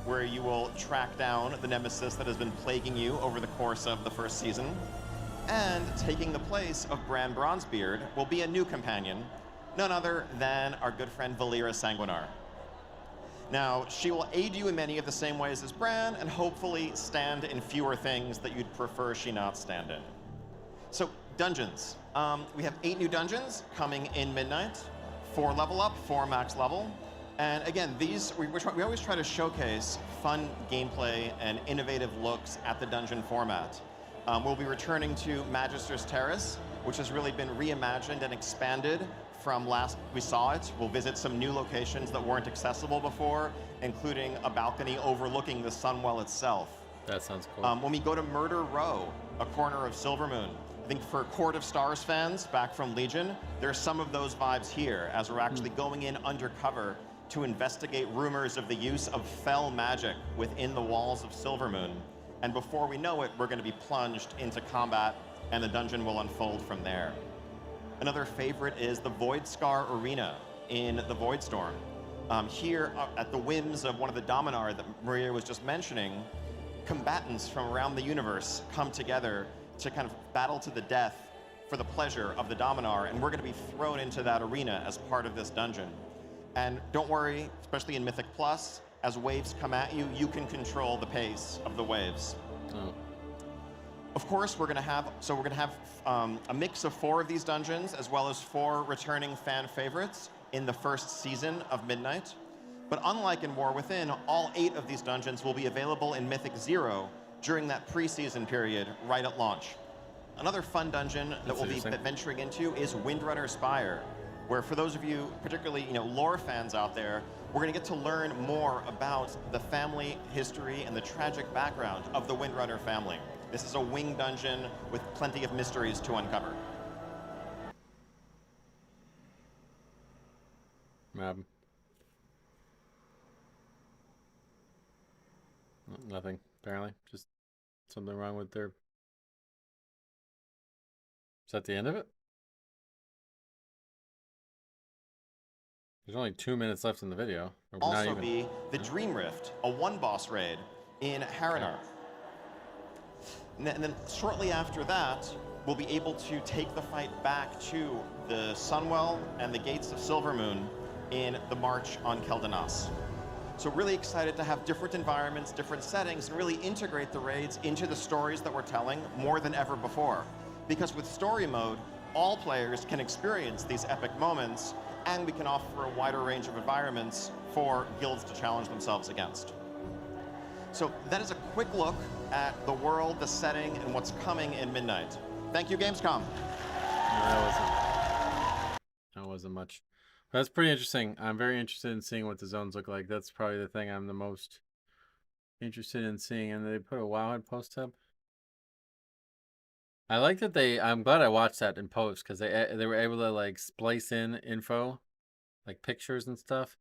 where you will track down the Nemesis that has been plaguing you over the course of the first season. And taking the place of Bran Bronzebeard will be a new companion, none other than our good friend Valera Sanguinar. Now, she will aid you in many of the same ways as Bran, and hopefully stand in fewer things that you'd prefer she not stand in. So, dungeons. We have 8 new dungeons coming in Midnight, 4 level up, 4 max level. And again, these, we always try to showcase fun gameplay and innovative looks at the dungeon format. We'll be returning to Magister's Terrace, which has really been reimagined and expanded from last we saw it. We'll visit some new locations that weren't accessible before, including a balcony overlooking the Sunwell itself. That sounds cool. When we go to Murder Row, a corner of Silvermoon, I think for Court of Stars fans back from Legion, there's some of those vibes here, as we're actually going in undercover to investigate rumors of the use of fell magic within the walls of Silvermoon. And before we know it, we're going to be plunged into combat, and the dungeon will unfold from there. Another favorite is the Voidscar Arena in the Voidstorm. Here, at the whims of one of the Dominar that Maria was just mentioning, combatants from around the universe come together to kind of battle to the death for the pleasure of the Dominar, and we're going to be thrown into that arena as part of this dungeon. And don't worry, especially in Mythic Plus, as waves come at you, you can control the pace of the waves. Oh. Of course, we're going to have a mix of 4 of these dungeons, as well as 4 returning fan favorites in the first season of Midnight. But unlike in War Within, all 8 of these dungeons will be available in Mythic 0 during that pre-season period right at launch. Another fun dungeon that we'll be venturing into is Windrunner Spire, where for those of you, particularly lore fans out there, we're going to get to learn more about the family history and the tragic background of the Windrunner family. This is a wing dungeon with plenty of mysteries to uncover. Mab. Nothing, apparently. Just something wrong with their... Is that the end of it? There's only 2 minutes left in the video. Also be the Dream Rift, a one-boss raid in Harinar. And then shortly after that, we'll be able to take the fight back to the Sunwell and the Gates of Silvermoon in the March on Keldanas. So really excited to have different environments, different settings, and really integrate the raids into the stories that we're telling more than ever before. Because with story mode, all players can experience these epic moments, and we can offer a wider range of environments for guilds to challenge themselves against. So that is a quick look at the world, the setting, and what's coming in Midnight. Thank you, Gamescom. That wasn't much. That's pretty interesting. I'm very interested in seeing what the zones look like. That's probably the thing I'm the most interested in seeing. And they put a Wowhead post up. I like that I'm glad I watched that in post because they were able to like splice in info, like pictures and stuff.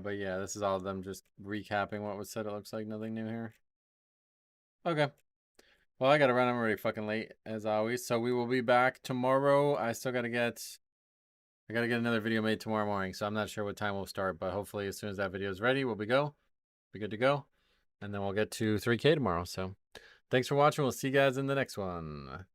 But yeah, this is all of them just recapping what was said. It looks like nothing new here. Okay. Well, I gotta run. I'm already fucking late as always. So we will be back tomorrow. I gotta get another video made tomorrow morning. So I'm not sure what time we'll start, but hopefully as soon as that video is ready, we'll be good to go. And then we'll get to 3K tomorrow. So thanks for watching. We'll see you guys in the next one.